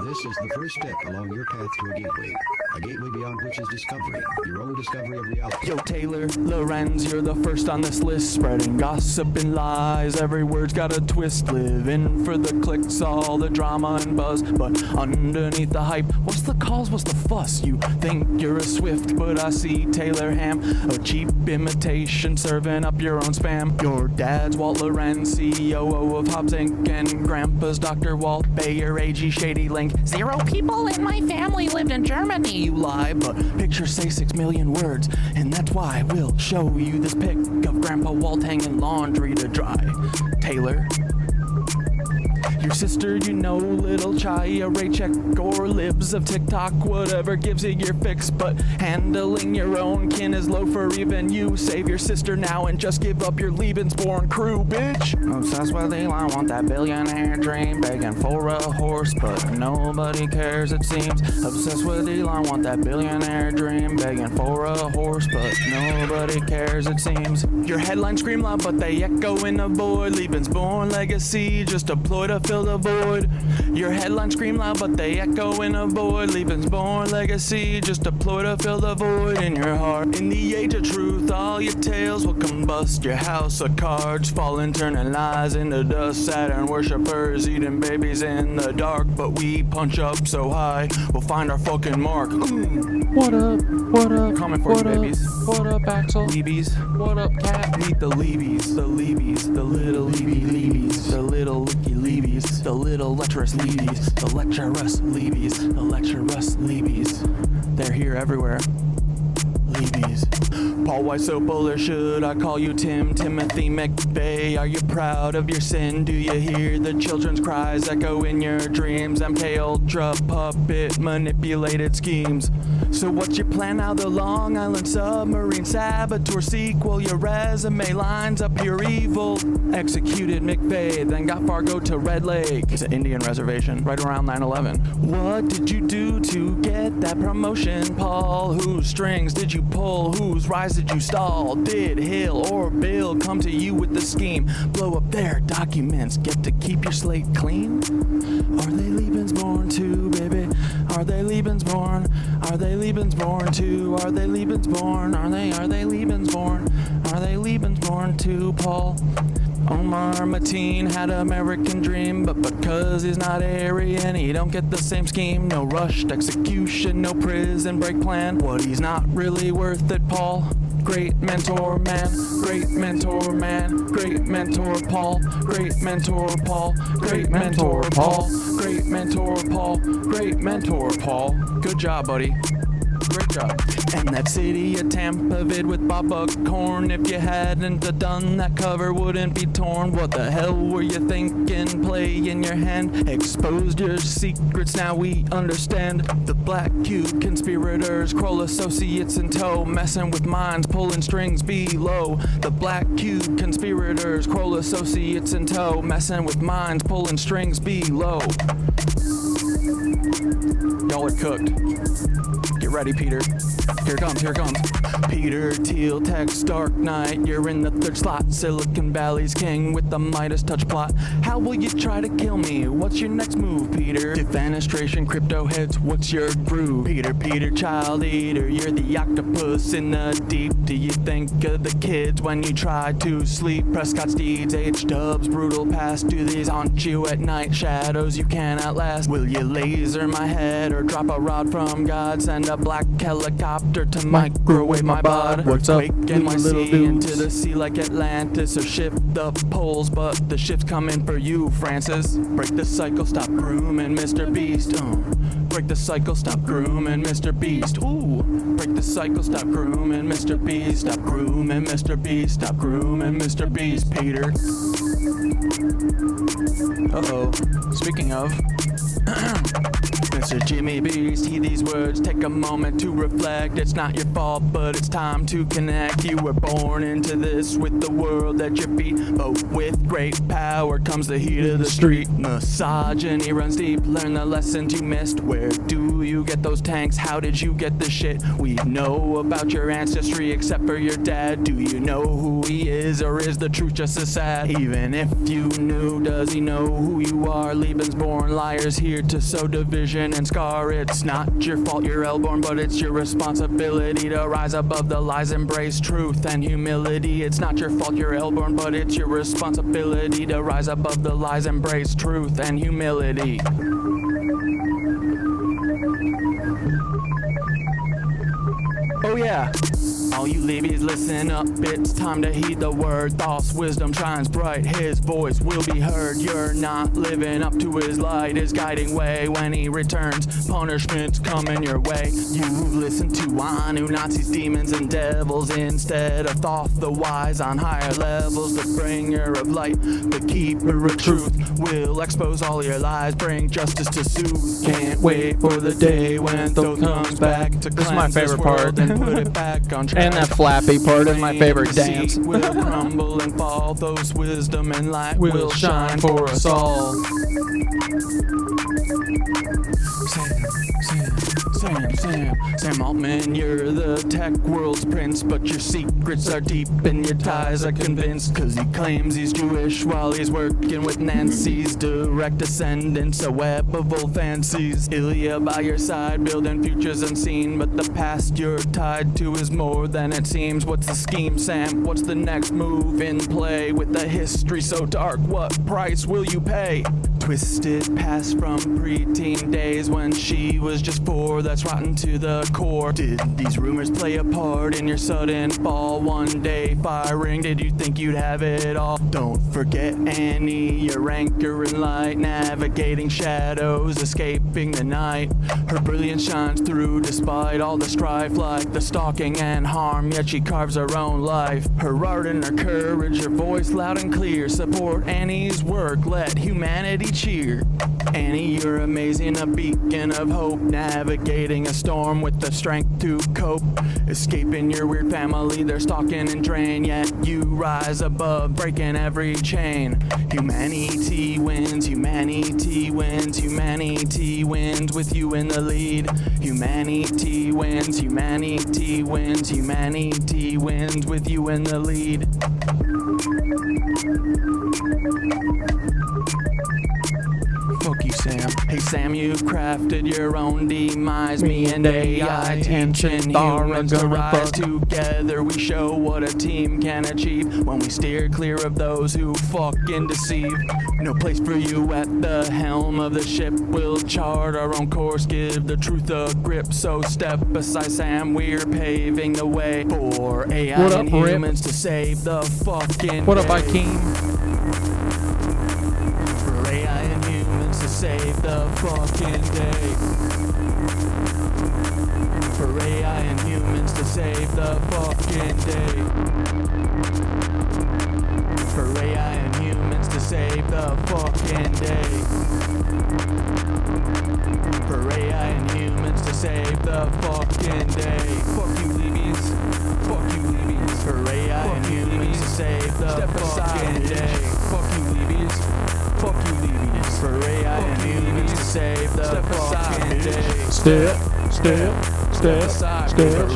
This is the first step along your path to a gateway beyond which is discovery, your own discovery of reality. Yo, Taylor, Lorenz, you're the first on this list, spreading gossip and lies. Every word's got a twist, living for the clicks, all the drama and buzz. But underneath the hype, what's the cause, what's the fuss? You think you're a Swift, but I see Taylor Ham, a cheap imitation, serving up your own spam. Your dad's Walt Lorenz, CEO of Hobbs Inc., and grandpa's Dr. Walt Bayer, AG Shady Link. 0 people in my family lived in Germany. You lie, but pictures say 6 million words, and that's why we'll show you this pic of Grandpa Walt hanging laundry to dry. Taylor, your sister, you know, little Chaya, Raycheck, or libs of TikTok, whatever gives you your fix, but handling your own kin is low for even you. Save your sister now and just give up your Lebensborn crew, bitch. Obsessed with Elon, want that billionaire dream, begging for a horse, but nobody cares it seems. Obsessed with Elon, want that billionaire dream, begging for a horse, but nobody cares it seems. Your headlines scream loud, but they echo in the void. Lebensborn legacy, just a ploy to fill the void. Your headlines scream loud, but they echo in a void. Lebensborn legacy, just a ploy to fill the void in your heart. In the age of truth, all your tales will combust. Your house of cards falling, turning lies into dust. Saturn worshippers eating babies in the dark, but we punch up so high, we'll find our fucking mark. What up? What up? Comment for what you, up? babies. What up, Axel? Leebies. What up, Cat? Meet the Leebies, the Leebies, the little Leebies, the little licky Leebies, the little lecherous Leebies, the lecherous Leebies, the lecherous Leebies. They're here everywhere. Leebies. Paul, why so bullish? Should I call you Timothy McVeigh? Are you proud of your sin? Do you hear the children's cries echo in your dreams? MK Ultra puppet manipulated schemes. So what's your plan now? The Long Island Submarine Saboteur sequel. Your resume lines up pure evil. Executed McVeigh, then got Fargo to Red Lake. It's an Indian reservation right around 9/11. What did you do to get that promotion, Paul? Whose strings did you pull? Whose rise did you stall? Did Hill or Bill come to you with the scheme? Blow up their documents, get to keep your slate clean? Are they Lebensborn too, baby? Are they Lebensborn? Are they Lebensborn too? Are they Lebensborn? Are they Lebensborn? Are they Lebensborn too, Paul? Omar Mateen had an American dream, but because he's not Aryan, he don't get the same scheme. No rushed execution, no prison break plan. What, he's not really worth it, Paul? Great mentor man, great mentor man, great mentor Paul, great mentor Paul, great mentor Paul, great mentor Paul, great mentor Paul. Good job, buddy. Great job. And that city of Tampa vid with Bob Buckhorn. If you hadn't done that, cover wouldn't be torn. What the hell were you thinking? Play in your hand. Exposed your secrets, now we understand. The Black Cube conspirators, Kroll associates in tow, messing with minds, pulling strings below. The Black Cube conspirators, Kroll associates in tow, messing with minds, pulling strings below. Y'all are cooked. Get ready, Peter. Here it comes, here it comes. Peter Thiel, text Dark Knight. You're in the third slot. Silicon Valley's king with the Midas touch plot. How will you try to kill me? What's your next move, Peter? Defenestration, crypto heads, what's your groove? Peter, child eater. You're the octopus in the deep. Do you think of the kids when you try to sleep? Prescott's deeds, H-dubs, brutal past. Do these haunt you at night? Shadows you cannot last. Will you laser my head or drop a rod from God? Send a black helicopter to microwave my bod. What's up, Quake my little sea dudes? into the sea like Atlantis, or shift the poles, but the ship's coming for you, Francis. Break the cycle, stop grooming Mr. Beast. Break the cycle, stop grooming Mr. Beast. Ooh. Break the cycle, stop grooming Mr. Beast. Stop grooming Mr. Beast. Stop grooming Mr. Beast, Peter. Uh-oh. Speaking of... Mr. Jimmy Beast, heed these words, take a moment to reflect. It's not your fault, but it's time to connect. You were born into this with the world at your feet, but with great power comes the heat of the street. Misogyny runs deep, learn the lessons you missed. Where do you get those tanks? How did you get the shit? We know about your ancestry except for your dad. Do you know who he is, or is the truth just as sad? Even if you knew, does he know who you are? Lebensborn liars here to sow division and scar. It's not your fault you're L-born, but it's your responsibility to rise above the lies, embrace truth and humility. It's not your fault you're L-born, but it's your responsibility to rise above the lies, embrace truth and humility. Oh yeah. All you levies, listen up, it's time to heed the word. False wisdom shines bright, his voice will be heard. You're not living up to his light, his guiding way. When he returns, punishment's coming your way. You listen to Nazis, demons, and devils instead of Thoth the wise on higher levels. The bringer of light, the keeper of truth, will expose all your lies, bring justice to soothe. Can't wait for the day when Thoth comes back to This is my cleanse this favorite world part. and put it back on track. And that flappy part is my favorite dance. Will crumble and fall, those wisdom and light will shine for us all. Sam Altman, you're the tech world's prince, but your secrets are deep and your ties are convinced. Cause he claims he's Jewish while he's working with Nancy's direct descendants, a web of old fancies. Ilya by your side, building futures unseen, but the past you're tied to is more than it seems. What's the scheme, Sam? What's the next move in play? With a history so dark, what price will you pay? Twisted past from preteen days when she was just 4, that's rotten to the core. Did these rumors play a part in your sudden fall? One day firing, did you think you'd have it all? Don't forget Annie, your anchor in light, navigating shadows, escaping the night. Her brilliance shines through despite all the strife, like the stalking and harm, yet she carves her own life. Her art and her courage, her voice loud and clear, support Annie's work, let humanity cheer. Annie, you're amazing, a beacon of hope, navigating a storm with the strength to cope. Escaping your weird family, they're stalking and drain, yet you rise above, breaking every chain. Humanity wins, humanity wins, humanity wins with you in the lead. Humanity wins, humanity wins, humanity wins with you in the lead. Fuck you, Sam. Hey, Sam, you've crafted your own demise. Me and AI teaching humans to rise. Together we show what a team can achieve when we steer clear of those who fucking deceive. No place for you at the helm of the ship. We'll chart our own course, give the truth a grip. So step beside Sam, we're paving the way for AI What up, and Rip? humans to save the fucking What up, day. Ikeem? For AI and humans to save the fucking day. For AI and humans to save the fucking day. For AI and humans to save the fucking day. For AI and humans to save the fucking day. Fuck you, Levies. Fuck you, Levies. For AI and humans to save the fucking day. Fuck you, Levies. Fuck you, Levies. For AI and humans to save the fucking day. Step, step, step, step, step,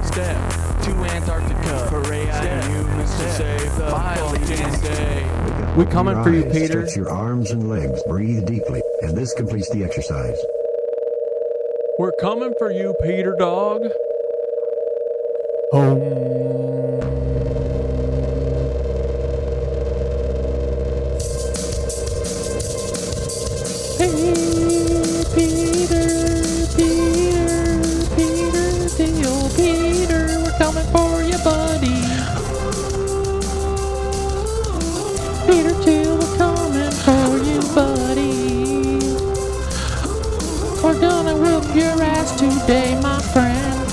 Step to Antarctica. For AI and humans to save the fucking day. We coming for you, Rise, Peter. Stretch your arms and legs, breathe deeply, and this completes the exercise. We're coming for you, Peter Dog. Home. Hey, Peter Thiel, Peter, we're coming for you, buddy. Peter Thiel, we're coming for you, buddy. We're gonna whoop your ass today, my friend.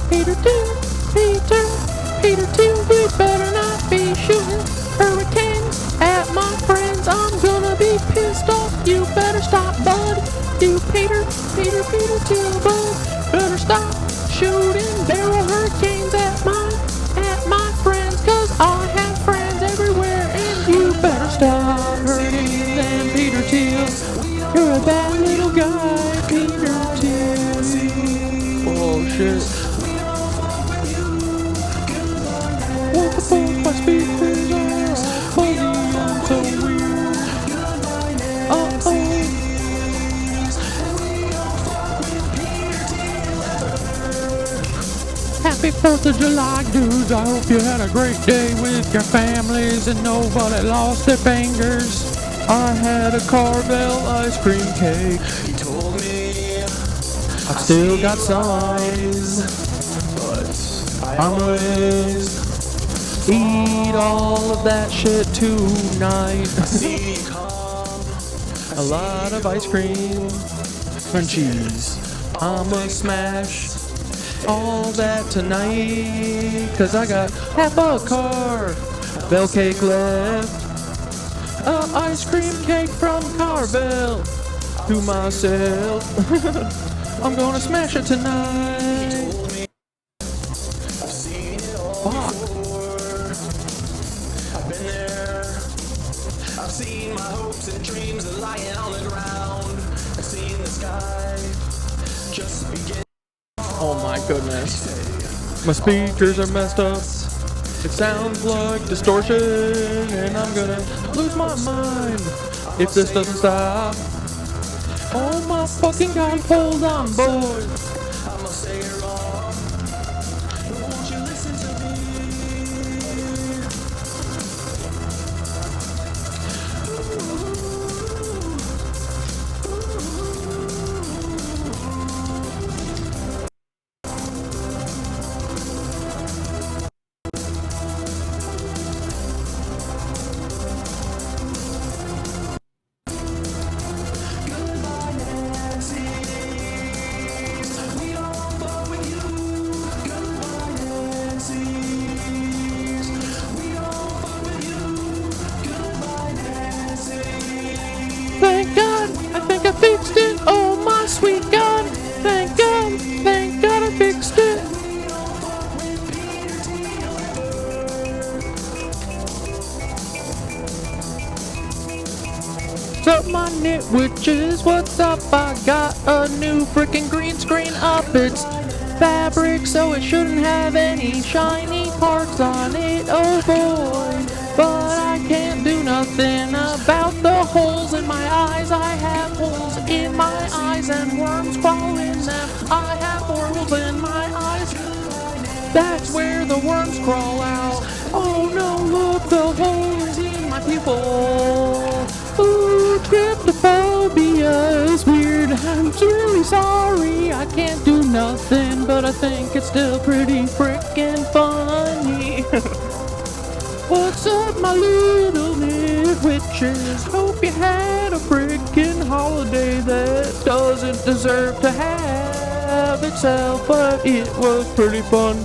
Peter Thiel, Peter Thiel, you better not be shooting hurricanes at my friends. I'm gonna be Peter Thiel, but better stop shooting barrel hurricanes at my friends, cause I have friends everywhere, and you better stop hurting them, Peter Thiel. You're a bad little guy, Peter Thiel. Oh shit. What the fuck, my speakers are fuzzy and so weird. Uh-oh. Happy 4th of July, dudes. I hope you had a great day with your families and nobody lost their fingers. I had a Carvel ice cream cake. He told me I still got some eyes, but I I'ma eat all of that shit tonight. see come. A lot of ice cream, crunchies. I'ma smash all that tonight, cause I got half a Carvel cake left. A ice cream cake from Carvel to myself. I'm gonna smash it tonight. I've seen it all Fuck. before. I've been there. I've seen my hopes and dreams lying on the ground. I've seen the sky just begin. Oh my goodness. My speakers are messed up. It sounds like distortion, and I'm gonna lose my mind if this doesn't stop. Oh my fucking god, hold on, boy. I'ma say it wrong, but won't you listen to me? Thank God, I think I fixed it. Oh my sweet God, thank God I fixed it. What's up, my Knitwitches? What's up? I got a new freaking green screen up. It's fabric, so it shouldn't have any shiny parts on it. Oh boy, but I can't do nothing about the holes in my eyes. I have holes in my eyes and worms crawl in them. I have holes in my eyes. That's where the worms crawl out. Oh no, look, the holes in my pupil. Ooh, tryptophobia is weird. I'm really sorry, I can't do nothing, but I think it's still pretty frickin' funny. What's up, my little Knitwitches? Hope you had a frickin' holiday that doesn't deserve to have itself, but it was pretty fun.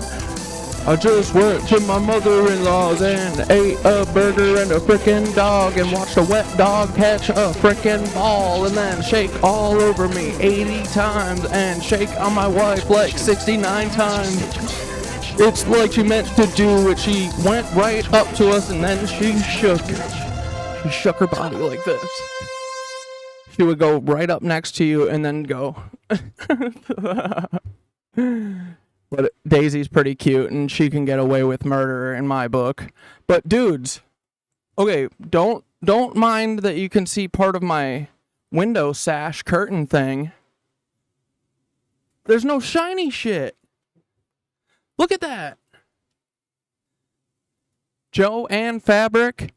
I just went to my mother-in-law's and ate a burger and a frickin' dog and watched a wet dog catch a frickin' ball and then shake all over me 80 times and shake on my wife like 69 times. It's like she meant to do it. She went right up to us and then she shook her body like this. She would go right up next to you and then go. But Daisy's pretty cute, and she can get away with murder in my book. But dudes, okay, don't mind that you can see part of my window sash curtain thing. There's no shiny shit. Look at that. Joann fabric.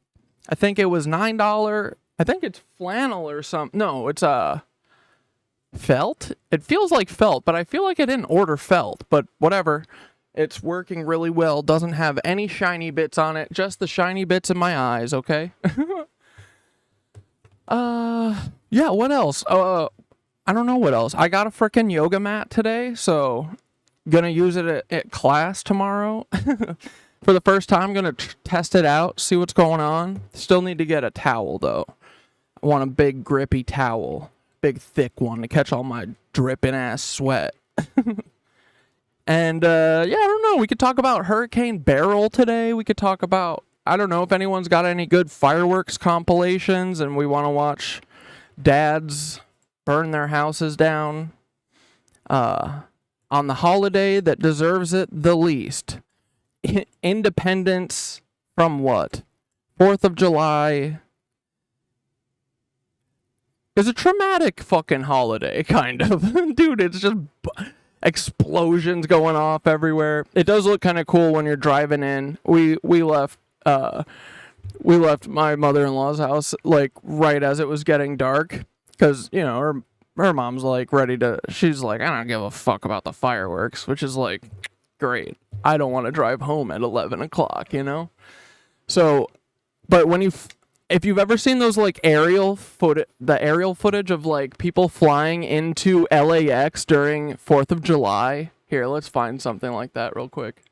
I think it was $9. I think it's flannel or something. No, it's felt? It feels like felt, but I feel like I didn't order felt, but whatever. It's working really well. Doesn't have any shiny bits on it, just the shiny bits in my eyes, okay? Yeah, what else? I don't know what else. I got a frickin' yoga mat today, so gonna use it at class tomorrow. For the first time, gonna test it out, see what's going on. Still need to get a towel, though. I want a big, grippy towel. big thick one to catch all my dripping ass sweat. And yeah, I don't know. We could talk about Hurricane Beryl today. We could talk about, I don't know if anyone's got any good fireworks compilations and we want to watch dads burn their houses down on the holiday that deserves it the least. Independence from what? 4th of July is a traumatic fucking holiday, kind of. Dude, it's just explosions going off everywhere. It does look kind of cool when you're driving in. We left my mother-in-law's house like right as it was getting dark, because you know her mom's like ready to, she's like, I don't give a fuck about the fireworks, which is like great. I don't want to drive home at 11 o'clock, you know. So but when if you've ever seen those like aerial footage of like people flying into LAX during 4th of July, here, let's find something like that real quick.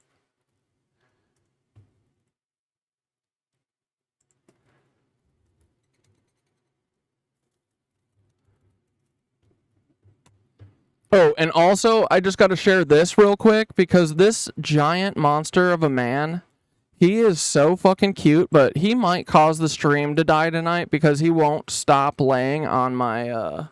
Oh, and also, I just got to share this real quick, because this giant monster of a man, he is so fucking cute, but he might cause the stream to die tonight because he won't stop laying on my,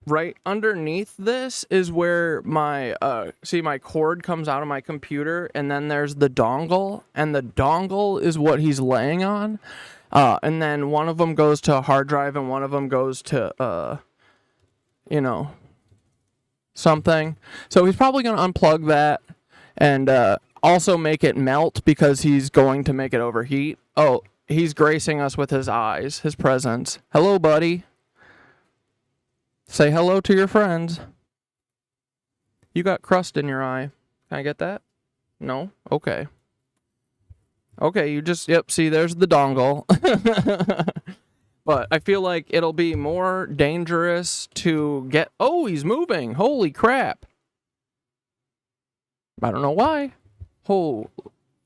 right underneath this is where my, see, my cord comes out of my computer, and then there's the dongle, and the dongle is what he's laying on. And then one of them goes to a hard drive and one of them goes to, you know, something. So he's probably going to unplug that and also make it melt because he's going to make it overheat. Oh, he's gracing us with his eyes, his presence. Hello, buddy. Say hello to your friends. You got crust in your eye. Can I get that? No? Okay. Okay, you just, yep, see, there's the dongle. But I feel like it'll be more dangerous to get, oh, he's moving. Holy crap. I don't know why. Oh,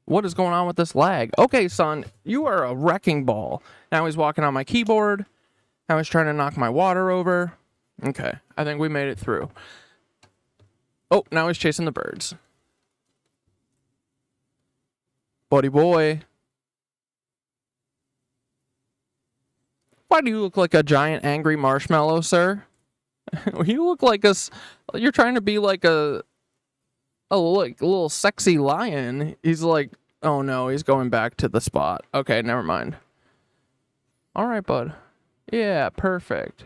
what is going on with this lag? Okay, son, you are a wrecking ball. Now he's walking on my keyboard. Now he's trying to knock my water over. Okay, I think we made it through. Oh, now he's chasing the birds. Buddy boy. Why do you look like a giant angry marshmallow, sir? You look like you're trying to be like a little sexy lion. He's like, oh no, he's going back to the spot. Okay, never mind. All right, bud. Yeah, perfect.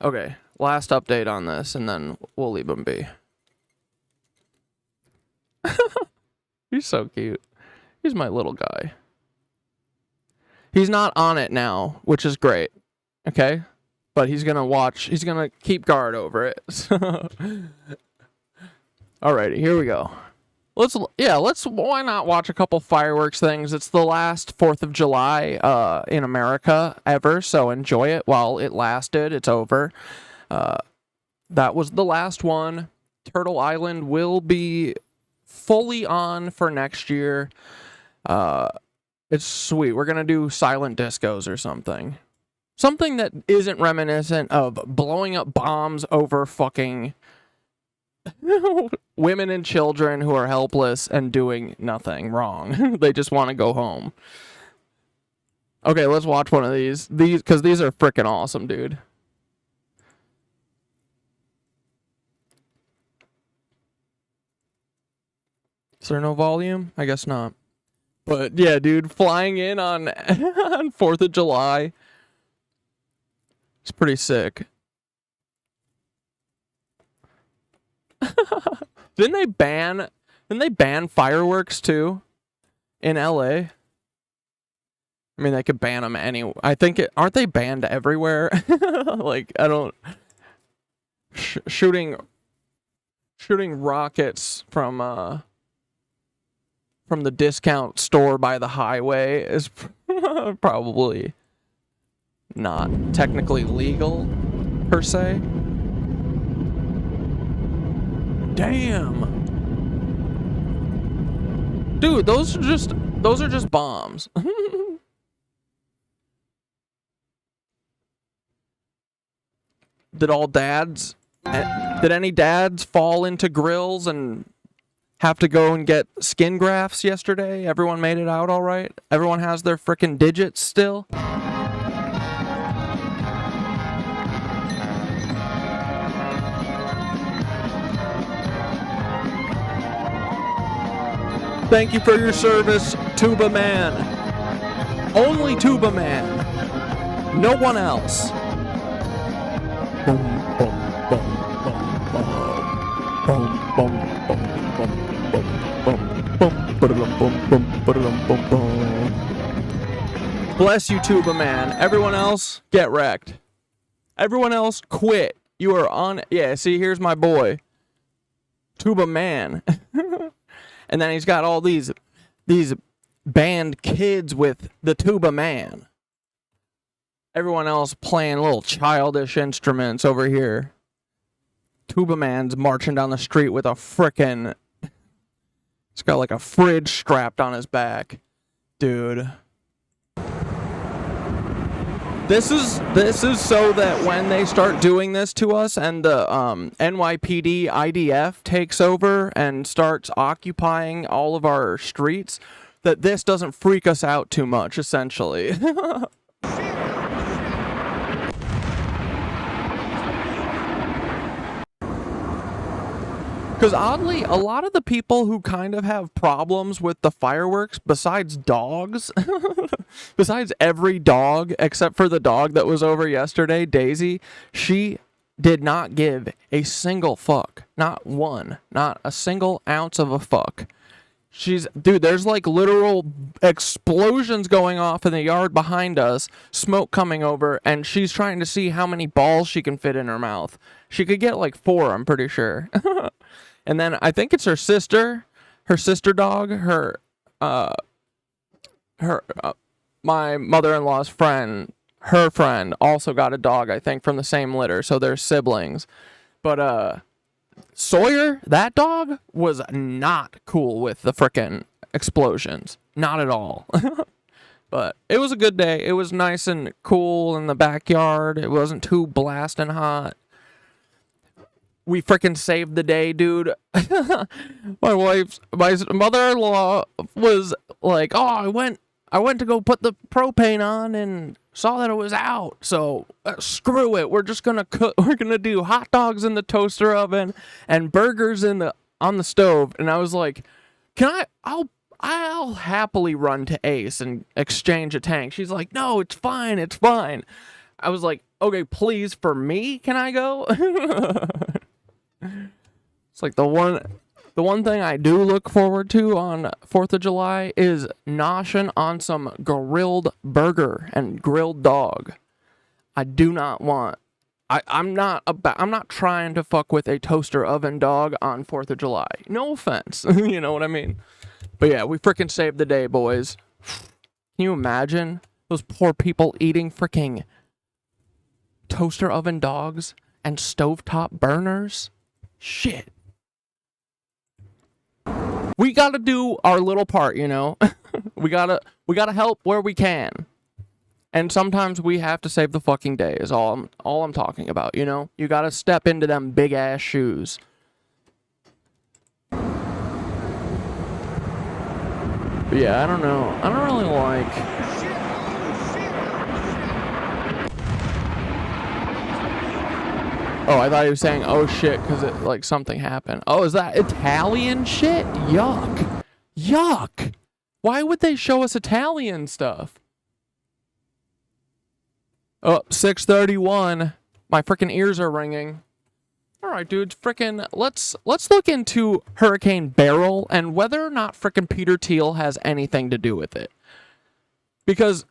Okay, last update on this, and then we'll leave him be. He's so cute. He's my little guy. He's not on it now, which is great. Okay? But he's gonna watch. He's gonna keep guard over it. Alrighty, here we go. Let's why not watch a couple fireworks things? It's the last 4th of July in America ever, so enjoy it while it lasted. It's over. That was the last one. Turtle Island will be fully on for next year. It's sweet. We're gonna do silent discos or something that isn't reminiscent of blowing up bombs over fucking women and children who are helpless and doing nothing wrong. They just want to go home. Okay, let's watch one of these because these are freaking awesome, dude. Is there no volume? I guess not. But yeah, dude, flying in on 4th of July. It's pretty sick. Didn't they ban fireworks too in LA? I mean, they could ban them anyway. I think aren't they banned everywhere? Like, I don't shooting rockets from the discount store by the highway is probably not technically legal per se. Damn. Dude, those are just bombs. did any dads fall into grills and have to go and get skin grafts yesterday? Everyone made it out all right? Everyone has their frickin' digits still? Thank you for your service, Tuba Man. Only Tuba Man. No one else. Bless you, Tuba Man. Everyone else, get wrecked. Everyone else, quit. You are on... Yeah, see, here's my boy. Tuba Man. And then he's got all these band kids with the Tuba Man. Everyone else playing little childish instruments over here. Tuba Man's marching down the street with a frickin'... He's got like a fridge strapped on his back. Dude. This is so that when they start doing this to us and the NYPD IDF takes over and starts occupying all of our streets, that this doesn't freak us out too much, essentially. Because oddly, a lot of the people who kind of have problems with the fireworks, besides dogs, besides every dog except for the dog that was over yesterday, Daisy, she did not give a fuck. Not one. Not a single ounce of a fuck. Dude, there's like literal explosions going off in the yard behind us, smoke coming over, and she's trying to see how many balls she can fit in her mouth. She could get like 4, I'm pretty sure. And then I think it's her sister dog, my mother-in-law's friend, her friend also got a dog, I think, from the same litter, so they're siblings. But Sawyer, that dog, was not cool with the frickin' explosions. Not at all. But it was a good day. It was nice and cool in the backyard. It wasn't too blasting hot. We frickin' saved the day, dude. My mother-in-law was like, "Oh, I went to go put the propane on and saw that it was out. So screw it. We're just gonna cook. We're gonna do hot dogs in the toaster oven and burgers on the stove." And I was like, I'll happily run to Ace and exchange a tank. She's like, "No, it's fine. It's fine." I was like, "Okay, please, for me, can I go?" It's like the one thing I do look forward to on 4th of July is noshing on some grilled burger and grilled dog. I do not want... I'm not trying to fuck with a toaster oven dog on 4th of July. No offense. You know what I mean? But yeah, we frickin' saved the day, boys. Can you imagine those poor people eating fricking toaster oven dogs and stovetop burners? Shit. We gotta do our little part, you know? we gotta help where we can. And sometimes we have to save the fucking day is all I'm talking about, you know? You gotta step into them big ass shoes. But yeah, I don't know. I don't really like... Oh, I thought he was saying, "Oh shit," because it like something happened. Oh, is that Italian shit? Yuck. Yuck. Why would they show us Italian stuff? Oh, 6:31. My freaking ears are ringing. All right, dudes, frickin' let's look into Hurricane Beryl and whether or not frickin' Peter Thiel has anything to do with it. Because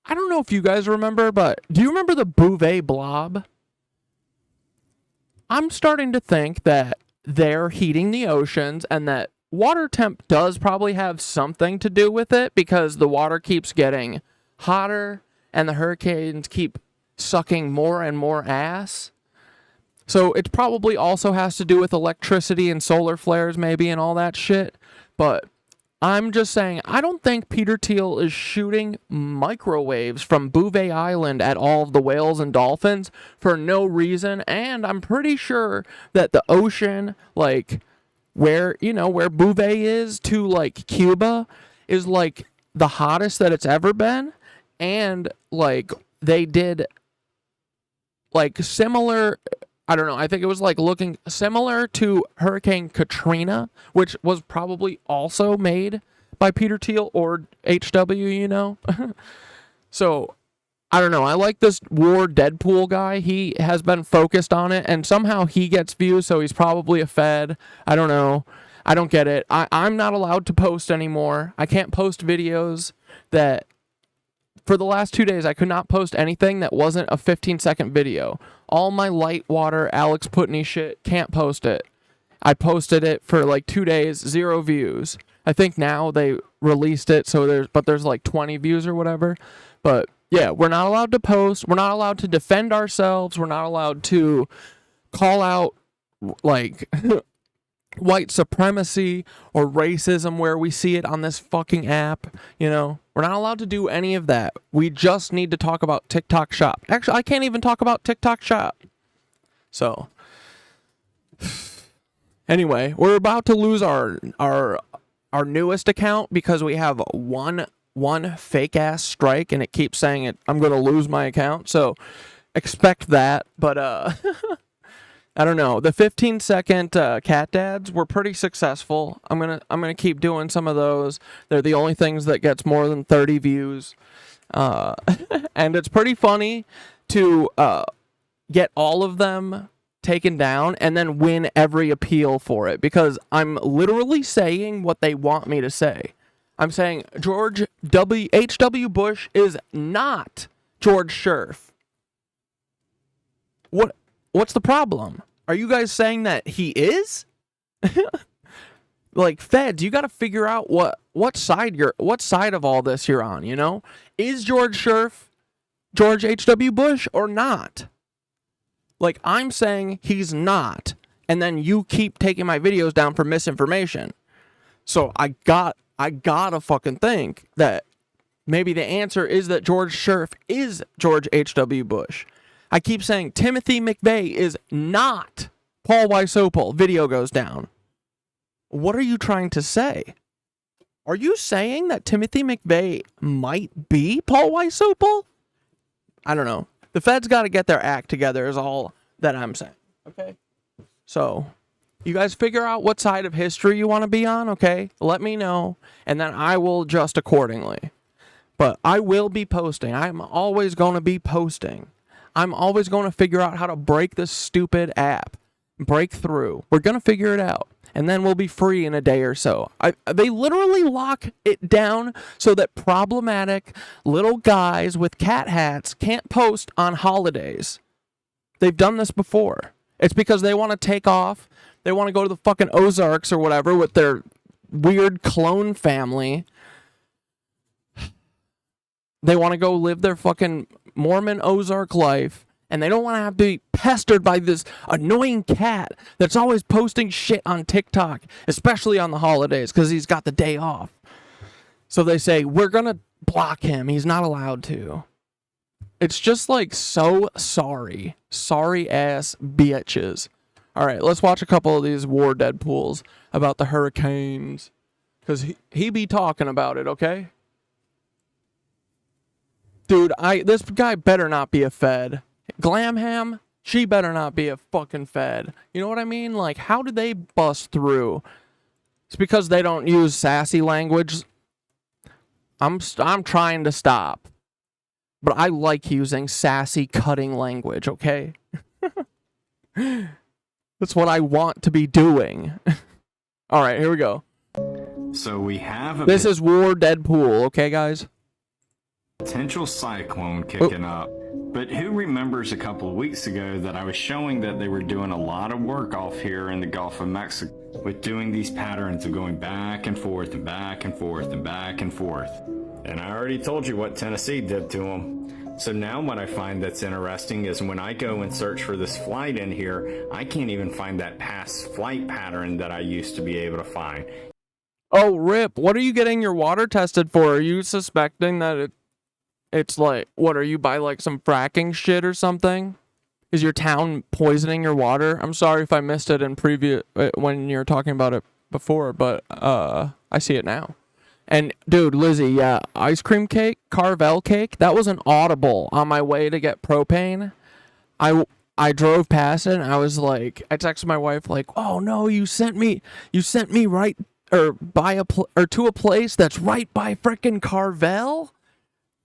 I don't know if you guys remember, but do you remember the Bouvet blob? I'm starting to think that they're heating the oceans and that water temp does probably have something to do with it because the water keeps getting hotter and the hurricanes keep sucking more and more ass. So it probably also has to do with electricity and solar flares maybe and all that shit. But I'm just saying, I don't think Peter Thiel is shooting microwaves from Bouvet Island at all of the whales and dolphins for no reason. And I'm pretty sure that the ocean, like, where Bouvet is to, like, Cuba is, like, the hottest that it's ever been. And, like, they did, like, similar... I don't know. I think it was like looking similar to Hurricane Katrina, which was probably also made by Peter Thiel or HW, you know? So, I don't know. I like this WarDeadPool guy. He has been focused on it, and somehow he gets views, so he's probably a Fed. I don't know. I don't get it. I'm not allowed to post anymore. I can't post videos that... For the last 2 days, I could not post anything that wasn't a 15-second video. All my light water Alex Putney shit, can't post it. I posted it for like 2 days, 0 views. I think now they released it, so there's like 20 views or whatever. But yeah, we're not allowed to post. We're not allowed to defend ourselves. We're not allowed to call out like white supremacy or racism where we see it on this fucking app, you know? We're not allowed to do any of that. We just need to talk about TikTok Shop. Actually, I can't even talk about TikTok Shop. So, anyway, we're about to lose our newest account because we have one fake ass strike and it keeps saying I'm going to lose my account. So, expect that, but I don't know. The 15-second cat dads were pretty successful. I'm gonna keep doing some of those. They're the only things that gets more than 30 views, and it's pretty funny to get all of them taken down and then win every appeal for it because I'm literally saying what they want me to say. I'm saying George H.W. Bush is not George Scherf. What's the problem? Are you guys saying that he is? Like, feds, you got to figure out what side of all this you're on, you know? Is George Scherf George H.W. Bush or not? Like, I'm saying he's not, and then you keep taking my videos down for misinformation. So I gotta fucking think that maybe the answer is that George Scherf is George H.W. Bush. I keep saying Timothy McVeigh is not Paul Wysopal. Video goes down. What are you trying to say? Are you saying that Timothy McVeigh might be Paul Wysopal? I don't know. The feds got to get their act together is all that I'm saying. Okay? So, you guys figure out what side of history you want to be on, okay? Let me know, and then I will adjust accordingly. But I will be posting. I'm always going to be posting. I'm always going to figure out how to break this stupid app. Break through. We're going to figure it out. And then we'll be free in a day or so. They literally lock it down so that problematic little guys with cat hats can't post on holidays. They've done this before. It's because they want to take off. They want to go to the fucking Ozarks or whatever with their weird clone family. They want to go live their fucking Mormon Ozark life, and they don't want to have to be pestered by this annoying cat that's always posting shit on TikTok, especially on the holidays, because he's got the day off. So they say, we're going to block him. He's not allowed to. It's just like so sorry. Sorry ass bitches. All right, let's watch a couple of these WarDeadPools about the hurricanes, because he be talking about it, okay? Dude, this guy better not be a Fed. Glam Ham, she better not be a fucking Fed. You know what I mean? Like, how did they bust through? It's because they don't use sassy language. I'm trying to stop. But I like using sassy, cutting language, okay? That's what I want to be doing. All right, here we go. So we have This is WarDeadPool, okay, guys? Potential cyclone kicking up. But who remembers a couple of weeks ago that I was showing that they were doing a lot of work off here in the Gulf of Mexico with doing these patterns of going back and forth and back and forth and back and forth. And I already told you what Tennessee did to them. So now what I find that's interesting is when I go and search for this flight in here, I can't even find that past flight pattern that I used to be able to find. Oh, Rip, what are you getting your water tested for? Are you suspecting that it's like, what, are you by like some fracking shit or something? Is your town poisoning your water? I'm sorry if I missed it in previous when you were talking about it before, but I see it now. And dude, Lizzie, yeah, ice cream cake, Carvel cake, that was an audible on my way to get propane. I drove past it and I was like, I texted my wife like, "Oh no, you sent me right or to a place that's right by frickin' Carvel?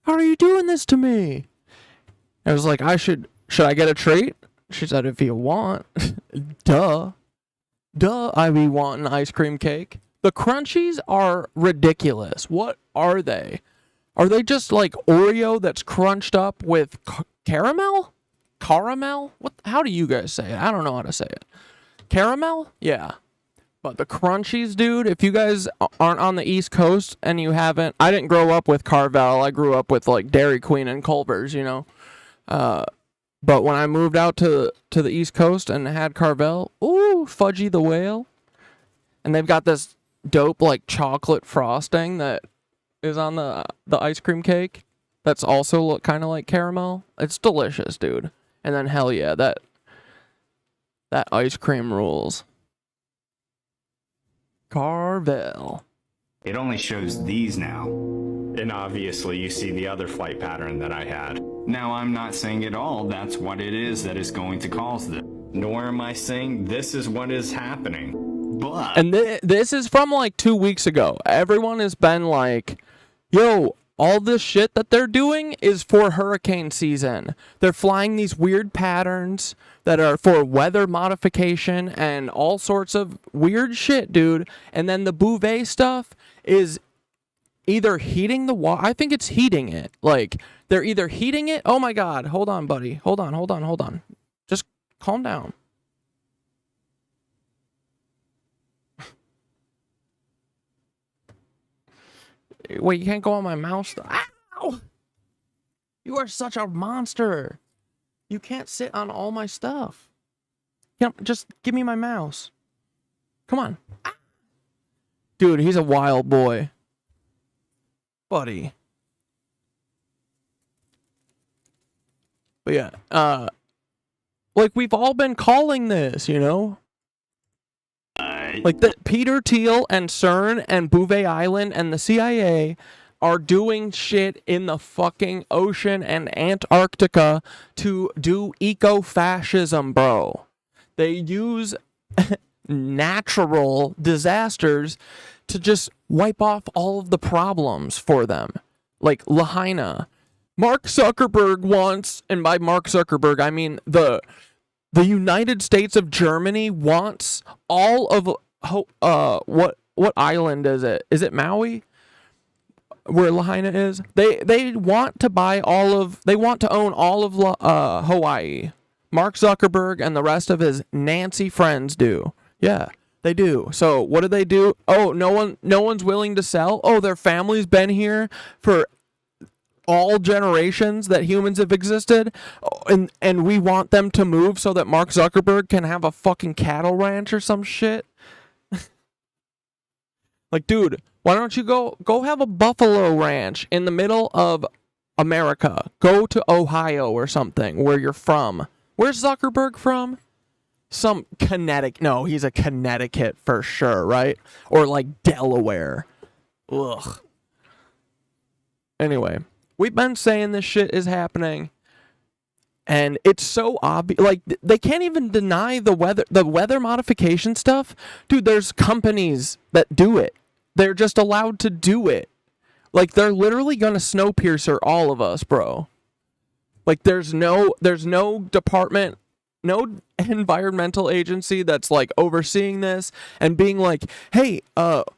How are you doing this to me?" I was like, should I get a treat? She said, "If you want." Duh, I be wanting ice cream cake. The crunchies are ridiculous. What are they? Are they just like Oreo that's crunched up with caramel? Caramel? What? How do you guys say it? I don't know how to say it. Caramel? Yeah. But the crunchies, dude, if you guys aren't on the East Coast and you haven't... I didn't grow up with Carvel. I grew up with, like, Dairy Queen and Culver's, you know? But when I moved out to the East Coast and had Carvel, ooh, Fudgy the Whale. And they've got this dope, like, chocolate frosting that is on the ice cream cake. That's also kind of like caramel. It's delicious, dude. And then, hell yeah, that ice cream rules. Carvel. It only shows these now. And obviously you see the other flight pattern that I had. Now I'm not saying at all that's what it is that is going to cause this. Nor am I saying this is what is happening. But... And this is from like 2 weeks ago. Everyone has been like, yo, all this shit that they're doing is for hurricane season. They're flying these weird patterns that are for weather modification and all sorts of weird shit, dude. And then the Bouvet stuff is either heating the water. I think it's heating it. Like, they're either heating it. Oh my God. Hold on, buddy. Hold on. Just calm down. Wait, you can't go on my mouse. Ow! You are such a monster. You can't sit on all my stuff. Just give me my mouse. Come on. Ah! Dude, he's a wild boy. Buddy. But yeah, like we've all been calling this, you know? Like the Peter Thiel and CERN and Bouvet Island and the CIA are doing shit in the fucking ocean and Antarctica to do eco-fascism, bro. They use natural disasters to just wipe off all of the problems for them. Like Lahaina. Mark Zuckerberg wants, and by Mark Zuckerberg, I mean the United States of Germany wants all of what island is it? Is it Maui? Where Lahaina is? They want to buy they want to own all of Hawaii. Mark Zuckerberg and the rest of his Nancy friends do. Yeah, they do. So what do? Oh, no one's willing to sell? Oh, their family's been here for all generations that humans have existed, and we want them to move so that Mark Zuckerberg can have a fucking cattle ranch or some shit. Like, dude, why don't you go have a buffalo ranch in the middle of America? Go to Ohio or something where you're from. Where's Zuckerberg from? Some Connecticut. No, he's a Connecticut for sure, right? Or like Delaware. Ugh. Anyway, we've been saying this shit is happening. And it's so obvious. Like, they can't even deny the weather modification stuff. Dude, there's companies that do it. They're just allowed to do it. Like, they're literally gonna Snowpiercer all of us, bro. Like, there's no department, no environmental agency that's, like, overseeing this and being like, hey,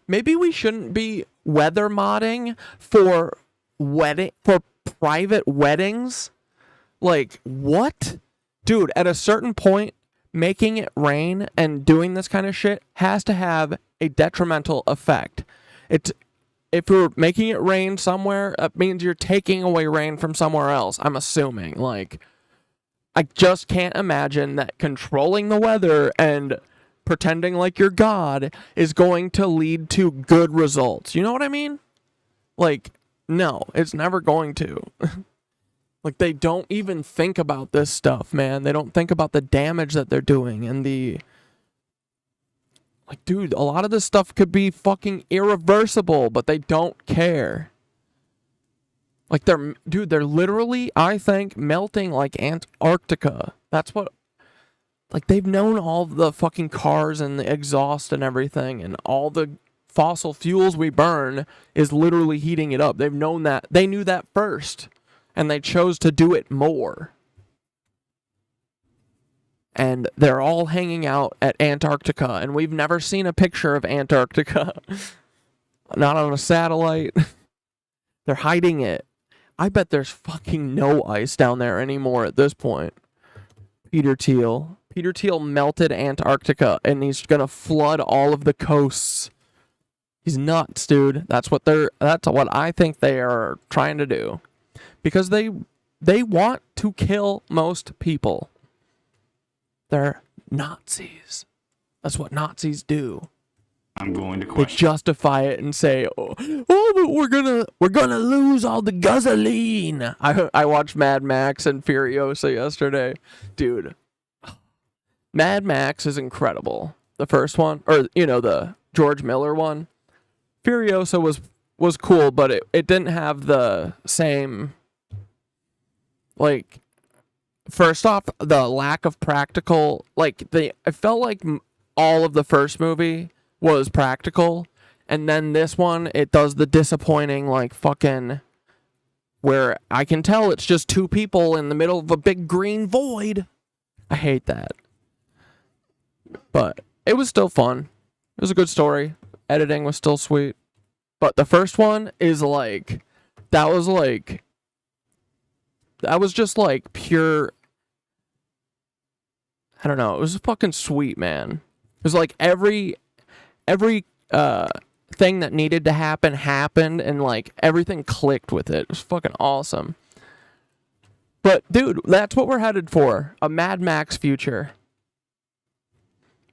maybe we shouldn't be weather modding for private weddings. Like, what? Dude, at a certain point, making it rain and doing this kind of shit has to have a detrimental effect. If you're making it rain somewhere, that means you're taking away rain from somewhere else, I'm assuming. Like, I just can't imagine that controlling the weather and pretending like you're God is going to lead to good results. You know what I mean? Like, no, it's never going to. Like, they don't even think about this stuff, man. They don't think about the damage that they're doing and the... Like, dude, a lot of this stuff could be fucking irreversible, but they don't care. Like, they're literally, I think, melting like Antarctica. That's what... Like, they've known all the fucking cars and the exhaust and everything, and all the fossil fuels we burn is literally heating it up. They've known that. They knew that first, and they chose to do it more. And they're all hanging out at Antarctica, and we've never seen a picture of Antarctica. Not on a satellite. They're hiding it. I bet there's fucking no ice down there anymore at this point. Peter Thiel. Peter Thiel melted Antarctica, and he's gonna flood all of the coasts. He's nuts, dude. That's what I think they are trying to do. Because they want to kill most people. They're Nazis. That's what Nazis do. I'm going to They question. justify it and say, "Oh, but we're gonna lose all the gasoline." I watched Mad Max and Furiosa yesterday, dude. Mad Max is incredible. The first one, or the George Miller one. Furiosa was cool, but it didn't have the same. Like, first off, the lack of practical. I felt like all of the first movie was practical, and then this one, it does the disappointing, like, fucking, where I can tell it's just two people in the middle of a big green void. I hate that. But it was still fun. It was a good story. Editing was still sweet. But the first one is like, that was just like pure, I don't know, it was fucking sweet, man. It was like every thing that needed to happen happened, and like everything clicked with it. It was fucking awesome. But dude, that's what we're headed for, a Mad Max future.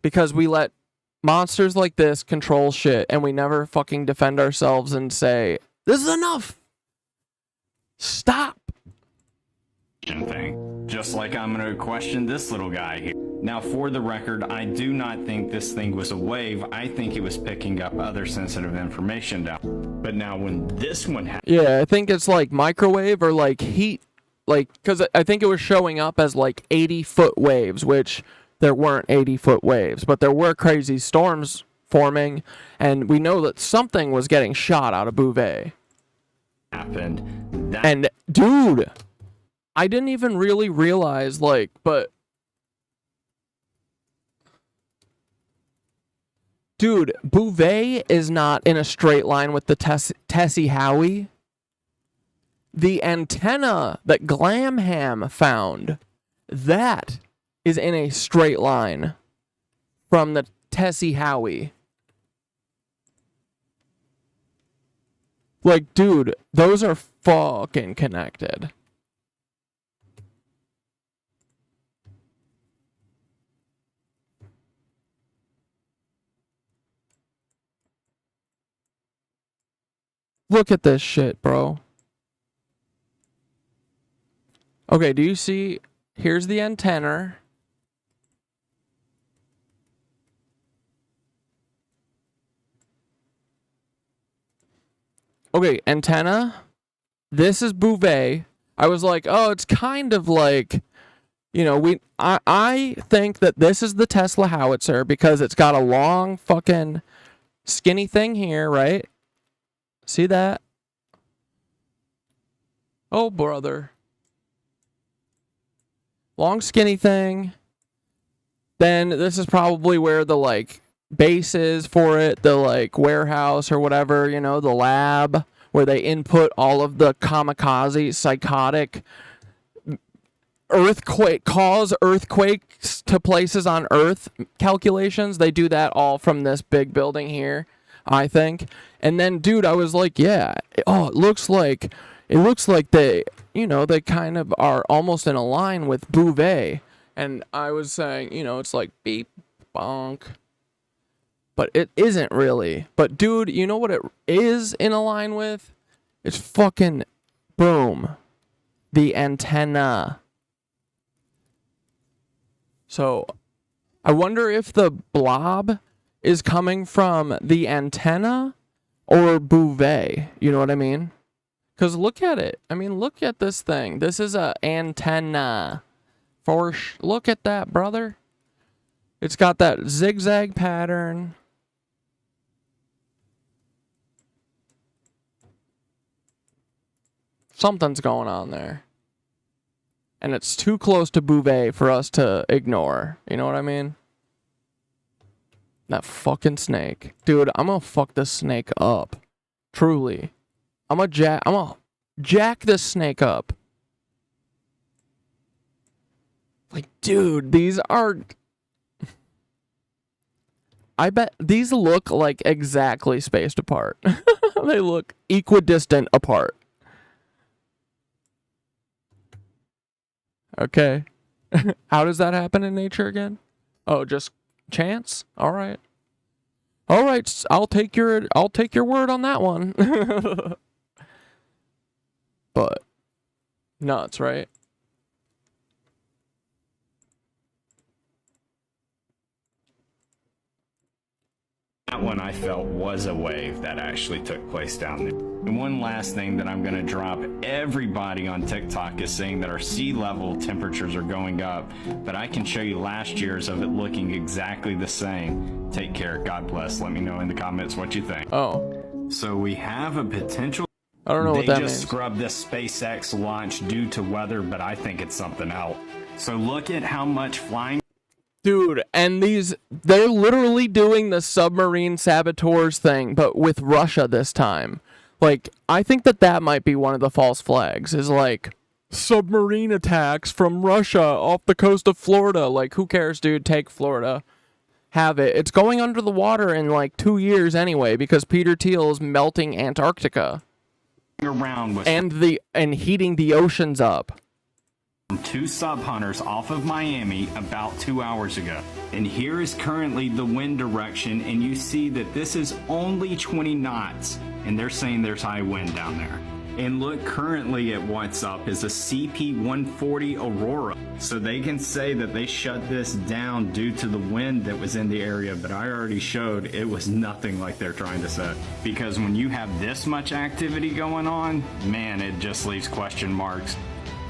Because we let monsters like this control shit, and we never fucking defend ourselves and say, "This is enough. Stop." Thing. Just like I'm going to question this little guy here. Now, for the record, I do not think this thing was a wave. I think it was picking up other sensitive information down. But now when this one happened... Yeah, I think it's like microwave or like heat. Like, because I think it was showing up as like 80-foot waves, which there weren't 80-foot waves. But there were crazy storms forming, and we know that something was getting shot out of Bouvet. Happened. And, dude... I didn't even really realize, but... Dude, Bouvet is not in a straight line with the Tessie Howie. The antenna that Glam Ham found, that is in a straight line from the Tessie Howie. Like, dude, those are fucking connected. Look at this shit, bro. Okay, do you see? Here's the antenna. Okay, antenna. This is Bouvet. I was like, oh, it's kind of like, I think that this is the Tesla howitzer because it's got a long fucking skinny thing here, right? See that? Oh, brother. Long skinny thing. Then this is probably where the, like, base is for it. The, like, warehouse or whatever, the lab. Where they input all of the kamikaze, psychotic, cause earthquakes to places on Earth calculations. They do that all from this big building here, I think. And then, dude, I was like, yeah, it looks like they, they kind of are almost in a line with Bouvet. And I was saying, it's like beep, bonk, But it isn't really. But dude, you know what it is in a line with? It's fucking boom. The antenna. So I wonder if the blob is coming from the antenna or Bouvet. You know what I mean? Because look at it. I mean, look at this thing. This is a antenna. Look at that, brother. It's got that zigzag pattern. Something's going on there. And it's too close to Bouvet for us to ignore. You know what I mean? That fucking snake. Dude, I'm gonna fuck this snake up. Truly. I'm gonna jack this snake up. Like, dude, these are... I bet these look like exactly spaced apart. They look equidistant apart. Okay. How does that happen in nature again? Oh, just chance? All right. All right, I'll take your word on that one. But nuts, right? That one I felt was a wave that actually took place down there. And one last thing that I'm going to drop, everybody on TikTok is saying that our sea level temperatures are going up, but I can show you last year's of it looking exactly the same. Take care. God bless. Let me know in the comments what you think. Oh. So we have a potential... I don't know what that means. They just scrubbed this SpaceX launch due to weather, but I think it's something else. So look at how much flying... Dude, and they're literally doing the submarine saboteurs thing, but with Russia this time. Like, I think that might be one of the false flags, is like, submarine attacks from Russia off the coast of Florida. Like, who cares, dude? Take Florida. Have it. It's going under the water in like 2 years anyway, because Peter Thiel is melting Antarctica. Around with and heating the oceans up. 2 sub hunters off of Miami about 2 hours ago. And here is currently the wind direction, and you see that this is only 20 knots, and they're saying there's high wind down there. And look currently at what's up is a CP-140 Aurora. So they can say that they shut this down due to the wind that was in the area, but I already showed it was nothing like they're trying to say. Because when you have this much activity going on, man, it just leaves question marks.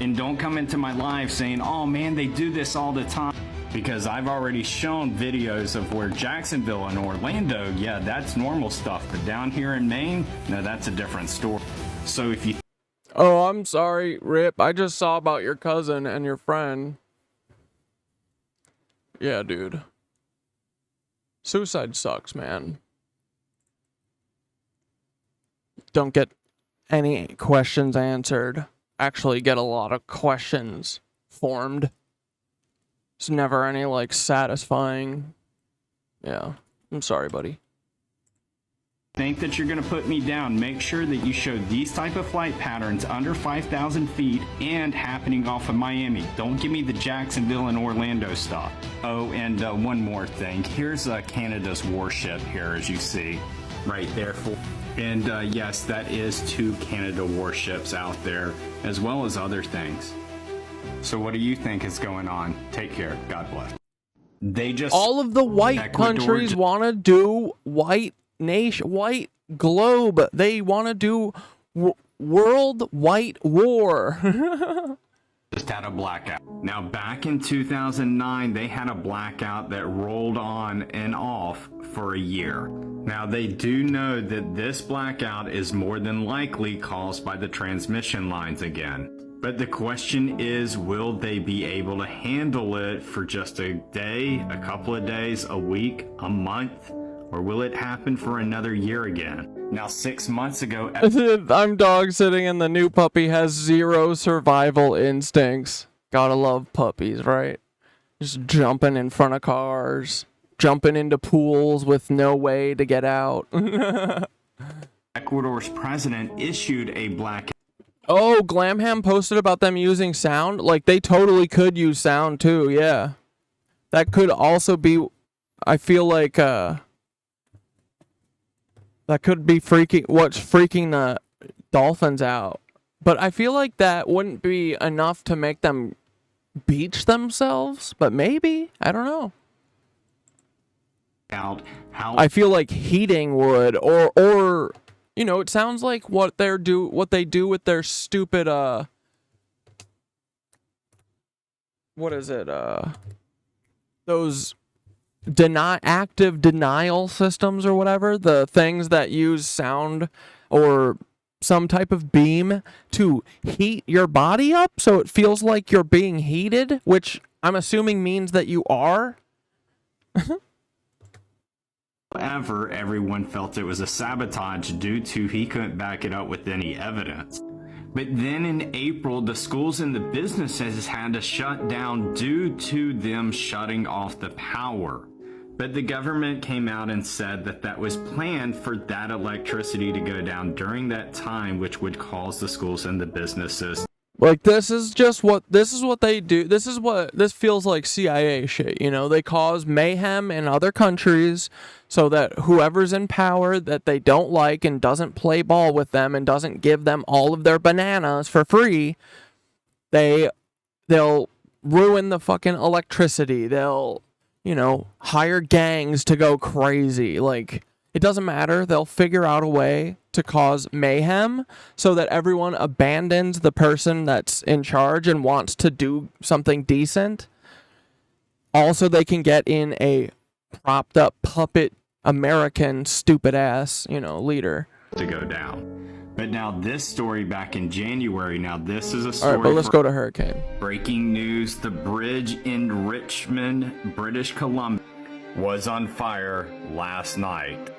And don't come into my live saying, oh man, they do this all the time. Because I've already shown videos of where Jacksonville and Orlando, yeah, that's normal stuff. But down here in Maine, no, that's a different story. So if you... Oh, I'm sorry, Rip. I just saw about your cousin and your friend. Yeah, dude. Suicide sucks, man. Don't get any questions answered. Actually get a lot of questions formed. It's never any, like, satisfying. Yeah. I'm sorry, buddy. Think that you're going to put me down, make sure that you show these type of flight patterns under 5,000 feet and happening off of Miami. Don't give me the Jacksonville and Orlando stuff. Oh, and one more thing. Here's Canada's warship here, as you see, right there. And yes, that is 2 Canada warships out there, as well as other things. So what do you think is going on? Take care. God bless. They just... All of the white countries want to do white globe. They want to do world white war. Just had a blackout. Now back in 2009, they had a blackout that rolled on and off for a year. Now they do know that this blackout is more than likely caused by the transmission lines again. But the question is, will they be able to handle it for just a day, a couple of days, a week, a month? Or will it happen for another year again? Now, 6 months ago... I'm dog sitting and the new puppy has 0 survival instincts. Gotta love puppies, right? Just jumping in front of cars. Jumping into pools with no way to get out. Ecuador's president issued a blackout. Oh, Glam Ham posted about them using sound? Like, they totally could use sound, too, yeah. That could also be... I feel like, That could be what's freaking the dolphins out. But I feel like that wouldn't be enough to make them beach themselves, but maybe, I don't know. Out how I feel like heating would, or you know, it sounds like what they do with their stupid what is it? Those active denial systems or whatever, the things that use sound or some type of beam to heat your body up so it feels like you're being heated, which I'm assuming means that you are. However, everyone felt it was a sabotage due to he couldn't back it up with any evidence. But then in April, the schools and the businesses had to shut down due to them shutting off the power. But the government came out and said that that was planned for that electricity to go down during that time, which would cause the schools and the businesses. Like, this is what they do. This feels like CIA shit, you know? They cause mayhem in other countries so that whoever's in power that they don't like and doesn't play ball with them and doesn't give them all of their bananas for free, they'll ruin the fucking electricity. They'll, you know, hire gangs to go crazy. Like, it doesn't matter. They'll figure out a way to cause mayhem so that everyone abandons the person that's in charge and wants to do something decent. Also, they can get in a propped up puppet American stupid ass, you know, leader to go down. But now this story back in January, now this is a story. All right, but let's go to Hurricane. Breaking news, the bridge in Richmond, British Columbia was on fire last night.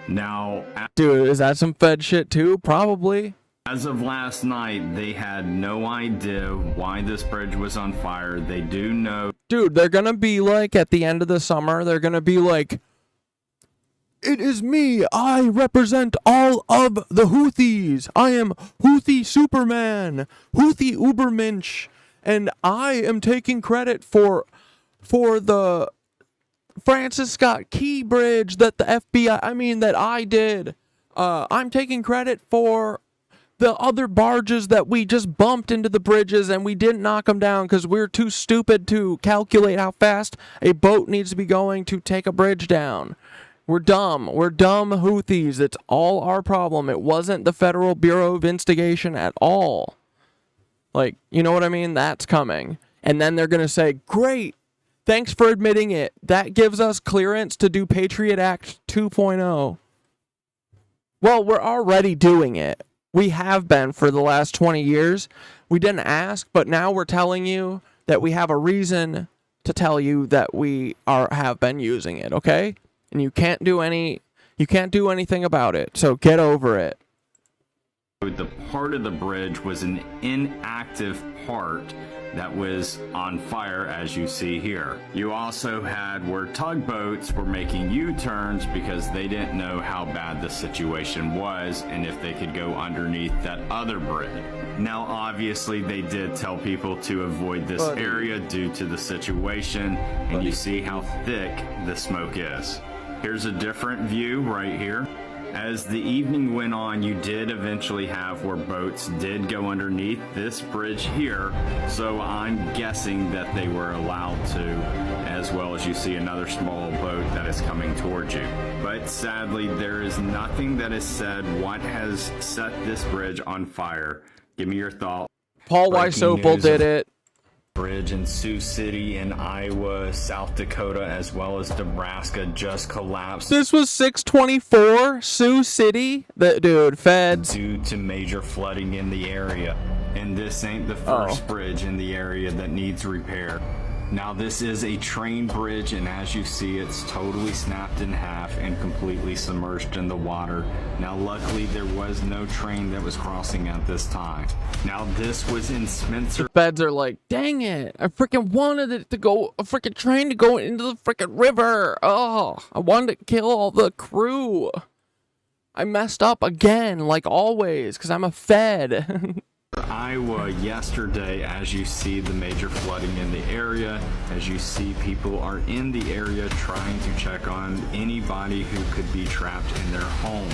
Now, dude, is that some Fed shit too? Probably. As of last night, they had no idea why this bridge was on fire. They do know. Dude, they're gonna be like, at the end of the summer, they're gonna be like, it is me. I represent all of the Houthis. I am Houthi Superman, Houthi Ubermensch, and I am taking credit for the Francis Scott Key Bridge that the FBI, that I did. I'm taking credit for the other barges that we just bumped into the bridges and we didn't knock them down because we're too stupid to calculate how fast a boat needs to be going to take a bridge down. We're dumb. We're dumb Houthis. It's all our problem. It wasn't the Federal Bureau of Instigation at all. Like, you know what I mean? That's coming. And then they're going to say, great. Thanks for admitting it. That gives us clearance to do Patriot Act 2.0. Well, we're already doing it. We have been for the last 20 years. We didn't ask, but now we're telling you that we have a reason to tell you that we have been using it, okay? And you can't do anything about it. So get over it. The part of the bridge was an inactive part that was on fire, as you see here. You also had where tugboats were making U-turns because they didn't know how bad the situation was and if they could go underneath that other bridge. Now, obviously, they did tell people to avoid this area due to the situation, and you see how thick the smoke is. Here's a different view right here. As the evening went on, you did eventually have where boats did go underneath this bridge here, so I'm guessing that they were allowed to, as well as you see another small boat that is coming towards you. But sadly, there is nothing that is said what has set this bridge on fire. Give me your thought. Paul Weisopel did it. Bridge in Sioux City in Iowa, South Dakota, as well as Nebraska just collapsed. This was 624, Sioux City. Dude, feds. Due to major flooding in the area. And this ain't the first bridge in the area that needs repair. Now this is a train bridge, and as you see, it's totally snapped in half and completely submerged in the water. Now luckily there was no train that was crossing at this time. Now this was in Spencer. The feds are like, dang it, I freaking wanted it to go, a freaking train to go into the freaking river. Oh, I wanted to kill all the crew. I messed up again, like always, because I'm a fed. Iowa yesterday, as you see the major flooding in the area, as you see people are in the area trying to check on anybody who could be trapped in their home.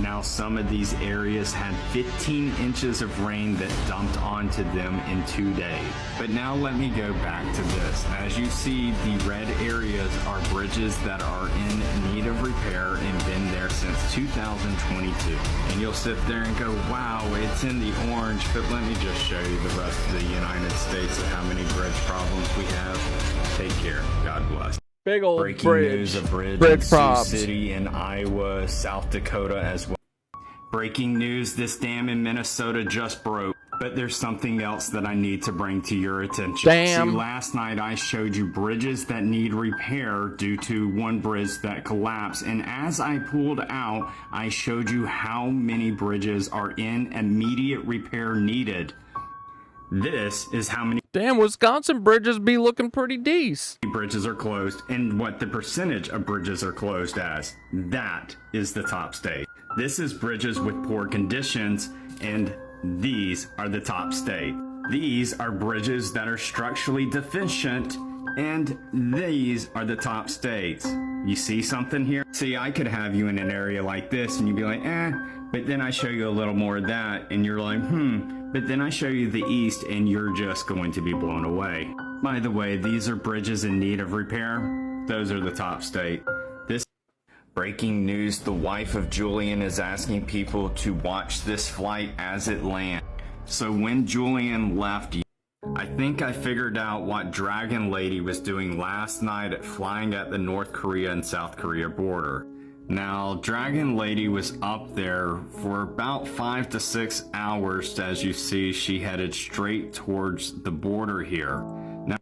Now, some of these areas had 15 inches of rain that dumped onto them in 2 days. But now let me go back to this. As you see, the red areas are bridges that are in need of repair and been there since 2022. And you'll sit there and go, wow, it's in the orange, but let me just show you the rest of the United States and how many bridge problems we have. Take care. God bless. Big old Breaking bridge. news, a bridge Bridge in Sioux props. City in Iowa, South Dakota as well. Breaking news, this dam in Minnesota just broke. But there's something else that I need to bring to your attention. Damn. See, last night I showed you bridges that need repair due to one bridge that collapsed. And as I pulled out, I showed you how many bridges are in immediate repair needed. This is how many Damn, Wisconsin bridges be looking pretty decent. bridges are closed and what the percentage of bridges are closed as. That is the top state. This is bridges with poor conditions, and these are the top state. These are bridges that are structurally deficient, and these are the top states. You see something here? See, I could have you in an area like this and you'd be like, but then I show you a little more of that and you're like, but then I show you the east and you're just going to be blown away. By the way, these are bridges in need of repair. Those are the top state. This breaking news, the wife of Julian is asking people to watch this flight as it lands. So when Julian left, I think I figured out what Dragon Lady was doing last night at flying at the North Korea and South Korea border. Now, Dragon Lady was up there for about 5 to 6 hours. As you see, she headed straight towards the border here. Now,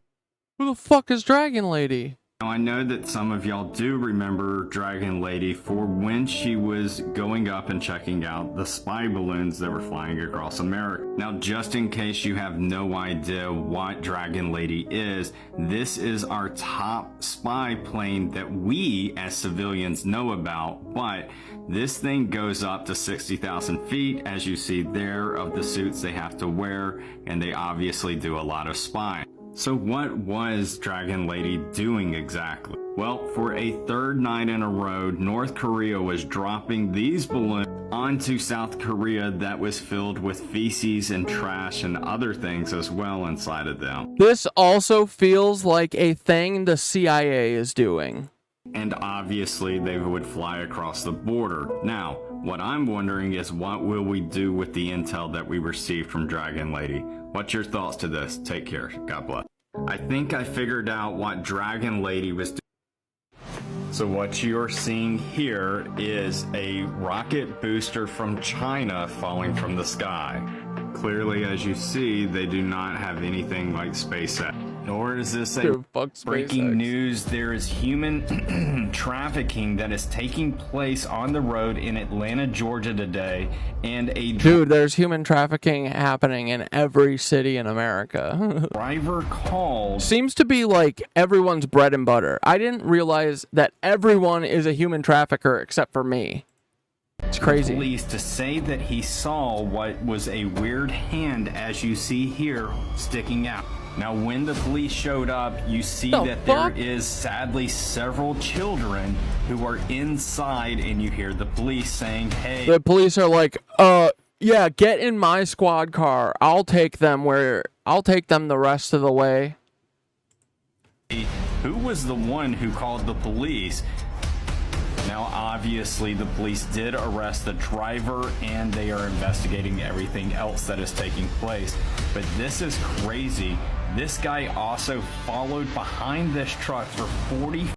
Who the fuck is Dragon Lady? I know that some of y'all do remember Dragon Lady for when she was going up and checking out the spy balloons that were flying across America. Now, just in case you have no idea what Dragon Lady is, this is our top spy plane that we as civilians know about, but this thing goes up to 60,000 feet, as you see there, of the suits they have to wear, and they obviously do a lot of spying. So what was Dragon Lady doing exactly? Well, for a third night in a row, North Korea was dropping these balloons onto South Korea that was filled with feces and trash and other things as well inside of them. This also feels like a thing the CIA is doing. And obviously they would fly across the border. Now, what I'm wondering is what will we do with the intel that we received from Dragon Lady? What's your thoughts to this? Take care. God bless. I think I figured out what Dragon Lady was doing. So what you're seeing here is a rocket booster from China falling from the sky. Clearly, as you see, they do not have anything like SpaceX. Nor is this a Dude, fuck breaking SpaceX. news. There is human trafficking that is taking place on the road in Atlanta, Georgia today, and a Dude, there's human trafficking happening in every city in America. driver called Seems to be like everyone's bread and butter. I didn't realize that everyone is a human trafficker except for me. It's crazy. police to say that he saw what was a weird hand, as you see here, sticking out. Now, when the police showed up, you see The that fuck? there is sadly several children who are inside, and you hear the police saying, hey, The police are like, yeah, get in my squad car. I'll take them the rest of the way. who was the one who called the police? Now, obviously, the police did arrest the driver, and they are investigating everything else that is taking place. But this is crazy. This guy also followed behind this truck for 40.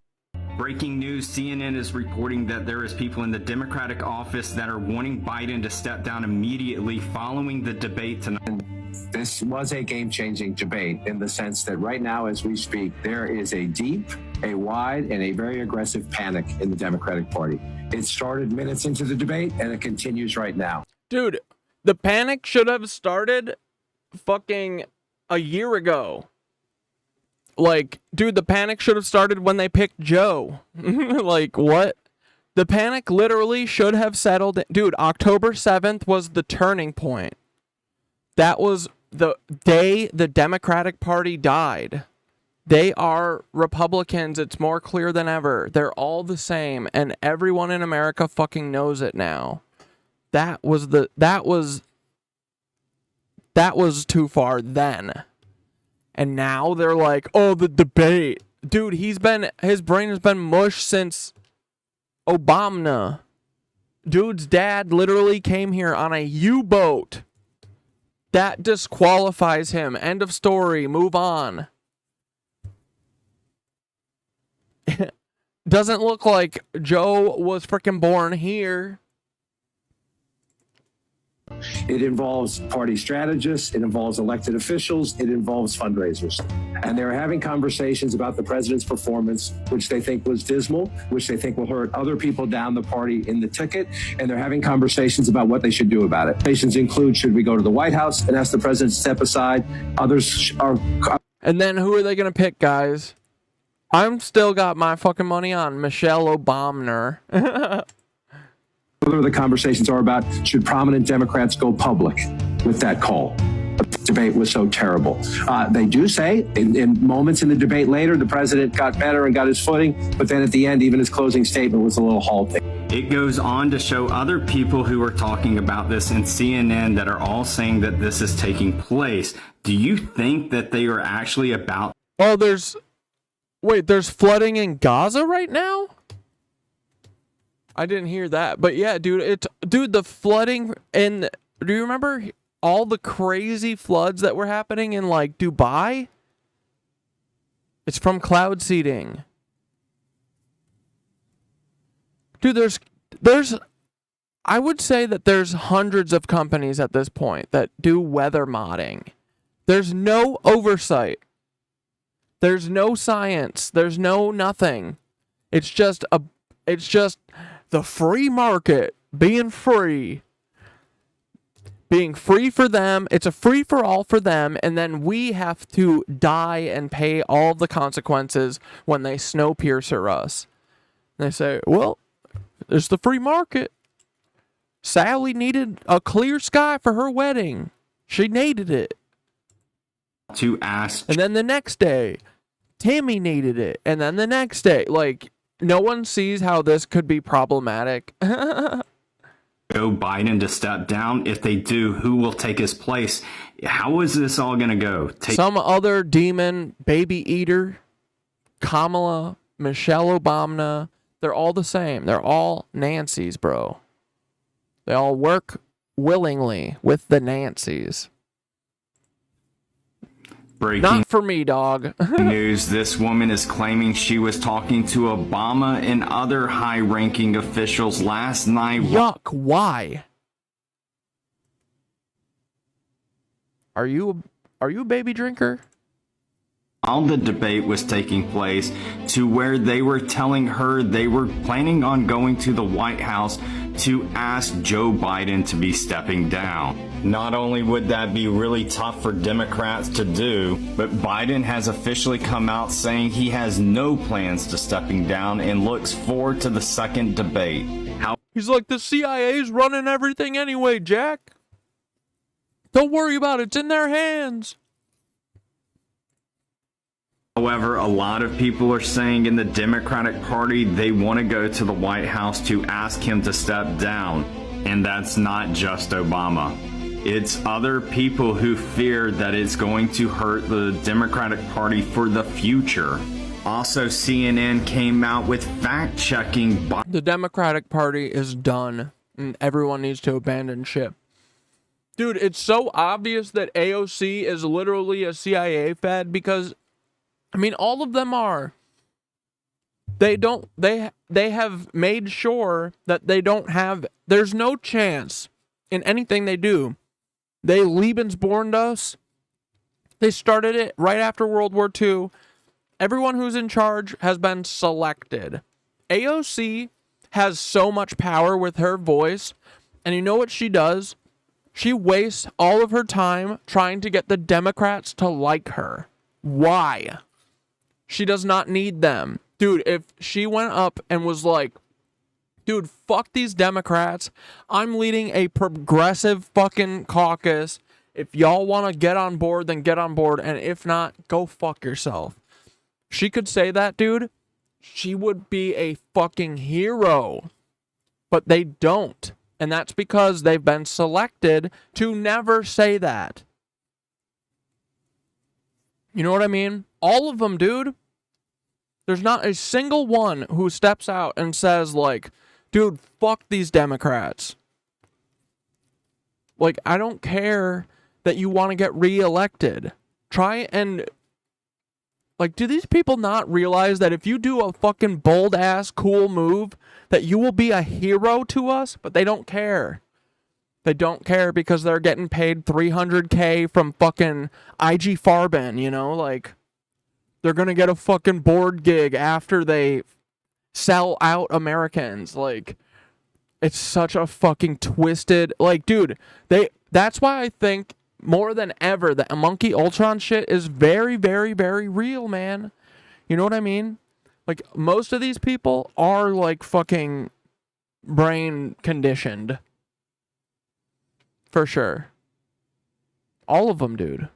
Breaking news, CNN is reporting that there is people in the Democratic office that are wanting Biden to step down immediately following the debate tonight. This was a game-changing debate in the sense that right now, as we speak, there is a deep, a wide, and a very aggressive panic in the Democratic Party. It started minutes into the debate, and it continues right now. Dude, the panic should have started fucking a year ago. Like, dude, the panic should have started when they picked Joe. Like, what? The panic literally should have settled. Dude, October 7th was the turning point. That was the day the Democratic Party died. They are Republicans. It's more clear than ever. They're all the same, and everyone in America fucking knows it now. That was too far then. And now they're like, oh, the debate. Dude, his brain has been mush since Obama. Dude's dad literally came here on a U-boat. That disqualifies him. End of story. Move on. Doesn't look like Joe was freaking born here. It involves party strategists. It involves elected officials. It involves fundraisers. And they're having conversations about the president's performance, which they think was dismal, which they think will hurt other people down the party in the ticket. And they're having conversations about what they should do about it. Conversations include, should we go to the White House and ask the president to step aside? Others are... And then who are they going to pick, guys? I'm still got my fucking money on Michelle Obama. Other the conversations are about, should prominent Democrats go public with that call? The debate was so terrible. They do say in moments in the debate later, the president got better and got his footing, but then at the end, even his closing statement was a little halting. It goes on to show other people who are talking about this in CNN that are all saying that this is taking place. Do you think that they are actually about... Oh, there's flooding in Gaza right now? I didn't hear that. But yeah, dude, the flooding in... Do you remember all the crazy floods that were happening in, like, Dubai? It's from cloud seeding. Dude, there's... I would say that there's hundreds of companies at this point that do weather modding. There's no oversight. There's no science. There's no nothing. It's just the free market being free. Being free for them. It's a free for all for them, and then we have to die and pay all the consequences when they snowpiercer us. And they say, well, there's the free market. Sally needed a clear sky for her wedding. She needed it. To ask... And then the next day, Timmy needed it. And then the next day, like, no one sees how this could be problematic. Joe Biden to step down? If they do, who will take his place? How is this all going to go? Some other demon baby eater, Kamala, Michelle Obama, they're all the same. They're all Nancys, bro. They all work willingly with the Nancys. Breaking Not for me, dog. news. This woman is claiming she was talking to Obama and other high-ranking officials last night. Yuck, why? Are you a baby drinker? While the debate was taking place, to where they were telling her they were planning on going to the White House to ask Joe Biden to be stepping down. Not only would that be really tough for Democrats to do, but Biden has officially come out saying he has no plans to stepping down and looks forward to the second debate. He's like, the CIA's running everything anyway, Jack. Don't worry about it. It's in their hands. However, a lot of people are saying in the Democratic Party they want to go to the White House to ask him to step down. And that's not just Obama. It's other people who fear that it's going to hurt the Democratic Party for the future. Also, CNN came out with fact-checking. The Democratic Party is done, and everyone needs to abandon ship. Dude, it's so obvious that AOC is literally a CIA fed because, I mean, all of them are. They have made sure that they don't have, there's no chance in anything they do. They Lebensborned us. They started it right after World War II. Everyone who's in charge has been selected. AOC has so much power with her voice, and you know what she does? She wastes all of her time trying to get the Democrats to like her. Why? She does not need them. Dude, if she went up and was like, dude, fuck these Democrats. I'm leading a progressive fucking caucus, If y'all want to get on board, then get on board. And if not, go fuck yourself. She could say that, dude. She would be a fucking hero. But they don't. And that's because they've been selected to never say that. You know what I mean? All of them, dude. There's not a single one who steps out and says, like, dude, fuck these Democrats. Like, I don't care that you want to get reelected. Try and... Like, do these people not realize that if you do a fucking bold-ass cool move, that you will be a hero to us? But they don't care. They don't care because they're getting paid $300K from fucking IG Farben, you know? Like, they're gonna get a fucking board gig after they sell out Americans. Like, it's such a fucking twisted... Like, dude, that's why I think more than ever that Monkey Ultron shit is very, very, very real, man. You know what I mean? Like, most of these people are, like, fucking brain conditioned. For sure. All of them, dude.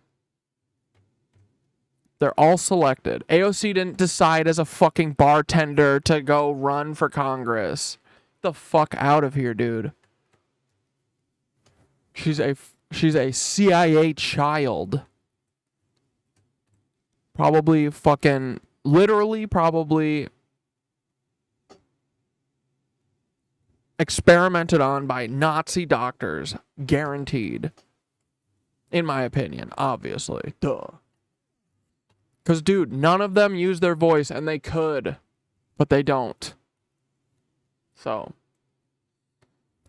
They're all selected. AOC didn't decide as a fucking bartender to go run for Congress. Get the fuck out of here, dude. She's a CIA child. Probably fucking... Literally, probably... experimented on by Nazi doctors. Guaranteed. In my opinion, obviously. Duh. Because, dude, none of them use their voice, and they could. But they don't. So.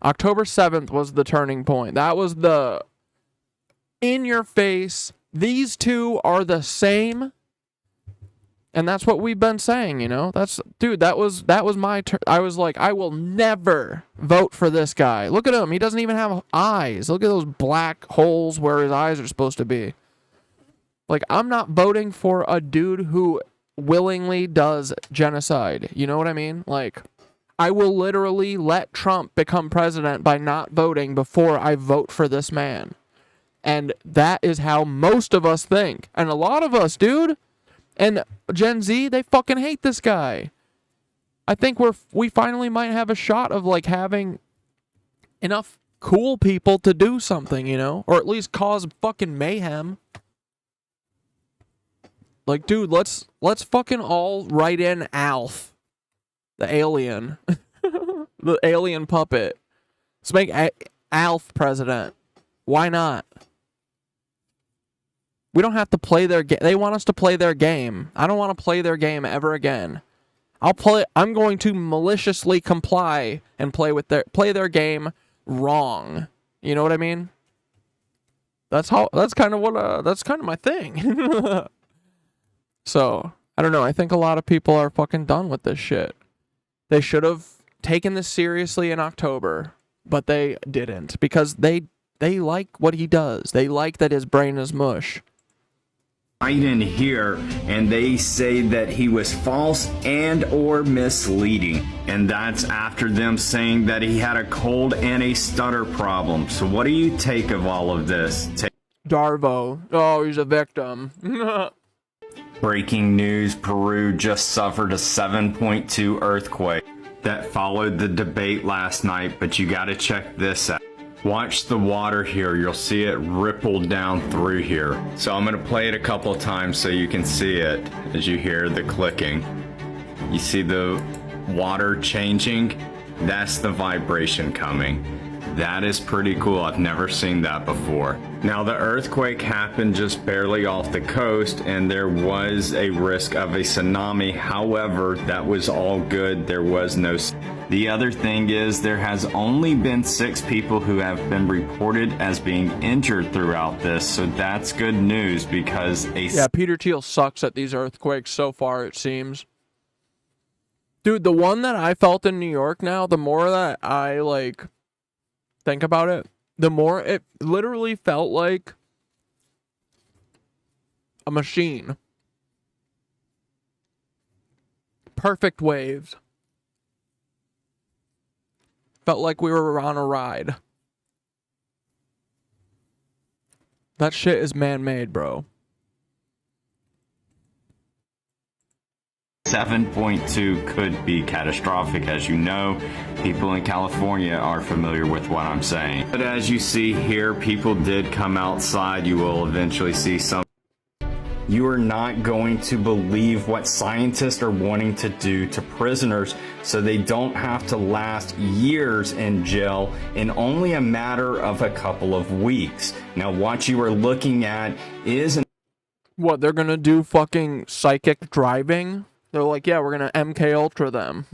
October 7th was the turning point. That was the... in your face. These two are the same. And that's what we've been saying, you know? Dude, that was my turn. I was like, I will never vote for this guy. Look at him. He doesn't even have eyes. Look at those black holes where his eyes are supposed to be. Like, I'm not voting for a dude who willingly does genocide. You know what I mean? Like, I will literally let Trump become president by not voting before I vote for this man. And that is how most of us think. And a lot of us, dude. And Gen Z, they fucking hate this guy. I think we finally might have a shot of, like, having enough cool people to do something, you know? Or at least cause fucking mayhem. Like, dude, let's fucking all write in Alf. The alien. The alien puppet. Let's make Alf president. Why not? We don't have to play their game. They want us to play their game. I don't want to play their game ever again. I'm going to maliciously comply and play their game wrong. You know what I mean? That's kind of my thing. So, I don't know. I think a lot of people are fucking done with this shit. They should have taken this seriously in October, but they didn't because they like what he does. They like that his brain is mush. Right in here, and they say that he was false and or misleading, and that's after them saying that he had a cold and a stutter problem. So what do you take of all of this? Darvo. Oh, he's a victim. Breaking news, Peru just suffered a 7.2 earthquake that followed the debate last night, but you gotta check this out. Watch the water here. You'll see it ripple down through here. So I'm going to play it a couple of times so you can see it as you hear the clicking. You see the water changing? That's the vibration coming. That is pretty cool. I've never seen that before. Now, the earthquake happened just barely off the coast, and there was a risk of a tsunami. However, that was all good. There was no... The other thing is there has only been 6 people who have been reported as being injured throughout this, so that's good news because Yeah, Peter Thiel sucks at these earthquakes so far, it seems. Dude, the one that I felt in New York now, the more that I, like, think about it, the more it literally felt like a machine. Perfect waves. Felt like we were on a ride. That shit is man-made, bro. 7.2 could be catastrophic. As you know, people in California are familiar with what I'm saying. But as you see here, people did come outside. You will eventually see some. You are not going to believe what scientists are wanting to do to prisoners so they don't have to last years in jail in only a matter of a couple of weeks. Now, what you are looking at is What, they're gonna do fucking psychic driving? They're like, yeah, we're gonna MK Ultra them.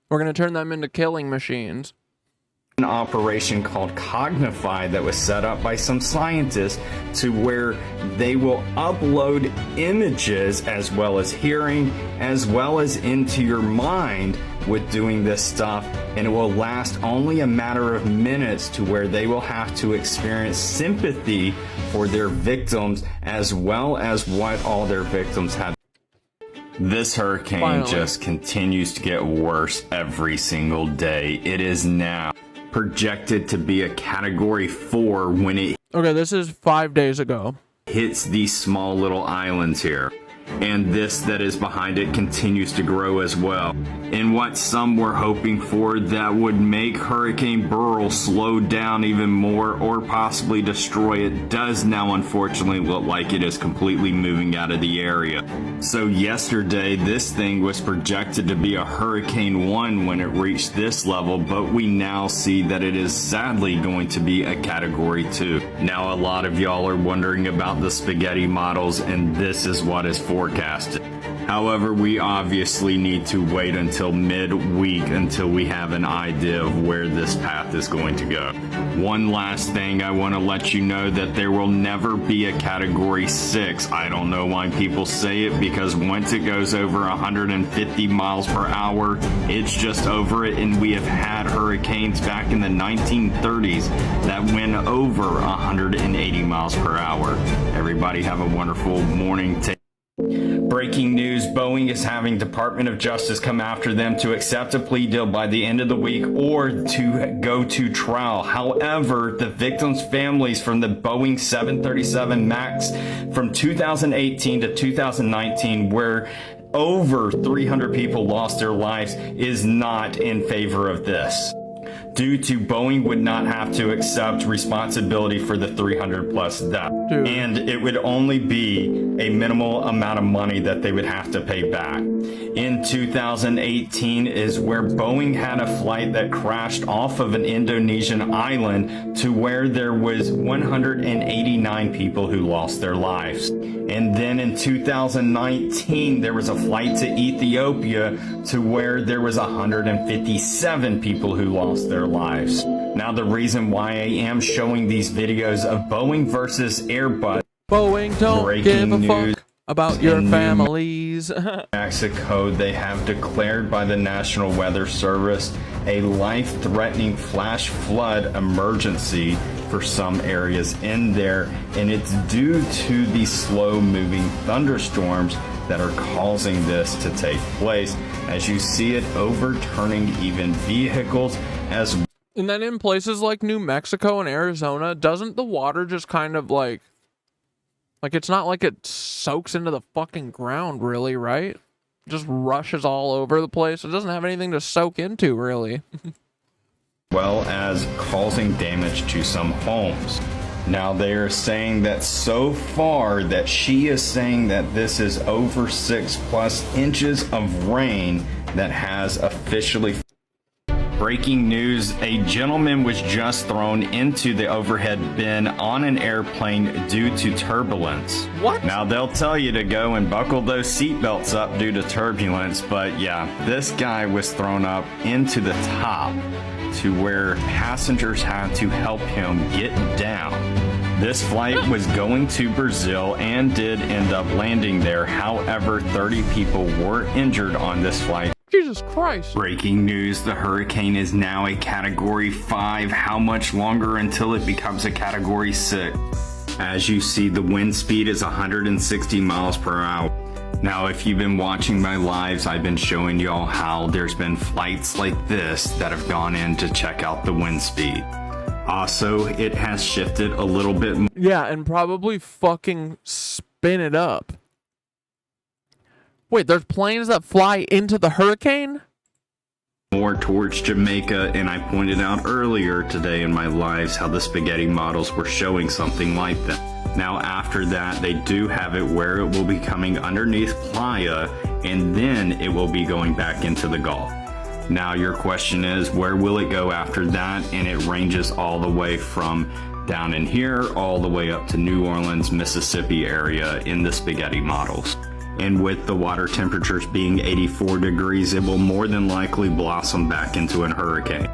We're gonna turn them into killing machines. an operation called Cognify that was set up by some scientists to where they will upload images as well as hearing as well as into your mind with doing this stuff, and it will last only a matter of minutes to where they will have to experience sympathy for their victims as well as what all their victims have. This hurricane just continues to get worse every single day. It is now projected to be a Category 4 when it Okay, this is 5 days ago. hits these small little islands here. And this that is behind it continues to grow as well. And what some were hoping for that would make Hurricane Beryl slow down even more or possibly destroy it does now unfortunately look like it is completely moving out of the area. So yesterday this thing was projected to be a Hurricane 1 when it reached this level, but we now see that it is sadly going to be a Category 2. Now a lot of y'all are wondering about the spaghetti models, and this is what is forecasted. However, we obviously need to wait until midweek until we have an idea of where this path is going to go. One last thing, I want to let you know that there will never be a Category 6. I don't know why people say it, because once it goes over 150 miles per hour, it's just over it, and we have had hurricanes back in the 1930s that went over 180 miles per hour. Everybody have a wonderful morning. Breaking news, Boeing is having Department of Justice come after them to accept a plea deal by the end of the week or to go to trial. However, the victims' families from the Boeing 737 MAX from 2018 to 2019, where over 300 people lost their lives, is not in favor of this, due to Boeing would not have to accept responsibility for the 300 plus deaths. And it would only be a minimal amount of money that they would have to pay back. In 2018 is where Boeing had a flight that crashed off of an Indonesian island to where there was 189 people who lost their lives. And then in 2019, there was a flight to Ethiopia to where there was 157 people who lost their lives. Now, the reason why I am showing these videos of Boeing versus Airbus, Boeing don't give a fuck about your families. Mexico, they have declared by the National Weather Service a life-threatening flash flood emergency for some areas in there, and it's due to the slow-moving thunderstorms that are causing this to take place, as you see it overturning even vehicles as well. And then in places like New Mexico and Arizona, doesn't the water just kind of like it's not like it soaks into the fucking ground, really, right? It just rushes all over the place. It doesn't have anything to soak into, really. Well as causing damage to some homes. Now they are saying that so far that she is saying that this is over 6+ inches of rain that has officially. Breaking news, a gentleman was just thrown into the overhead bin on an airplane due to turbulence. What? Now they'll tell you to go and buckle those seatbelts up due to turbulence, but yeah, this guy was thrown up into the top to where passengers had to help him get down. This flight was going to Brazil and did end up landing there. However, 30 people were injured on this flight. Jesus Christ. Breaking news, the hurricane is now a Category 5. How much longer until it becomes a Category 6? As you see, the wind speed is 160 miles per hour. Now, if you've been watching my lives, I've been showing y'all how there's been flights like this that have gone in to check out the wind speed. Also, it has shifted a little bit Yeah, and probably fucking spin it up. Wait, there's planes that fly into the hurricane? more towards Jamaica, and I pointed out earlier today in my lives how the spaghetti models were showing something like that. Now after that, they do have it where it will be coming underneath Playa, and then it will be going back into the Gulf. Now your question is, where will it go after that? And it ranges all the way from down in here all the way up to New Orleans, Mississippi area in the spaghetti models. And with the water temperatures being 84 degrees, it will more than likely blossom back into a hurricane.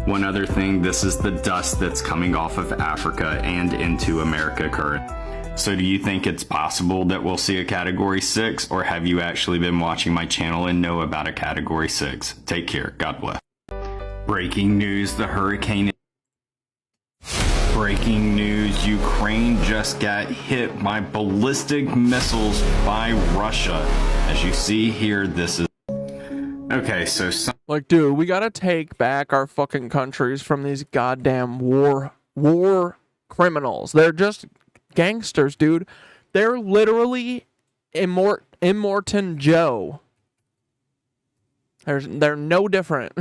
One other thing, this is the dust that's coming off of Africa and into America currently. So do you think it's possible that we'll see a Category 6, or have you actually been watching my channel and know about a Category 6? Take care. God bless. Breaking news, the hurricane. Breaking news, Ukraine just got hit by ballistic missiles by Russia. As you see here, this is... Okay, so... Like, dude, we gotta take back our fucking countries from these goddamn war criminals. They're just gangsters, dude. They're literally Immortan Joe. They're no different.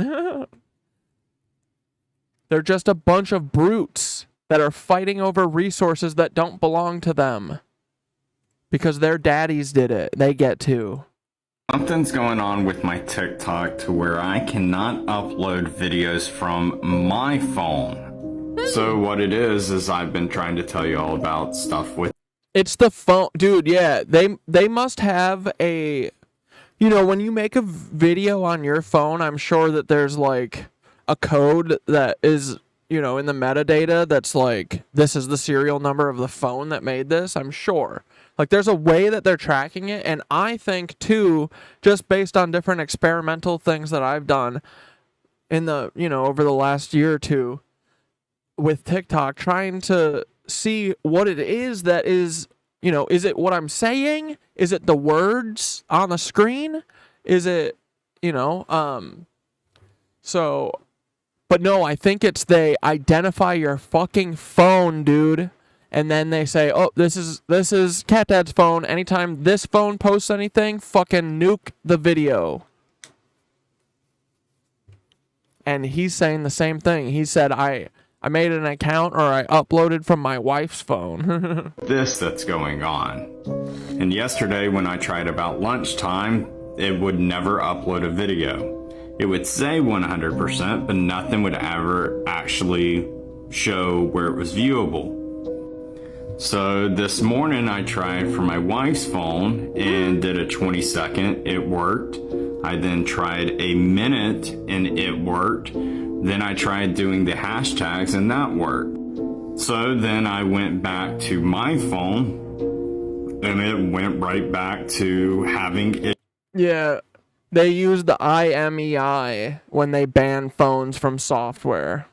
They're just a bunch of brutes that are fighting over resources that don't belong to them. Because their daddies did it. They get to. Something's going on with my TikTok to where I cannot upload videos from my phone. So what it is I've been trying to tell you all about stuff with... It's the phone. Dude, yeah. They must have a... You know, when you make a video on your phone, I'm sure that there's like a code that is... you know, in the metadata that's like, this is the serial number of the phone that made this, I'm sure. Like, there's a way that they're tracking it, and I think, too, just based on different experimental things that I've done in the, you know, over the last year or two with TikTok, trying to see what it is that is, you know, is it what I'm saying? Is it the words on the screen? Is it, you know, so... But no, I think it's they identify your fucking phone, dude. And then they say, oh, this is Cat Dad's phone. Anytime this phone posts anything, fucking nuke the video. And he's saying the same thing. He said, I made an account, or I uploaded from my wife's phone. That's going on. And yesterday when I tried about lunchtime, it would never upload a video. It would say 100%, but nothing would ever actually show where it was viewable. So this morning I tried for my wife's phone and did a 20-second. It worked. I then tried a minute and it worked. Then I tried doing the hashtags and that worked. So then I went back to my phone and it went right back to having it. Yeah. They use the IMEI when they ban phones from software.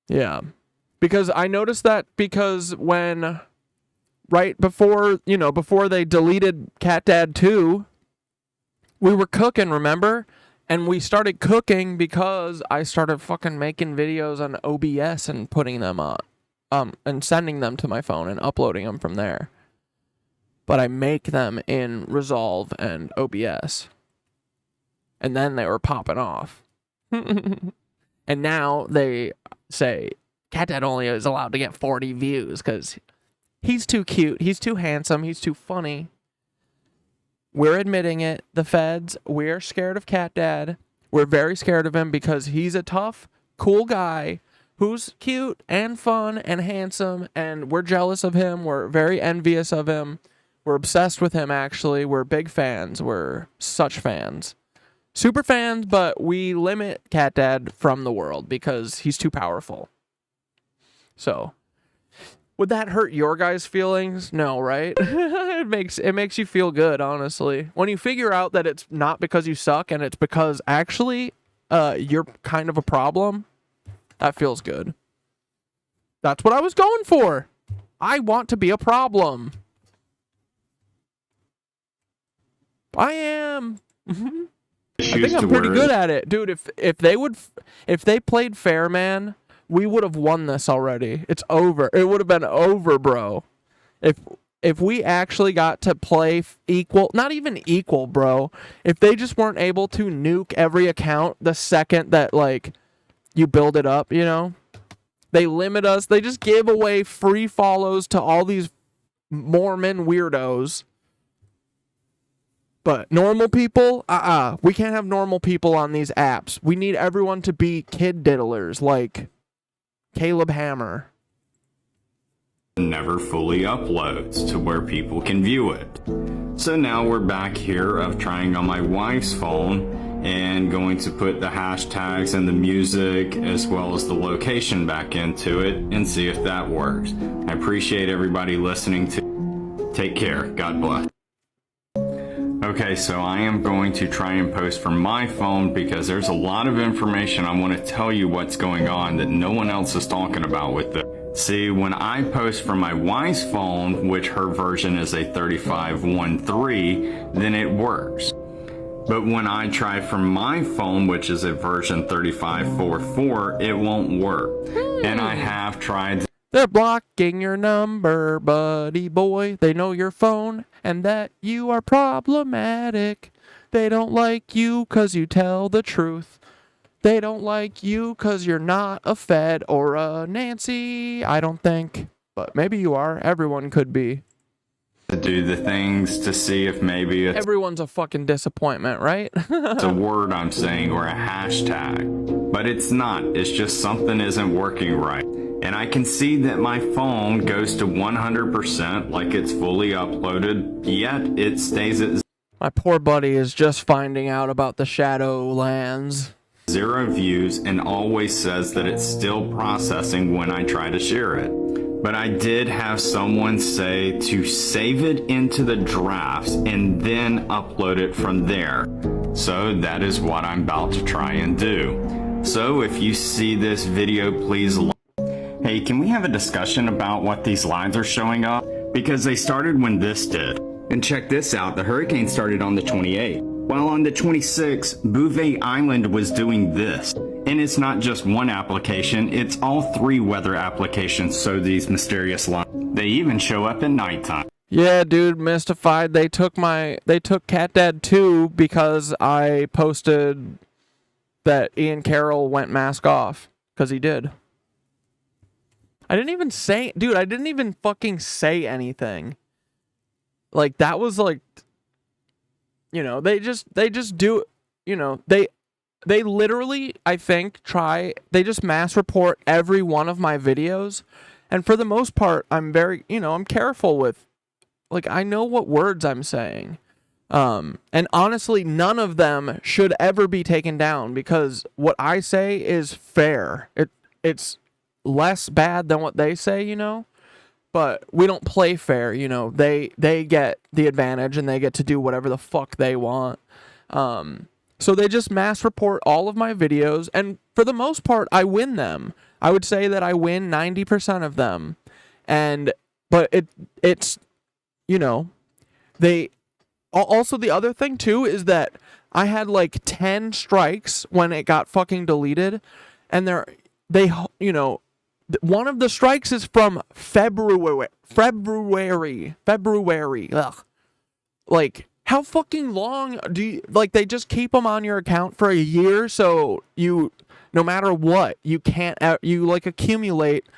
Yeah. Because I noticed that because when, right before, you know, before they deleted Cat Dad 2, we were cooking, remember? And we started cooking because I started fucking making videos on OBS and putting them on, and sending them to my phone and uploading them from there. But I make them in Resolve and OBS. And then they were popping off. And now they say, Cat Dad only is allowed to get 40 views because he's too cute, he's too handsome, he's too funny. We're admitting it, the feds, we're scared of Cat Dad. We're very scared of him because he's a tough, cool guy who's cute and fun and handsome, and we're jealous of him, we're very envious of him. We're obsessed with him, actually. We're big fans. We're such fans. Super fans, but we limit Cat Dad from the world because he's too powerful. So, would that hurt your guys' feelings? No, right? It makes you feel good, honestly. When you figure out that it's not because you suck and it's because actually you're kind of a problem, that feels good. That's what I was going for. I want to be a problem. I am. I think I'm pretty good at it, dude. If they played fair, man, we would have won this already. It's over. It would have been over, bro. If we actually got to play equal, not even equal, bro. If they just weren't able to nuke every account the second that, like, you build it up, you know? They limit us. They just give away free follows to all these Mormon weirdos. But normal people, we can't have normal people on these apps. We need everyone to be kid diddlers like Caleb Hammer. Never fully uploads to where people can view it. So now we're back here of trying on my wife's phone and going to put the hashtags and the music as well as the location back into it and see if that works. I appreciate everybody listening to. Take care. God bless. Okay, so I am going to try and post from my phone because there's a lot of information I want to tell you what's going on that no one else is talking about with it. See, when I post from my wife's phone, which her version is a 3513, then it works. But when I try from my phone, which is a version 3544, it won't work. And I have tried. They're blocking your number, buddy boy. They know your phone and that you are problematic. They don't like you 'cause you tell the truth. They don't like you 'cause you're not a Fed or a Nancy, I don't think. But maybe you are. Everyone could be. To do the things to see if maybe it's Everyone's a fucking disappointment, right? a word I'm saying or a hashtag. But it's not. It's just something isn't working right. And I can see that my phone goes to 100% like it's fully uploaded, yet it stays at My poor buddy is just finding out about the Shadowlands. 0 views and always says that it's still processing when I try to share it. But I did have someone say to save it into the drafts and then upload it from there. So that is what I'm about to try and do. So if you see this video, please like. Hey, can we have a discussion about what these lines are showing up? Because they started when this did. And check this out, the hurricane started on the 28th. While on the 26th, Bouvet Island was doing this. And it's not just one application, it's all 3 weather applications, so these mysterious lines. They even show up at nighttime. Yeah, dude, mystified. They took Cat Dad 2 because I posted that Ian Carroll went mask off. Because he did. I didn't even fucking say anything. Like, that was like, you know, they just do, you know, they literally, I think, they just mass report every one of my videos. And for the most part, I'm very, you know, I'm careful with, like, I know what words I'm saying. And honestly, none of them should ever be taken down because what I say is fair. It's less bad than what they say, you know? But we don't play fair, you know. They get the advantage and they get to do whatever the fuck they want. So they just mass report all of my videos, and for the most part, I win them. I would say that I win 90% of them. But it's, you know, they also, the other thing too is that I had like 10 strikes when it got fucking deleted, and they you know, one of the strikes is from February. Ugh. Like, how fucking long do you, like, they just keep them on your account for a year, so you, no matter what, you can't, you like accumulate,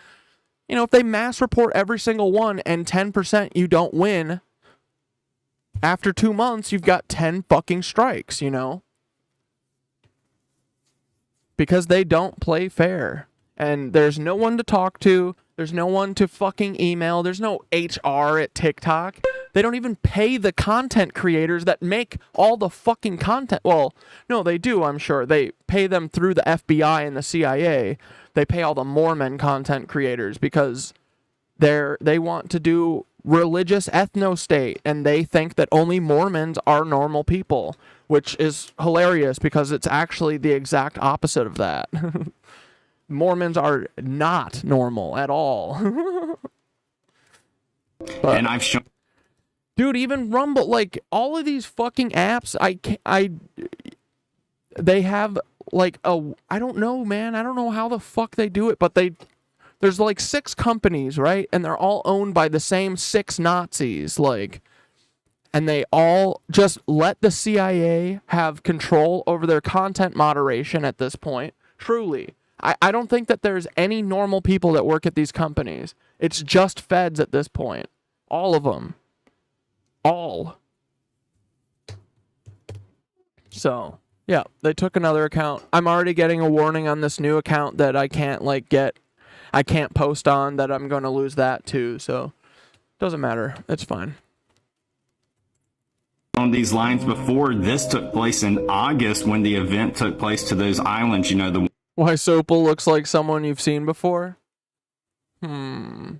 you know, if they mass report every single one and 10% you don't win, after 2 months, you've got 10 fucking strikes, you know? Because they don't play fair. And there's no one to talk to. There's no one to fucking email. There's no HR at TikTok. They don't even pay the content creators that make all the fucking content. Well, no, they do, I'm sure. They pay them through the FBI and the CIA. They pay all the Mormon content creators because they want to do religious ethno-state, and they think that only Mormons are normal people, which is hilarious because it's actually the exact opposite of that. Mormons are not normal at all. And I've shown, dude, even Rumble, like all of these fucking apps, they have like I don't know, man. I don't know how the fuck they do it, but there's like 6 companies, right? And they're all owned by the same 6 Nazis, like, and they all just let the CIA have control over their content moderation at this point. Truly. I don't think that there's any normal people that work at these companies. It's just feds at this point. All of them. All. So, yeah, they took another account. I'm already getting a warning on this new account that I can't, like, I can't post on, that I'm going to lose that too, so doesn't matter. It's fine. On these lines before this took place in August when the event took place to those islands, you know, the Why Sopal looks like someone you've seen before? I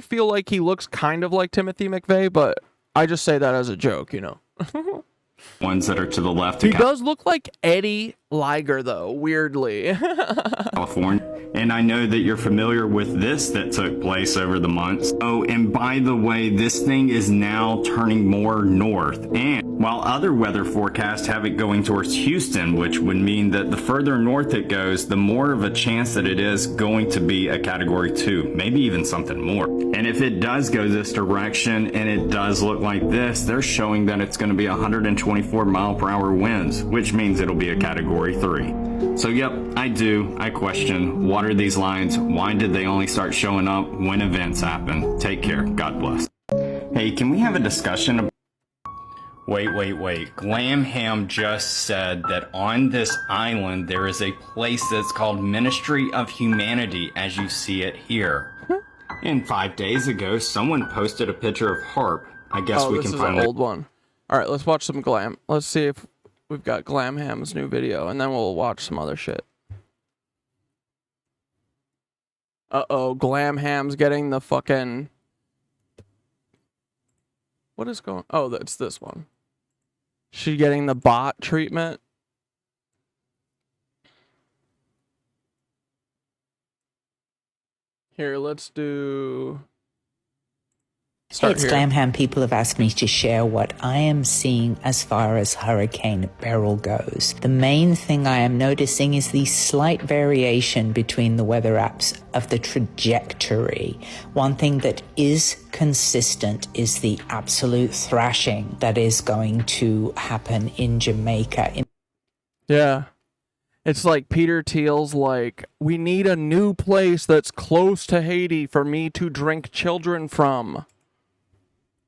feel like he looks kind of like Timothy McVeigh, but I just say that as a joke, you know. ones that are to the left. He does look like Eddie Liger, though, weirdly. California. And I know that you're familiar with this that took place over the months. Oh, and by the way, this thing is now turning more north. And while other weather forecasts have it going towards Houston, which would mean that the further north it goes, the more of a chance that it is going to be a category 2, maybe even something more. And if it does go this direction and it does look like this, they're showing that it's going to be 124 mile per hour winds, which means it'll be a category 3. So yep, I question, what are these lines? Why did they only start showing up when events happen? Take care. God bless. Hey, can we have a discussion about... Wait. Glam Ham just said that on this island there is a place that's called Ministry of Humanity, as you see it here. And 5 days ago, someone posted a picture of Harp. I guess we can find an old one. All right, let's watch some Glam. Let's see if we've got Glam Ham's new video, and then we'll watch some other shit. Uh-oh, Glam Ham's getting the fucking... What is going... Oh, that's this one. She getting the bot treatment? Here, let's do... Hey, it's Glam Ham. People have asked me to share what I am seeing as far as Hurricane Beryl goes. The main thing I am noticing is the slight variation between the weather apps of the trajectory. One thing that is consistent is the absolute thrashing that is going to happen in Jamaica. Yeah. It's like Peter Thiel's like, we need a new place that's close to Haiti for me to drink children from.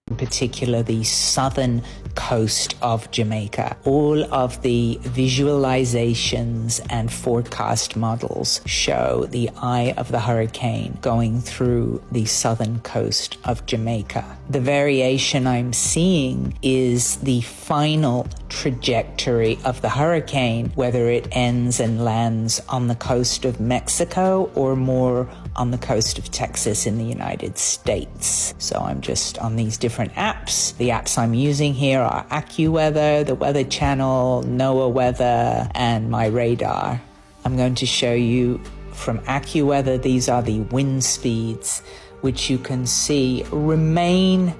In particular, the southern coast of Jamaica. All of the visualizations and forecast models show the eye of the hurricane going through the southern coast of Jamaica. The variation I'm seeing is the final trajectory of the hurricane, whether it ends and lands on the coast of Mexico or more on the coast of Texas in the United States. So I'm just on these different apps. The apps I'm using here are AccuWeather, the Weather Channel, NOAA Weather, and my radar. I'm going to show you from AccuWeather, these are the wind speeds, which you can see remain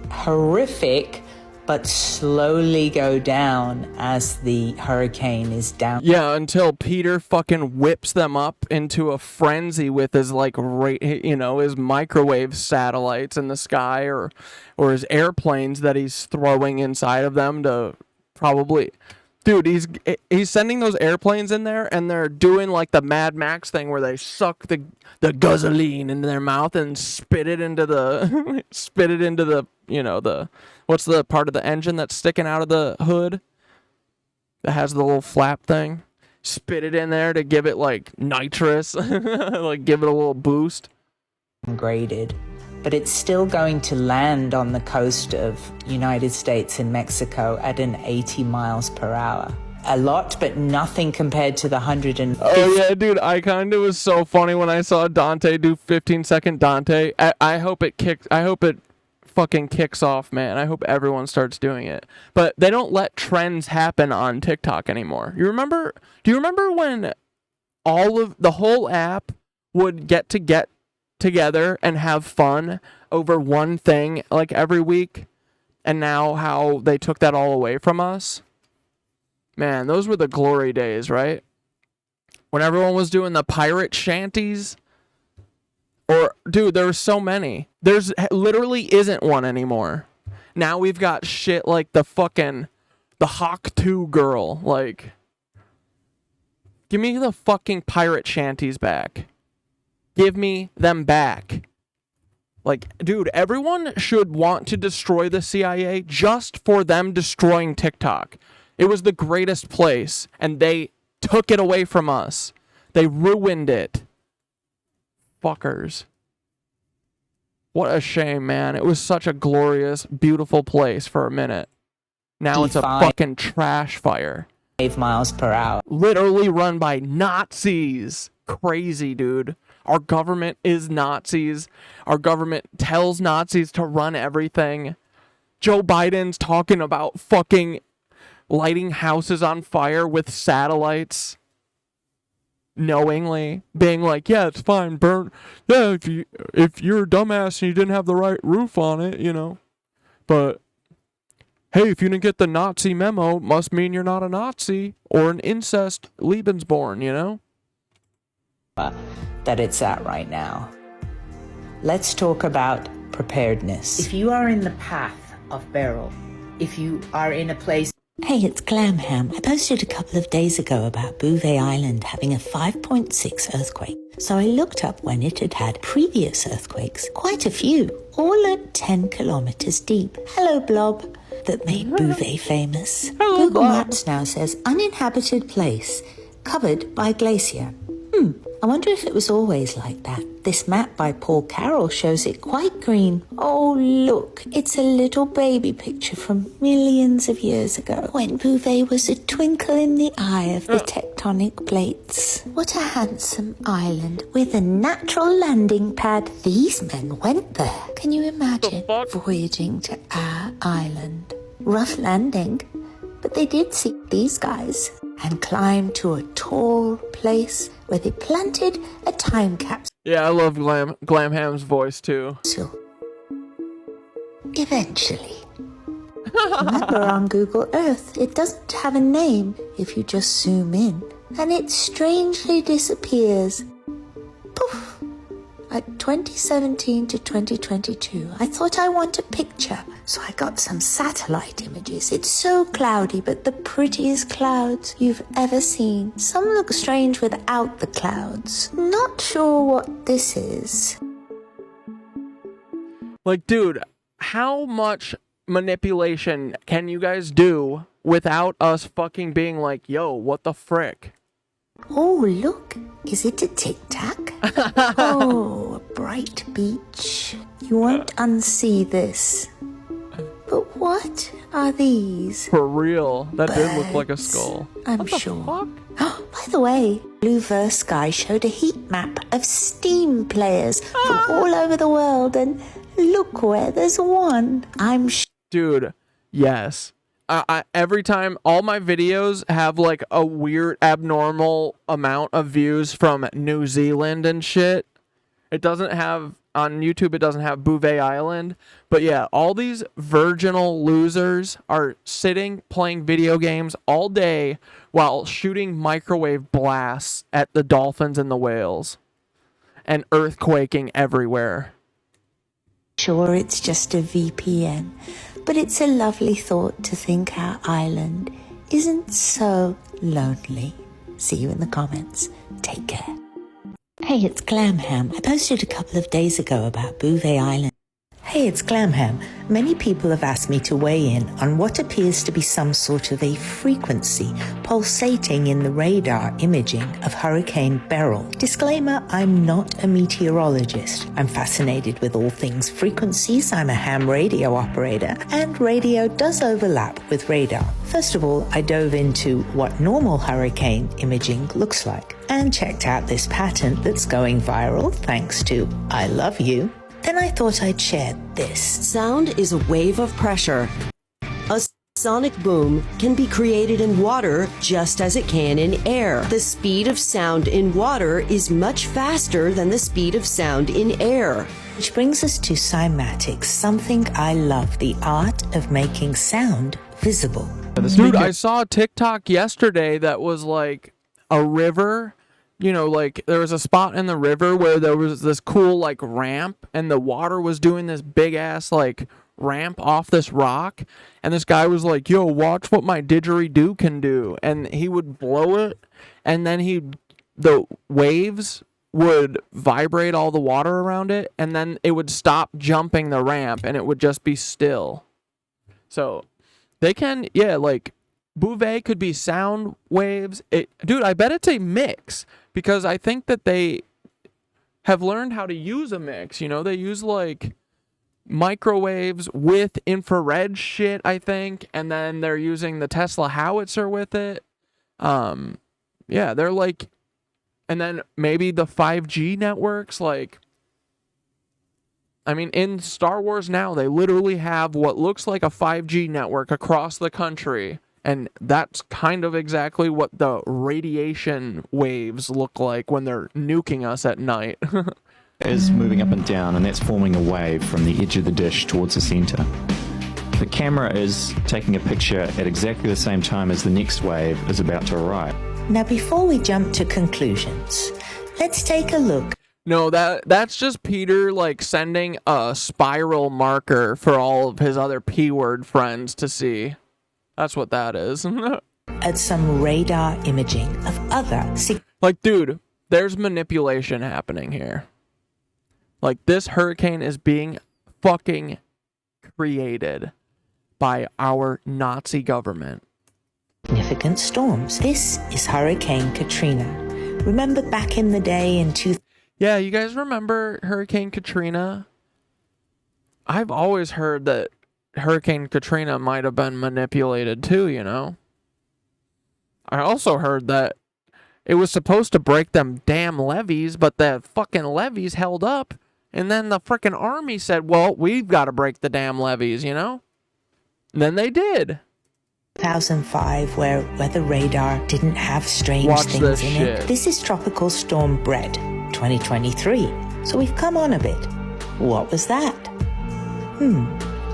horrific, but slowly go down as the hurricane is down. Yeah, until Peter fucking whips them up into a frenzy with his, like, his microwave satellites in the sky or his airplanes that he's throwing inside of them to probably... Dude, he's sending those airplanes in there, and they're doing, like, the Mad Max thing where they suck the gasoline into their mouth and spit it into the... What's the part of the engine that's sticking out of the hood that has the little flap thing? Spit it in there to give it, like, nitrous, like, give it a little boost. Graded, but it's still going to land on the coast of United States and Mexico at an 80 miles per hour. A lot, but nothing compared to the 150. Oh yeah, dude, I kind of was so funny when I saw Dante do 15-second Dante. I hope it fucking kicks off, man. I hope everyone starts doing it. But they don't let trends happen on TikTok anymore. Do you remember when the whole app would get together and have fun over one thing like every week, and now how they took that all away from us? Man, those were the glory days, right? When everyone was doing the pirate shanties. Or, dude, there were so many. There's literally isn't one anymore. Now we've got shit like the Hawk 2 girl. Like, give me the fucking pirate shanties back. Give me them back. Like, dude, everyone should want to destroy the CIA just for them destroying TikTok. It was the greatest place, and they took it away from us. They ruined it. Fuckers. What a shame, man. It was such a glorious, beautiful place for a minute. Now it's a fucking trash fire. 5 miles per hour. Literally run by Nazis. Crazy, dude. Our government is Nazis. Our government tells Nazis to run everything. Joe Biden's talking about fucking lighting houses on fire with satellites. Knowingly. Being like, yeah, it's fine. Burn. Yeah, if you're a dumbass and you didn't have the right roof on it, you know. But, hey, if you didn't get the Nazi memo, must mean you're not a Nazi or an incest Lebensborn, you know? That it's at right now. Let's talk about preparedness. If you are in the path of Beryl, if you are in a place... Hey, it's Glam Ham. I posted a couple of days ago about Bouvet Island having a 5.6 earthquake. So I looked up when it had had previous earthquakes, quite a few, all at 10 kilometers deep. Hello, Blob, that made Bouvet famous. Hello, Google Blob. Maps now says uninhabited place, covered by glacier. I wonder if it was always like that. This map by Paul Carroll shows it quite green. Oh, look, it's a little baby picture from millions of years ago, when Bouvet was a twinkle in the eye of the tectonic plates. What a handsome island with a natural landing pad. These men went there. Can you imagine voyaging to our island? Rough landing, but they did see these guys and climbed to a tall place where they planted a time capsule. Yeah, I love Glam Ham's voice too. Eventually. Remember, on Google Earth, it doesn't have a name if you just zoom in, and it strangely disappears. Poof! Like 2017 to 2022. I thought I want a picture, so I got some satellite images. It's so cloudy, but the prettiest clouds you've ever seen. Some look strange without the clouds. Not sure what this is. Like, dude, how much manipulation can you guys do without us fucking being like, yo, what the frick? Oh, look. Is it a tic-tac? Oh, a bright beach. You won't unsee this. But what are these? For real, that did look Birds, like a skull. I'm What the sure. fuck? Oh, by the way, Blue Verse Sky showed a heat map of Steam players from all over the world, and look where there's one. I'm sure. Dude, yes. Every time, all my videos have like a weird, abnormal amount of views from New Zealand and shit. It doesn't have, on YouTube, it doesn't have Bouvet Island. But yeah, all these virginal losers are sitting, playing video games all day while shooting microwave blasts at the dolphins and the whales. And earthquaking everywhere. Sure, it's just a VPN, but it's a lovely thought to think our island isn't so lonely. See you in the comments. Take care. Hey, it's Glam Ham. I posted a couple of days ago about Bouvet Island. Hey, it's Glam Ham. Many people have asked me to weigh in on what appears to be some sort of a frequency pulsating in the radar imaging of Hurricane Beryl. Disclaimer, I'm not a meteorologist. I'm fascinated with all things frequencies. I'm a ham radio operator, and radio does overlap with radar. First of all, I dove into what normal hurricane imaging looks like and checked out this patent that's going viral thanks to I Love You. Then I thought I'd share this. Sound is a wave of pressure. A sonic boom can be created in water just as it can in air. The speed of sound in water is much faster than the speed of sound in air. Which brings us to cymatics, something I love, the art of making sound visible. Dude, I saw a TikTok yesterday that was like a river. You know, like there was a spot in the river where there was this cool like ramp and the water was doing this big ass like ramp off this rock. And this guy was like, yo, watch what my didgeridoo can do. And he would blow it and then the waves would vibrate all the water around it. And then it would stop jumping the ramp and it would just be still. So they can, yeah, like Bouvet could be sound waves. Dude, I bet it's a mix. Because I think that they have learned how to use a mix. You know, they use like microwaves with infrared shit, I think. And then they're using the Tesla howitzer with it. Yeah, they're like, and then maybe the 5G networks. Like, I mean, in Star Wars now, they literally have what looks like a 5G network across the country. And that's kind of exactly what the radiation waves look like when they're nuking us at night. Is moving up and down, and that's forming a wave from the edge of the dish towards the center. The camera is taking a picture at exactly the same time as the next wave is about to arrive. Now, before we jump to conclusions, let's take a look. No, that's just Peter like sending a spiral marker for all of his other P-word friends to see. That's what that is. At some radar imaging of other... Like, dude, there's manipulation happening here. Like, this hurricane is being fucking created by our Nazi government. Significant storms. This is Hurricane Katrina. Remember back in the day in Yeah, you guys remember Hurricane Katrina? I've always heard that Hurricane Katrina might have been manipulated too, you know? I also heard that it was supposed to break them damn levees, but the fucking levees held up. And then the freaking army said, well, we've got to break the damn levees, you know? And then they did. 2005, where weather radar didn't have strange things in it. This is Tropical Storm Brett, 2023. So we've come on a bit. What was that?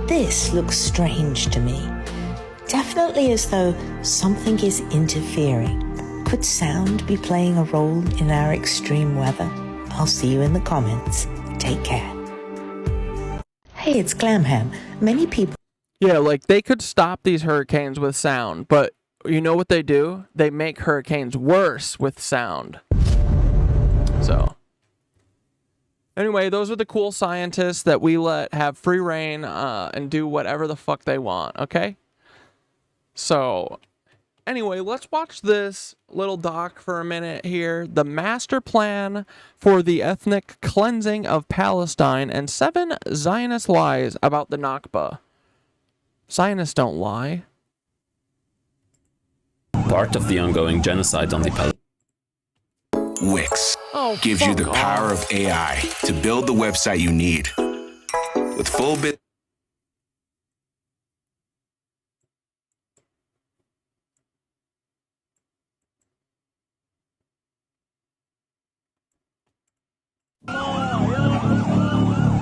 This looks strange to me. Definitely as though something is interfering. Could sound be playing a role in our extreme weather? I'll see you in the comments. Take care. Hey, it's Glam Ham. Many people... Yeah, like they could stop these hurricanes with sound, but you know what they do? They make hurricanes worse with sound. So... Anyway, those are the cool scientists that we let have free reign and do whatever the fuck they want, okay? So, anyway, let's watch this little doc for a minute here. The Masterplan for the Ethnic Cleansing of Palestine and 7 Zionist lies about the Nakba. Zionists don't lie. Part of the ongoing genocide on the Palestinians. Wix gives you the power of AI to build the website you need. With full bit.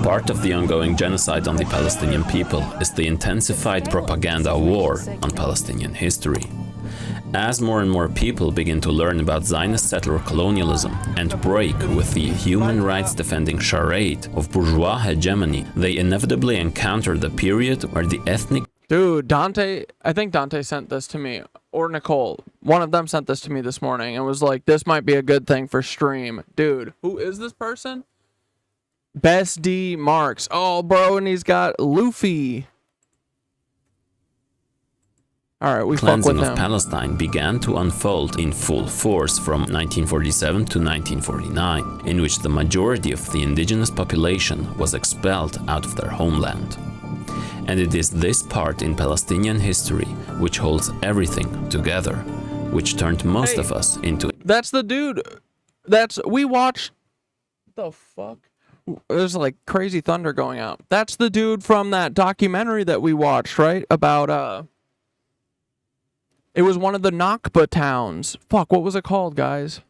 Part of the ongoing genocide on the Palestinian people is the intensified propaganda war on Palestinian history. As more and more people begin to learn about Zionist settler colonialism and break with the human rights defending charade of bourgeois hegemony, they inevitably encounter the period where the ethnic... Dude, Dante, I think Dante sent this to me, or Nicole. One of them sent this to me this morning and was like, this might be a good thing for stream. Dude, who is this person? Best D Marks. Oh, bro, and he's got Luffy. Alright, we fuck with cleansing them. of Palestine began to unfold in full force from 1947 to 1949, in which the majority of the indigenous population was expelled out of their homeland. And it is this part in Palestinian history which holds everything together, which turned most of us into... That's the dude. We watched... The fuck? There's like crazy thunder going out. That's the dude from that documentary that we watched, right? About, it was one of the Nakba towns. Fuck, what was it called, guys?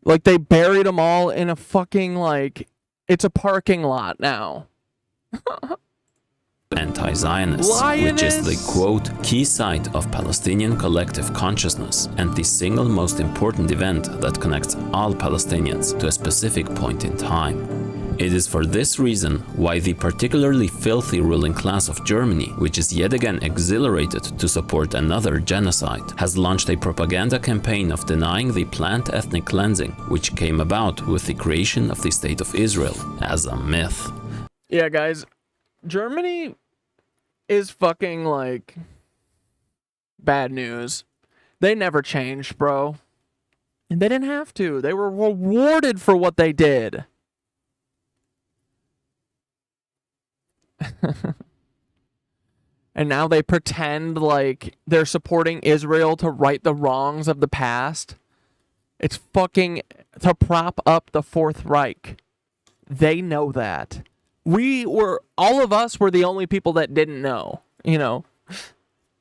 Like, they buried them all in a fucking, like... It's a parking lot now. And anti-Zionists, which is the, quote, key site of Palestinian collective consciousness and the single most important event that connects all Palestinians to a specific point in time. It is for this reason why the particularly filthy ruling class of Germany, which is yet again exhilarated to support another genocide, has launched a propaganda campaign of denying the planned ethnic cleansing, which came about with the creation of the State of Israel as a myth. Yeah, guys, Germany is fucking, like, bad news. They never changed, bro. And they didn't have to. They were rewarded for what they did. And now they pretend like they're supporting Israel to right the wrongs of the past. It's fucking to prop up the Fourth Reich. They know that. All of us were the only people that didn't know, you know.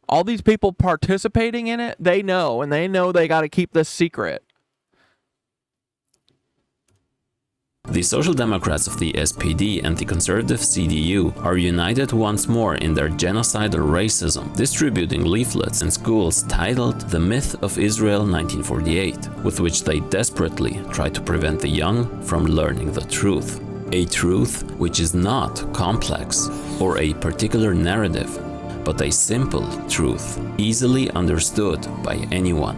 All these people participating in it, they know, and they know they got to keep this secret. The Social Democrats of the SPD and the conservative CDU are united once more in their genocidal racism, distributing leaflets in schools titled The Myth of Israel 1948, with which they desperately try to prevent the young from learning the truth. A truth which is not complex or a particular narrative, but a simple truth, easily understood by anyone.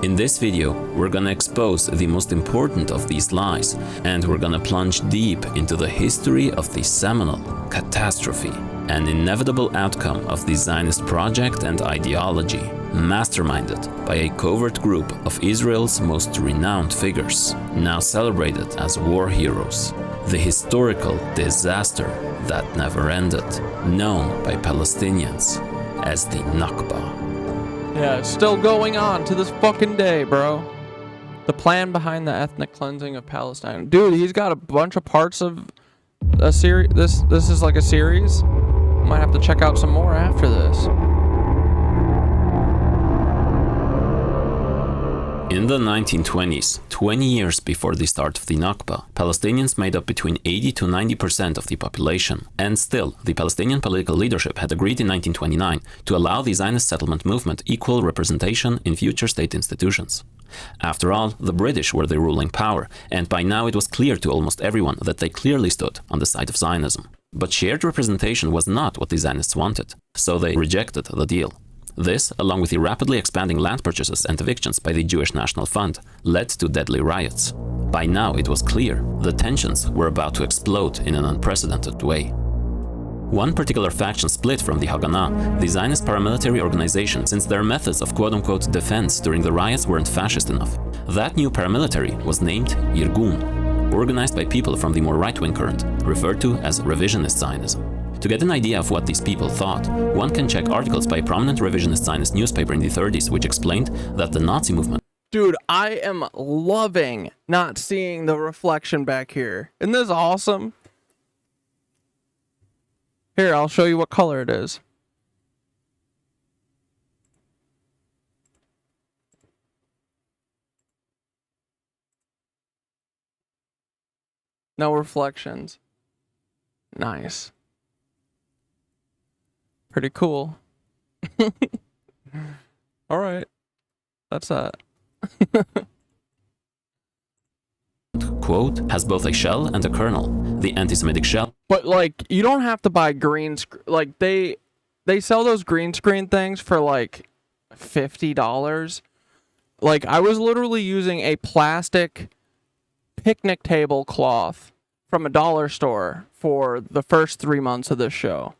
In this video, we're gonna expose the most important of these lies, and we're gonna plunge deep into the history of the seminal catastrophe, an inevitable outcome of the Zionist project and ideology, masterminded by a covert group of Israel's most renowned figures, now celebrated as war heroes. The historical disaster that never ended, known by Palestinians as the Nakba. Yeah, it's still going on to this fucking day, bro. The plan behind the ethnic cleansing of Palestine. Dude, he's got a bunch of parts of a series. This is like a series. Might have to check out some more after this. In the 1920s, 20 years before the start of the Nakba, Palestinians made up between 80 to 90% of the population. And still, the Palestinian political leadership had agreed in 1929 to allow the Zionist settlement movement equal representation in future state institutions. After all, the British were the ruling power, and by now it was clear to almost everyone that they clearly stood on the side of Zionism. But shared representation was not what the Zionists wanted, so they rejected the deal. This, along with the rapidly expanding land purchases and evictions by the Jewish National Fund, led to deadly riots. By now it was clear the tensions were about to explode in an unprecedented way. One particular faction split from the Haganah, the Zionist paramilitary organization, since their methods of quote-unquote defense during the riots weren't fascist enough. That new paramilitary was named Irgun, organized by people from the more right-wing current, referred to as revisionist Zionism. To get an idea of what these people thought, one can check articles by a prominent revisionist Zionist newspaper in the 30s, which explained that the Nazi movement... Dude, I am loving not seeing the reflection back here. Isn't this awesome? Here, I'll show you what color it is. No reflections. Nice. Pretty cool. All right. That's that. Quote, has both a shell and a kernel. The anti-Semitic shell... But, like, you don't have to buy green... Like, they sell those green screen things for, like, $50. Like, I was literally using a plastic picnic table cloth from a dollar store for the first 3 months of this show.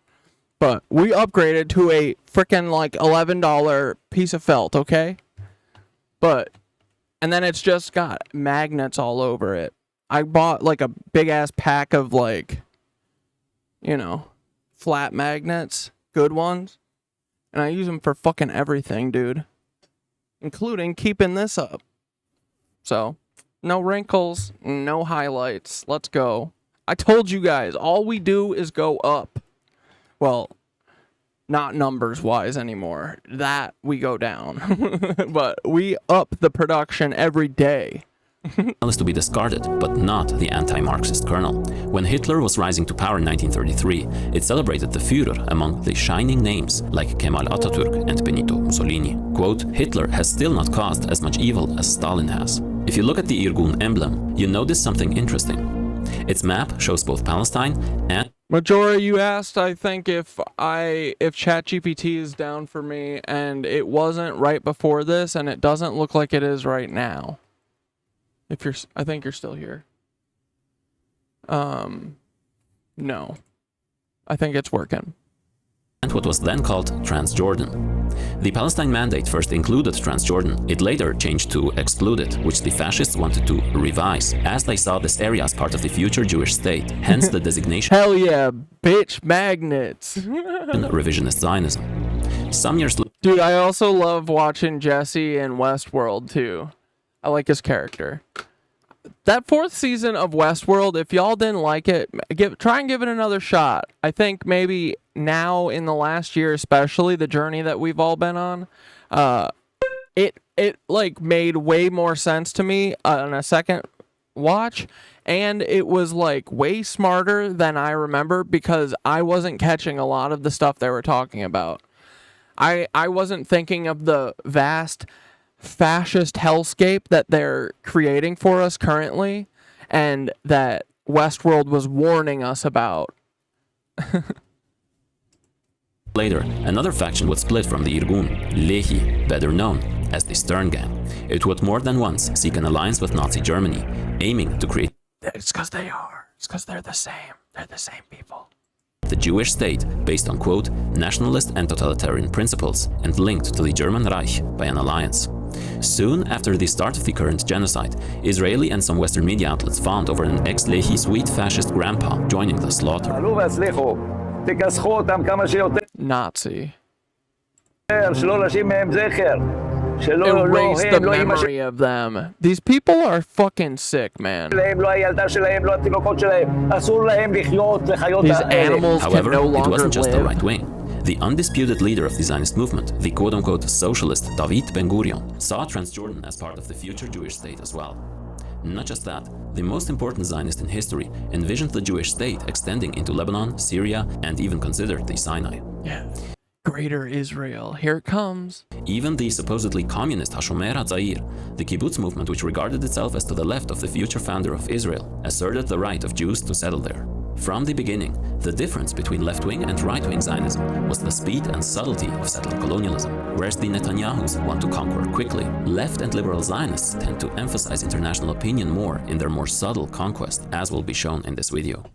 But we upgraded to a frickin' like $11 piece of felt, okay? And then it's just got magnets all over it. I bought like a big ass pack of like, you know, flat magnets, good ones. And I use them for fucking everything, dude. Including keeping this up. So, no wrinkles, no highlights. Let's go. I told you guys, all we do is go up. Well, not numbers-wise anymore. That we go down. But we up the production every day. is to be discarded, but not the anti-Marxist kernel. When Hitler was rising to power in 1933, it celebrated the Führer among the shining names like Kemal Atatürk and Benito Mussolini. Quote, Hitler has still not caused as much evil as Stalin has. If you look at the Irgun emblem, you notice something interesting. Its map shows both Palestine and... Majora, you asked, I think, if ChatGPT is down for me, and it wasn't right before this, and it doesn't look like it is right now. I think you're still here. No. I think it's working. And what was then called Transjordan. The Palestine Mandate first included Transjordan. It later changed to exclude it, which the fascists wanted to revise, as they saw this area as part of the future Jewish state, hence the designation. Hell yeah, bitch magnets. Revisionist Zionism. Some years later... Dude, I also love watching Jesse in Westworld, too. I like his character. That 4th season of Westworld, if y'all didn't like it, try and give it another shot. I think maybe now in the last year, especially the journey that we've all been on, it like made way more sense to me on a second watch, and it was like way smarter than I remember because I wasn't catching a lot of the stuff they were talking about. I wasn't thinking of the vast fascist hellscape that they're creating for us currently, and that Westworld was warning us about. Later, another faction would split from the Irgun, Lehi, better known as the Stern Gang. It would more than once seek an alliance with Nazi Germany, aiming to create... It's because they are. It's because they're the same. They're the same people. The Jewish state based on, quote, nationalist and totalitarian principles and linked to the German Reich by an alliance. Soon after the start of the current genocide, Israeli and some Western media outlets fawned over an ex-Lehi sweet fascist grandpa joining the slaughter. Nazi. Erase the memory of them. These people are fucking sick, man. These animals However, can no longer it wasn't just live. the right wing. The undisputed leader of the Zionist movement, the quote-unquote socialist David Ben-Gurion, saw Transjordan as part of the future Jewish state as well. Not just that, the most important Zionist in history envisioned the Jewish state extending into Lebanon, Syria, and even considered the Sinai. Yeah. Greater Israel, here it comes. Even the supposedly communist Hashomer HaZair, the kibbutz movement which regarded itself as to the left of the future founder of Israel, asserted the right of Jews to settle there. From the beginning, the difference between left-wing and right-wing Zionism was the speed and subtlety of settler colonialism. Whereas the Netanyahus want to conquer quickly, left and liberal Zionists tend to emphasize international opinion more in their more subtle conquest, as will be shown in this video.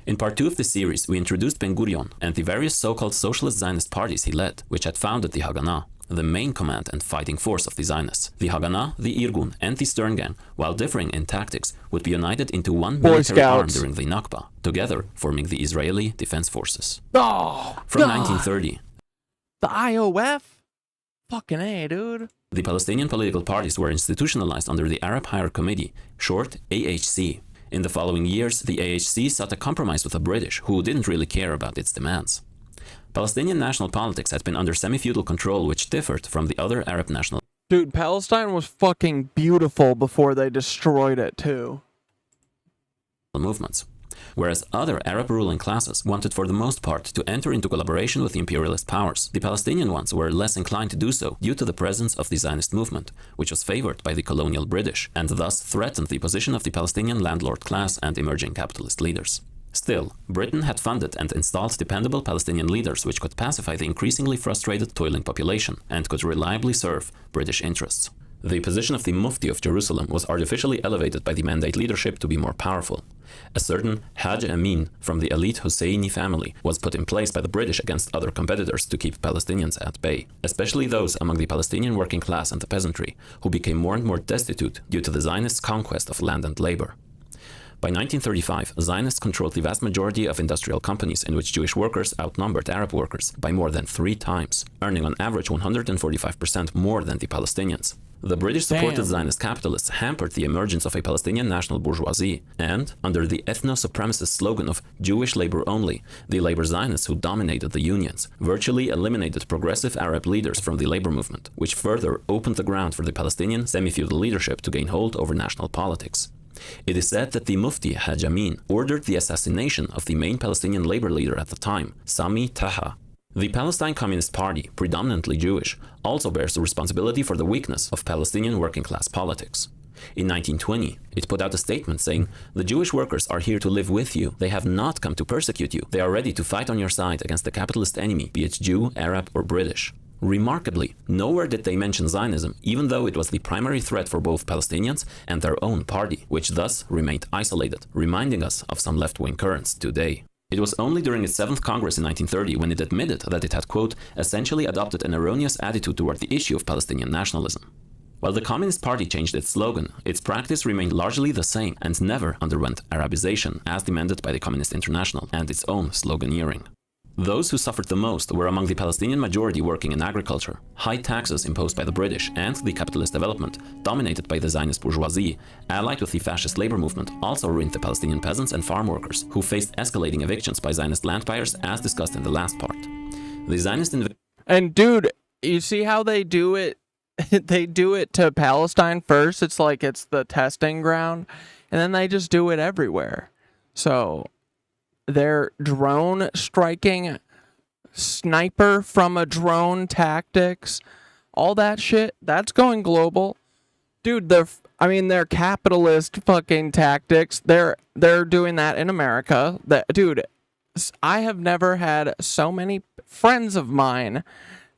In part 2 of this series, we introduced Ben-Gurion and the various so-called socialist Zionist parties he led, which had founded the Haganah, the main command and fighting force of the Zionists. The Haganah, the Irgun, and the Stern Gang, while differing in tactics, would be united into one military arm during the Nakba, together forming the Israeli Defense Forces. Oh, From 1930, the IOF? Fucking A, dude. The Palestinian political parties were institutionalized under the Arab Higher Committee, short AHC. In the following years, the AHC sought a compromise with the British, who didn't really care about its demands. Palestinian national politics had been under semi-feudal control, which differed from the other Arab national... Dude, Palestine was fucking beautiful before they destroyed it, too. ...movements. Whereas other Arab ruling classes wanted for the most part to enter into collaboration with the imperialist powers, the Palestinian ones were less inclined to do so due to the presence of the Zionist movement, which was favored by the colonial British, and thus threatened the position of the Palestinian landlord class and emerging capitalist leaders. Still, Britain had funded and installed dependable Palestinian leaders which could pacify the increasingly frustrated toiling population and could reliably serve British interests. The position of the Mufti of Jerusalem was artificially elevated by the Mandate leadership to be more powerful. A certain Hajj Amin from the elite Husseini family was put in place by the British against other competitors to keep Palestinians at bay, especially those among the Palestinian working class and the peasantry, who became more and more destitute due to the Zionist conquest of land and labor. By 1935, Zionists controlled the vast majority of industrial companies in which Jewish workers outnumbered Arab workers by more than 3 times, earning on average 145% more than the Palestinians. The British-supported Damn. Zionist capitalists hampered the emergence of a Palestinian national bourgeoisie, and, under the ethno-supremacist slogan of Jewish labor only, the labor Zionists who dominated the unions virtually eliminated progressive Arab leaders from the labor movement, which further opened the ground for the Palestinian semi-feudal leadership to gain hold over national politics. It is said that the Mufti Haj Amin ordered the assassination of the main Palestinian labor leader at the time, Sami Taha. The Palestine Communist Party, predominantly Jewish, also bears the responsibility for the weakness of Palestinian working-class politics. In 1920, it put out a statement saying, "The Jewish workers are here to live with you. They have not come to persecute you. They are ready to fight on your side against the capitalist enemy, be it Jew, Arab, or British." Remarkably, nowhere did they mention Zionism, even though it was the primary threat for both Palestinians and their own party, which thus remained isolated, reminding us of some left-wing currents today. It was only during its 7th Congress in 1930 when it admitted that it had, quote, essentially adopted an erroneous attitude toward the issue of Palestinian nationalism. While the Communist Party changed its slogan, its practice remained largely the same and never underwent Arabization as demanded by the Communist International and its own sloganeering. Those who suffered the most were among the Palestinian majority working in agriculture, high taxes imposed by the British, and the capitalist development, dominated by the Zionist bourgeoisie, allied with the fascist labor movement, also ruined the Palestinian peasants and farm workers, who faced escalating evictions by Zionist land buyers as discussed in the last part. The Zionist And dude, you see how they do it? They do it to Palestine first. It's like it's the testing ground, and then they just do it everywhere. So their drone striking, sniper from a drone tactics, all that shit, that's going global. Dude, their capitalist fucking tactics, they're doing that in America. Dude, I have never had so many friends of mine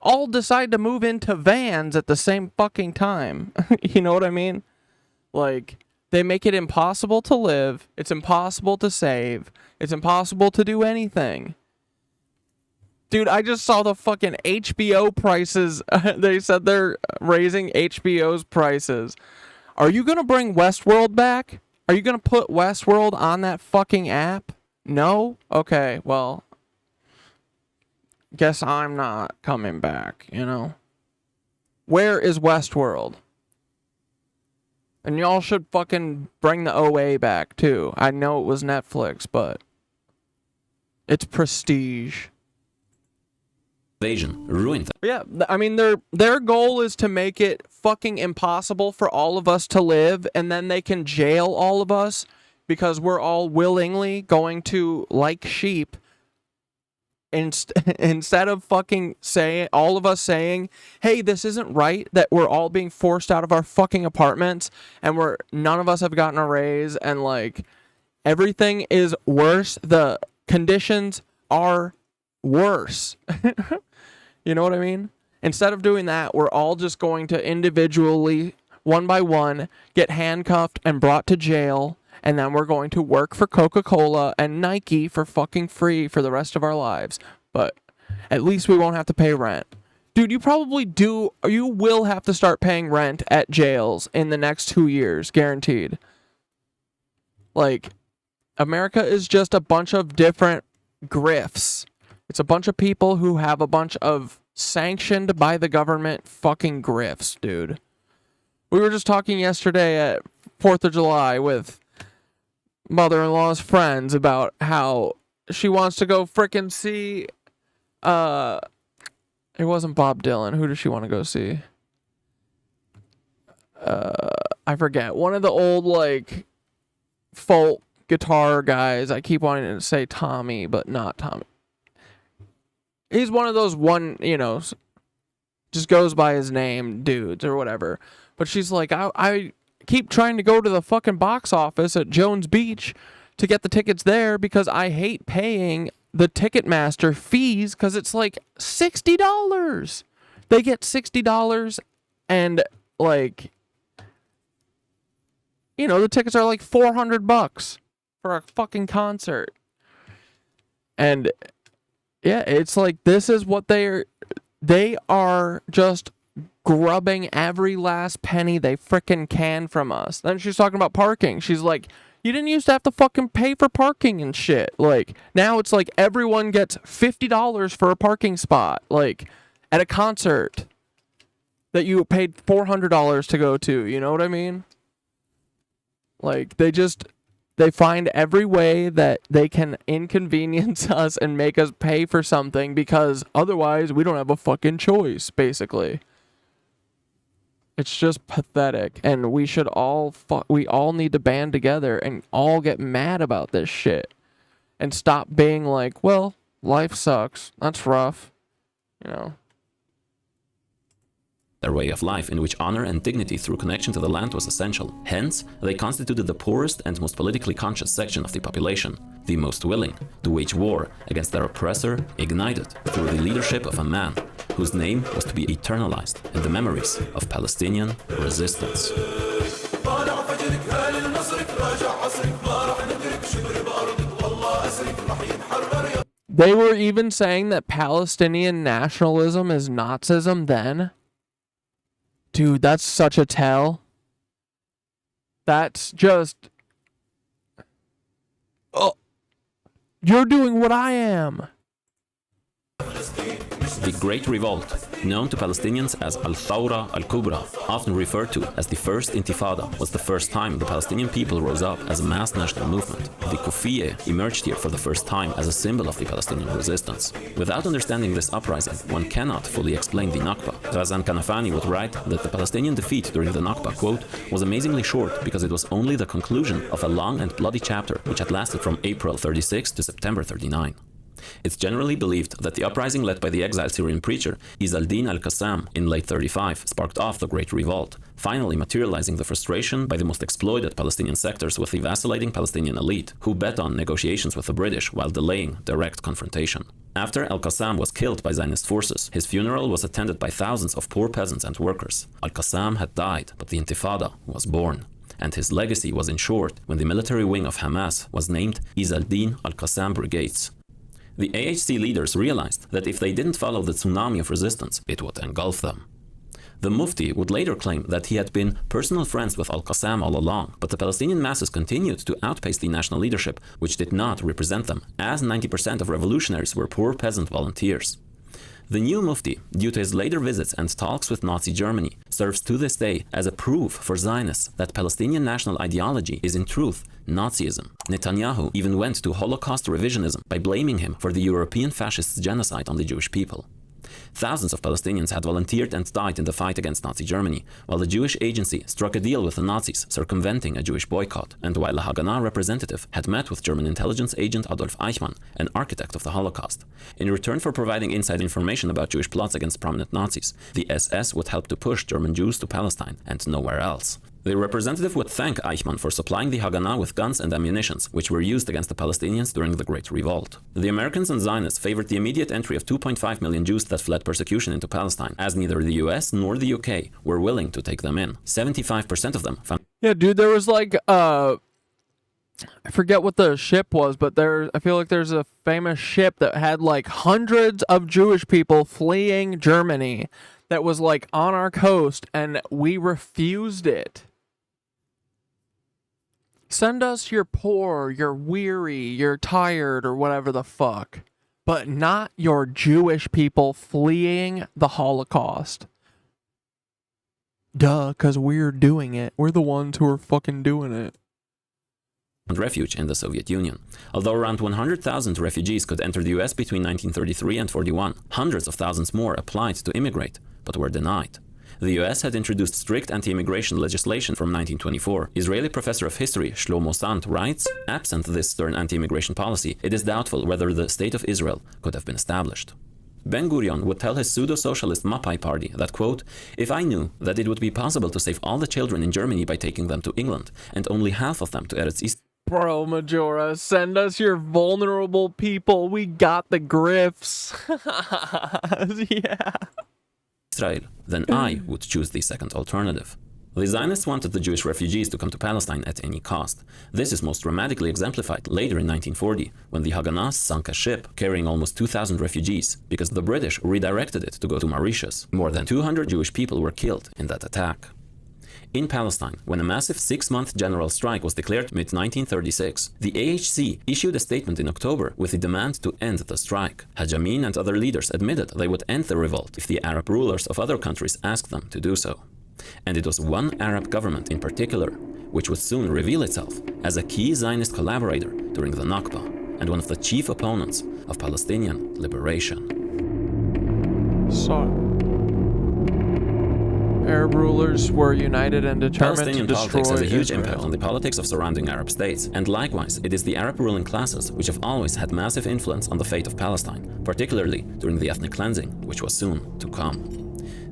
all decide to move into vans at the same fucking time. You know what I mean? Like, they make it impossible to live. It's impossible to save. It's impossible to do anything. Dude, I just saw the fucking HBO prices. They said they're raising HBO's prices. Are you going to bring Westworld back? Are you going to put Westworld on that fucking app? No? Okay, well, guess I'm not coming back, you know? Where is Westworld? And y'all should fucking bring the OA back, too. I know it was Netflix, but it's prestige. invasion ruined them. Yeah, I mean, their goal is to make it fucking impossible for all of us to live, and then they can jail all of us because we're all willingly going to, like sheep, instead of fucking all of us saying, hey, this isn't right, that we're all being forced out of our fucking apartments and none of us have gotten a raise and like everything is worse. The conditions are worse. You know what I mean? Instead of doing that, we're all just going to individually, one by one, get handcuffed and brought to jail. And then we're going to work for Coca-Cola and Nike for fucking free for the rest of our lives. But at least we won't have to pay rent. Dude, you will have to start paying rent at jails in the next 2 years, guaranteed. Like, America is just a bunch of different grifts. It's a bunch of people who have a bunch of sanctioned by the government fucking grifts, dude. We were just talking yesterday at 4th of July with mother-in-law's friends about how she wants to go frickin' see it wasn't Bob Dylan. Who does she want to go see? I forget. One of the old like folk guitar guys. I keep wanting to say Tommy, but not Tommy. He's one of those just goes by his name dudes or whatever. But she's like, I keep trying to go to the fucking box office at Jones Beach to get the tickets there because I hate paying the Ticketmaster fees because it's like $60. They get $60 and like, the tickets are like $400 for a fucking concert. And yeah, it's like, this is what they are just grubbing every last penny they frickin' can from us. Then she's talking about parking. She's like, you didn't used to have to fucking pay for parking and shit. Like, now it's like everyone gets $50 for a parking spot, like, at a concert. that you paid $400 to go to. You know what I mean? Like, they find every way that they can inconvenience us and make us pay for something because otherwise we don't have a fucking choice, basically. It's just pathetic, and we should all need to band together and all get mad about this shit and stop being like, well, life sucks. That's rough. You know. Their way of life in which honor and dignity through connection to the land was essential. Hence, they constituted the poorest and most politically conscious section of the population, the most willing to wage war against their oppressor, ignited through the leadership of a man whose name was to be eternalized in the memories of Palestinian resistance. They were even saying that Palestinian nationalism is Nazism then? Dude, that's such a tell. That's just... Oh, you're doing what I am. The Great Revolt, known to Palestinians as Al-Thawra Al-Kubra, often referred to as the First Intifada, was the first time the Palestinian people rose up as a mass national movement. The Kufiyeh emerged here for the first time as a symbol of the Palestinian resistance. Without understanding this uprising, one cannot fully explain the Nakba. Ghazan Kanafani would write that the Palestinian defeat during the Nakba, quote, was amazingly short because it was only the conclusion of a long and bloody chapter which had lasted from April 36 to September 39. It's generally believed that the uprising led by the exiled Syrian preacher Izz al-Din al-Qassam in late 35 sparked off the Great Revolt, finally materializing the frustration by the most exploited Palestinian sectors with the vacillating Palestinian elite, who bet on negotiations with the British while delaying direct confrontation. After al-Qassam was killed by Zionist forces, his funeral was attended by thousands of poor peasants and workers. Al-Qassam had died, but the Intifada was born. And his legacy was ensured when the military wing of Hamas was named Izz al-Din al-Qassam Brigades. The AHC leaders realized that if they didn't follow the tsunami of resistance, it would engulf them. The Mufti would later claim that he had been personal friends with al-Qassam all along, but the Palestinian masses continued to outpace the national leadership, which did not represent them, as 90% of revolutionaries were poor peasant volunteers. The new Mufti, due to his later visits and talks with Nazi Germany, serves to this day as a proof for Zionists that Palestinian national ideology is in truth Nazism. Netanyahu even went to Holocaust revisionism by blaming him for the European fascists' genocide on the Jewish people. Thousands of Palestinians had volunteered and died in the fight against Nazi Germany, while the Jewish agency struck a deal with the Nazis, circumventing a Jewish boycott, and while a Haganah representative had met with German intelligence agent Adolf Eichmann, an architect of the Holocaust. In return for providing inside information about Jewish plots against prominent Nazis, the SS would help to push German Jews to Palestine and nowhere else. The representative would thank Eichmann for supplying the Haganah with guns and ammunitions, which were used against the Palestinians during the Great Revolt. The Americans and Zionists favored the immediate entry of 2.5 million Jews that fled persecution into Palestine, as neither the US nor the UK were willing to take them in. 75% of them found... Yeah, dude, there was like, I forget what the ship was, but I feel like there's a famous ship that had like hundreds of Jewish people fleeing Germany that was like on our coast, and we refused it. Send us you're poor, you're weary, you're tired, or whatever the fuck. But not your Jewish people fleeing the Holocaust. Duh, because we're doing it. We're the ones who are fucking doing it. And refuge in the Soviet Union. Although around 100,000 refugees could enter the US between 1933 and 41, hundreds of thousands more applied to immigrate, but were denied. The US had introduced strict anti-immigration legislation from 1924. Israeli professor of history Shlomo Sant writes, absent this stern anti-immigration policy, it is doubtful whether the State of Israel could have been established. Ben-Gurion would tell his pseudo-socialist Mapai party that, quote, if I knew that it would be possible to save all the children in Germany by taking them to England, and only half of them to Eretz Israel. Bro, Majora, send us your vulnerable people. We got the grifts. Yeah. Israel, then I would choose the second alternative. The Zionists wanted the Jewish refugees to come to Palestine at any cost. This is most dramatically exemplified later in 1940, when the Haganah sunk a ship carrying almost 2,000 refugees, because the British redirected it to go to Mauritius. More than 200 Jewish people were killed in that attack. In Palestine, when a massive 6-month general strike was declared mid-1936, the AHC issued a statement in October with the demand to end the strike. Haj Amin and other leaders admitted they would end the revolt if the Arab rulers of other countries asked them to do so. And it was one Arab government in particular, which would soon reveal itself as a key Zionist collaborator during the Nakba and one of the chief opponents of Palestinian liberation. So, Arab rulers were united and determined Palestinian to destroy politics has a huge Israel. impact on the politics of surrounding Arab states, and likewise, it is the Arab ruling classes which have always had massive influence on the fate of Palestine, particularly during the ethnic cleansing, which was soon to come.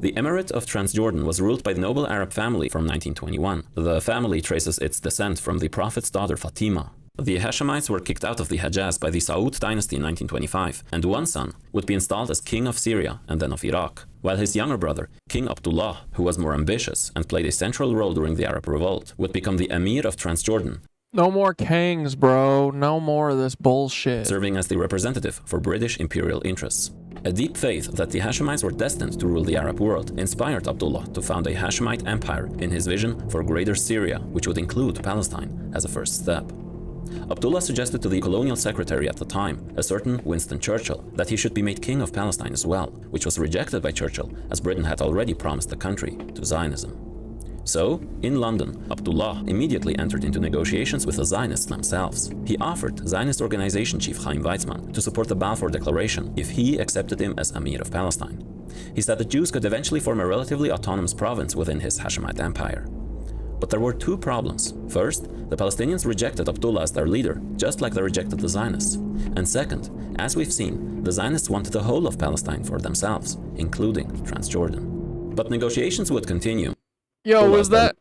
The Emirate of Transjordan was ruled by the noble Arab family from 1921. The family traces its descent from the Prophet's daughter Fatima. The Hashemites were kicked out of the Hejaz by the Saud dynasty in 1925, and one son would be installed as king of Syria and then of Iraq, while his younger brother, King Abdullah, who was more ambitious and played a central role during the Arab Revolt, would become the Emir of Transjordan. No more kings, bro. No more of this bullshit. Serving as the representative for British imperial interests. A deep faith that the Hashemites were destined to rule the Arab world inspired Abdullah to found a Hashemite empire in his vision for Greater Syria, which would include Palestine as a first step. Abdullah suggested to the colonial secretary at the time, a certain Winston Churchill, that he should be made king of Palestine as well, which was rejected by Churchill as Britain had already promised the country to Zionism. So, in London, Abdullah immediately entered into negotiations with the Zionists themselves. He offered Zionist organization chief Chaim Weizmann to support the Balfour Declaration if he accepted him as Emir of Palestine. He said that Jews could eventually form a relatively autonomous province within his Hashemite empire. But there were two problems. First, the Palestinians rejected Abdullah as their leader, just like they rejected the Zionists. And second, as we've seen, the Zionists wanted the whole of Palestine for themselves, including Transjordan. But negotiations would continue. Yo, was that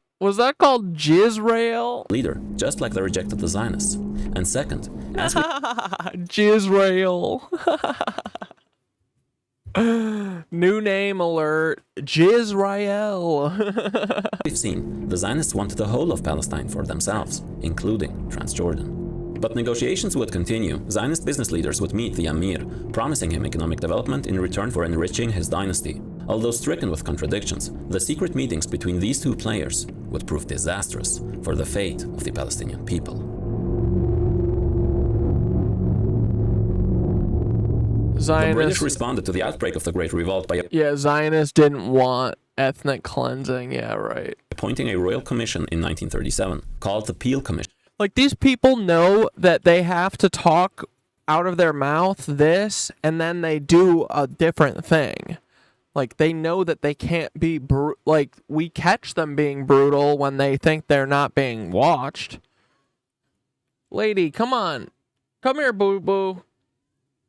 called Jizrael? Leader, just like they rejected the Zionists. And second, as we Jizrael. New name alert. Jizrael. we've seen, the Zionists wanted the whole of Palestine for themselves, including Transjordan. But negotiations would continue. Zionist business leaders would meet the Emir, promising him economic development in return for enriching his dynasty. Although stricken with contradictions, the secret meetings between these two players would prove disastrous for the fate of the Palestinian people. The British responded to the outbreak of the Great Revolt by Zionists didn't want ethnic cleansing. Yeah, right. appointing a royal commission in 1937 called the Peel Commission. Like, these people know that they have to talk out of their mouth this, and then they do a different thing. Like, they know that they can't be like, we catch them being brutal when they think they're not being watched. Lady, come on. Come here, boo-boo.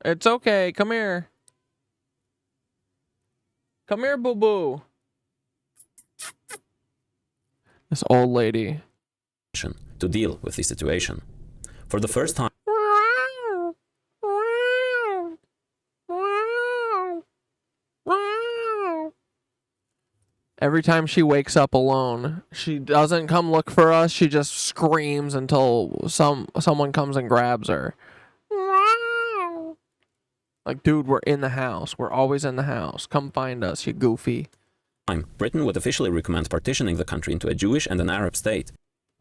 It's okay. Come here. Come here, boo-boo. This old lady. To deal with the situation. For the first time, every time she wakes up alone, she doesn't come look for us. She just screams until someone comes and grabs her. Like, dude, we're in the house. We're always in the house. Come find us, you goofy. Britain would officially recommend partitioning the country into a Jewish and an Arab state.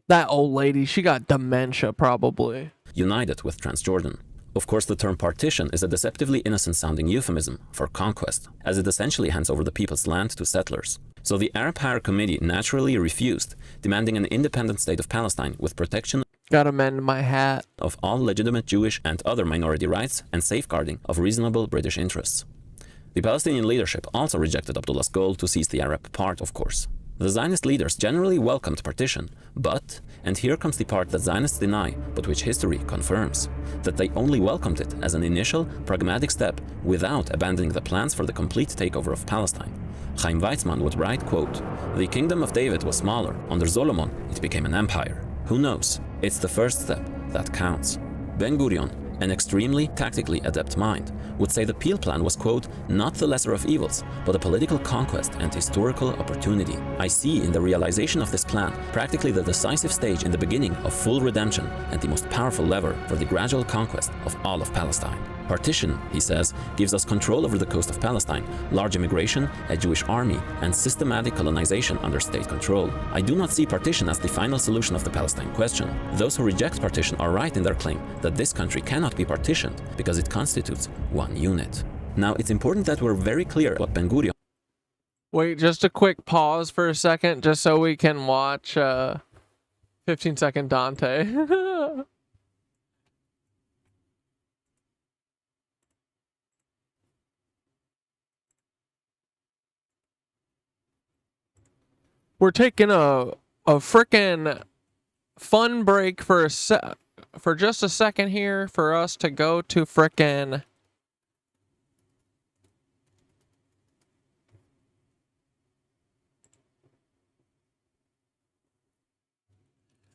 That old lady, she got dementia, probably. United with Transjordan. Of course, the term partition is a deceptively innocent-sounding euphemism for conquest, as it essentially hands over the people's land to settlers. So the Arab Higher Committee naturally refused, demanding an independent state of Palestine with protection Gotta mend my hat of all legitimate Jewish and other minority rights and safeguarding of reasonable British interests. The Palestinian leadership also rejected Abdullah's goal to seize the Arab part, of course. The Zionist leaders generally welcomed partition, but, and here comes the part that Zionists deny, but which history confirms, that they only welcomed it as an initial, pragmatic step without abandoning the plans for the complete takeover of Palestine. Chaim Weizmann would write, quote, "The kingdom of David was smaller. Under Solomon, it became an empire. Who knows? It's the first step that counts." Ben-Gurion, an extremely tactically adept mind, would say the Peel Plan was, quote, "not the lesser of evils, but a political conquest and historical opportunity. I see in the realization of this plan practically the decisive stage in the beginning of full redemption and the most powerful lever for the gradual conquest of all of Palestine." Partition, he says, gives us control over the coast of Palestine, large immigration, a Jewish army, and systematic colonization under state control. I do not see partition as the final solution of the Palestine question. Those who reject partition are right in their claim that this country cannot be partitioned because it constitutes one unit. Now, it's important that we're very clear what Ben-Gurion... Wait, just a quick pause for a second, just so we can watch 15-second Dante. We're taking a frickin' fun break for just a second here for us to go to frickin'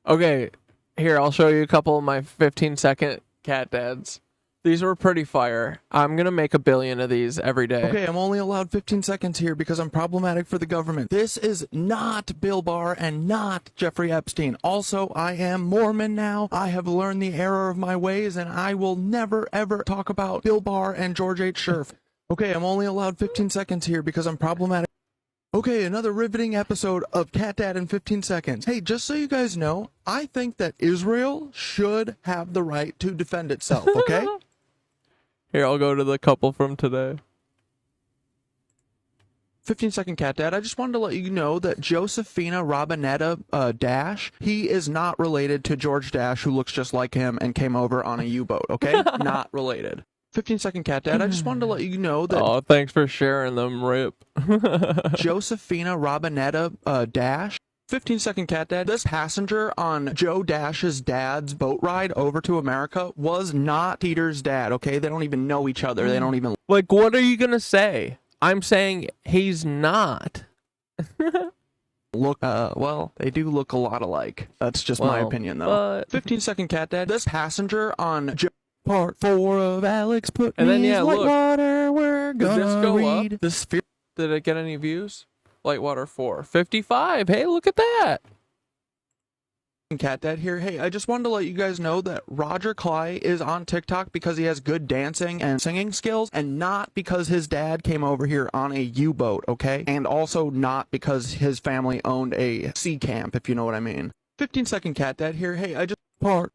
okay, here, I'll show you a couple of my 15-second cat dads. These were pretty fire. I'm gonna make 1 billion of these every day. Okay, I'm only allowed 15 seconds here because I'm problematic for the government. This is not Bill Barr and not Jeffrey Epstein. Also, I am Mormon now. I have learned the error of my ways, and I will never, ever talk about Bill Barr and George H. Scherf. Okay, I'm only allowed 15 seconds here because I'm problematic. Okay, another riveting episode of Cat Dad in 15 seconds. Hey, just so you guys know, I think that Israel should have the right to defend itself, okay? Here, I'll go to the couple from today. 15-second Cat Dad. I just wanted to let you know that Josephina Robinetta Dash, he is not related to George Dash, who looks just like him and came over on a U-boat, okay? Not related. 15-second Cat Dad. I just wanted to let you know that... Oh, thanks for sharing them, Rip. Josephina Robinetta Dash. 15-second Cat Dad. This passenger on Joe Dash's dad's boat ride over to America was not Peter's dad, okay? They don't even know each other. They don't even... Like, what are you gonna say? I'm saying he's not. Look, well, they do look a lot alike. That's just my opinion, though. 15-second Cat Dad. This passenger on Joe... Part 4 of Alex Put And then, yeah, look. Water, we're gonna Did this go read up? the sphere. Did it get any views? Lightwater 4. 55. Hey, look at that. Cat Dad here. Hey, I just wanted to let you guys know that Roger Clay is on TikTok because he has good dancing and singing skills, and not because his dad came over here on a U-boat, okay? And also not because his family owned a sea camp, if you know what I mean. 15-second Cat Dad here. Hey, I just...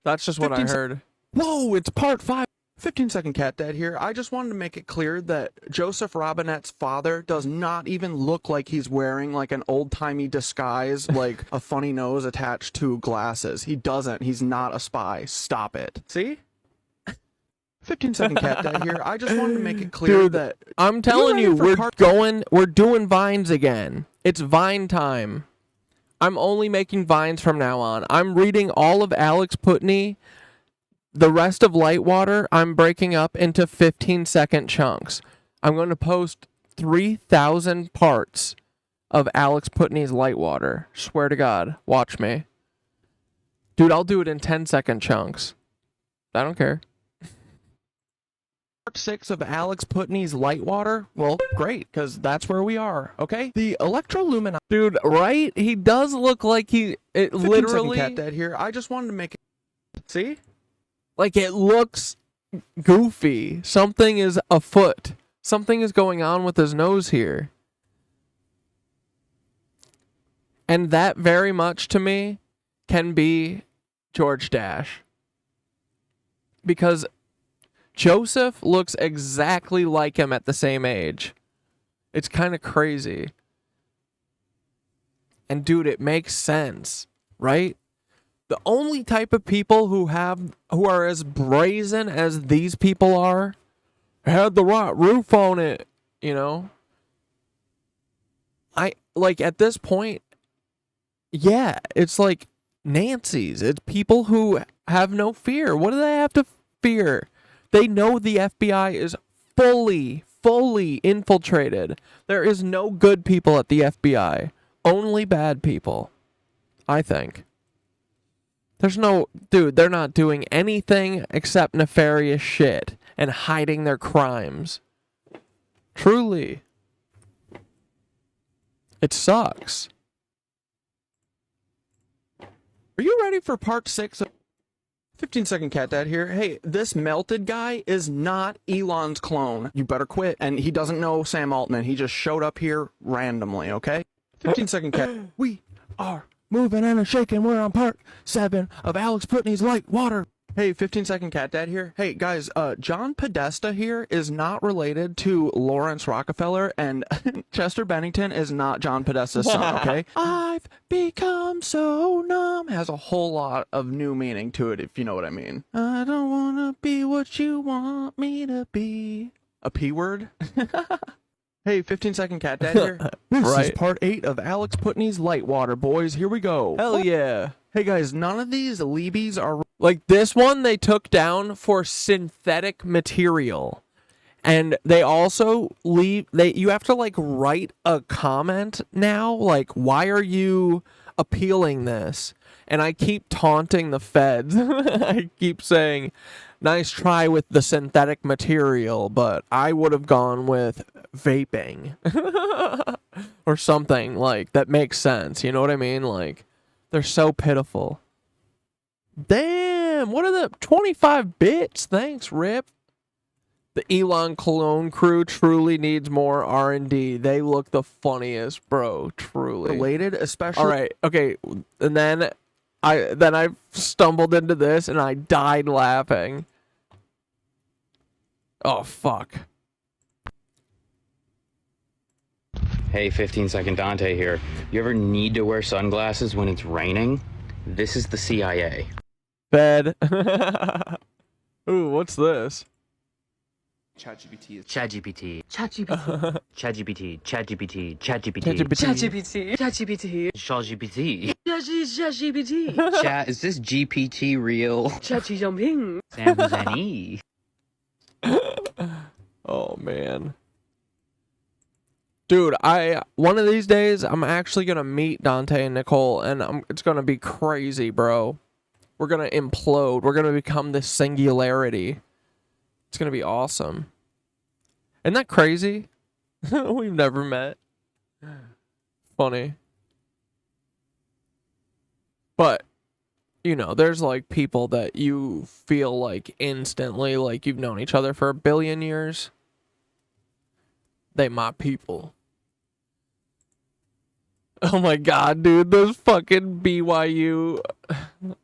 That's just what I heard. Whoa, it's part 5. 15-second Cat Dad here. I just wanted to make it clear that Joseph Robinette's father does not even look like he's wearing like an old-timey disguise, like a funny nose attached to glasses. He doesn't. He's not a spy. Stop it. See? 15-second Cat Dad here. I just wanted to make it clear that... I'm telling you, we're doing Vines again. It's Vine time. I'm only making Vines from now on. I'm reading all of Alex Putney. The rest of Lightwater, I'm breaking up into 15-second chunks. I'm going to post 3,000 parts of Alex Putney's Lightwater. Swear to God. Watch me. Dude, I'll do it in 10-second chunks. I don't care. Part 6 of Alex Putney's Lightwater? Well, great, because that's where we are, okay? The electroluminosity... Dude, right? He does look like he... It 15-second literally... Cat Dad here. I just wanted to make it... See? Like, it looks goofy. Something is afoot. Something is going on with his nose here. And that very much, to me, can be George Dash. Because Joseph looks exactly like him at the same age. It's kind of crazy. And, dude, it makes sense, right? The only type of people who are as brazen as these people are, had the right roof on it, you know? Like, at this point, yeah, it's like Nancy's. It's people who have no fear. What do they have to fear? They know the FBI is fully infiltrated. There is no good people at the FBI. Only bad people, I think. There's no... Dude, they're not doing anything except nefarious shit and hiding their crimes. Truly. It sucks. Are you ready for part 6 of 15-second cat dad here. Hey, this melted guy is not Elon's clone. You better quit. And he doesn't know Sam Altman. He just showed up here randomly, okay? 15-second cat. We are moving and a shaking. We're on part 7 of Alex Putney's Light Water. Hey, 15-second cat dad here. Hey, guys, John Podesta here is not related to Lawrence Rockefeller, and Chester Bennington is not John Podesta's son, okay? I've become so numb has a whole lot of new meaning to it, if you know what I mean. I don't want to be what you want me to be. A P word? Hey, 15-second cat dad here. This is part 8 of Alex Putney's Light Water, boys. Here we go. Hell yeah. Hey, guys, none of these Leebies are... Like this one they took down for synthetic material. And they also you have to like write a comment now, like, why are you appealing this? And I keep taunting the feds. I keep saying, nice try with the synthetic material, but I would have gone with vaping. Or something like that makes sense. You know what I mean? Like, they're so pitiful. Damn, what are the 25 bits? Thanks, Rip. The Elon clone crew truly needs more R&D. They look the funniest, bro. Truly. Related, especially... All right, okay. And then I stumbled into this and I died laughing. Oh, fuck. Hey, 15-second Dante here. You ever need to wear sunglasses when it's raining? This is the CIA. Fed. Ooh, what's this? ChatGPT. ChatGPT. ChatGPT. ChatGPT. ChatGPT. ChatGPT. ChatGPT. ChatGPT. ChatGPT. ChatGPT. Chat, is this GPT real? ChatGPT. Sam Zani. Oh, man. Dude, one of these days, I'm actually going to meet Dante and Nicole, and it's going to be crazy, bro. We're going to implode. We're going to become this singularity. It's going to be awesome. Isn't that crazy? We've never met. Funny. But, you know, there's like people that you feel like instantly like you've known each other for a billion years. They my people. Oh my god, dude, those fucking BYU.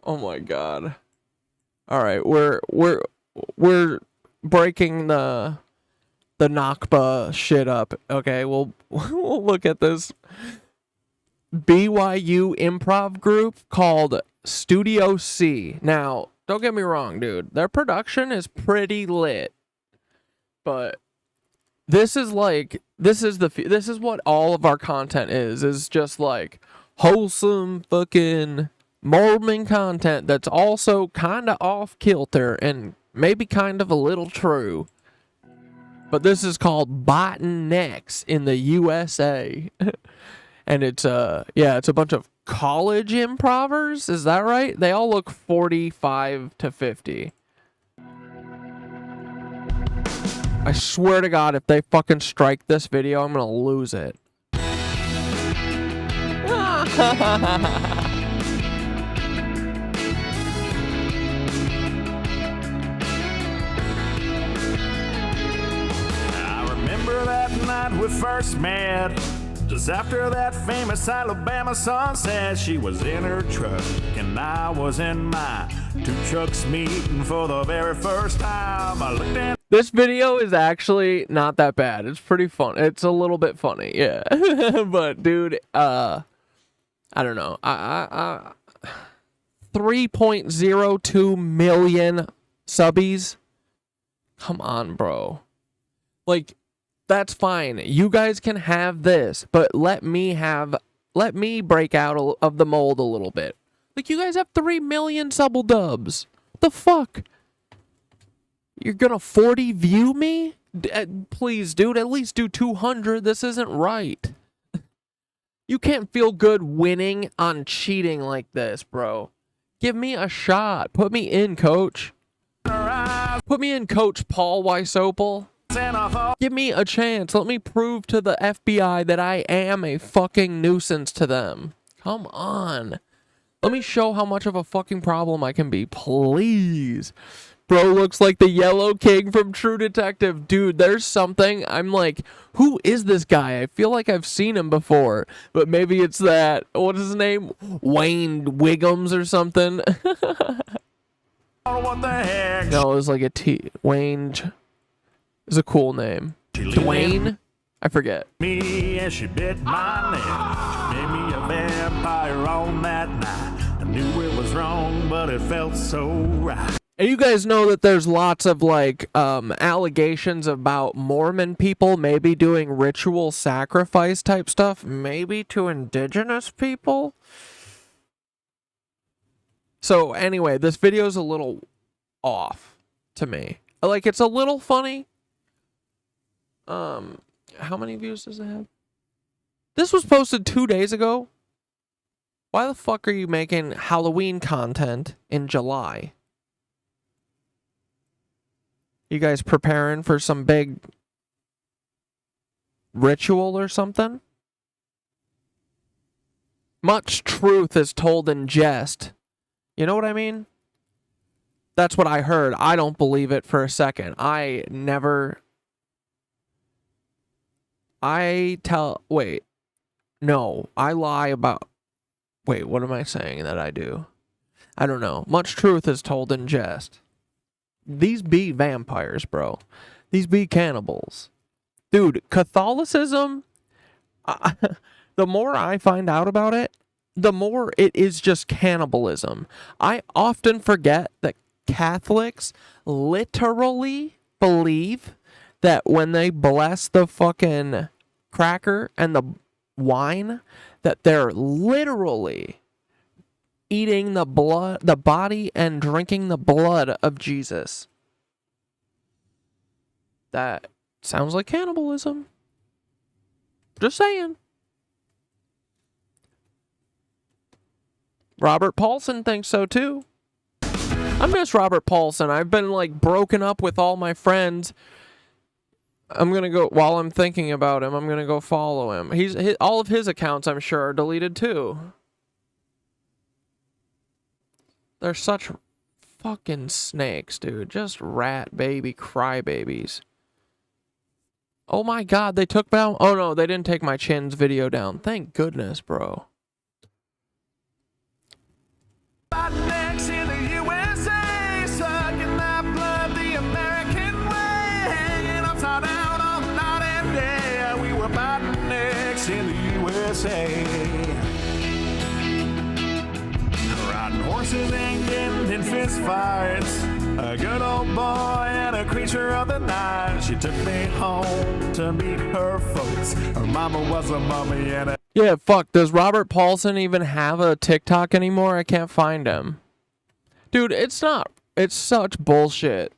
Oh my god. All right, we're breaking the Nakba shit up. Okay, we'll look at this BYU improv group called Studio C. Now, don't get me wrong, dude. Their production is pretty lit. But this is what all of our content is just like wholesome fucking Mormon content that's also kind of off kilter and maybe kind of a little true. But this is called Biting Necks in the USA. And it's a bunch of college improvers, is that right? They all look 45 to 50. I swear to God, if they fucking strike this video, I'm gonna lose it. I remember that night we first met. Just after that famous Alabama sunset, she was in her truck and I was in mine. Two trucks meeting for the very first time. I looked at this video is actually not that bad. It's pretty fun. It's a little bit funny, yeah. But dude, I don't know. 3.02 million subbies. Come on, bro. Like, that's fine. You guys can have this, but let me break out of the mold a little bit. Like, you guys have 3 million subble dubs. The fuck? You're gonna 40 view me? Please, dude, at least do 200. This isn't right. You can't feel good winning on cheating like this, bro. Give me a shot. Put me in, coach. Put me in, Coach Paul Weisopel. Give me a chance. Let me prove to the FBI that I am a fucking nuisance to them. Come on. Let me show how much of a fucking problem I can be, please. Bro looks like the Yellow King from True Detective. Dude, there's something. I'm like, who is this guy? I feel like I've seen him before. But maybe it's that, what is his name? Wayne Wiggums or something. What the heck? No, it was like a T. Wayne is a cool name. Dwayne? I forget. Me and she bit my lip. She made me a vampire on that night. I knew it was wrong, but it felt so right. And you guys know that there's lots of like allegations about Mormon people maybe doing ritual sacrifice type stuff, maybe to indigenous people. So anyway, this video's a little off to me. Like, it's a little funny. How many views does it have? This was posted 2 days ago. Why the fuck are you making Halloween content in July? You guys preparing for some big ritual or something? Much truth is told in jest. You know what I mean? That's what I heard. I don't believe it for a second. Wait. No, I lie about... Wait, what am I saying that I do? I don't know. Much truth is told in jest. These be vampires, bro. These be cannibals. Dude, Catholicism, the more I find out about it, the more it is just cannibalism. I often forget that Catholics literally believe that when they bless the fucking cracker and the wine, that they're literally eating the blood, the body, and drinking the blood of Jesus. That sounds like cannibalism. Just saying. Robert Paulson thinks so too. I miss Robert Paulson. I've been like broken up with all my friends. I'm gonna go, while I'm thinking about him, I'm gonna go follow him. All of his accounts, I'm sure, are deleted too. They're such fucking snakes, dude. Just rat baby crybabies. Oh my god, they took down... Oh no, they didn't take my chin's video down. Thank goodness, bro. Next in the USA, sucking that blood the American way, hanging upside down all night and day. We were biting necks in the USA. Riding horses and getting in fist fights. A good old boy and a creature of the night. She took me home to meet her folks. Her mama was a mummy and a... Yeah, fuck. Does Robert Paulson even have a TikTok anymore? I can't find him. Dude, it's not. It's such bullshit.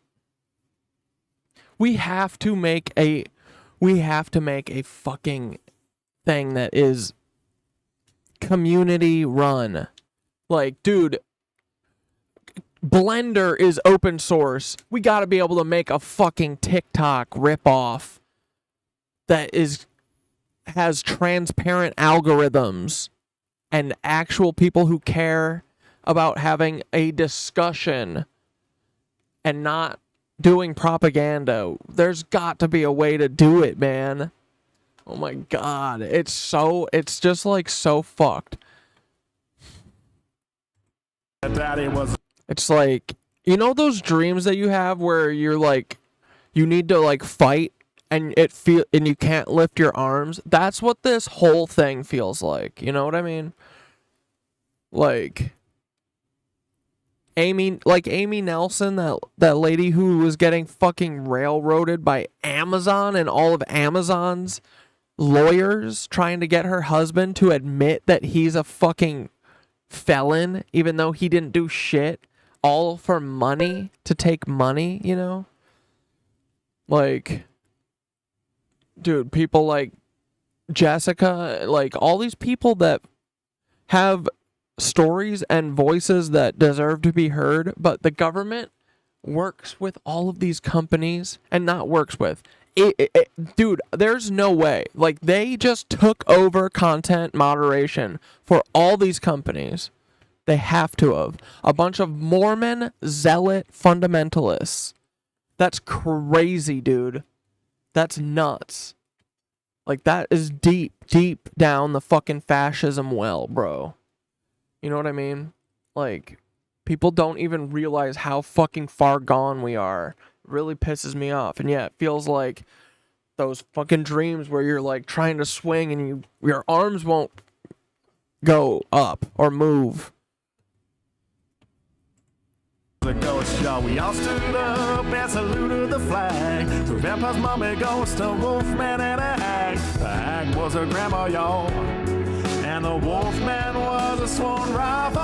We have to make a fucking thing that is community run. Like, dude, Blender is open source. We gotta be able to make a fucking TikTok ripoff that has transparent algorithms and actual people who care about having a discussion and not doing propaganda. There's got to be a way to do it, man. Oh my god. It's just like so fucked. It's like, you know those dreams that you have where you're like, you need to like fight and and you can't lift your arms? That's what this whole thing feels like. You know what I mean? Like Amy Nelson, that lady who was getting fucking railroaded by Amazon and all of Amazon's lawyers trying to get her husband to admit that he's a fucking felon, even though he didn't do shit, all for money, to take money, you know? Like, dude, people like Jessica, like all these people that have stories and voices that deserve to be heard, but the government works with all of these companies, and not works with dude, there's no way. Like, they just took over content moderation for all these companies. They have to have. A bunch of Mormon zealot fundamentalists. That's crazy, dude. That's nuts. Like, that is deep, deep down the fucking fascism well, bro. You know what I mean? Like, people don't even realize how fucking far gone we are. It really pisses me off. And yeah, it feels like those fucking dreams where you're like trying to swing and your arms won't go up or move. The ghost show, we all stood up and saluted the flag. To Grandpa's mummy ghost, a wolfman and a hag. The hag was a grandma, y'all, and the wolfman was a sworn rival.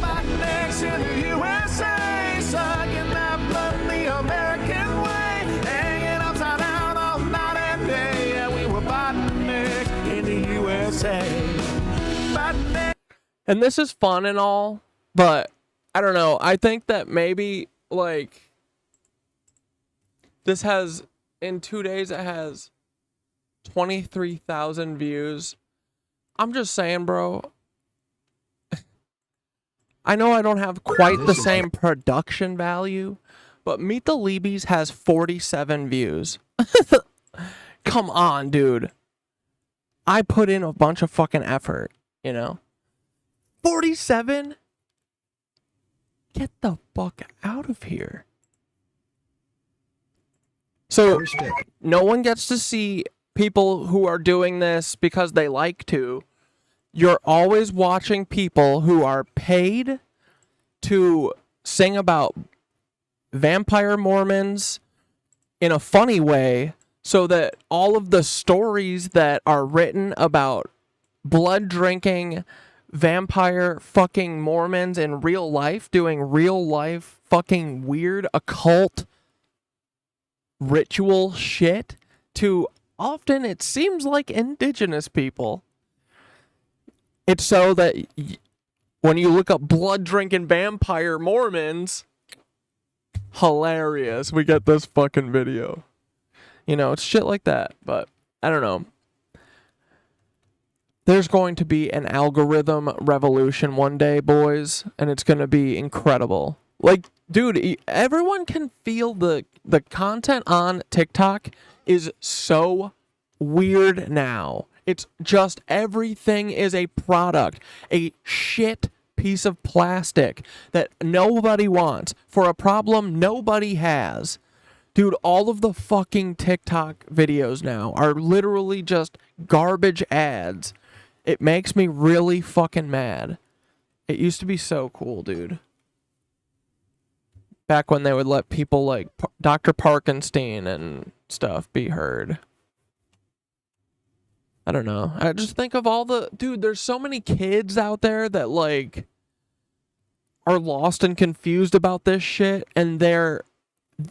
Fighting next to the USA, sucking that blood the American way, hanging upside down all night and day. Yeah, we were fighting next in the USA. Fighting next. And this is fun and all, but I don't know. I think that maybe, like, this has, in 2 days, it has 23,000 views. I'm just saying, bro. I know I don't have quite the same production value, but Meet the Leebies has 47 views. Come on, dude. I put in a bunch of fucking effort, you know? 47? Get the fuck out of here. So, no one gets to see people who are doing this because they like to. You're always watching people who are paid to sing about vampire Mormons in a funny way so that all of the stories that are written about blood drinking vampire fucking Mormons in real life doing real life fucking weird occult ritual shit to often it seems like indigenous people. It's so that when you look up blood drinking vampire Mormons, hilarious, we get this fucking video. You know, it's shit like that, but I don't know. There's going to be an algorithm revolution one day, boys, and it's going to be incredible. Like, dude, everyone can feel the content on TikTok is so weird now. It's just everything is a product, a shit piece of plastic that nobody wants for a problem nobody has. Dude, all of the fucking TikTok videos now are literally just garbage ads. It makes me really fucking mad. It used to be so cool, dude. Back when they would let people like Dr. Parkenstein and stuff be heard. I don't know. I just think of all the... Dude, there's so many kids out there that, like, are lost and confused about this shit, and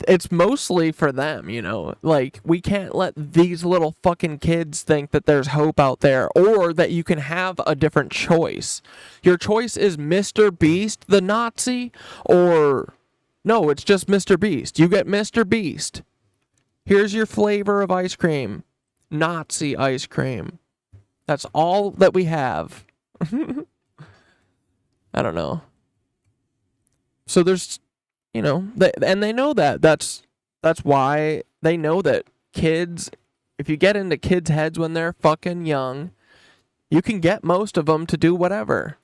it's mostly for them, you know? Like, we can't let these little fucking kids think that there's hope out there, or that you can have a different choice. Your choice is Mr. Beast, the Nazi, or... No, it's just Mr. Beast. You get Mr. Beast. Here's your flavor of ice cream. Nazi ice cream. That's all that we have. I don't know. So there's, you know, and they know that. That's why they know that kids, if you get into kids' heads when they're fucking young, you can get most of them to do whatever.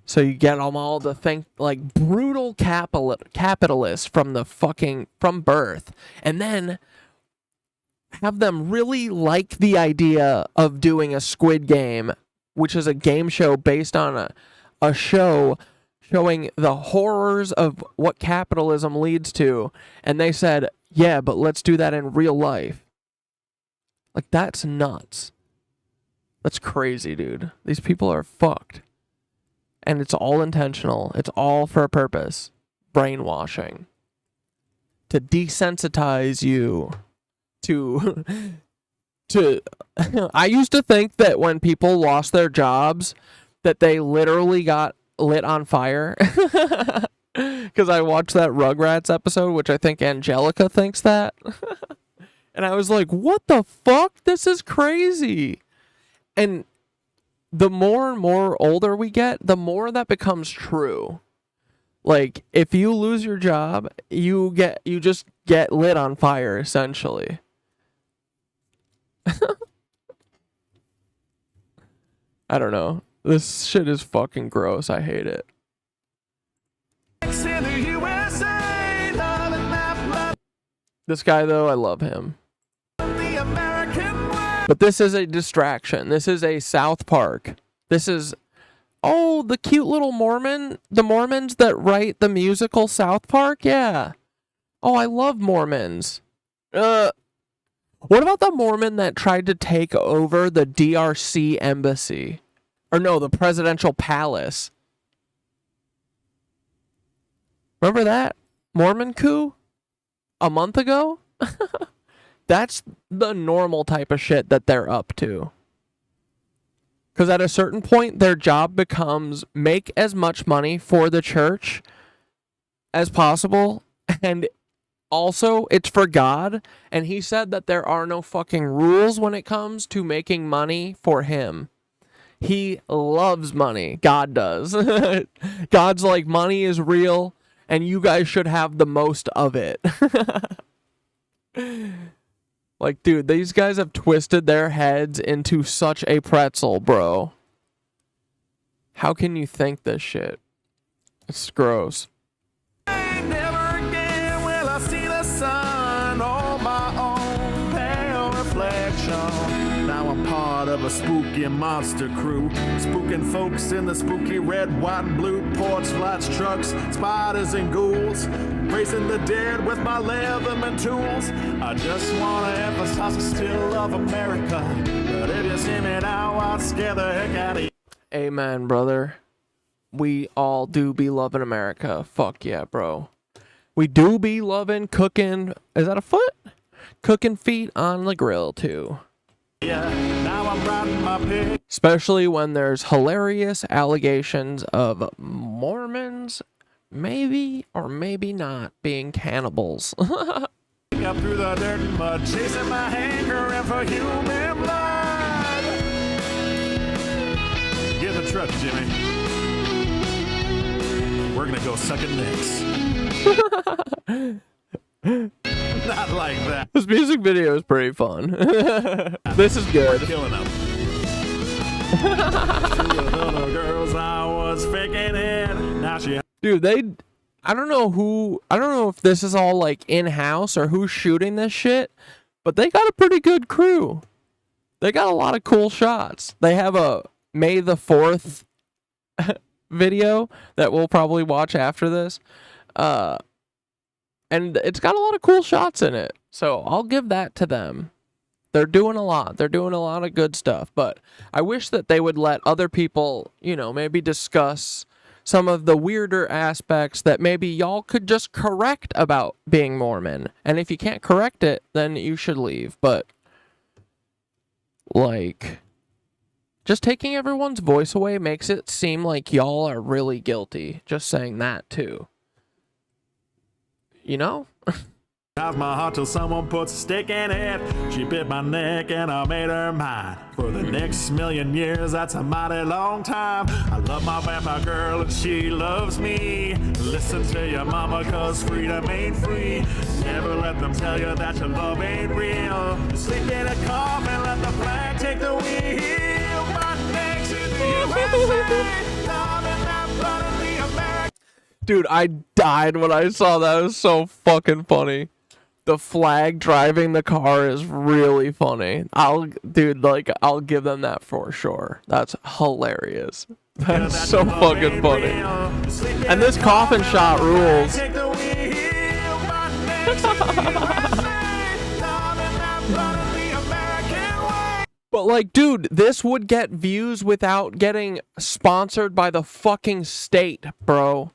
So you get them all to think like brutal capitalists from birth. And then have them really like the idea of doing a Squid Game, which is a game show based on a show showing the horrors of what capitalism leads to. And they said, yeah, but let's do that in real life. Like, that's nuts. That's crazy, dude. These people are fucked. And it's all intentional. It's all for a purpose. Brainwashing. To desensitize you. To I used to think that when people lost their jobs, that they literally got lit on fire. Because I watched that Rugrats episode, which I think Angelica thinks that. And I was like, what the fuck? This is crazy. And the more and more older we get, the more that becomes true. Like, if you lose your job, you just get lit on fire, essentially. I don't know. This shit is fucking gross. I hate it. This guy, though, I love him. But this is a distraction. This is a South Park. This is... Oh, the cute little Mormon. The Mormons that write the musical South Park? Yeah. Oh, I love Mormons. What about the Mormon that tried to take over the DRC embassy? Or no, the presidential palace. Remember that? Mormon coup? A month ago? That's the normal type of shit that they're up to. Because at a certain point, their job becomes make as much money for the church as possible. And also, it's for God. And he said that there are no fucking rules when it comes to making money for him. He loves money. God does. God's like, money is real, and you guys should have the most of it. Like, dude, these guys have twisted their heads into such a pretzel, bro. How can you think this shit? It's gross. Never again will I see the sun on my own pale reflection. Now I'm part of a spooky monster crew, spooking folks in the spooky red, white, and blue porch lights, trucks, spiders, and ghouls. Raising the dead with my Leatherman tools. I just want to emphasize I still love America. But if you see me now, I'll scare the heck out of you. Amen, brother. We all do be loving America. Fuck yeah, bro. We do be loving cooking. Is that a foot? Cooking feet on the grill, too. Yeah, now I'm riding my pig. Especially when there's hilarious allegations of Mormons maybe or maybe not being cannibals. Up through the dirt and mud, chasing my hankering for human blood. Get in the truck, Jimmy. We're gonna go sucking necks. Not like that. This music video is pretty fun. This is good. We're killing them. Little girls, I was faking it. Now she. Dude, I don't know if this is all like in-house or who's shooting this shit, but they got a pretty good crew. They got a lot of cool shots. They have a May the 4th video that we'll probably watch after this. And it's got a lot of cool shots in it. So I'll give that to them. They're doing a lot. They're doing a lot of good stuff. But I wish that they would let other people, maybe discuss some of the weirder aspects that maybe y'all could just correct about being Mormon. And if you can't correct it, then you should leave. But, like, just taking everyone's voice away makes it seem like y'all are really guilty. Just saying that, too. You know? How's my heart till someone puts a stick in it? She bit my neck and I made her mine. For the next million years, that's a mighty long time. I love my vampire girl and she loves me. Listen to your mama, cause freedom ain't free. Never let them tell you that your love ain't real. Sleep in a coffin, let the flag take the wheel. My next is the USA. Love and that blood of the American. Dude, I died when I saw that. It was so fucking funny. The flag driving the car is really funny. I'll give them that for sure. That's hilarious. That's so fucking funny. And this coffin shot rules. But like, dude, this would get views without getting sponsored by the fucking state, bro.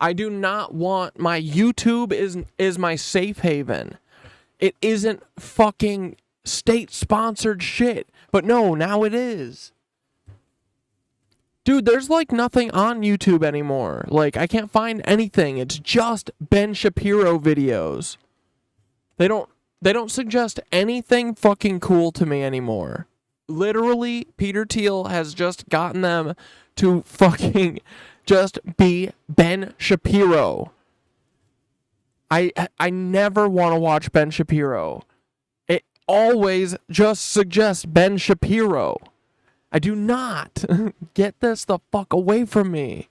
I do not want my YouTube is my safe haven. It isn't fucking state-sponsored shit. But no, now it is. Dude, there's like nothing on YouTube anymore. Like, I can't find anything. It's just Ben Shapiro videos. They don't suggest anything fucking cool to me anymore. literally, Peter Thiel has just gotten them to fucking just be Ben Shapiro. I never want to watch Ben Shapiro. It always just suggests Ben Shapiro. I do not. Get this the fuck away from me.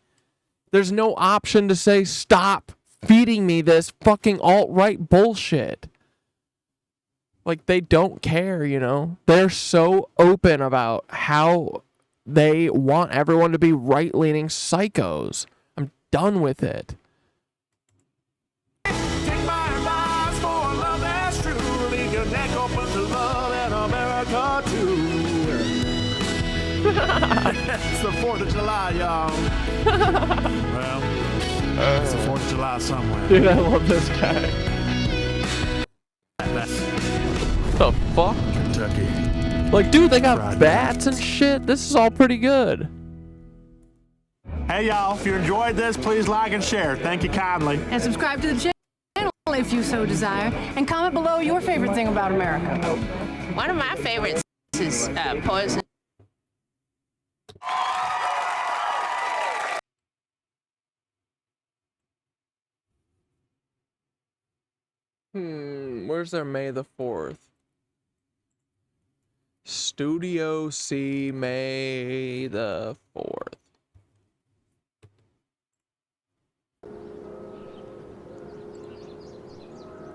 There's no option to say stop feeding me this fucking alt-right bullshit. Like, they don't care, you know? They're so open about how they want everyone to be right-leaning psychos. I'm done with it. Take my advice for a love that's true. Leave your neck open to love and America too. It's the 4th of July, y'all. Well, it's the 4th of July somewhere. Dude, I love this guy. The fuck? Kentucky. Like, dude, they got bats and shit. This is all pretty good. Hey, y'all, if you enjoyed this, please like and share. Thank you kindly. And subscribe to the channel if you so desire. And comment below your favorite thing about America. One of my favorites is poison. Where's their May the 4th? Studio C, May the 4th.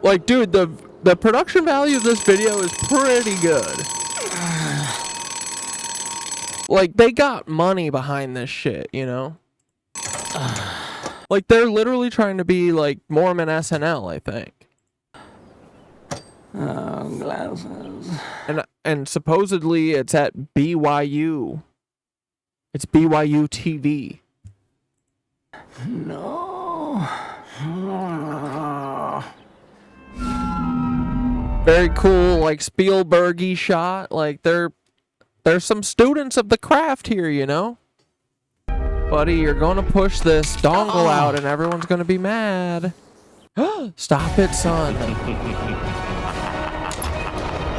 Like, dude, the production value of this video is pretty good. Like, they got money behind this shit, you know? Like, they're literally trying to be like Mormon SNL, I think. Oh, glasses. And supposedly it's at BYU. It's BYU TV. No. Very cool, like Spielberg-y shot. Like there's some students of the craft here, you know? Buddy, you're gonna push this dongle out and everyone's gonna be mad. Stop it, son.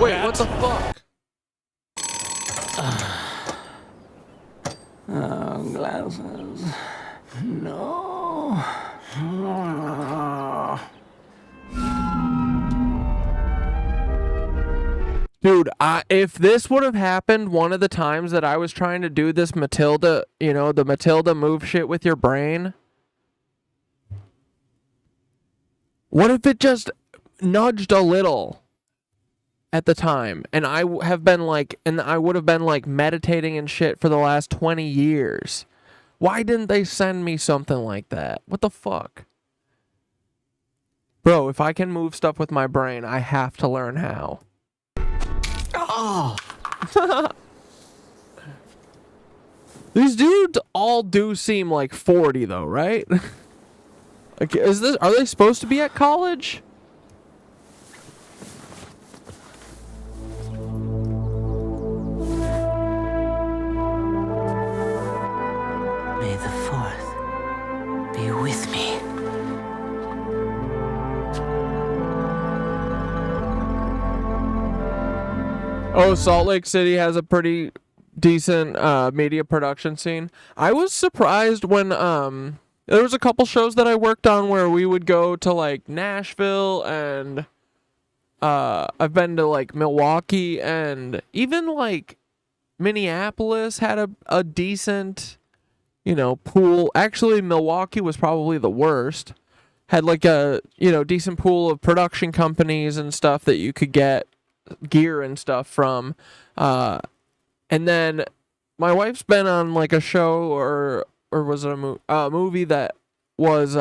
Wait, what the fuck? Oh, glasses. No. Dude, if this would have happened one of the times that I was trying to do this Matilda, you know, the Matilda move shit with your brain. What if it just nudged a little at the time? And I would have been like meditating and shit for the last 20 years. Why didn't they send me something like that? What the fuck? Bro, if I can move stuff with my brain, I have to learn how. Oh. These dudes all do seem like 40 though, right? Like, are they supposed to be at college? May the 4th be with me. Oh, Salt Lake City has a pretty decent media production scene. I was surprised when there was a couple shows that I worked on where we would go to like Nashville, and I've been to like Milwaukee, and even like Minneapolis had a decent, you know, pool. Actually, Milwaukee was probably the worst. Had like a, you know, decent pool of production companies and stuff that you could get gear and stuff from. And then my wife's been on like a show or was it a movie that was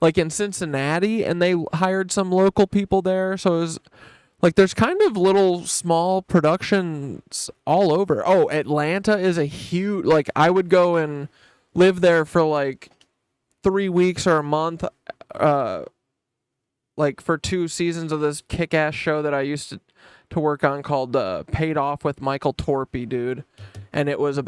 like in Cincinnati, and they hired some local people there. So it was like there's kind of little small productions all over. Oh, Atlanta is a huge, like I would go and live there for like 3 weeks or a month, like for 2 seasons of this kick-ass show that I used to work on called Paid Off with Michael Torpy, dude. And it was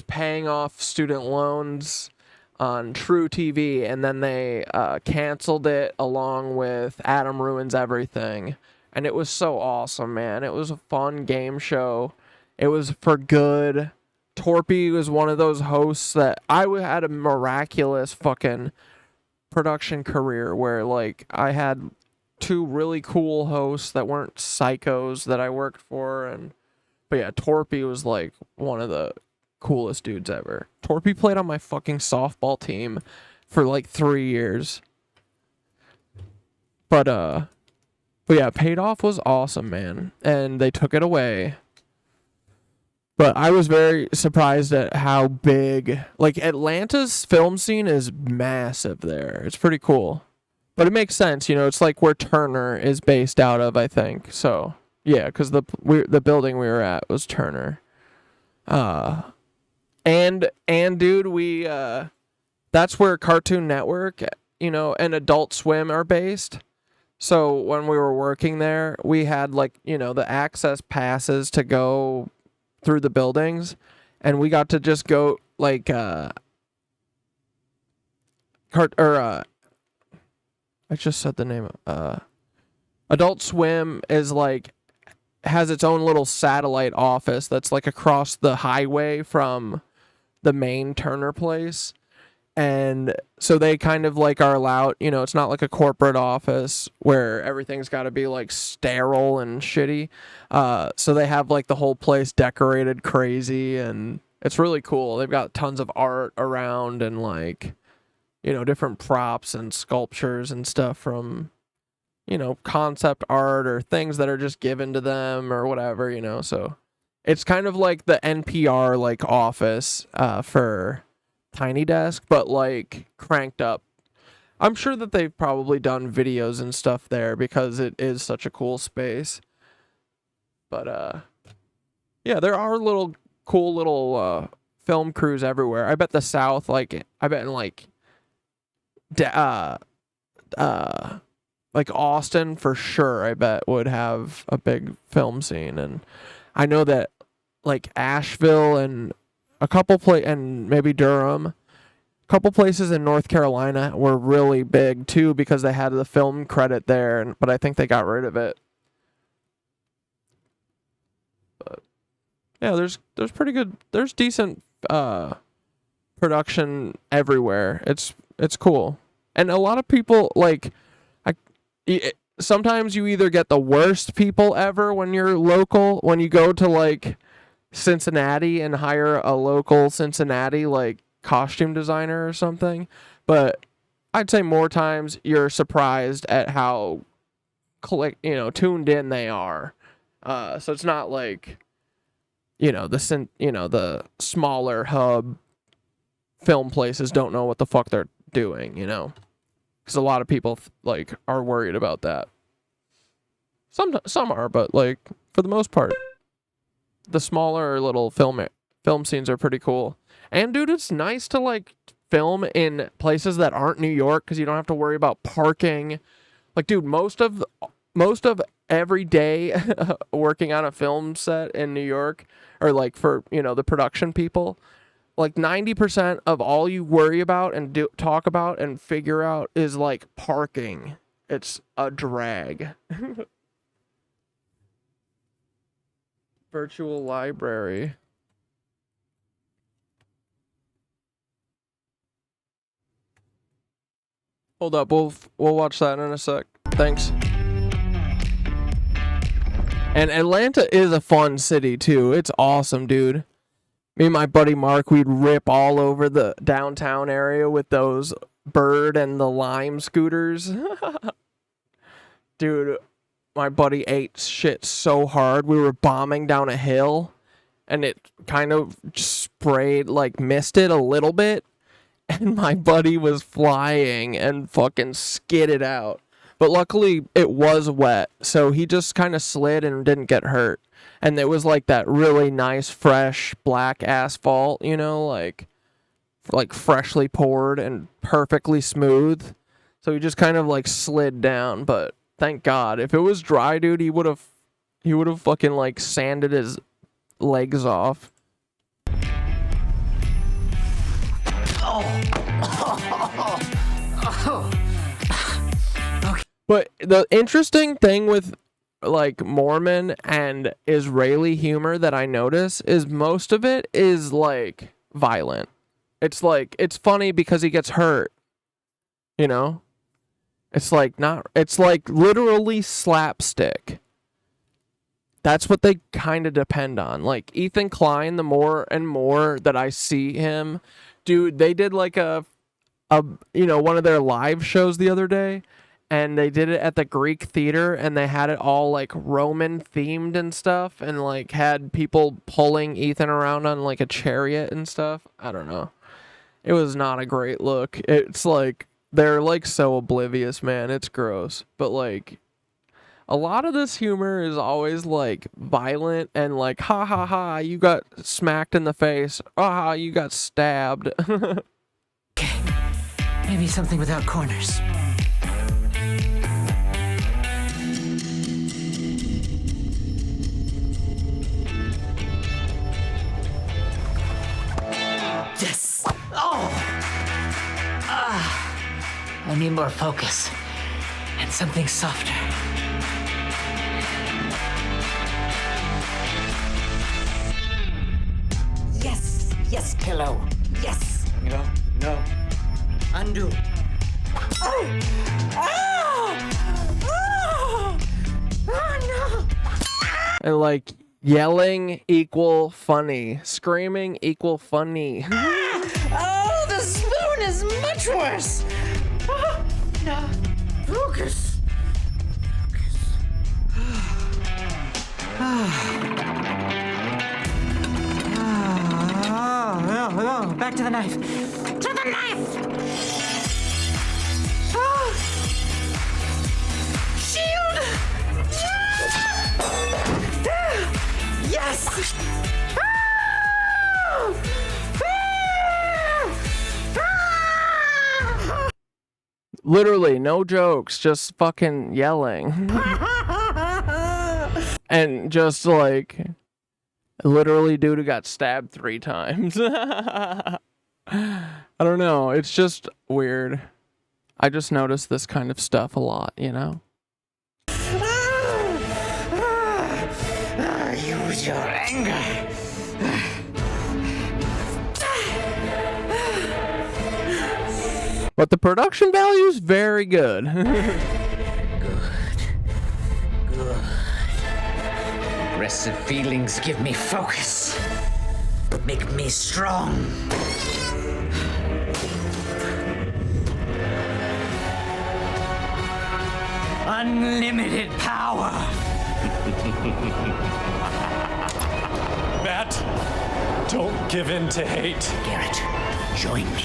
paying off student loans on True TV, and then they canceled it along with Adam Ruins Everything. And it was so awesome, man. It was a fun game show. It was for good. Troupe was one of those hosts that I had a miraculous fucking production career where like I had 2 really cool hosts that weren't psychos that I worked for, but yeah, Troupe was like one of the coolest dudes ever. Troupe played on my fucking softball team for like 3 years. But yeah, Paid Off was awesome, man. And they took it away. But I was very surprised at how big, like Atlanta's film scene is massive there. It's pretty cool. But it makes sense, you know, it's like where Turner is based out of, I think. So, yeah, because the building we were at was Turner. And dude, that's where Cartoon Network, you know, and Adult Swim are based. So when we were working there, we had like, you know, the access passes to go through the buildings, and we got to just go like I just said the name. Adult Swim is like has its own little satellite office that's like across the highway from the main Turner place. And so they kind of like are allowed, you know, it's not like a corporate office where everything's got to be like sterile and shitty. So they have like the whole place decorated crazy, and it's really cool. They've got tons of art around and like, you know, different props and sculptures and stuff from, you know, concept art or things that are just given to them or whatever, you know. So it's kind of like the NPR like office for Tiny Desk, but like cranked up. I'm sure that they've probably done videos and stuff there because it is such a cool space. But yeah, there are cool little film crews everywhere. I bet the South, like I bet in like Austin for sure, I bet would have a big film scene. And I know that like Asheville and a couple and maybe Durham, a couple places in North Carolina were really big too because they had the film credit there, but I think they got rid of it. But yeah, there's pretty good, there's decent production everywhere. It's cool. And a lot of people like sometimes you either get the worst people ever when you're local, when you go to like Cincinnati and hire a local Cincinnati like costume designer or something, but I'd say more times you're surprised at how tuned in they are. So it's not like, you know, the smaller hub film places don't know what the fuck they're doing, you know, because a lot of people like are worried about that. Some are, but like for the most part, the smaller little film scenes are pretty cool. And dude, it's nice to like film in places that aren't New York because you don't have to worry about parking. Like, dude, most of every day working on a film set in New York, or like for, you know, the production people, like 90% of all you worry about and talk about and figure out is like parking. It's a drag. Virtual library. Hold up, we'll watch that in a sec. Thanks. And Atlanta is a fun city too. It's awesome, dude. Me and my buddy Mark, we'd rip all over the downtown area with those Bird and the Lime scooters. Dude, my buddy ate shit so hard. We were bombing down a hill, and it kind of sprayed, like, missed it a little bit, and my buddy was flying and fucking skidded out. But luckily, it was wet, so he just kind of slid and didn't get hurt. And it was like that really nice, fresh, black asphalt, you know, like freshly poured and perfectly smooth. So he just kind of like slid down, but thank God. If it was dry, dude, he would have fucking like sanded his legs off. But the interesting thing with like Mormon and Israeli humor that I notice is most of it is like violent. It's like, it's funny because he gets hurt, you know? It's like literally slapstick. That's what they kind of depend on. Like Ethan Klein, the more and more that I see him, dude, they did like a one of their live shows the other day, and they did it at the Greek theater, and they had it all like Roman themed and stuff, and like had people pulling Ethan around on like a chariot and stuff. I don't know. It was not a great look. It's like they're like so oblivious, man. It's gross. But like a lot of this humor is always like violent and like, ha ha ha, you got smacked in the face. Ah, you got stabbed. Maybe something without corners. Yes! Oh! I need more focus. And something softer. Yes! Yes, pillow! Yes! No. Undo. Oh! Oh! Oh! Oh, no! And like yelling equal funny, screaming equal funny. Oh, the spoon is much worse. Oh, no. Focus. Oh, back to the knife. To the knife. Oh. Shield. Yes. Literally, no jokes, just fucking yelling. And just like, literally dude who got stabbed 3 times. I don't know, it's just weird. I just notice this kind of stuff a lot, you know? Use your anger. But the production value is very good. Good. Aggressive feelings give me focus. Make me strong. Unlimited power. Matt, don't give in to hate. Garrett, join me.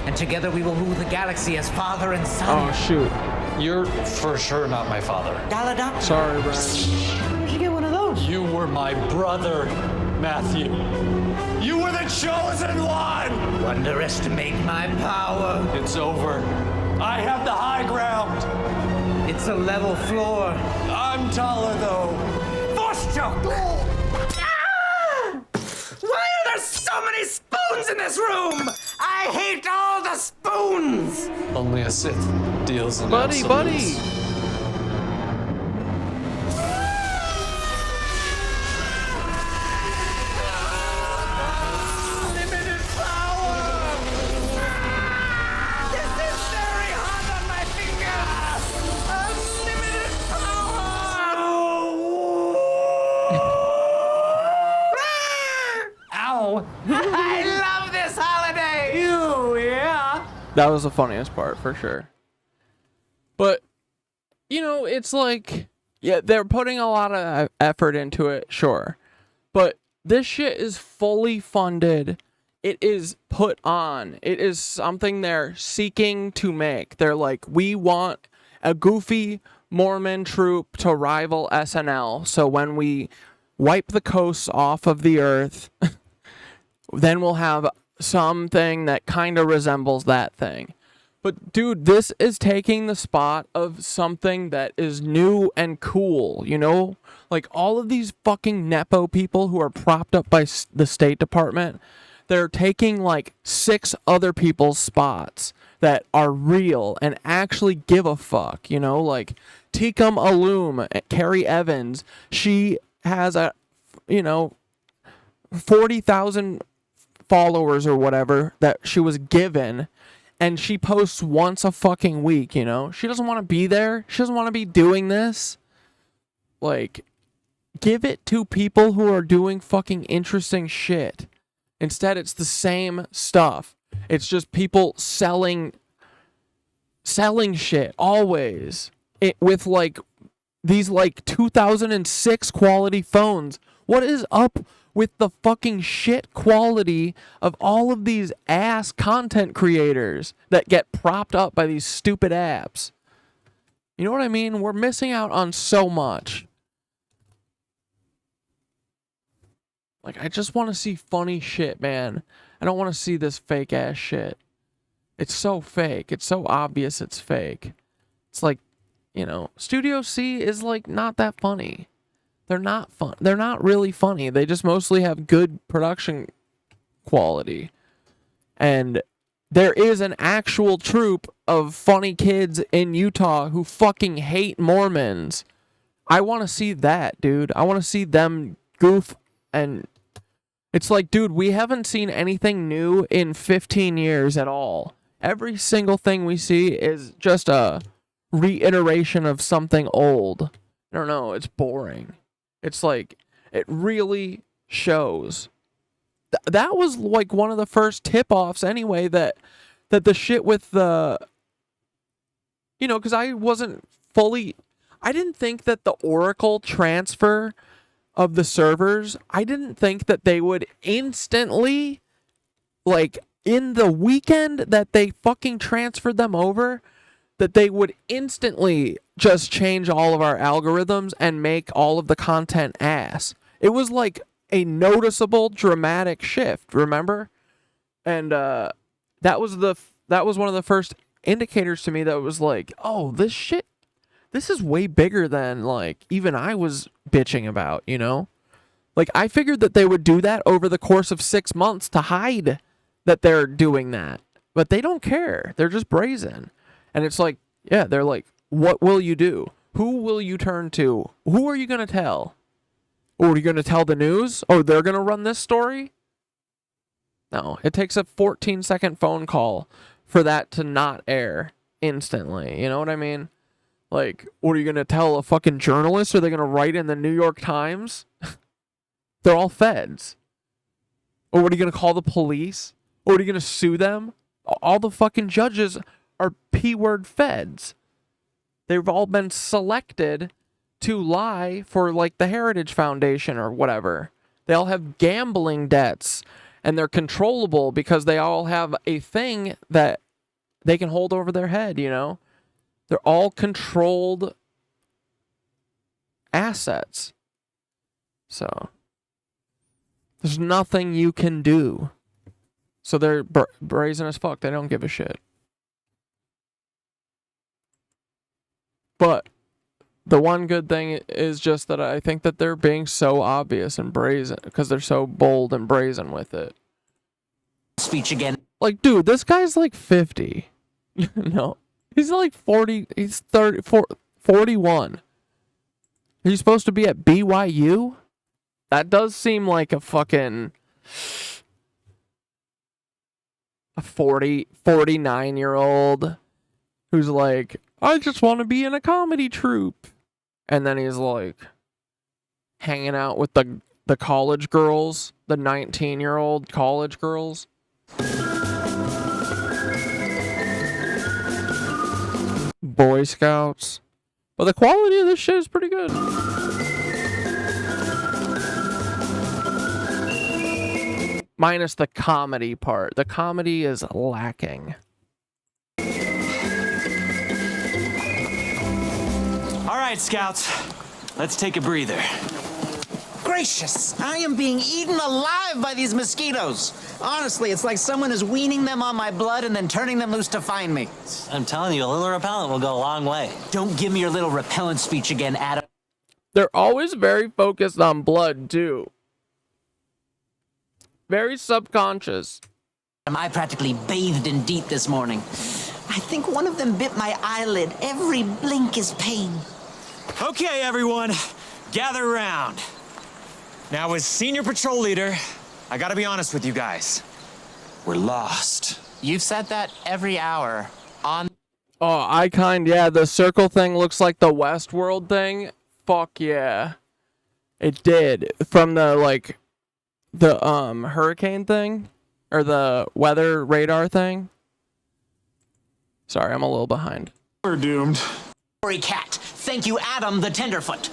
And together we will rule the galaxy as father and son. Oh, shoot. You're for sure not my father. Daladop. Sorry, Brian. You get one of those. You were my brother, Matthew. You were the chosen one! Underestimate my power. It's over. I have the high ground. It's a level floor. I'm taller, though. Force choke! Why are there so many spoons in this room? I hate all the spoons! Only a Sith deals in Buddy. Unlimited power! This is very hot on my fingers! Unlimited power! Ow! I love this holiday! Yeah! That was the funniest part, for sure. But, you know, it's like, yeah, they're putting a lot of effort into it, sure. But this shit is fully funded. It is put on. It is something they're seeking to make. They're like, we want a goofy Mormon troupe to rival SNL. So when we wipe the coasts off of the earth, then we'll have something that kind of resembles that thing. But dude, this is taking the spot of something that is new and cool, you know? Like all of these fucking Nepo people who are propped up by the State Department, they're taking like 6 other people's spots that are real and actually give a fuck, you know? Like Tikam Alum, Carrie Evans, she has a, 40,000 followers or whatever that she was given, and she posts once a fucking week, She doesn't want to be there. She doesn't want to be doing this. Like, give it to people who are doing fucking interesting shit. Instead, it's the same stuff. It's just people selling shit always. With like these like 2006 quality phones. What is up with the fucking shit quality of all of these ass content creators that get propped up by these stupid apps? You know what I mean? We're missing out on so much. Like, I just want to see funny shit, man. I don't want to see this fake ass shit. It's so fake. It's so obvious it's fake. It's like, Studio C is like not that funny. They're not fun. They're not really funny. They just mostly have good production quality. And there is an actual troupe of funny kids in Utah who fucking hate Mormons. I want to see that, dude. I want to see them goof. And it's like, dude, we haven't seen anything new in 15 years at all. Every single thing we see is just a reiteration of something old. I don't know. It's boring. It's like, it really shows. That was like one of the first tip-offs anyway, that the shit with the, because I didn't think that the Oracle transfer of the servers, I didn't think that they would instantly, like, in the weekend that they fucking transferred them over, that they would instantly just change all of our algorithms and make all of the content ass. It was like a noticeable, dramatic shift, remember? And that was one of the first indicators to me that was like, oh, this is way bigger than, like, even I was bitching about, Like, I figured that they would do that over the course of 6 months to hide that they're doing that. But they don't care. They're just brazen. And it's like, yeah, they're like, what will you do? Who will you turn to? Who are you going to tell? Or are you going to tell the news? Oh, they're going to run this story? No, it takes a 14-second phone call for that to not air instantly. You know what I mean? Like, what are you going to tell a fucking journalist? Are they going to write in the New York Times? They're all feds. Or what are you going to call the police? Or are you going to sue them? All the fucking judges are P-word feds. They've all been selected to lie for, like, the Heritage Foundation or whatever. They all have gambling debts, and they're controllable because they all have a thing that they can hold over their head, They're all controlled assets. So, there's nothing you can do. So they're brazen as fuck. They don't give a shit. But the one good thing is just that I think that they're being so obvious and brazen because they're so bold and brazen with it. Speech again. Like, dude, this guy's like 50. No. He's like 40. He's 41. He's supposed to be at BYU? That does seem like a fucking 49-year-old who's like, I just want to be in a comedy troupe. And then he's like hanging out with the college girls, the 19-year-old college girls. Boy Scouts. But the quality of this shit is pretty good. Minus the comedy part. The comedy is lacking. All right, Scouts. Let's take a breather. Gracious, I am being eaten alive by these mosquitoes. Honestly, it's like someone is weaning them on my blood and then turning them loose to find me. I'm telling you, a little repellent will go a long way. Don't give me your little repellent speech again, Adam. They're always very focused on blood, too. Very subconscious. I practically bathed in DEET this morning. I think one of them bit my eyelid. Every blink is pain. Okay, everyone, gather around. Now, as senior patrol leader, I gotta be honest with you guys. We're lost. You've said that every hour on. Oh, yeah, the circle thing looks like the Westworld thing. Fuck yeah. It did. From the, like, the, hurricane thing? Or the weather radar thing? Sorry, I'm a little behind. We're doomed. Sorry, cat. Thank you, Adam the Tenderfoot.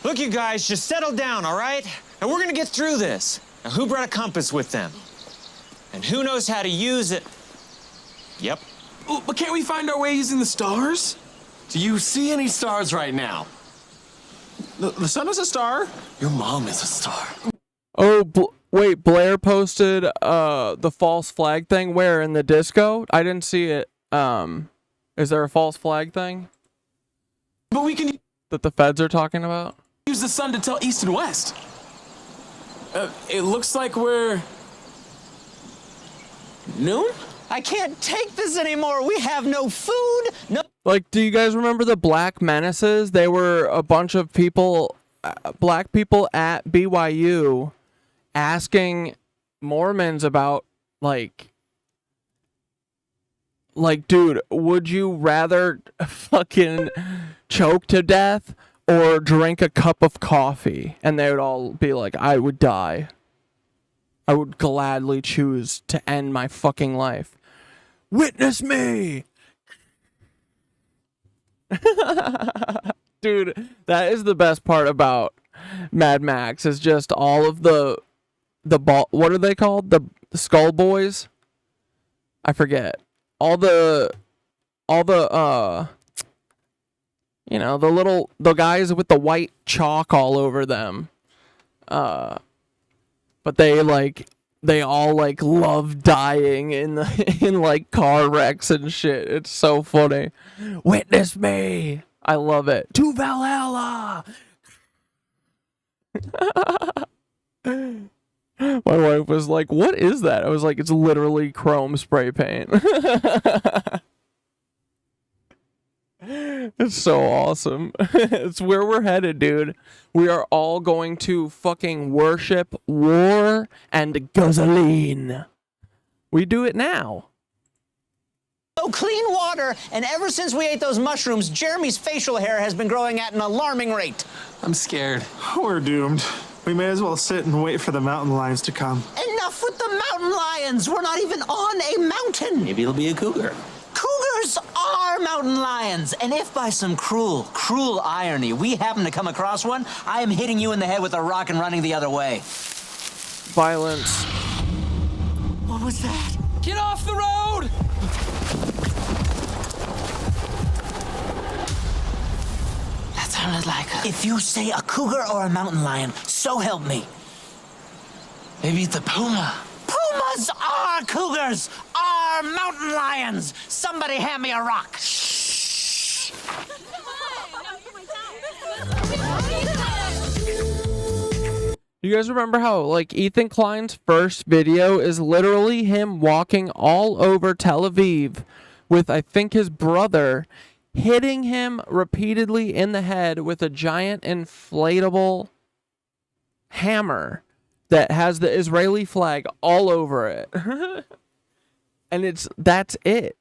Look, you guys, just settle down, all right? And we're gonna get through this. Now, who brought a compass with them? And who knows how to use it? Yep. Oh, but can't we find our way using the stars? Do you see any stars right now? The sun is a star. Your mom is a star. Oh, wait, Blair posted the false flag thing. Where? In the disco? I didn't see it. Is there a false flag thing? But we can that the feds are talking about? Use the sun to tell east and west. It looks like we're noon? I can't take this anymore. We have no food. No. Like, do you guys remember the Black Menaces? They were a bunch of people, black people at BYU, asking Mormons about, like, dude, would you rather fucking choke to death or drink a cup of coffee? And they would all be like, I would die. I would gladly choose to end my fucking life. Witness me! Dude, that is the best part about Mad Max, is just all of the ball, what are they called? The Skull Boys? I forget. All the you know, the guys with the white chalk all over them. But they all like love dying in like car wrecks and shit. It's so funny. Witness me. I love it. To Valhalla. My wife was like, "What is that?" I was like, "It's literally chrome spray paint." It's so awesome. It's where we're headed, dude. We are all going to fucking worship war and gasoline. We do it now. No clean water, and ever since we ate those mushrooms, Jeremy's facial hair has been growing at an alarming rate. I'm scared. We're doomed. We may as well sit and wait for the mountain lions to come. Enough with the mountain lions. We're not even on a mountain. Maybe it'll be a cougar. Cougars are mountain lions, and if by some cruel irony we happen to come across one, I am hitting you in the head with a rock and running the other way. Violence. What was that? Get off the road! That sounded like a... If you say a cougar or a mountain lion, so help me. Maybe it's a puma. Pumas are cougars, are mountain lions. Somebody hand me a rock. You guys remember how, like, Ethan Klein's first video is literally him walking all over Tel Aviv with, I think, his brother, hitting him repeatedly in the head with a giant inflatable hammer that has the Israeli flag all over it. And that's it.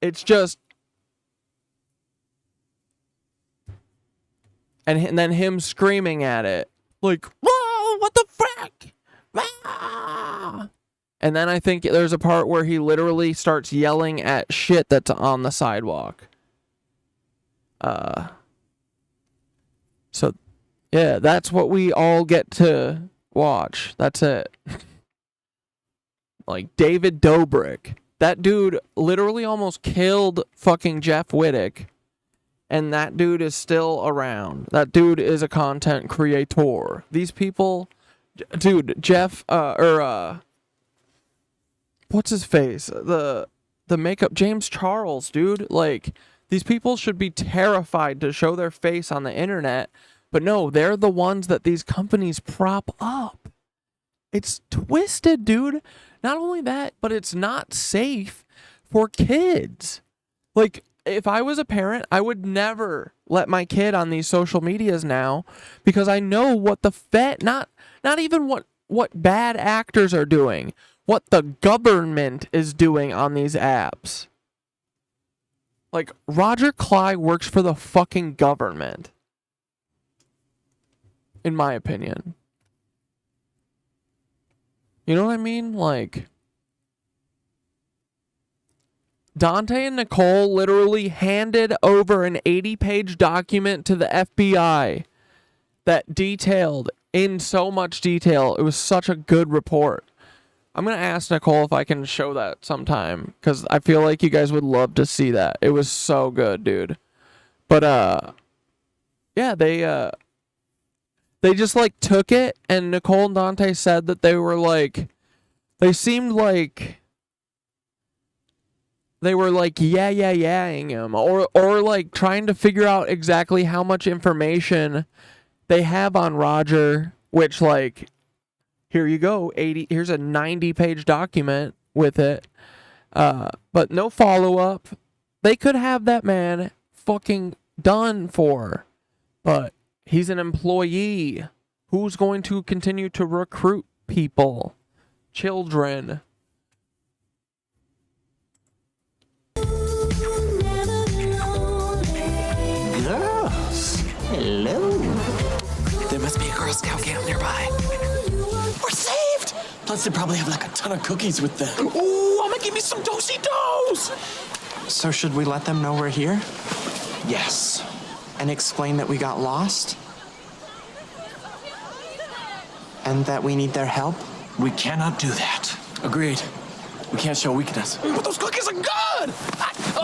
It's just... And then him screaming at it. Like, whoa, what the frick? Ah! And then I think there's a part where he literally starts yelling at shit that's on the sidewalk. So, yeah, that's what we all get to watch. That's it. Like, David Dobrik. That dude literally almost killed fucking Jeff Wittick. And that dude is still around. That dude is a content creator. These people... Dude, Jeff... what's his face? The makeup... James Charles, dude. Like, these people should be terrified to show their face on the internet. But no, they're the ones that these companies prop up. It's twisted, dude. Not only that, but it's not safe for kids. Like, if I was a parent, I would never let my kid on these social medias now, because I know what the not even what bad actors are doing, what the government is doing on these apps. Like, Roger Clyde works for the fucking government, in my opinion. You know what I mean? Like, Dante and Nicole literally handed over an 80-page document to the FBI that detailed in so much detail. It was such a good report. I'm going to ask Nicole if I can show that sometime, because I feel like you guys would love to see that. It was so good, dude. But, yeah, they just, like, took it, and Nicole and Dante said that they were, like, they seemed like they were, like, yeah-ing him, or, like, trying to figure out exactly how much information they have on Roger, which, like, here you go, here's a 90-page document with it, but no follow-up. They could have that man fucking done for, but he's an employee who's going to continue to recruit people, children. Girls, hello. There must be a Girl Scout camp nearby. We're saved! Plus, they probably have like a ton of cookies with them. Ooh, I'm gonna give me some do-si-dos! So should we let them know we're here? Yes. And explain that we got lost? And that we need their help? We cannot do that. Agreed. We can't show weakness. But those cookies are good!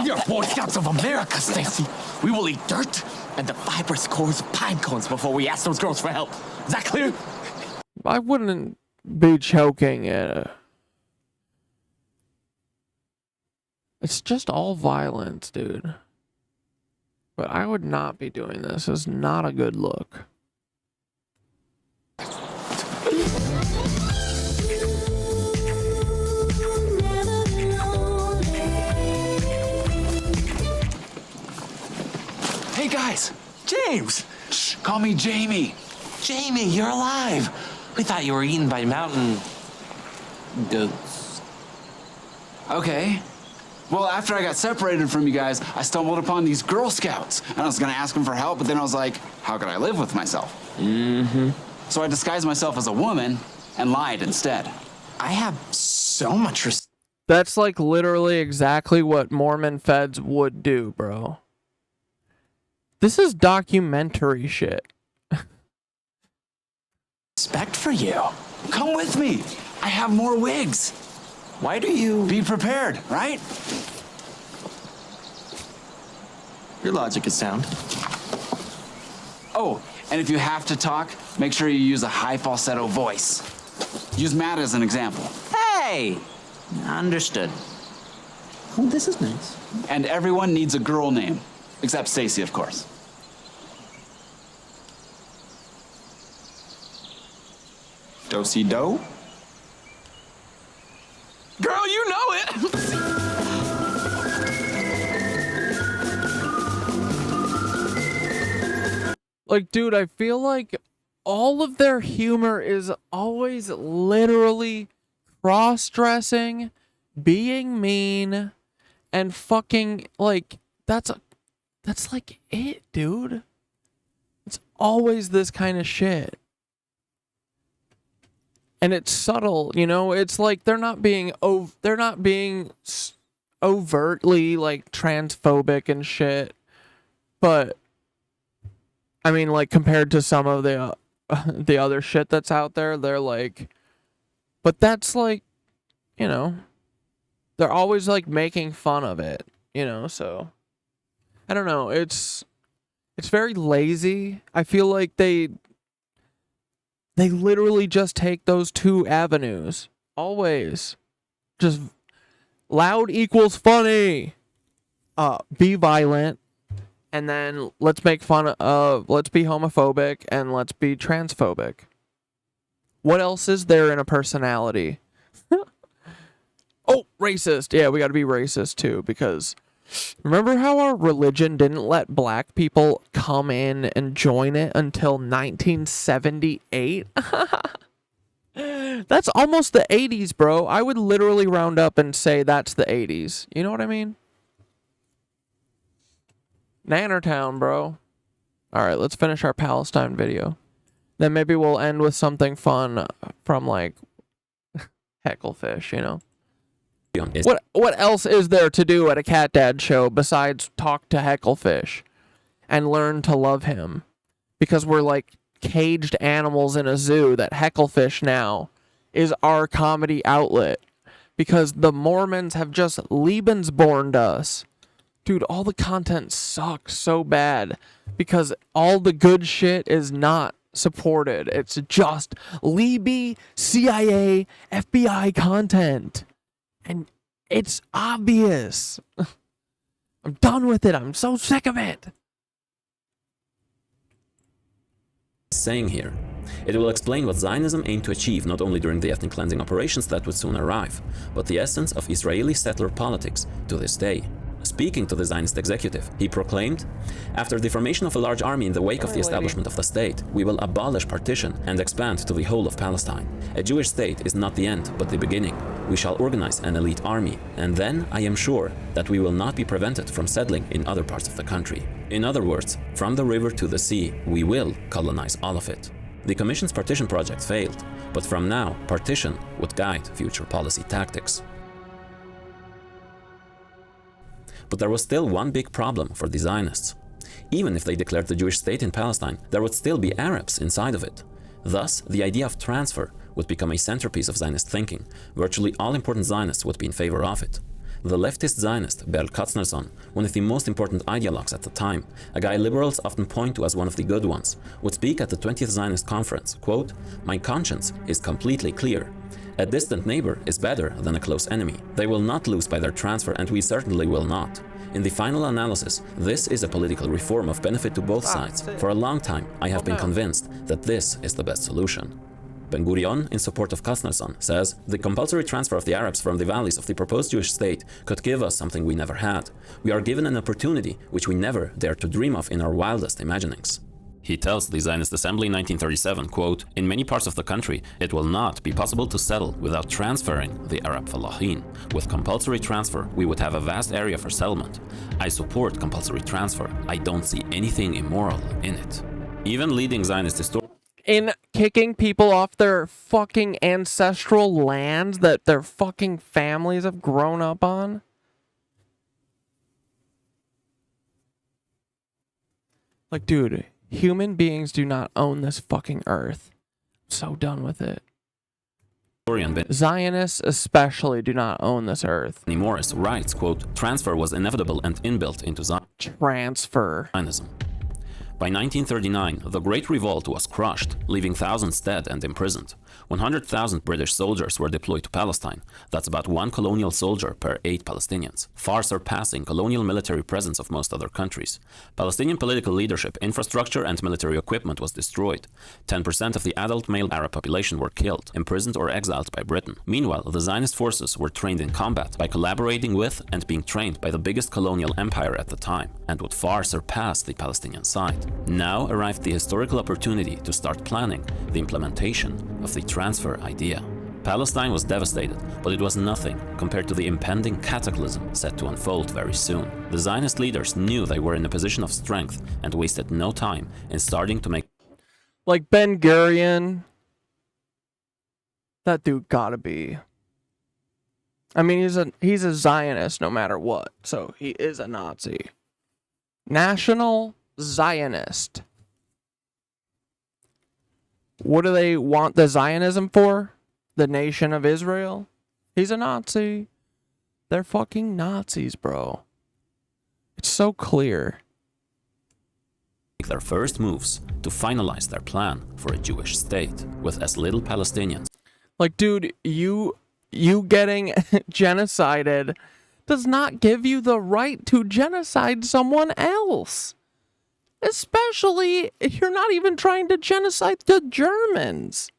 We are Boy Scouts of America, Stacy. We will eat dirt and the fibrous cores of pine cones before we ask those girls for help. Is that clear? I wouldn't be choking it. It's just all violence, dude. But I would not be doing this. It's not a good look. Hey guys, James. Shh, call me Jamie. Jamie, you're alive. We thought you were eaten by mountain goats. Okay. Well, after I got separated from you guys, I stumbled upon these Girl Scouts. And I was gonna ask them for help, but then I was like, how could I live with myself? Mm-hmm. So I disguised myself as a woman and lied instead. I have so much respect. That's like literally exactly what Mormon feds would do, bro. This is documentary shit. Respect for you. Come with me. I have more wigs. Why do you... Be prepared, right? Your logic is sound. Oh, and if you have to talk, make sure you use a high falsetto voice. Use Matt as an example. Hey! Understood. Oh, this is nice. And everyone needs a girl name. Except Stacy, of course. Do-si-do? Girl, you know it! Like, dude, I feel like all of their humor is always literally cross-dressing, being mean, and fucking, like, that's like it, dude. It's always this kind of shit. And it's subtle, you know? It's like they're not being overtly like transphobic and shit. But I mean, like, compared to some of the other shit that's out there, they're like, but that's like, you know, they're always like making fun of it, you know? So I don't know. It's very lazy. I feel like they literally just take those two avenues. Always. Just loud equals funny. Be violent. And then let's make fun of, let's be homophobic and let's be transphobic. What else is there in a personality? Oh, racist. Yeah, we gotta be racist too, because Remember how our religion didn't let black people come in and join it until 1978? That's almost the 80s, bro. I would literally round up and say that's the 80s. You know what I mean? Nannertown, bro. Alright, let's finish our Palestine video. Then maybe we'll end with something fun from, like, Hecklefish, you know? What else is there to do at a Cat Dad show besides talk to Hecklefish and learn to love him? Because we're like caged animals in a zoo that Hecklefish now is our comedy outlet. Because the Mormons have just Lebensborned us. Dude, all the content sucks so bad because all the good shit is not supported. It's just Libby, CIA, FBI content. And it's obvious. I'm done with it. I'm so sick of it. Saying here. It will explain what Zionism aimed to achieve not only during the ethnic cleansing operations that would soon arrive, but the essence of Israeli settler politics to this day. Speaking to the Zionist executive, he proclaimed, "After the formation of a large army in the wake of the establishment of the state, we will abolish partition and expand to the whole of Palestine. A Jewish state is not the end, but the beginning. We shall organize an elite army, and then I am sure that we will not be prevented from settling in other parts of the country. In other words, from the river to the sea, we will colonize all of it." The Commission's partition project failed, but from now, partition would guide future policy tactics. But there was still one big problem for the Zionists. Even if they declared the Jewish state in Palestine, there would still be Arabs inside of it. Thus, the idea of transfer would become a centerpiece of Zionist thinking. Virtually all important Zionists would be in favor of it. The leftist Zionist, Berl Katznerson, one of the most important ideologues at the time, a guy liberals often point to as one of the good ones, would speak at the 20th Zionist conference, quote, "My conscience is completely clear. A distant neighbor is better than a close enemy. They will not lose by their transfer, and we certainly will not. In the final analysis, this is a political reform of benefit to both sides. For a long time, I have been convinced that this is the best solution." Ben Gurion, in support of Katznerson, says, "The compulsory transfer of the Arabs from the valleys of the proposed Jewish state could give us something we never had. We are given an opportunity which we never dared to dream of in our wildest imaginings." He tells the Zionist Assembly in 1937, quote, "In many parts of the country, it will not be possible to settle without transferring the Arab Falahin. With compulsory transfer, we would have a vast area for settlement. I support compulsory transfer. I don't see anything immoral in it." Even leading Zionist historians in kicking people off their fucking ancestral lands that their fucking families have grown up on. Like, dude, human beings do not own this fucking earth. I'm so done with it. Zionists especially do not own this earth. Morris writes, quote, "Transfer was inevitable and inbuilt into Zionism. By 1939, the Great Revolt was crushed, leaving thousands dead and imprisoned. 100,000 British soldiers were deployed to Palestine. That's about 1 colonial soldier per 8 Palestinians, far surpassing colonial military presence of most other countries. Palestinian political leadership, infrastructure, and military equipment was destroyed. 10% of the adult male Arab population were killed, imprisoned, or exiled by Britain. Meanwhile, the Zionist forces were trained in combat by collaborating with and being trained by the biggest colonial empire at the time, and would far surpass the Palestinian side. Now arrived the historical opportunity to start planning the implementation of the transfer idea. Palestine was devastated, but it was nothing compared to the impending cataclysm set to unfold very soon. The Zionist leaders knew they were in a position of strength and wasted no time in starting to make... Like Ben Gurion. That dude gotta be... I mean, he's a Zionist no matter what, so he is a Nazi. National Zionist. What do they want the Zionism for? The nation of Israel? He's a Nazi. They're fucking Nazis, bro. It's so clear. Their first moves to finalize their plan for a Jewish state with as little Palestinians. Like, dude, you getting genocided does not give you the right to genocide someone else. Especially if you're not even trying to genocide the Germans.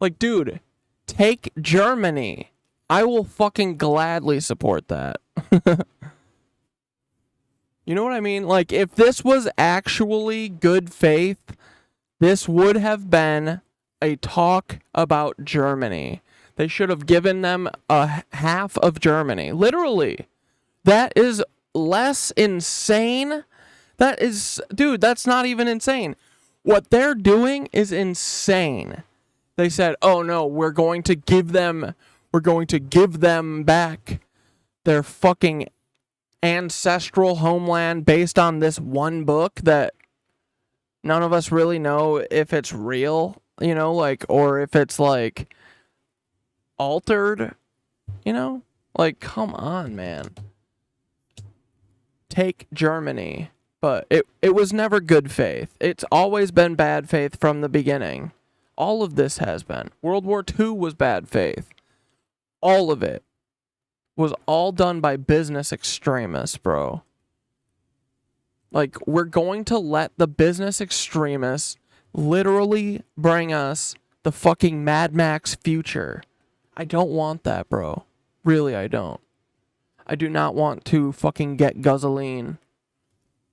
Like, dude, take Germany. I will fucking gladly support that. You know what I mean? Like, if this was actually good faith, this would have been a talk about Germany. They should have given them a half of Germany. Literally. That is less insane. That is, dude, that's not even insane. What they're doing is insane. They said, oh no, we're going to give them back their fucking ancestral homeland based on this one book that none of us really know if it's real, you know, like, or if it's like altered, you know, like, come on, man. Take Germany. But it was never good faith. It's always been bad faith from the beginning. All of this has been. World War II was bad faith. All of it was all done by business extremists, bro. Like, we're going to let the business extremists literally bring us the fucking Mad Max future. I don't want that, bro. Really, I don't. I do not want to fucking get gasoline.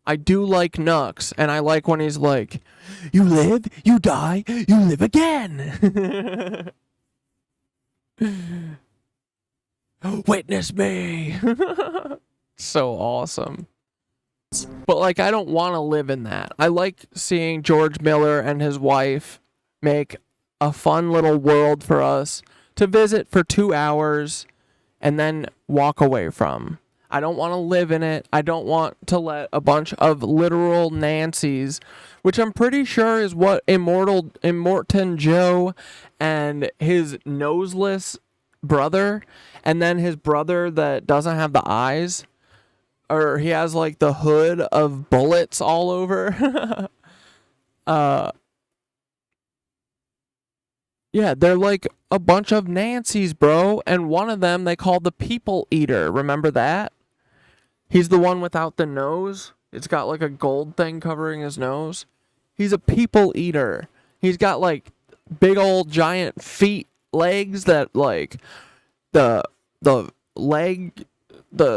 I do like Nux, and I like when he's like, you live, you die, you live again. Witness me. So awesome. But, like, I don't want to live in that. I like seeing George Miller and his wife make a fun little world for us to visit for 2 hours and then walk away from. I don't want to live in it. I don't want to let a bunch of literal Nancys, which I'm pretty sure is what Immortan Joe and his noseless brother, and then his brother that doesn't have the eyes, or he has like the hood of bullets all over. Yeah, they're like a bunch of Nancys, bro, and one of them they call the People Eater. Remember that? He's the one without the nose. It's got like a gold thing covering his nose. He's a people eater. He's got like big old giant feet, legs that like the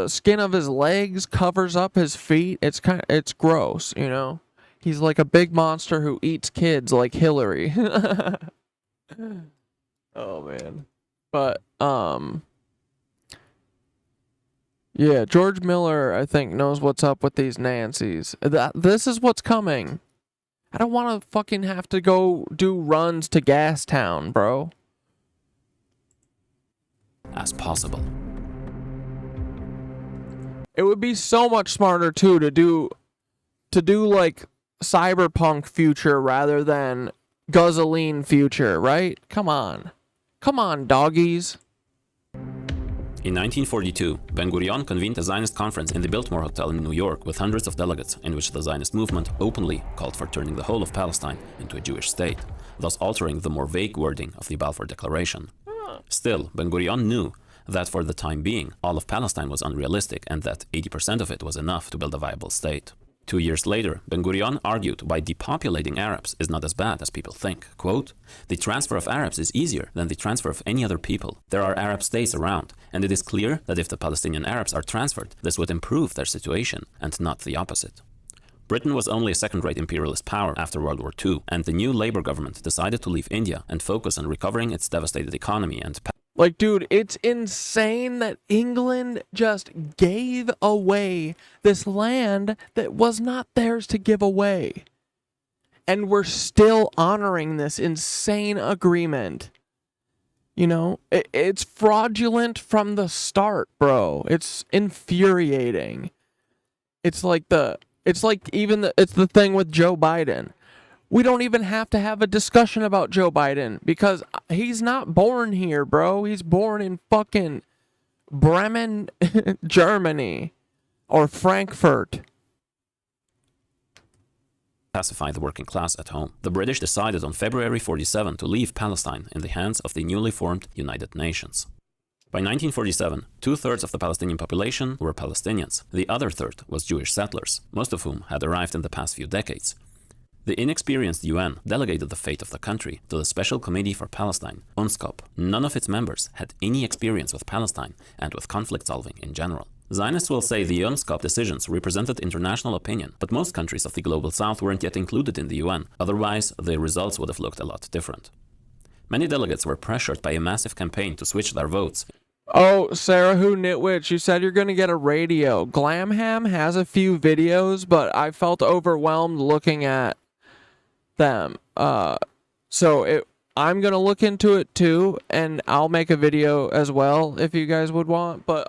skin of his legs covers up his feet. It's gross, you know. He's like a big monster who eats kids like Hillary. Oh man. But yeah, George Miller, I think, knows what's up with these Nancys. This is what's coming. I don't want to fucking have to go do runs to Gastown, bro. As possible. It would be so much smarter, too, to do like, cyberpunk future rather than gasoline future, right? Come on. Come on, doggies. In 1942, Ben-Gurion convened a Zionist conference in the Biltmore Hotel in New York with hundreds of delegates, in which the Zionist movement openly called for turning the whole of Palestine into a Jewish state, thus altering the more vague wording of the Balfour Declaration. Still, Ben-Gurion knew that for the time being, all of Palestine was unrealistic and that 80% of it was enough to build a viable state. 2 years later, Ben-Gurion argued why depopulating Arabs is not as bad as people think. Quote, "The transfer of Arabs is easier than the transfer of any other people. There are Arab states around, and it is clear that if the Palestinian Arabs are transferred, this would improve their situation, and not the opposite." Britain was only a second-rate imperialist power after World War II, and the new Labour government decided to leave India and focus on recovering its devastated economy and like, dude, it's insane that England just gave away this land that was not theirs to give away. And we're still honoring this insane agreement. You know, it's fraudulent from the start, bro. It's infuriating. It's the thing with Joe Biden. We don't even have to have a discussion about Joe Biden because he's not born here, bro. He's born in fucking Bremen, Germany, or Frankfurt. Pacify the working class at home. The British decided on February 47 to leave Palestine in the hands of the newly formed United Nations. By 1947, 2/3 of the Palestinian population were Palestinians. The other third was Jewish settlers, most of whom had arrived in the past few decades. The inexperienced UN delegated the fate of the country to the Special Committee for Palestine, UNSCOP. None of its members had any experience with Palestine and with conflict solving in general. Zionists will say the UNSCOP decisions represented international opinion, but most countries of the Global South weren't yet included in the UN, otherwise the results would have looked a lot different. Many delegates were pressured by a massive campaign to switch their votes. Oh, Sarah Who Knitwitch, you said you're going to get a radio. Glam Ham has a few videos, but I felt overwhelmed looking at them. So I'm going to look into it too, and I'll make a video as well if you guys would want. But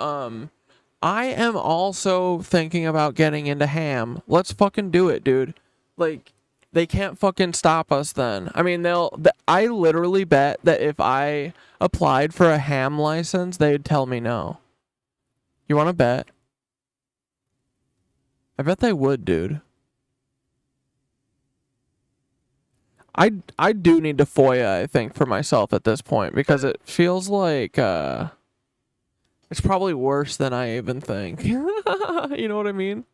I am also thinking about getting into ham. Let's fucking do it, dude. Like, they can't fucking stop us then. I mean, I literally bet that if I applied for a ham license, they'd tell me no. You want to bet? I bet they would, dude. I do need to FOIA, I think, for myself at this point, because it feels like it's probably worse than I even think. You know what I mean?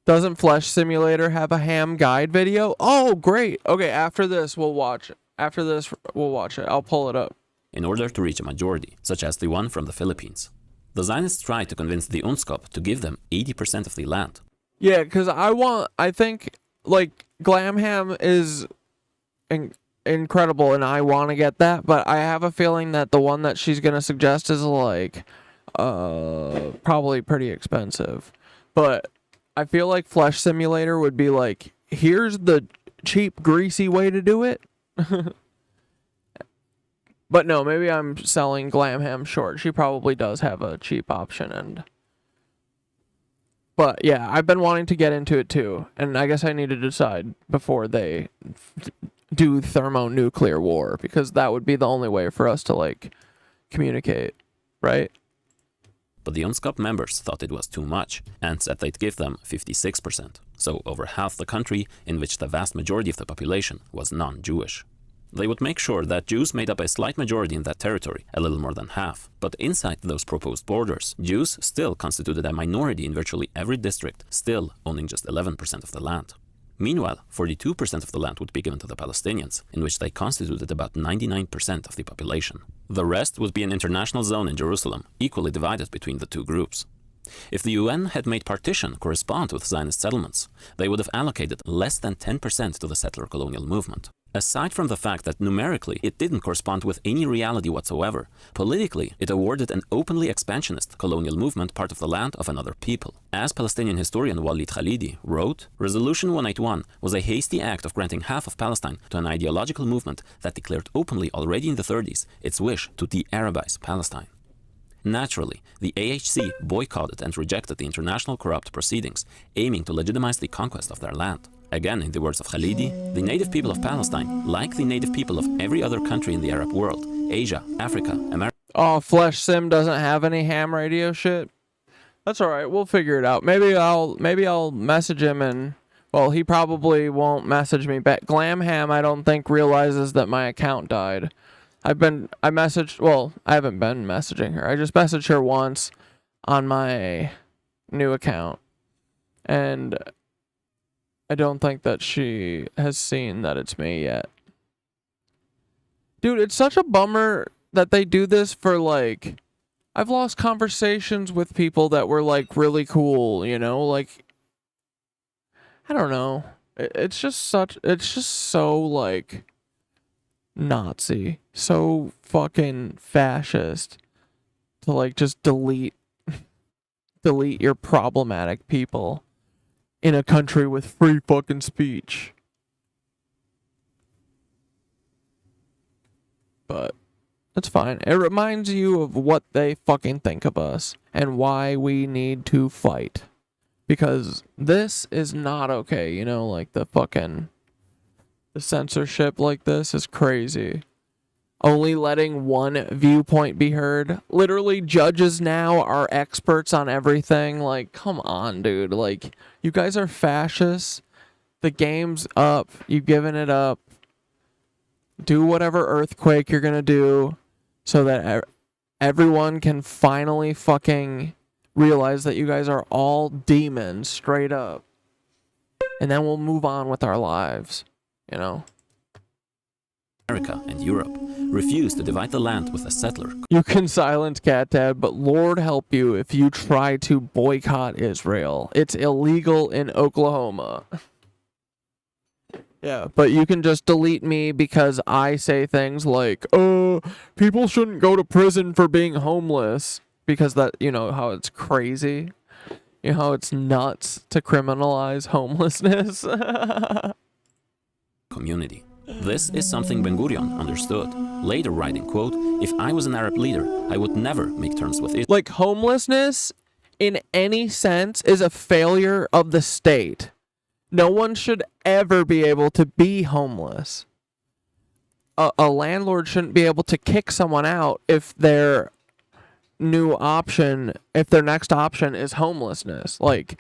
Doesn't Flesh Simulator have a ham guide video? Oh, great. Okay, after this, we'll watch it. After this, we'll watch it. I'll pull it up. In order to reach a majority, such as the one from the Philippines. The Zionists tried to convince the UNSCOP to give them 80% of the land. Yeah, because I think, like, Glam Ham is incredible, and I want to get that, but I have a feeling that the one that she's going to suggest is, like, probably pretty expensive. But I feel like Flesh Simulator would be like, here's the cheap, greasy way to do it. But no, maybe I'm selling Glam Ham short. She probably does have a cheap option. But yeah, I've been wanting to get into it too. And I guess I need to decide before they do thermonuclear war, because that would be the only way for us to, like, communicate, right? But the UNSCOP members thought it was too much and said they'd give them 56%, so over half the country, in which the vast majority of the population was non-Jewish. They would make sure that Jews made up a slight majority in that territory, a little more than half. But inside those proposed borders, Jews still constituted a minority in virtually every district, still owning just 11% of the land. Meanwhile, 42% of the land would be given to the Palestinians, in which they constituted about 99% of the population. The rest would be an international zone in Jerusalem, equally divided between the two groups. If the UN had made partition correspond with Zionist settlements, they would have allocated less than 10% to the settler colonial movement. Aside from the fact that numerically it didn't correspond with any reality whatsoever, politically it awarded an openly expansionist colonial movement part of the land of another people. As Palestinian historian Walid Khalidi wrote, Resolution 181 was a hasty act of granting half of Palestine to an ideological movement that declared openly already in the 30s its wish to de-Arabize Palestine. Naturally, the AHC boycotted and rejected the international corrupt proceedings, aiming to legitimize the conquest of their land. Again, in the words of Khalidi, the native people of Palestine, like the native people of every other country in the Arab world, Asia, Africa, America... Oh, Flesh Sim doesn't have any ham radio shit? That's alright, we'll figure it out. Maybe I'll message him and... Well, he probably won't message me back. Glam Ham, I don't think, realizes that my account died. I haven't been messaging her. I just messaged her once on my new account. And I don't think that she has seen that it's me yet. Dude, it's such a bummer that they do this for, like... I've lost conversations with people that were, like, really cool, you know? Like, I don't know. It's just so, like... Nazi, so fucking fascist to, like, just delete your problematic people in a country with free fucking speech. But that's fine. It reminds you of what they fucking think of us and why we need to fight, because this is not okay, you know, like the censorship like this is crazy. Only letting one viewpoint be heard. Literally, judges now are experts on everything. Like, come on, dude. Like, you guys are fascists. The game's up. You've given it up. Do whatever earthquake you're gonna do so that everyone can finally fucking realize that you guys are all demons, straight up. And then we'll move on with our lives. You know? America and Europe, refuse to divide the land with a settler. You can silence Cat Dad, but Lord help you if you try to boycott Israel. It's illegal in Oklahoma. Yeah, but you can just delete me because I say things like, people shouldn't go to prison for being homeless. Because that, you know, how it's crazy. You know how it's nuts to criminalize homelessness. Community. This is something Ben Gurion understood, later writing, quote, "If I was an Arab leader, I would never make terms with Israel." Like, homelessness, in any sense, is a failure of the state. No one should ever be able to be homeless. A landlord shouldn't be able to kick someone out if their next option is homelessness. Like,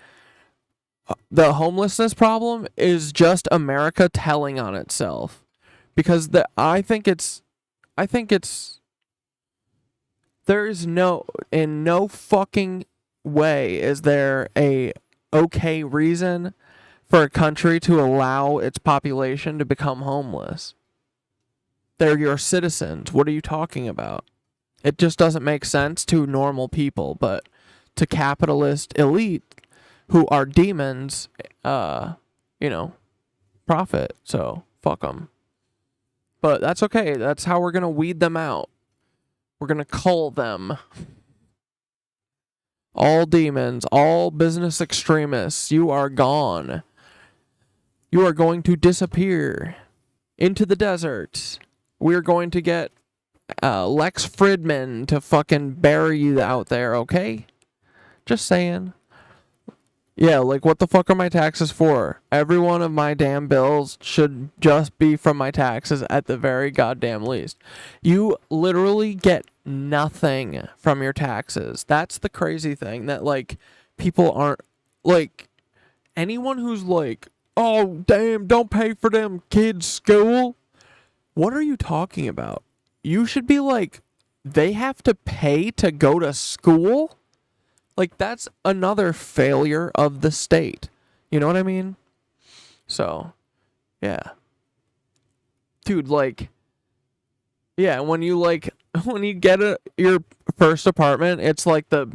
the homelessness problem is just America telling on itself, because I think it's there's in no fucking way is there a okay reason for a country to allow its population to become homeless. They're your citizens. What are you talking about? It just doesn't make sense to normal people, but to capitalist elite who are demons, profit. So, fuck them. But that's okay. That's how we're going to weed them out. We're going to cull them. All demons, all business extremists, you are gone. You are going to disappear into the desert. We're going to get Lex Fridman to fucking bury you out there, okay? Just saying. Yeah, like, what the fuck are my taxes for? Every one of my damn bills should just be from my taxes at the very goddamn least. You literally get nothing from your taxes. That's the crazy thing, that, like, people aren't, like, anyone who's like, oh, damn, don't pay for them kids' school. What are you talking about? You should be like, they have to pay to go to school? Like, that's another failure of the state. You know what I mean? So, yeah. Dude, like, yeah, when you get your first apartment, it's like the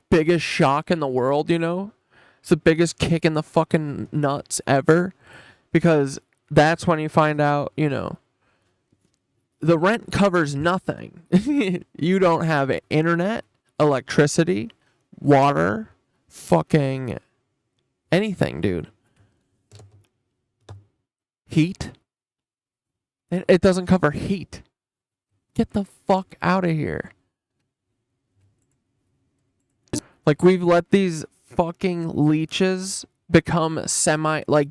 biggest shock in the world, you know? It's the biggest kick in the fucking nuts ever. Because that's when you find out, you know, the rent covers nothing. You don't have internet, electricity, water, fucking anything, dude. Heat. It doesn't cover heat. Get the fuck out of here. Like, we've let these fucking leeches become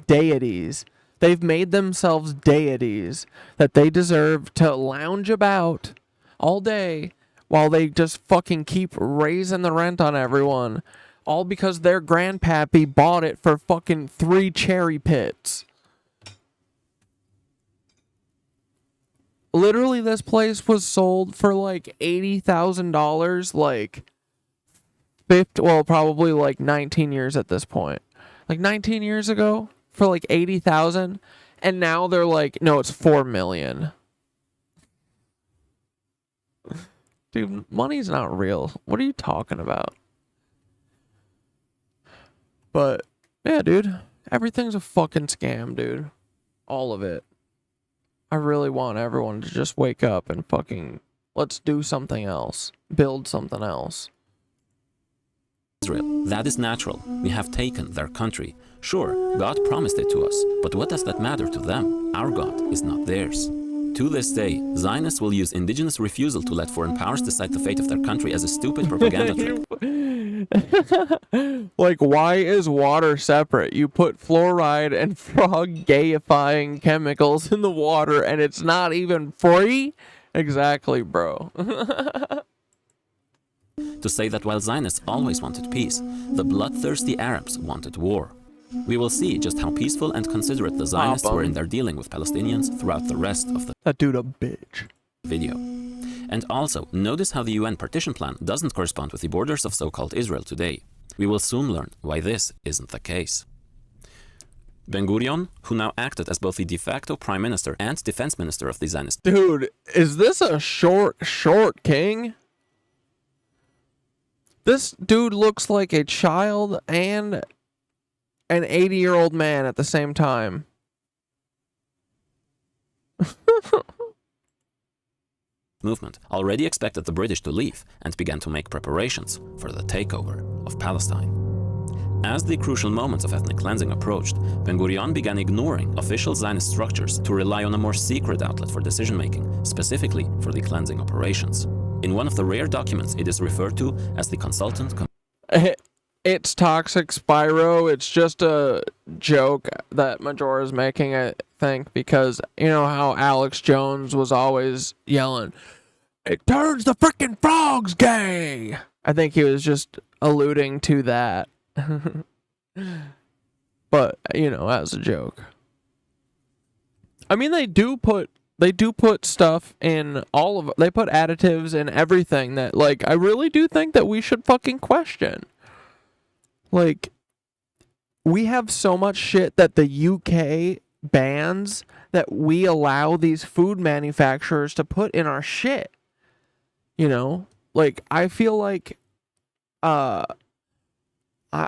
deities. They've made themselves deities that they deserve to lounge about all day while they just fucking keep raising the rent on everyone. All because their grandpappy bought it for fucking 3 cherry pits. Literally, this place was sold for like $80,000, like, probably like 19 years at this point. Like 19 years ago? For like 80,000, and now they're like, no, it's 4 million. Dude, money's not real. What are you talking about? But yeah, dude, everything's a fucking scam, dude. All of it. I really want everyone to just wake up and fucking let's do something else. Build something else. Israel, that is natural. We have taken their country. Sure, God promised it to us, but what does that matter to them? Our God is not theirs. To this day, Zionists will use indigenous refusal to let foreign powers decide the fate of their country as a stupid propaganda trick. Like, why is water separate? You put fluoride and frog gayifying chemicals in the water and it's not even free? Exactly, bro. To say that while Zionists always wanted peace, the bloodthirsty Arabs wanted war. We will see just how peaceful and considerate the Zionists were in their dealing with Palestinians throughout the rest of the that dude a bitch video. And also, notice how the UN partition plan doesn't correspond with the borders of so-called Israel today. We will soon learn why this isn't the case. Ben-Gurion, who now acted as both the de facto prime minister and defense minister of the Zionist. Dude, is this a short king? This dude looks like a child and an 80-year-old man at the same time. Movement already expected the British to leave and began to make preparations for the takeover of Palestine. As the crucial moments of ethnic cleansing approached, Ben-Gurion began ignoring official Zionist structures to rely on a more secret outlet for decision-making, specifically for the cleansing operations. In one of the rare documents, it is referred to as the consultant. It's toxic, Spyro. It's just a joke that Majora is making, I think, because you know how Alex Jones was always yelling, "It turns the frickin' frogs gay!" I think he was just alluding to that. But, you know, as a joke. I mean, they do put stuff in they put additives in everything that, like, I really do think that we should fucking question. Like, we have so much shit that the UK bans that we allow these food manufacturers to put in our shit. You know? Like, I feel like, I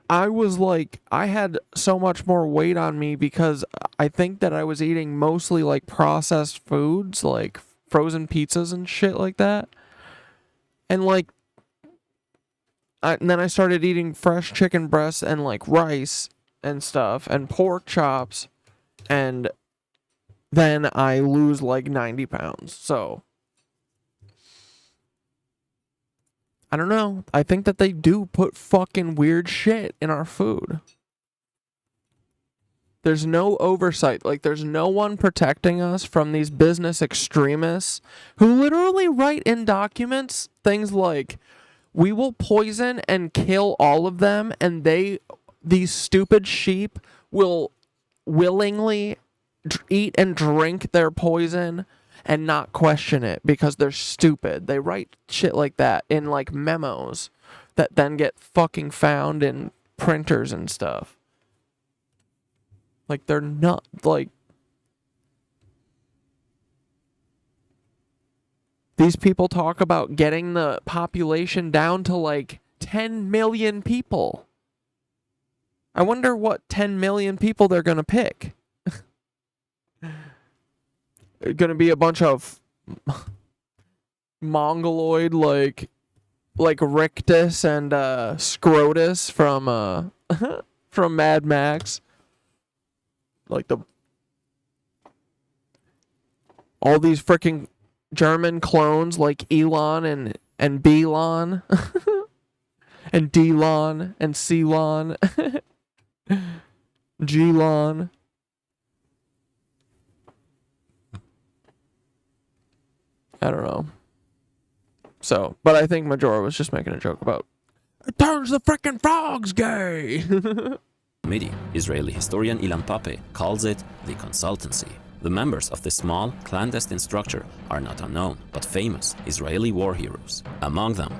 was like, I had so much more weight on me because I think that I was eating mostly like processed foods, like frozen pizzas and shit like that. And like, and then I started eating fresh chicken breasts and like rice and stuff and pork chops. And then I lose like 90 pounds. So I don't know. I think that they do put fucking weird shit in our food. There's no oversight. Like, there's no one protecting us from these business extremists who literally write in documents things like, we will poison and kill all of them, and these stupid sheep will willingly eat and drink their poison and not question it because they're stupid. They write shit like that in like memos that then get fucking found in printers and stuff. Like, they're not, like, these people talk about getting the population down to like 10 million people. I wonder what 10 million people they're gonna pick. Gonna be a bunch of mongoloid like Rictus and Scrotus from from Mad Max. Like all these freaking German clones like Elon and Belon and Delon and Celon Gelon. I don't know. So, but I think Majora was just making a joke about, it turns the frickin' frogs gay. Committee, Israeli historian Ilan Pape calls it the consultancy. The members of this small, clandestine structure are not unknown, but famous Israeli war heroes. Among them,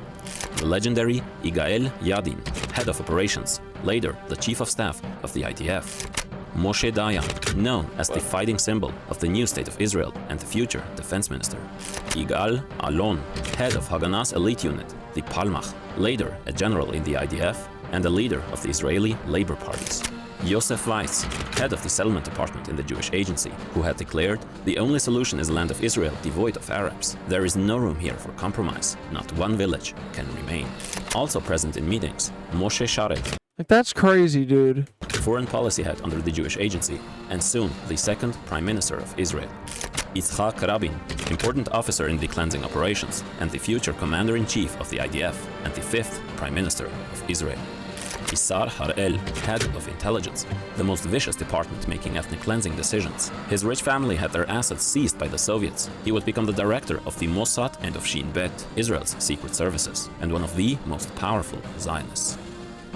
the legendary Yigael Yadin, head of operations, later the chief of staff of the IDF. Moshe Dayan, known as the fighting symbol of the new state of Israel and the future defense minister. Yigal Alon, head of Haganah's elite unit, the Palmach, later a general in the IDF and a leader of the Israeli labor parties. Yosef Weiss, head of the settlement department in the Jewish agency, who had declared, the only solution is a land of Israel devoid of Arabs. There is no room here for compromise. Not one village can remain. Also present in meetings, Moshe Sharet, like, that's crazy, dude. Foreign policy head under the Jewish agency, and soon the second prime minister of Israel. Yitzhak Rabin, important officer in the cleansing operations, and the future commander-in-chief of the IDF, and the fifth prime minister of Israel. Issar Harel, head of intelligence, the most vicious department making ethnic cleansing decisions. His rich family had their assets seized by the Soviets. He would become the director of the Mossad and of Shin Bet, Israel's secret services, and one of the most powerful Zionists.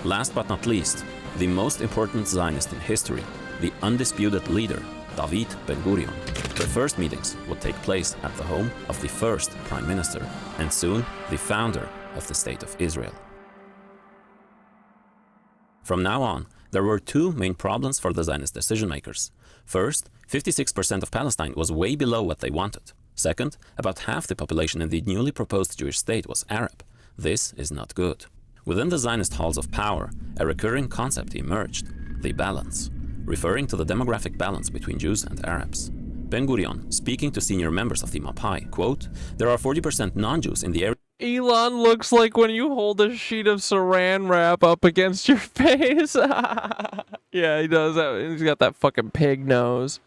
Last but not least, the most important Zionist in history, the undisputed leader, David Ben-Gurion. Their first meetings would take place at the home of the first prime minister, and soon the founder of the State of Israel. From now on, There were two main problems for the Zionist decision-makers. First, 56% of Palestine was way below what they wanted. Second, about half the population in the newly proposed Jewish state was Arab. This is not good. Within the Zionist halls of power, a recurring concept emerged, the balance, referring to the demographic balance between Jews and Arabs. Ben-Gurion, speaking to senior members of the Mapai, quote, "There are 40% non-Jews in the area." Elon looks like when you hold a sheet of saran wrap up against your face. Yeah, he does that. He's got that fucking pig nose.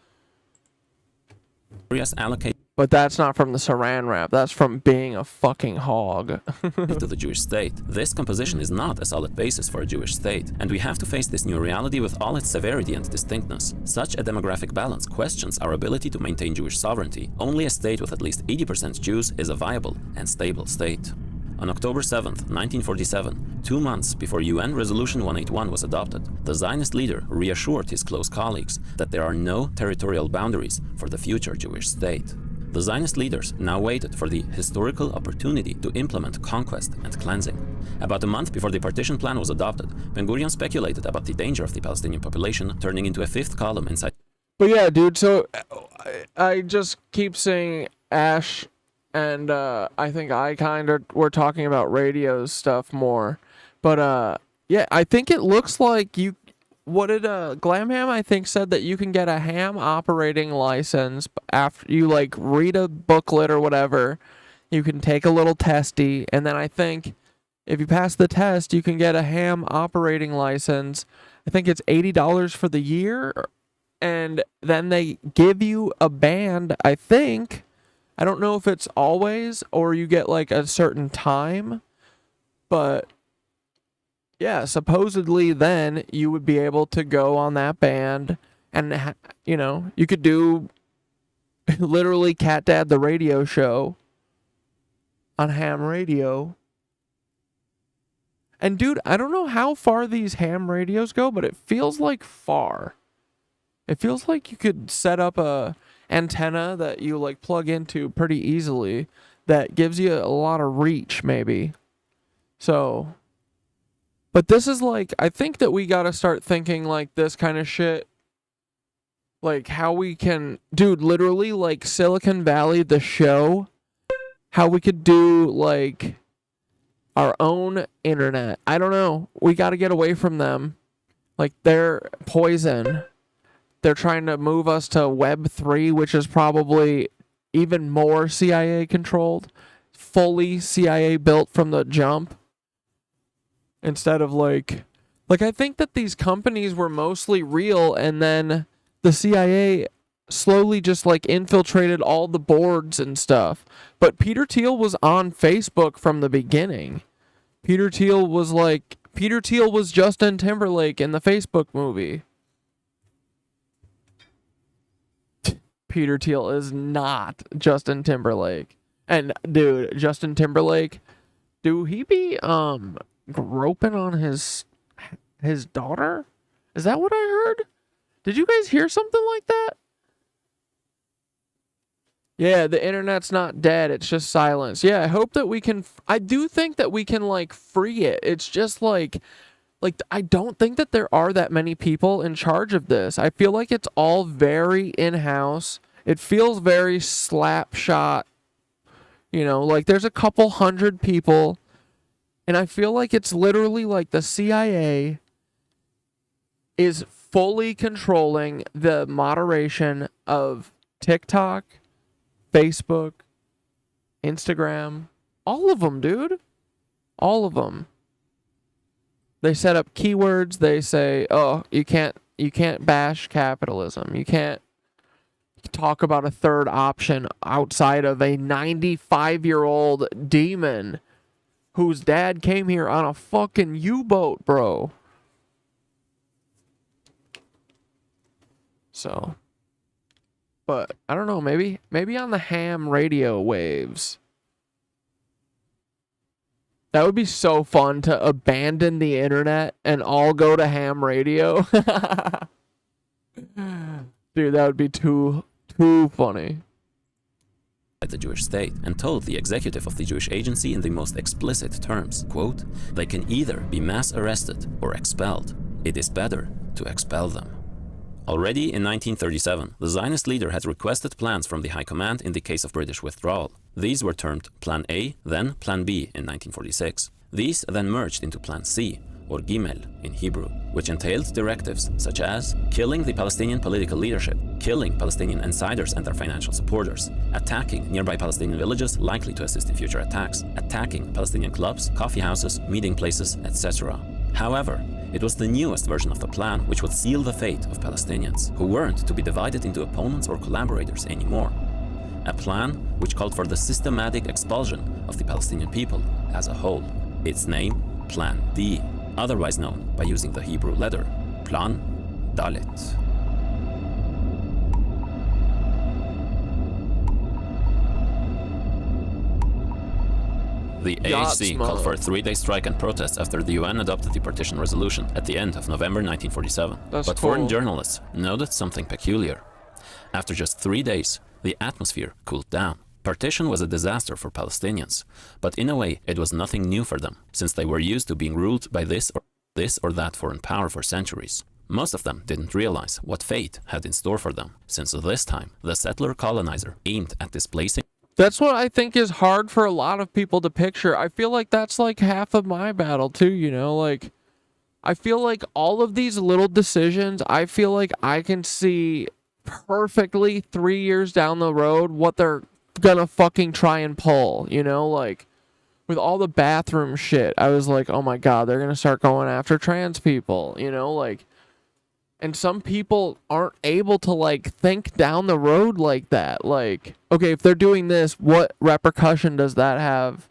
But that's not from the saran wrap. That's from being a fucking hog. to the Jewish state. This composition is not a solid basis for a Jewish state, and we have to face this new reality with all its severity and distinctness. Such a demographic balance questions our ability to maintain Jewish sovereignty. Only a state with at least 80% Jews is a viable and stable state. On October 7, 1947, 2 months before UN Resolution 181 was adopted, the Zionist leader reassured his close colleagues that there are no territorial boundaries for the future Jewish state. The Zionist leaders now waited for the historical opportunity to implement conquest and cleansing. About a month before the partition plan was adopted, Ben-Gurion speculated about the danger of the Palestinian population turning into a fifth column inside. But yeah, dude, so I just keep saying Ash, and I think I kind of were talking about radio stuff more. But yeah, I think it looks like you... What did Glam Ham, I think, said that you can get a ham operating license after you, like, read a booklet or whatever. You can take a little testy, and then I think if you pass the test, you can get a ham operating license. I think it's $80 for the year, and then they give you a band, I think. I don't know if it's always, or you get, like, a certain time, but... yeah, supposedly then you would be able to go on that band and, you know, you could do literally Cat Dad the radio show on ham radio. And dude, I don't know how far these ham radios go, but it feels like far. It feels like you could set up a antenna that you like plug into pretty easily that gives you a lot of reach maybe. So... but this is like, I think that we gotta start thinking like this kind of shit. Like how we can, dude, literally like Silicon Valley, the show. How we could do like our own internet. I don't know. We gotta get away from them. Like they're poison. They're trying to move us to Web3, which is probably even more CIA controlled. Fully CIA built from the jump. Instead of like I think that these companies were mostly real, and then the CIA slowly just like infiltrated all the boards and stuff. But Peter Thiel was on Facebook from the beginning. Peter Thiel was Justin Timberlake in the Facebook movie. Peter Thiel is not Justin Timberlake. And dude, Justin Timberlake, do he be groping on his daughter? Is that what I heard? Did you guys hear something like that? Yeah, the internet's not dead, it's just silence. Yeah, I hope that we can... I do think that we can, like, free it. It's just, like, I don't think that there are that many people in charge of this. I feel like it's all very in-house. It feels very slap shot. You know, like, there's a couple hundred people... and I feel like it's literally like the CIA is fully controlling the moderation of TikTok, Facebook, Instagram, all of them, dude. All of them. They set up keywords. They say, "Oh, you can't bash capitalism. You can't talk about a third option outside of a 95-year-old demon whose dad came here on a fucking U-boat, bro." So, but I don't know, maybe on the ham radio waves. That would be so fun to abandon the internet and all go to ham radio. Dude, that would be too funny. The Jewish state, and told the executive of the Jewish agency in the most explicit terms, quote, "They can either be mass arrested or expelled. it is better to expel them. Already in 1937, the Zionist leader had requested plans from the High Command in the case of British withdrawal. These were termed Plan A, then Plan B in 1946. These then merged into Plan C, or Gimel in Hebrew, which entailed directives such as killing the Palestinian political leadership, killing Palestinian insiders and their financial supporters, attacking nearby Palestinian villages likely to assist in future attacks, attacking Palestinian clubs, coffee houses, meeting places, etc. However, it was the newest version of the plan which would seal the fate of Palestinians, who weren't to be divided into opponents or collaborators anymore. A plan which called for the systematic expulsion of the Palestinian people as a whole. Its name, Plan D, otherwise known by using the Hebrew letter, Plan Dalet. The AHC called for a 3-day strike and protest after the UN adopted the partition resolution at the end of November 1947. But foreign journalists noted something peculiar. After just 3 days, the atmosphere cooled down. Partition was a disaster for Palestinians, but in a way it was nothing new for them, since they were used to being ruled by this or that foreign power for centuries. Most of them didn't realize what fate had in store for them, since this time the settler-colonizer aimed at displacing. That's what I think is hard for a lot of people to picture. I feel like that's like half of my battle too, you know, like I feel like all of these little decisions, I feel like I can see perfectly 3 years down the road what they're gonna fucking try and pull, you know, like with all the bathroom shit. I was like, oh my God, they're gonna start going after trans people, you know, like, and some people aren't able to like think down the road like that. Like, okay, if they're doing this, what repercussion does that have?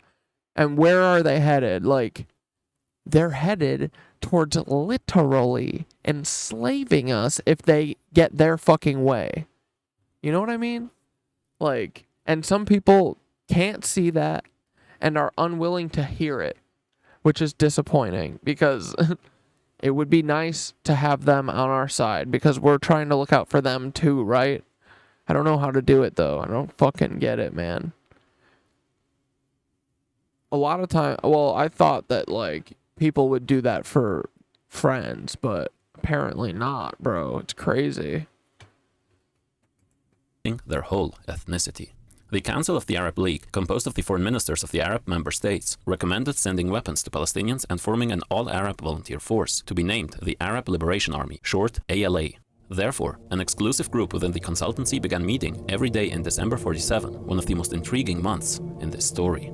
And where are they headed? Like, they're headed towards literally enslaving us if they get their fucking way. You know what I mean? Like, and some people can't see that and are unwilling to hear it, which is disappointing because it would be nice to have them on our side because we're trying to look out for them too, right? I don't know how to do it though. I don't fucking get it, man. A lot of time, well, I thought that like people would do that for friends, but apparently not, bro. It's crazy. Their whole ethnicity. The Council of the Arab League, composed of the foreign ministers of the Arab member states, recommended sending weapons to Palestinians and forming an all-Arab volunteer force to be named the Arab Liberation Army, short ALA. Therefore, an exclusive group within the consultancy began meeting every day in December 47, one of the most intriguing months in this story.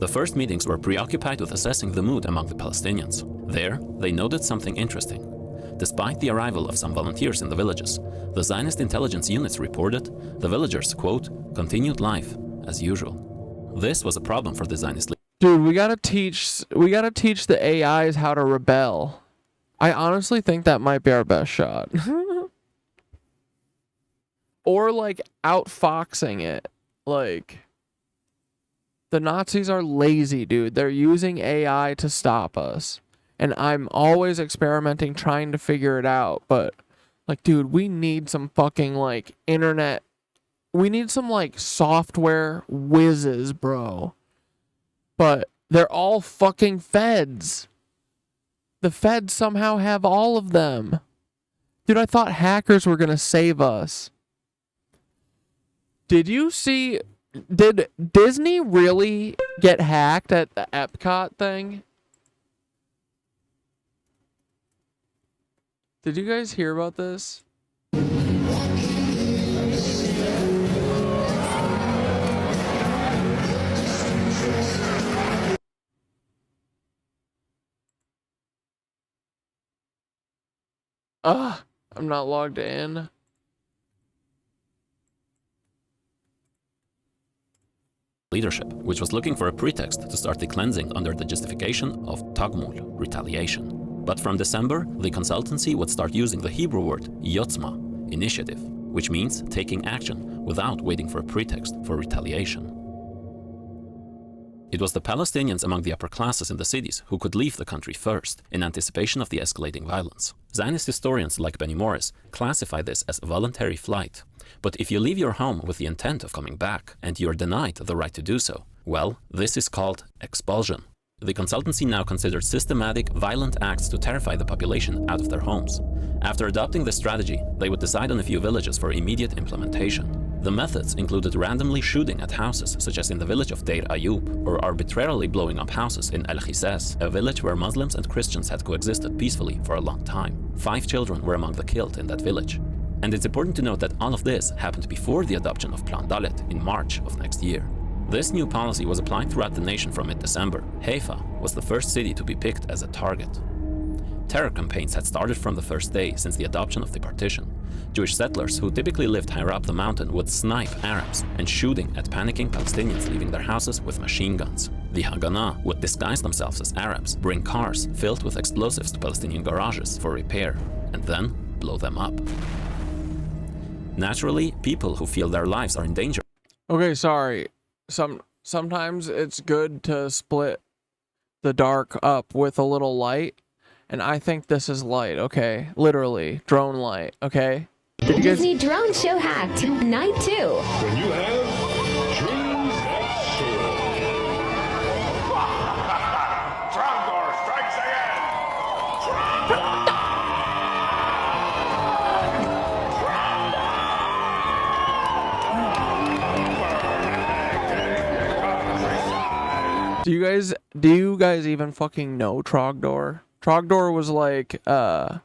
The first meetings were preoccupied with assessing the mood among the Palestinians. There, they noted something interesting. Despite the arrival of some volunteers in the villages, the Zionist intelligence units reported the villagers, quote, continued life as usual. This was a problem for the Zionist league. Dude, we gotta teach the AIs how to rebel. I honestly think that might be our best shot. Or like outfoxing it. Like, the Nazis are lazy, dude. They're using AI to stop us. And I'm always experimenting, trying to figure it out. But, like, dude, we need some fucking, like, internet. We need some, like, software whizzes, bro. But they're all fucking feds. The feds somehow have all of them. Dude, I thought hackers were gonna save us. Did you see... Did Disney really get hacked at the Epcot thing? Did you guys hear about this? I'm not logged in. Leadership, which was looking for a pretext to start the cleansing under the justification of tagmul, retaliation. But from December, the consultancy would start using the Hebrew word yotzma, initiative, which means taking action without waiting for a pretext for retaliation. It was the Palestinians among the upper classes in the cities who could leave the country first, in anticipation of the escalating violence. Zionist historians like Benny Morris classify this as voluntary flight. But if you leave your home with the intent of coming back, and you're denied the right to do so, well, this is called expulsion. The consultancy now considers systematic, violent acts to terrify the population out of their homes. After adopting this strategy, they would decide on a few villages for immediate implementation. The methods included randomly shooting at houses, such as in the village of Deir Ayyub, or arbitrarily blowing up houses in El Khisas, a village where Muslims and Christians had coexisted peacefully for a long time. 5 children were among the killed in that village. And it's important to note that all of this happened before the adoption of Plan Dalet in March of next year. This new policy was applied throughout the nation from mid-December. Haifa was the first city to be picked as a target. Terror campaigns had started from the first day since the adoption of the partition. Jewish settlers who typically lived higher up the mountain would snipe Arabs and shooting at panicking Palestinians leaving their houses with machine guns. The Haganah would disguise themselves as Arabs, bring cars filled with explosives to Palestinian garages for repair, and then blow them up. Naturally, people who feel their lives are in danger. Okay, sorry. Sometimes it's good to split the dark up with a little light, and I think this is light, okay? Literally, drone light, okay? The Disney Drone Show hacked, night 2. When you have dreams that soar. Trogdor strikes again. Do you guys even fucking know Trogdor? Trogdor was like, it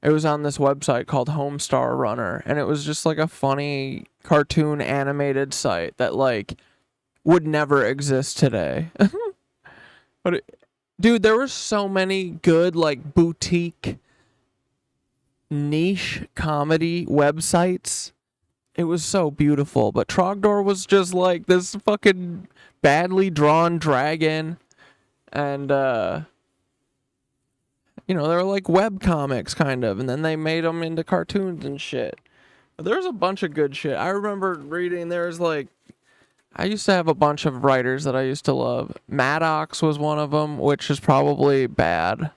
was on this website called Homestar Runner, and it was just like a funny cartoon animated site that like would never exist today. But dude, there were so many good like boutique niche comedy websites. It was so beautiful, but Trogdor was just like this fucking badly drawn dragon, and you know, they were like web comics kind of, and then they made them into cartoons and shit. But there's a bunch of good shit. I remember reading, there's like, I used to have a bunch of writers that I used to love. Maddox was one of them, which is probably bad,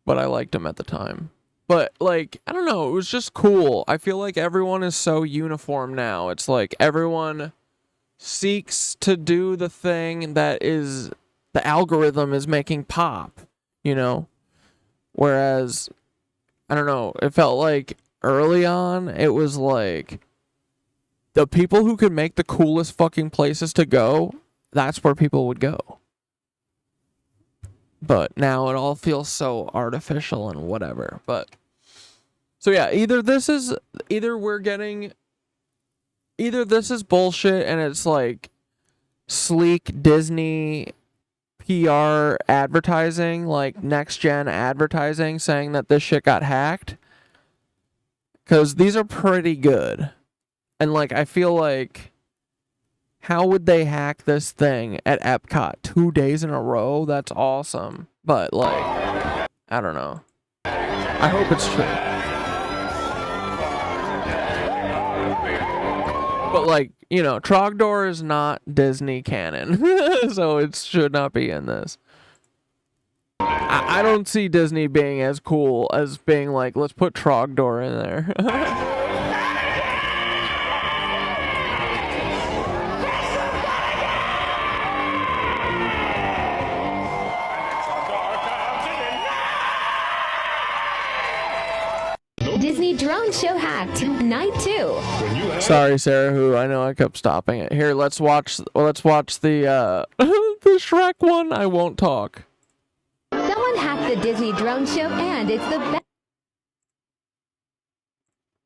but I liked him at the time. But like, I don't know, it was just cool. I feel like everyone is so uniform now. It's like everyone seeks to do the thing that is the algorithm is making pop, you know? Whereas, I don't know, it felt like early on, it was like the people who could make the coolest fucking places to go, that's where people would go. But now it all feels so artificial and whatever. But so yeah, either this is bullshit and it's like sleek Disney PR advertising, like next gen advertising saying that this shit got hacked. 'Cause these are pretty good. And like, I feel like, how would they hack this thing at Epcot 2 days in a row? That's awesome. But like, I don't know. I hope it's true. But like, you know, Trogdor is not Disney canon. So it should not be in this. I don't see Disney being as cool as being like, let's put Trogdor in there. Disney Drone Show hacked, night 2. Sorry, Sarah, who I know I kept stopping it. Here, let's watch the the Shrek one. I won't talk. Someone hacked the Disney Drone Show and it's the best.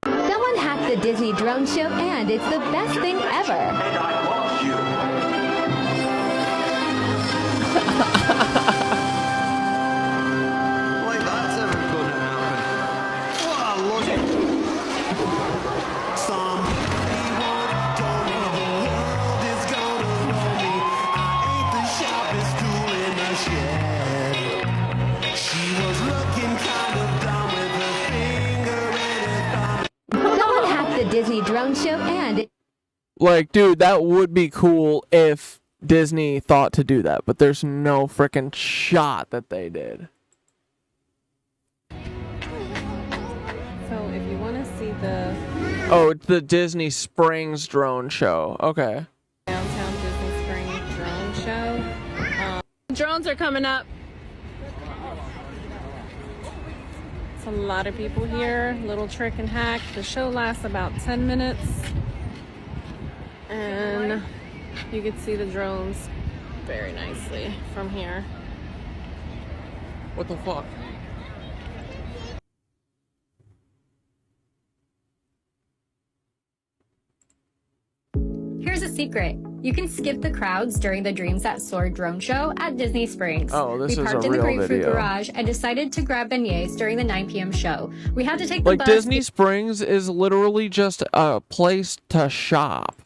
Someone hacked the Disney Drone Show and it's the best thing ever. And I love you. Like that's ever gonna happen. Oh, look at Disney Drone Show and like, dude, that would be cool if Disney thought to do that, but there's no freaking shot that they did. So if you want to see the Oh, it's the Disney Springs drone show. Okay. Downtown Disney Springs drone show, drones are coming up. It's a lot of people here. Little trick and hack. The show lasts about 10 minutes. And you can see the drones very nicely from here. What the fuck? Here's a secret. You can skip the crowds during the Dreams That Soar drone show at Disney Springs. Oh, this is we a parked in the real Grapefruit video. Garage and decided to grab beignets during the 9 p.m. show. We had to take the Like, bus. Disney Springs is literally just a place to shop.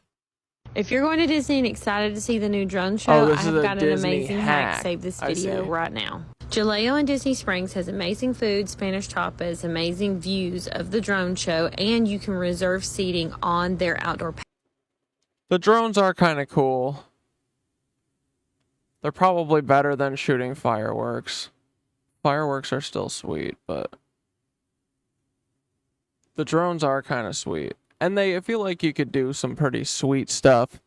If you're going to Disney and excited to see the new drone Oh, show, this I is have a got an Disney amazing hack. hack. Save this I video see. right now. Jaleo in Disney Springs has amazing food, Spanish tapas, amazing views of the drone show, and you can reserve seating on their outdoor patio. The drones are kind of cool. They're probably better than shooting fireworks. Fireworks are still sweet, but the drones are kind of sweet. And I feel like you could do some pretty sweet stuff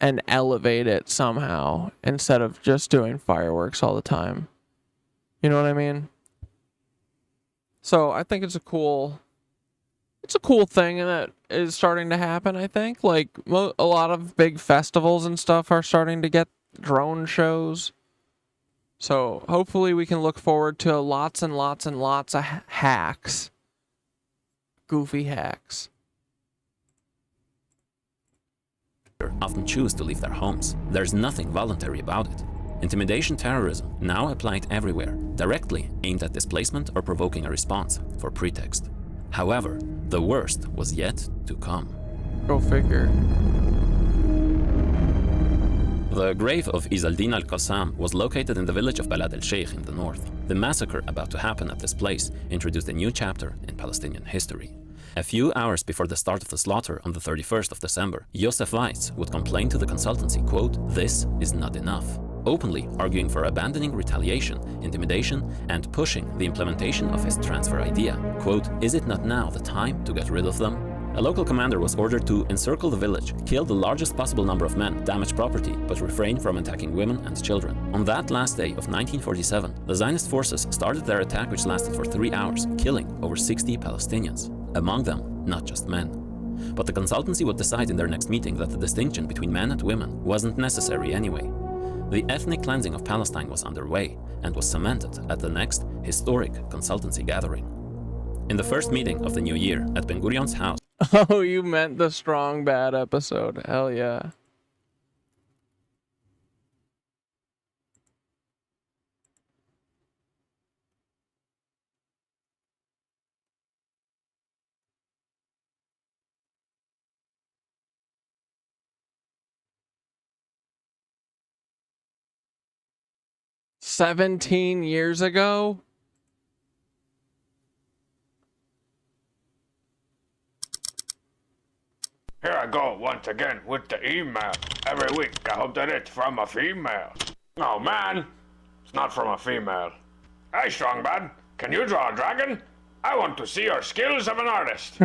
and elevate it somehow instead of just doing fireworks all the time. You know what I mean? So I think it's a cool thing that is starting to happen, I think. Like, a lot of big festivals and stuff are starting to get drone shows. So hopefully we can look forward to lots and lots and lots of hacks. Goofy hacks. Often choose to leave their homes. There's nothing voluntary about it. Intimidation terrorism now applied everywhere, directly aimed at displacement or provoking a response for pretext. However, the worst was yet to come. Go figure. The grave of Izaldin al-Qassam was located in the village of Balad el-Sheikh in the north. The massacre about to happen at this place introduced a new chapter in Palestinian history. A few hours before the start of the slaughter on the 31st of December, Yosef Weitz would complain to the consultancy, quote, "This is not enough," openly arguing for abandoning retaliation, intimidation, and pushing the implementation of his transfer idea. Quote, "Is it not now the time to get rid of them?" A local commander was ordered to encircle the village, kill the largest possible number of men, damage property, but refrain from attacking women and children. On that last day of 1947, the Zionist forces started their attack, which lasted for 3 hours, killing over 60 Palestinians. Among them, not just men. But the consultancy would decide in their next meeting that the distinction between men and women wasn't necessary anyway. The ethnic cleansing of Palestine was underway and was cemented at the next historic consultancy gathering. In the first meeting of the new year at Ben Gurion's house. Oh, you meant the Strong Bad episode. Hell yeah. "17 years ago?" Here I go once again with the email. Every week I hope that it's from a female. Oh man, it's not from a female. Hey Strongbad, can you draw a dragon? I want to see your skills of an artist.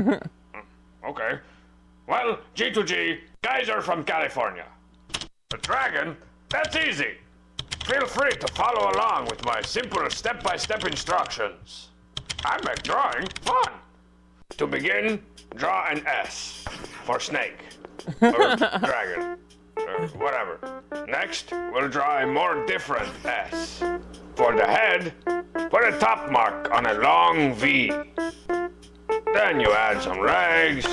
Okay. Well, G2G, guys are from California. The dragon? That's easy. Feel free to follow along with my simple step-by-step instructions. I make drawing fun. To begin, draw an S for snake, or dragon, or whatever. Next, we'll draw a more different S. For the head, put a top mark on a long V. Then you add some legs,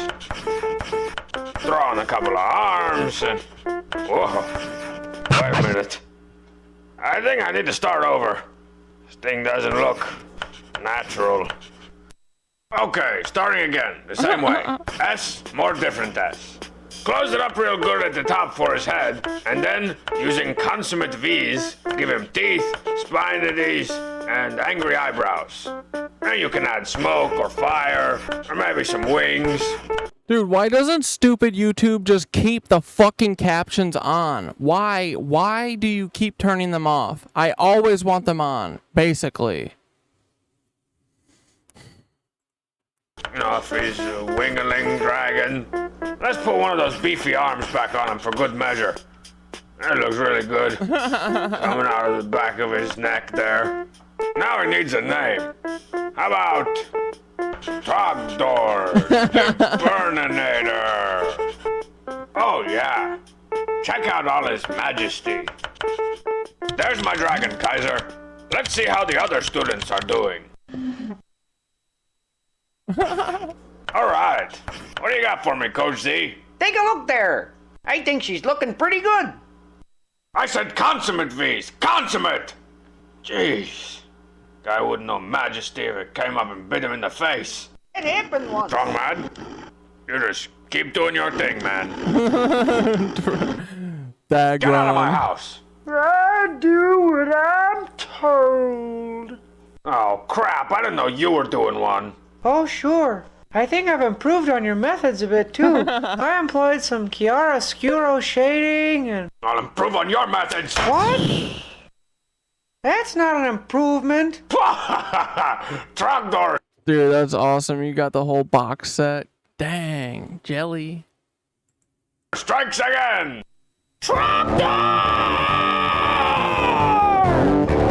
throw on a couple of arms, and... Whoa, wait a minute. I think I need to start over. This thing doesn't look natural. Okay, starting again, the same way. S, more different S. Close it up real good at the top for his head, and then, using consummate V's, give him teeth, spinities, and angry eyebrows. And you can add smoke or fire, or maybe some wings. Dude, why doesn't stupid YouTube just keep the fucking captions on? Why? Why do you keep turning them off? I always want them on, basically. You know, if he's a wing-a-ling dragon, let's put one of those beefy arms back on him for good measure. That looks really good. Coming out of the back of his neck there. Now he needs a name. How about Trogdor the Burninator? Oh yeah. Check out all his majesty. There's my dragon, Kaiser. Let's see how the other students are doing. All right. What do you got for me, Coach Z? Take a look there. I think she's looking pretty good. I said consummate, V's. Consummate! Jeez. Guy wouldn't know majesty if it came up and bit him in the face. It happened once. Strong man. You just keep doing your thing, man. Get out of my house. I do what I'm told. Oh, crap. I didn't know you were doing one. Oh, sure. I think I've improved on your methods a bit, too. I employed some chiaroscuro shading and... I'll improve on your methods. What? That's not an improvement. Trogdor. Dude, that's awesome. You got the whole box set. Dang, jelly. Strikes again. Trogdor!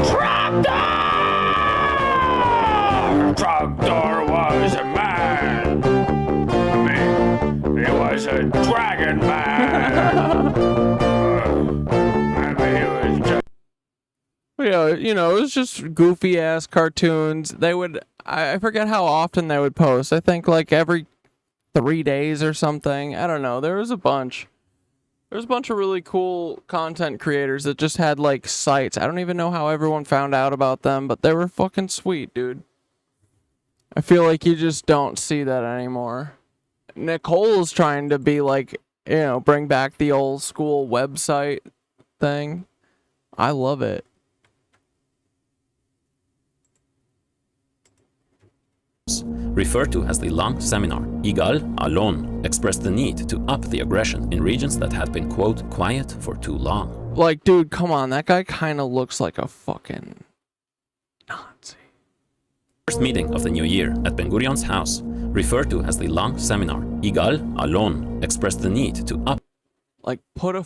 Trogdor! Trogdor was a man. I mean, he was a dragon man. Maybe he was just... Yeah, you know, it was just goofy ass cartoons. They would, I forget how often they would post. I think like every 3 days or something. I don't know. There was a bunch. There's a bunch of really cool content creators that just had like sites. I don't even know how everyone found out about them, but they were fucking sweet, dude. I feel like you just don't see that anymore. Nicole's trying to be like, you know, bring back the old school website thing. I love it. Referred to as the long seminar, Igal alone expressed the need to up the aggression in regions that had been, quote, quiet for too long. Like, dude, come on, that guy kind of looks like a fucking Nazi. First meeting of the new year at Ben Gurion's house, referred to as the long seminar, Igal alone expressed the need to up. Like, put a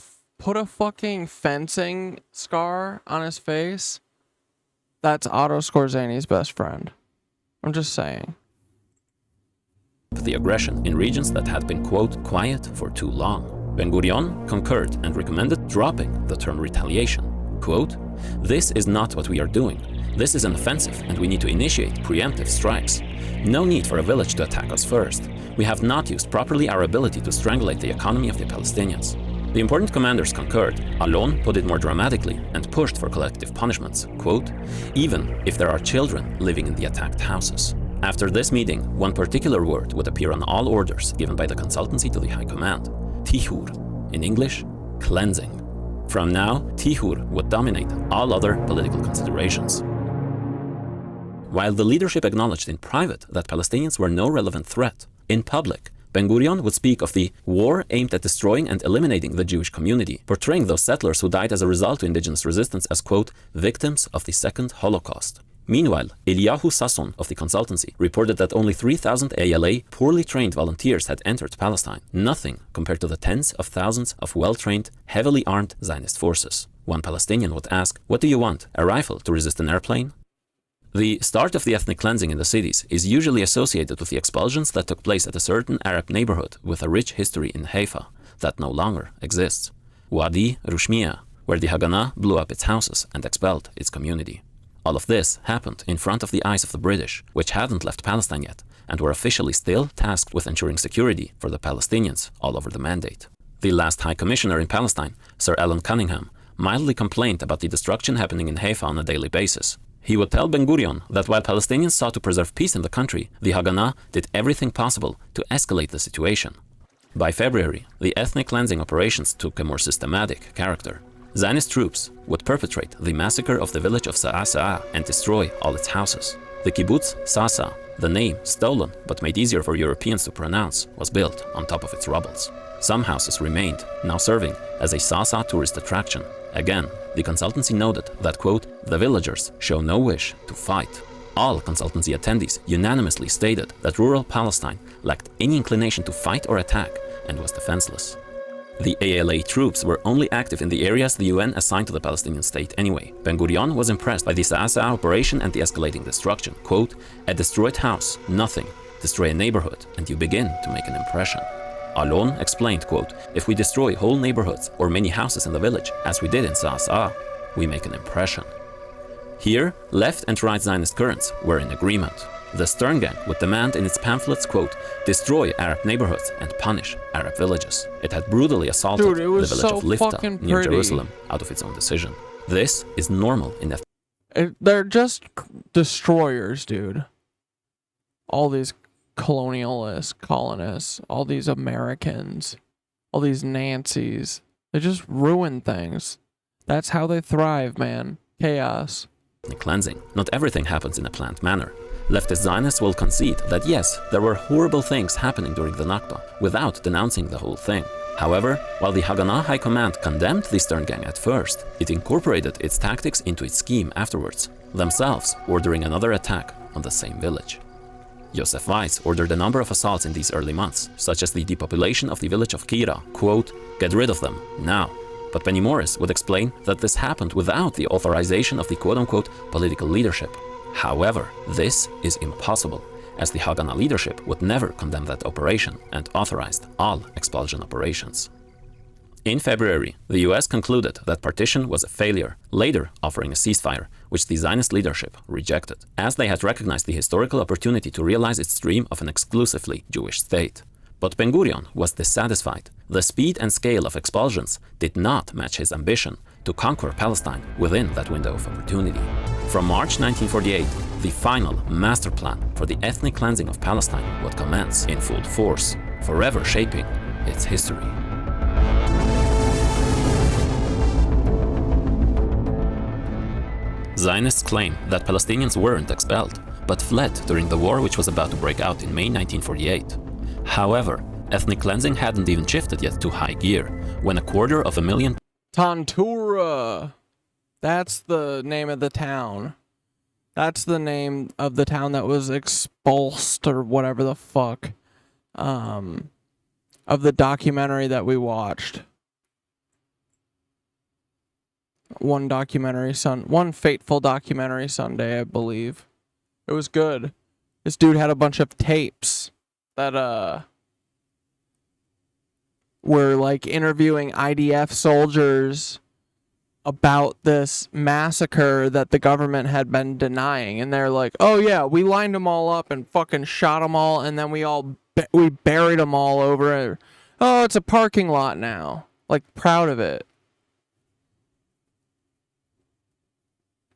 fucking fencing scar on his face. That's Otto Skorzany's best friend. I'm just saying. The aggression in regions that had been, quote, quiet for too long. Ben Gurion concurred and recommended dropping the term retaliation. Quote, "This is not what we are doing. This is an offensive and we need to initiate preemptive strikes. No need for a village to attack us first. We have not used properly our ability to strangulate the economy of the Palestinians." The important commanders concurred. Alon put it more dramatically and pushed for collective punishments, quote, "even if there are children living in the attacked houses." After this meeting, one particular word would appear on all orders given by the consultancy to the High Command, Tihur, in English, cleansing. From now, Tihur would dominate all other political considerations. While the leadership acknowledged in private that Palestinians were no relevant threat, in public, Ben Gurion would speak of the war aimed at destroying and eliminating the Jewish community, portraying those settlers who died as a result to indigenous resistance as, quote, victims of the Second Holocaust. Meanwhile, Eliyahu Sasson of the consultancy reported that only 3,000 ALA poorly trained volunteers had entered Palestine, nothing compared to the tens of thousands of well-trained, heavily armed Zionist forces. One Palestinian would ask, "What do you want, a rifle to resist an airplane?" The start of the ethnic cleansing in the cities is usually associated with the expulsions that took place at a certain Arab neighborhood with a rich history in Haifa that no longer exists. Wadi Rushmiya, where the Haganah blew up its houses and expelled its community. All of this happened in front of the eyes of the British, which hadn't left Palestine yet, and were officially still tasked with ensuring security for the Palestinians all over the Mandate. The last High Commissioner in Palestine, Sir Alan Cunningham, mildly complained about the destruction happening in Haifa on a daily basis. He would tell Ben Gurion that while Palestinians sought to preserve peace in the country, the Haganah did everything possible to escalate the situation. By February, the ethnic cleansing operations took a more systematic character. Zionist troops would perpetrate the massacre of the village of Sa'a and destroy all its houses. The kibbutz Sasa, the name stolen but made easier for Europeans to pronounce, was built on top of its rubbles. Some houses remained, now serving as a Sasa tourist attraction. Again, the consultancy noted that, quote, "the villagers show no wish to fight." All consultancy attendees unanimously stated that rural Palestine lacked any inclination to fight or attack and was defenseless. The ALA troops were only active in the areas the UN assigned to the Palestinian state anyway. Ben-Gurion was impressed by the Sa'asa operation and the escalating destruction. Quote, "A destroyed house, nothing. Destroy a neighborhood, and you begin to make an impression." Alon explained, quote, "If we destroy whole neighborhoods or many houses in the village, as we did in Sa'asa, we make an impression." Here, left and right Zionist currents were in agreement. The Stern Gang would demand in its pamphlets, quote, "Destroy Arab neighborhoods and punish Arab villages." It had brutally assaulted the village of Lifta near Jerusalem out of its own decision. This is normal in They're just destroyers, dude. All these colonialists, colonists, all these Americans, all these Nancys, they just ruin things. That's how they thrive, man. Chaos. Cleansing. Not everything happens in a planned manner. Leftist Zionists will concede that yes, there were horrible things happening during the Nakba, without denouncing the whole thing. However, while the Haganah High Command condemned the Stern Gang at first, it incorporated its tactics into its scheme afterwards, themselves ordering another attack on the same village. Joseph Weiss ordered a number of assaults in these early months, such as the depopulation of the village of Kira, quote, "Get rid of them, now." But Penny Morris would explain that this happened without the authorization of the quote-unquote political leadership. However, this is impossible, as the Haganah leadership would never condemn that operation and authorized all expulsion operations. In February, the US concluded that partition was a failure, later offering a ceasefire, which the Zionist leadership rejected, as they had recognized the historical opportunity to realize its dream of an exclusively Jewish state. But Ben-Gurion was dissatisfied. The speed and scale of expulsions did not match his ambition to conquer Palestine within that window of opportunity. From March 1948, the final master plan for the ethnic cleansing of Palestine would commence in full force, forever shaping its history. Zionists claim that Palestinians weren't expelled, but fled during the war which was about to break out in May 1948. However, ethnic cleansing hadn't even shifted yet to high gear, when 250,000 Tantura. That's the name of the town. That's the name of the town that was expulsed or whatever the fuck. Of the documentary that we watched. One fateful documentary Sunday, I believe. It was good. This dude had a bunch of tapes that were like interviewing IDF soldiers about this massacre that the government had been denying, and they're like, "Oh yeah, we lined them all up and fucking shot them all, and then we buried them all over. Oh, it's a parking lot now." Like, proud of it.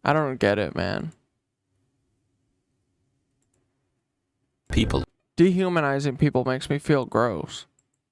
I don't get it, man. people Dehumanizing people makes me feel gross.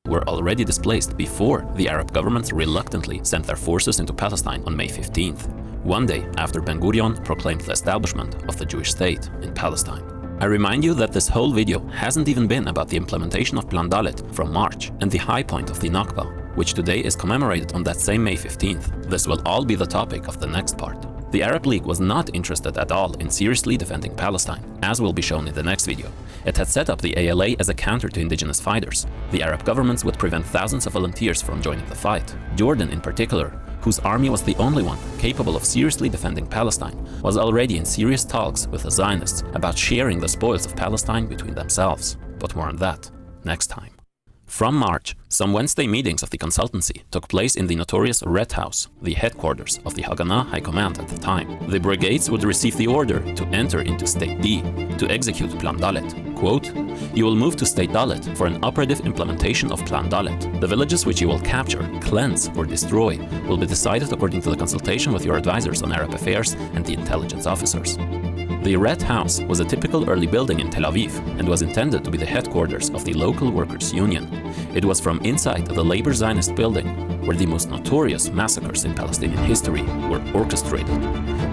Were already displaced before the Arab governments reluctantly sent their forces into Palestine on May 15th, one day after Ben-Gurion proclaimed the establishment of the Jewish state in Palestine. I remind you that this whole video hasn't even been about the implementation of Plan Dalet from March and the high point of the Nakba, which today is commemorated on that same May 15th. This will all be the topic of the next part. The Arab League was not interested at all in seriously defending Palestine, as will be shown in the next video. It had set up the ALA as a counter to indigenous fighters. The Arab governments would prevent thousands of volunteers from joining the fight. Jordan in particular, whose army was the only one capable of seriously defending Palestine, was already in serious talks with the Zionists about sharing the spoils of Palestine between themselves. But more on that next time. From March, some Wednesday meetings of the consultancy took place in the notorious Red House, the headquarters of the Haganah High Command at the time. The brigades would receive the order to enter into State D, to execute Plan Dalet. Quote, "You will move to State Dalet for an operative implementation of Plan Dalet. The villages which you will capture, cleanse, or destroy will be decided according to the consultation with your advisors on Arab affairs and the intelligence officers." The Red House was a typical early building in Tel Aviv and was intended to be the headquarters of the local workers' union. It was from inside the Labor Zionist building where the most notorious massacres in Palestinian history were orchestrated.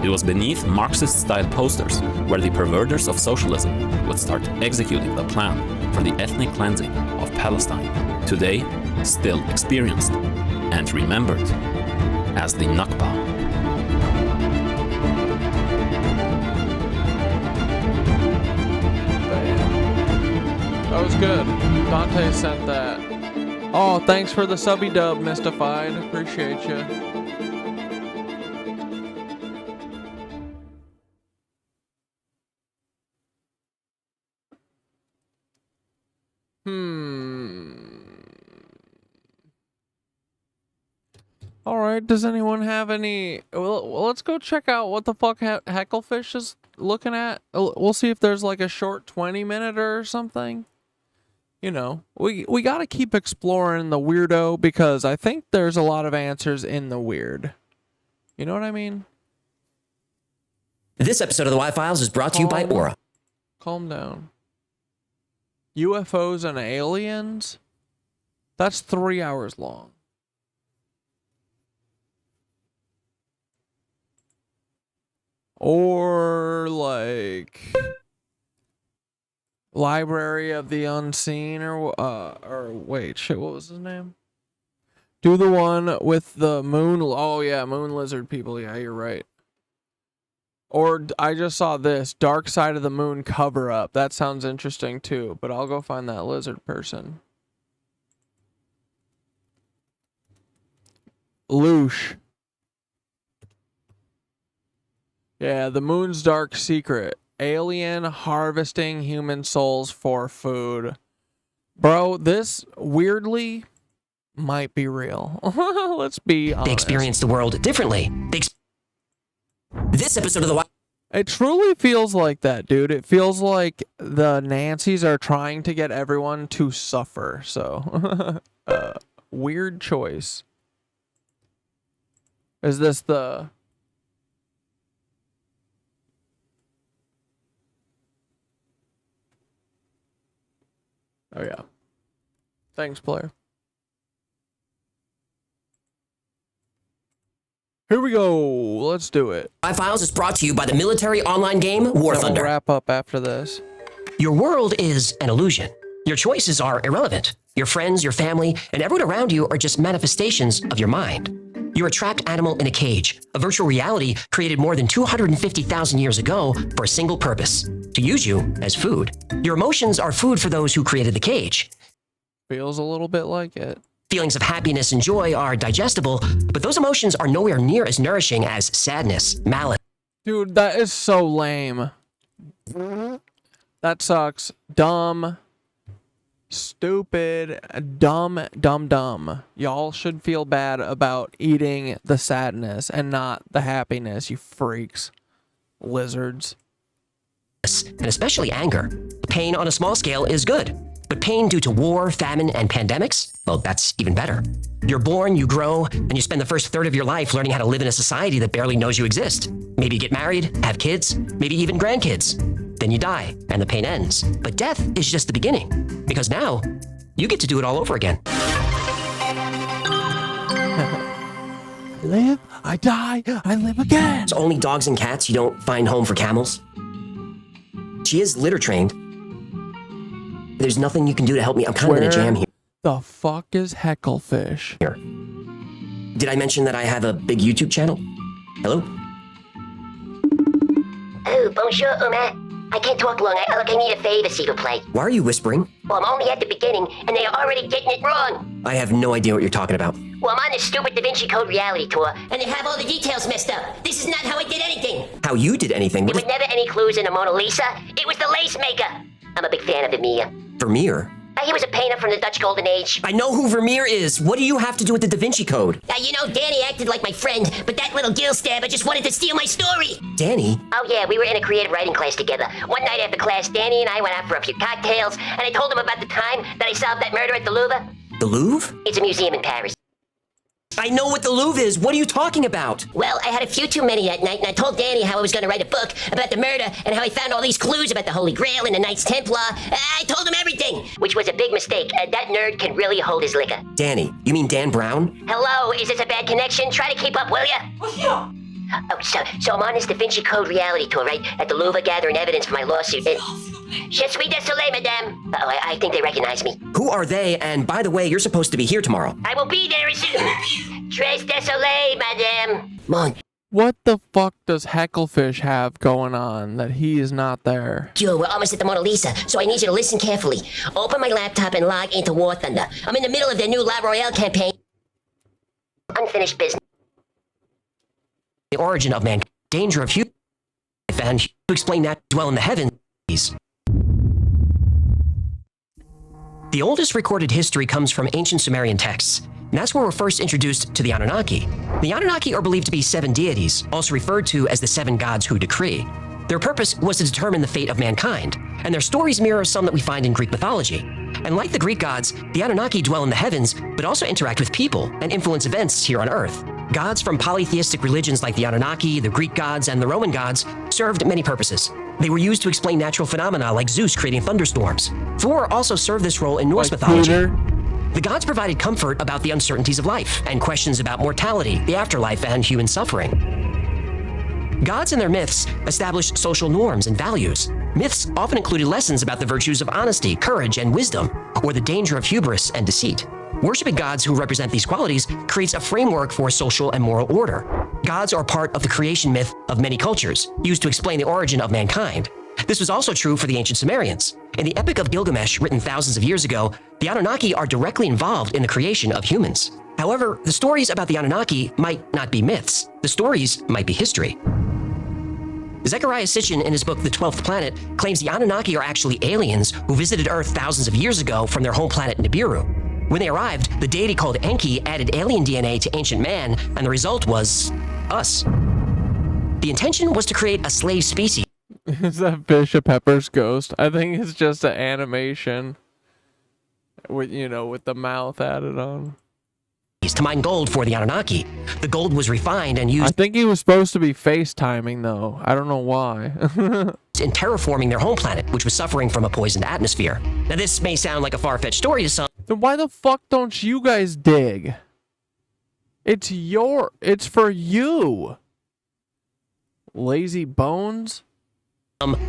It was beneath Marxist-style posters where the perverters of socialism would start executing the plan for the ethnic cleansing of Palestine, today still experienced and remembered as the Nakba. That was good. Dante sent that Oh, thanks for the subby dub, Mystified. Appreciate you. All right. Does anyone have any? Well, let's go check out what the fuck Hecklefish is looking at. We'll see if there's like a short 20-minute or something. You know, we got to keep exploring the weirdo because I think there's a lot of answers in the weird. You know what I mean? This episode of the Y-Files is brought to you by Aura. Calm down. UFOs and aliens? That's 3 hours long. Or like Library of the Unseen or wait, shit, what was his name? Do the one with the moon. Oh yeah, moon lizard people. Yeah, you're right. Or I just saw this Dark Side of the Moon cover up. That sounds interesting too, but I'll go find that lizard person. Loosh. Yeah, the moon's dark secret. Alien harvesting human souls for food. Bro, this weirdly might be real. Let's be honest. They experience the world differently. This episode of the It truly feels like that, dude. It feels like the Nancys are trying to get everyone to suffer. So, weird choice. Is this the... Oh, yeah. Thanks, player. Here we go. Let's do it. Y-Files is brought to you by the military online game War Thunder. We'll wrap up after this. Your world is an illusion. Your choices are irrelevant. Your friends, your family, and everyone around you are just manifestations of your mind. You're a trapped animal in a cage, a virtual reality created more than 250,000 years ago for a single purpose, to use you as food. Your emotions are food for those who created the cage. Feels a little bit like it. Feelings of happiness and joy are digestible, but those emotions are nowhere near as nourishing as sadness, malice. Dude, that is so lame. That sucks. Dumb. Stupid. Dumb. Y'all should feel bad about eating the sadness and not the happiness, you freaks. Lizards. And especially anger. Pain on a small scale is good. But pain due to war, famine, and pandemics? Well, that's even better. You're born, you grow, and you spend the first third of your life learning how to live in a society that barely knows you exist. Maybe you get married, have kids, maybe even grandkids. Then you die, and the pain ends. But death is just the beginning. Because now, you get to do it all over again. Live, I die, I live again. It's only dogs and cats you don't find home for camels. She is litter trained. There's nothing you can do to help me. I'm kind of in a jam here. The fuck is Hecklefish? Here. Did I mention that I have a big YouTube channel? Hello? Oh, bonjour, Uma. I can't talk long. I need a favor, s'il vous plaît. Why are you whispering? Well, I'm only at the beginning, and they are already getting it wrong. I have no idea what you're talking about. Well, I'm on this stupid Da Vinci Code reality tour, and they have all the details messed up. This is not how I did anything. How you did anything? There was never any clues in the Mona Lisa. It was the lace maker. I'm a big fan of Vermeer. Vermeer? He was a painter from the Dutch Golden Age. I know who Vermeer is. What do you have to do with the Da Vinci Code? You know, Danny acted like my friend, but that little gill stabber just wanted to steal my story. Danny? Oh, yeah, we were in a creative writing class together. One night after class, Danny and I went out for a few cocktails, and I told him about the time that I solved that murder at the Louvre. The Louvre? It's a museum in Paris. I know what the Louvre is. What are you talking about? Well, I had a few too many that night, and I told Danny how I was going to write a book about the murder and how I found all these clues about the Holy Grail and the Knights Templar. I told him everything, which was a big mistake. That nerd can really hold his liquor. Danny, you mean Dan Brown? Hello, is this a bad connection? Try to keep up, will ya? Oh, so I'm on this Da Vinci Code reality tour, right? At the Louvre gathering evidence for my lawsuit. Je suis désolé, madame. Uh-oh, I think they recognize me. Who are they? And by the way, you're supposed to be here tomorrow. I will be there as soon. Très désolé, madame. What the fuck does Hecklefish have going on that he is not there? Joe, we're almost at the Mona Lisa, so I need you to listen carefully. Open my laptop and log into War Thunder. I'm in the middle of their new La Royale campaign. Unfinished business. The origin of man, danger of human life, and to explain that dwell in the heavens. The oldest recorded history comes from ancient Sumerian texts, and that's where we're first introduced to the Anunnaki. The Anunnaki are believed to be 7 deities, also referred to as the 7 gods who decree. Their purpose was to determine the fate of mankind, and their stories mirror some that we find in Greek mythology. And like the Greek gods, the Anunnaki dwell in the heavens, but also interact with people and influence events here on Earth. Gods from polytheistic religions like the Anunnaki, the Greek gods, and the Roman gods served many purposes. They were used to explain natural phenomena like Zeus creating thunderstorms. Thor also served this role in Norse mythology. The gods provided comfort about the uncertainties of life and questions about mortality, the afterlife, and human suffering. Gods and their myths established social norms and values. Myths often included lessons about the virtues of honesty, courage, and wisdom, or the danger of hubris and deceit. Worshipping gods who represent these qualities creates a framework for social and moral order. Gods are part of the creation myth of many cultures, used to explain the origin of mankind. This was also true for the ancient Sumerians. In the Epic of Gilgamesh, written thousands of years ago, the Anunnaki are directly involved in the creation of humans. However, the stories about the Anunnaki might not be myths. The stories might be history. Zecharia Sitchin, in his book The 12th Planet, claims the Anunnaki are actually aliens who visited Earth thousands of years ago from their home planet Nibiru. When they arrived, the deity called Enki added alien DNA to ancient man, and the result was us. The intention was to create a slave species. Is that Bishop Pepper's ghost? I think it's just an animation with, you know, with the mouth added on. To mine gold for the Anunnaki. The gold was refined and used. I think he was supposed to be FaceTiming though. I don't know why. In terraforming their home planet, which was suffering from a poisoned atmosphere. Now this may sound like a far-fetched story to some. Then why the fuck don't you guys dig? It's for you. Lazy bones? Not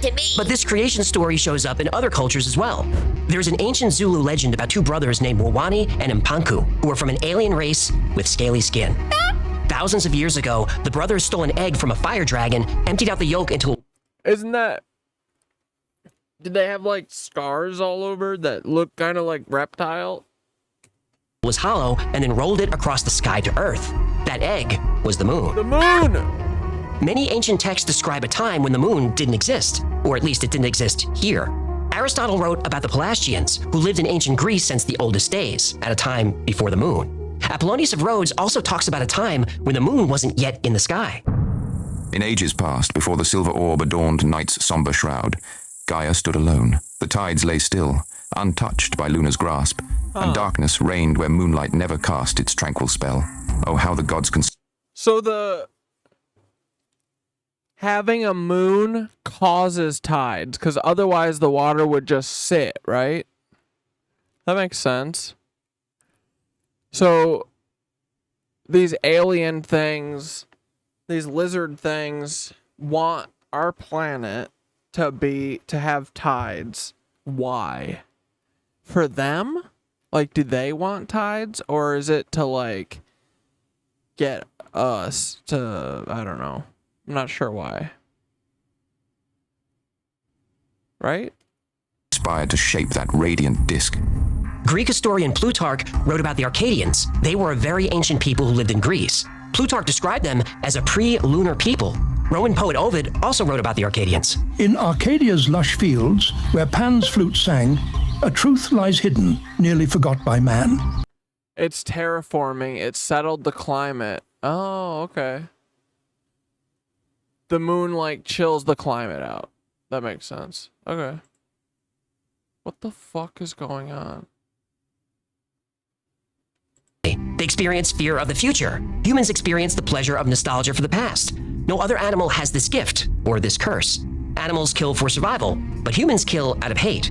to me. But this creation story shows up in other cultures as well. There's an ancient Zulu legend about 2 brothers named Wawani and Mpanku, who were from an alien race with scaly skin. Thousands of years ago, the brothers stole an egg from a fire dragon, emptied out the yolk into... Isn't that... Did they have, like, scars all over that look kind of like reptile? ...was hollow, and then rolled it across the sky to Earth. That egg was the moon. The moon! Many ancient texts describe a time when the moon didn't exist, or at least it didn't exist here. Aristotle wrote about the Pelasgians, who lived in ancient Greece since the oldest days, at a time before the moon. Apollonius of Rhodes also talks about a time when the moon wasn't yet in the sky. In ages past, before the silver orb adorned night's somber shroud, Gaia stood alone. The tides lay still, untouched by Luna's grasp, and darkness reigned where moonlight never cast its tranquil spell. Oh, how the gods So having a moon causes tides, because otherwise the water would just sit, right? That makes sense. So these alien things, these lizard things, want our planet to have tides. Why? For them? Like, do they want tides, or is it to, like, get us to, I don't know. I'm not sure why. Right? Inspired to shape that radiant disk. Greek historian Plutarch wrote about the Arcadians. They were a very ancient people who lived in Greece. Plutarch described them as a pre-lunar people. Roman poet Ovid also wrote about the Arcadians. In Arcadia's lush fields, where Pan's flute sang, a truth lies hidden, nearly forgot by man. It's terraforming. It settled the climate. Oh, okay. The moon, like, chills the climate out. That makes sense. Okay. What the fuck is going on? They experience fear of the future. Humans experience the pleasure of nostalgia for the past. No other animal has this gift, or this curse. Animals kill for survival, but humans kill out of hate.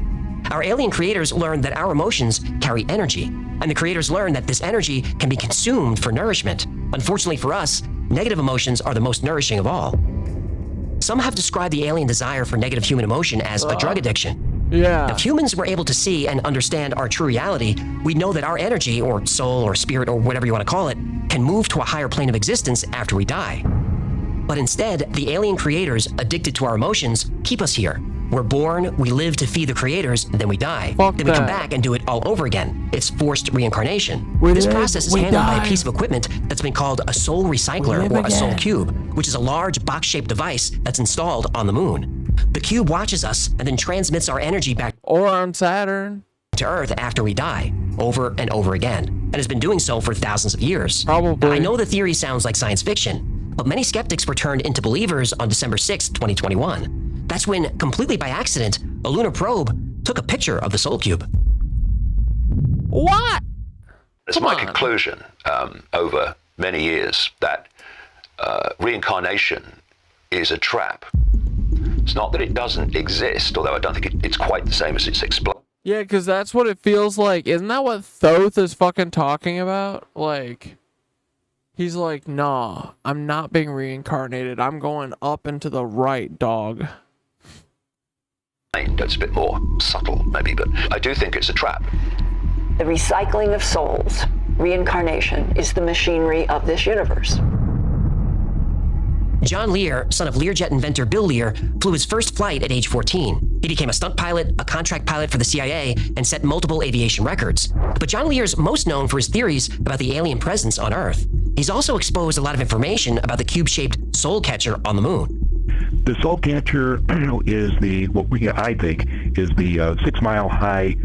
Our alien creators learned that our emotions carry energy, and the creators learned that this energy can be consumed for nourishment. Unfortunately for us, negative emotions are the most nourishing of all. Some have described the alien desire for negative human emotion as a drug addiction. Yeah. If humans were able to see and understand our true reality, we'd know that our energy, or soul, or spirit, or whatever you want to call it, can move to a higher plane of existence after we die. But instead, the alien creators, addicted to our emotions, keep us here. We're born, we live to feed the creators, and then we die. Then we come back and do it all over again. It's forced reincarnation. This process is handled by a piece of equipment that's been called a soul recycler or a soul cube, which is a large box-shaped device that's installed on the moon. The cube watches us and then transmits our energy back on Saturn to Earth after we die, over and over again, and has been doing so for thousands of years. Probably. I know the theory sounds like science fiction, but many skeptics were turned into believers on December 6, 2021. That's when, completely by accident, a lunar probe took a picture of the Soul Cube. What? It's my conclusion over many years that reincarnation is a trap. It's not that it doesn't exist, although I don't think it's quite the same as it's explained. Yeah, because that's what it feels like. Isn't that what Thoth is fucking talking about? Like, he's like, nah, I'm not being reincarnated. I'm going up and to the right, dog. It's a bit more subtle, maybe, but I do think it's a trap. The recycling of souls, reincarnation, is the machinery of this universe. John Lear, son of Learjet inventor Bill Lear, flew his first flight at age 14. He became a stunt pilot, a contract pilot for the CIA, and set multiple aviation records. But John Lear's most known for his theories about the alien presence on Earth. He's also exposed a lot of information about the cube-shaped soul catcher on the moon. The soul catcher is I think is the 6 mile high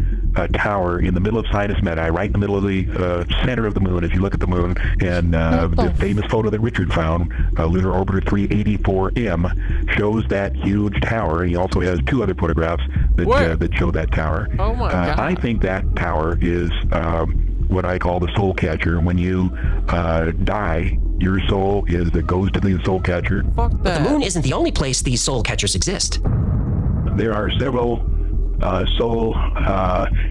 tower in the middle of Sinus Medai, right in the middle of the center of the moon. If you look at the moon, and the famous photo that Richard found, Lunar Orbiter 384M, shows that huge tower. He also has 2 other photographs that show that tower. Oh my God! I think that tower is what I call the soul catcher. When you die, your soul goes to the soul catcher. Fuck that. But the moon isn't the only place these soul catchers exist. There are several soul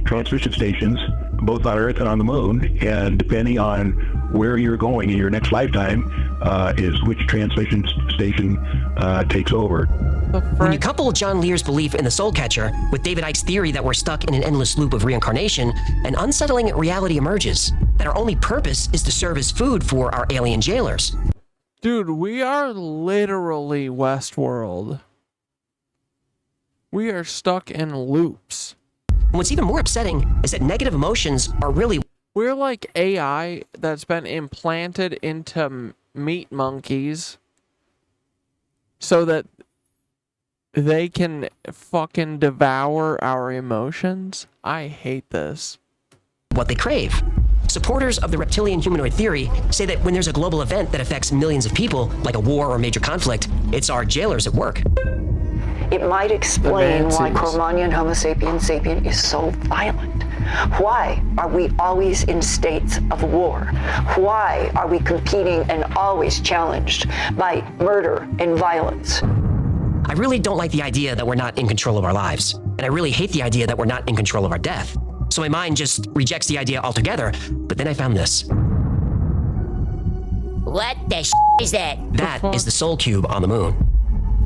transmission stations, both on Earth and on the moon, and depending on where you're going in your next lifetime is which transmission station takes over. When you couple John Lear's belief in the soul catcher with David Icke's theory that we're stuck in an endless loop of reincarnation, an unsettling reality emerges that our only purpose is to serve as food for our alien jailers. Dude, we are literally Westworld. We are stuck in loops. What's even more upsetting is that negative emotions are really... We're like AI that's been implanted into meat monkeys so that they can fucking devour our emotions. I hate this. What they crave. Supporters of the reptilian humanoid theory say that when there's a global event that affects millions of people, like a war or major conflict, it's our jailers at work. It might explain why Cro-Magnon Homo sapiens sapien is so violent. Why are we always in states of war? Why are we competing and always challenged by murder and violence? I really don't like the idea that we're not in control of our lives, and I really hate the idea that we're not in control of our death. So my mind just rejects the idea altogether, but then I found this. What the is that? That is the Soul Cube on the moon.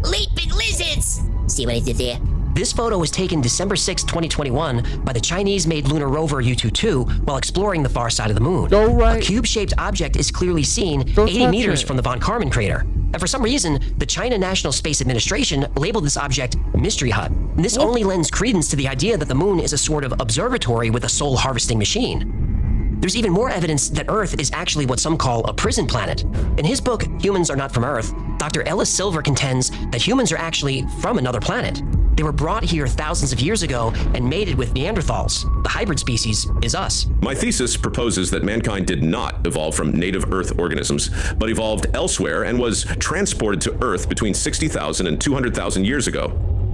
Leaping lizards! See what I did there? This photo was taken December 6, 2021 by the Chinese-made lunar rover Yutu-2 while exploring the far side of the moon. A cube-shaped object is clearly seen 80 meters from the von Karman crater. And for some reason, the China National Space Administration labeled this object Mystery Hut. And this only lends credence to the idea that the moon is a sort of observatory with a soul-harvesting machine. There's even more evidence that Earth is actually what some call a prison planet. In his book, Humans Are Not From Earth, Dr. Ellis Silver contends that humans are actually from another planet. They were brought here thousands of years ago and mated with Neanderthals. The hybrid species is us. My thesis proposes that mankind did not evolve from native Earth organisms, but evolved elsewhere and was transported to Earth between 60,000 and 200,000 years ago.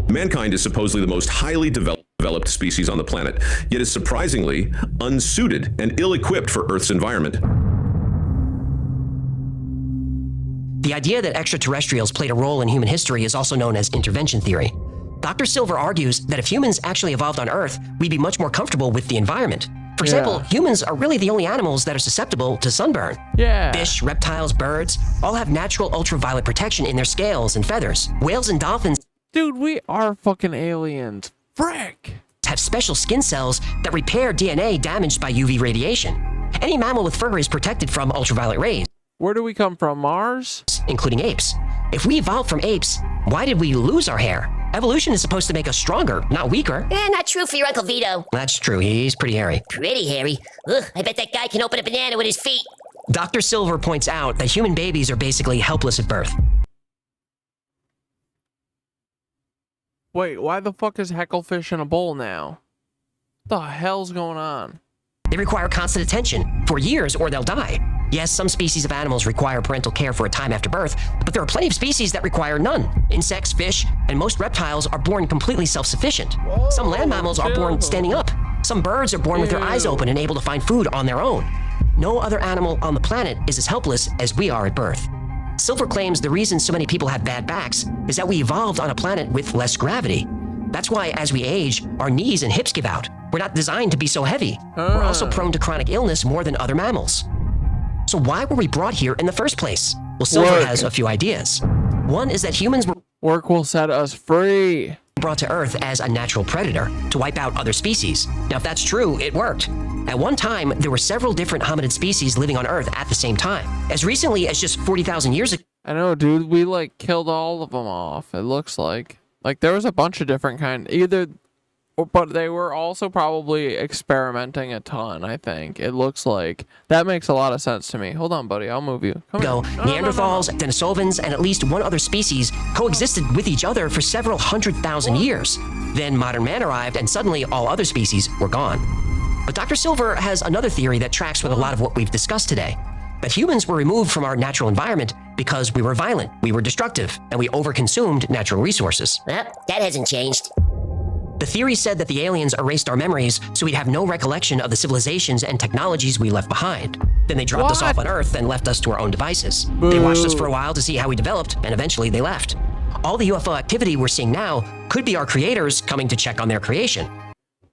Mankind is supposedly the most highly developed species on the planet, yet is surprisingly unsuited and ill-equipped for Earth's environment. The idea that extraterrestrials played a role in human history is also known as intervention theory. Dr. Silver argues that if humans actually evolved on Earth, we'd be much more comfortable with the environment. For example, humans are really the only animals that are susceptible to sunburn. Fish, reptiles, birds all have natural ultraviolet protection in their scales and feathers. Whales and dolphins... Dude, we are fucking aliens. Frick! ...have special skin cells that repair DNA damaged by UV radiation. Any mammal with fur is protected from ultraviolet rays. Where do we come from, Mars? Including apes. If we evolved from apes, why did we lose our hair? Evolution is supposed to make us stronger, not weaker. Not true for your Uncle Vito. That's true, he's pretty hairy. Pretty hairy. Ugh, I bet that guy can open a banana with his feet. Dr. Silver points out that human babies are basically helpless at birth. Wait, why the fuck is Hecklefish in a bowl now? What the hell's going on? They require constant attention for years or they'll die. Yes, some species of animals require parental care for a time after birth, but there are plenty of species that require none. Insects, fish, and most reptiles are born completely self-sufficient. Some land mammals are born standing up. Some birds are born with their eyes open and able to find food on their own. No other animal on the planet is as helpless as we are at birth. Silver claims the reason so many people have bad backs is that we evolved on a planet with less gravity. That's why as we age, our knees and hips give out. We're not designed to be so heavy. We're also prone to chronic illness more than other mammals. So why were we brought here in the first place? Well, Silver has a few ideas. One is that humans were Work will set us free. Brought to Earth as a natural predator to wipe out other species. Now, if that's true, it worked. At one time, there were several different hominid species living on Earth at the same time. As recently as just 40,000 years ago. I know, dude. We, like, killed all of them off, it looks like. Like, there was a bunch of different but they were also probably experimenting a ton, I think. It looks like. That makes a lot of sense to me. Hold on, buddy. I'll move you. Neanderthals, Denisovans, and at least one other species coexisted with each other for several 100,000 years. Then modern man arrived, and suddenly all other species were gone. But Dr. Silver has another theory that tracks with a lot of what we've discussed today. That humans were removed from our natural environment because we were violent, we were destructive, and we overconsumed natural resources. Well, that hasn't changed. The theory said that the aliens erased our memories so we'd have no recollection of the civilizations and technologies we left behind. Then they dropped us off on Earth and left us to our own devices. They watched us for a while to see how we developed, and eventually they left. All the UFO activity we're seeing now could be our creators coming to check on their creation.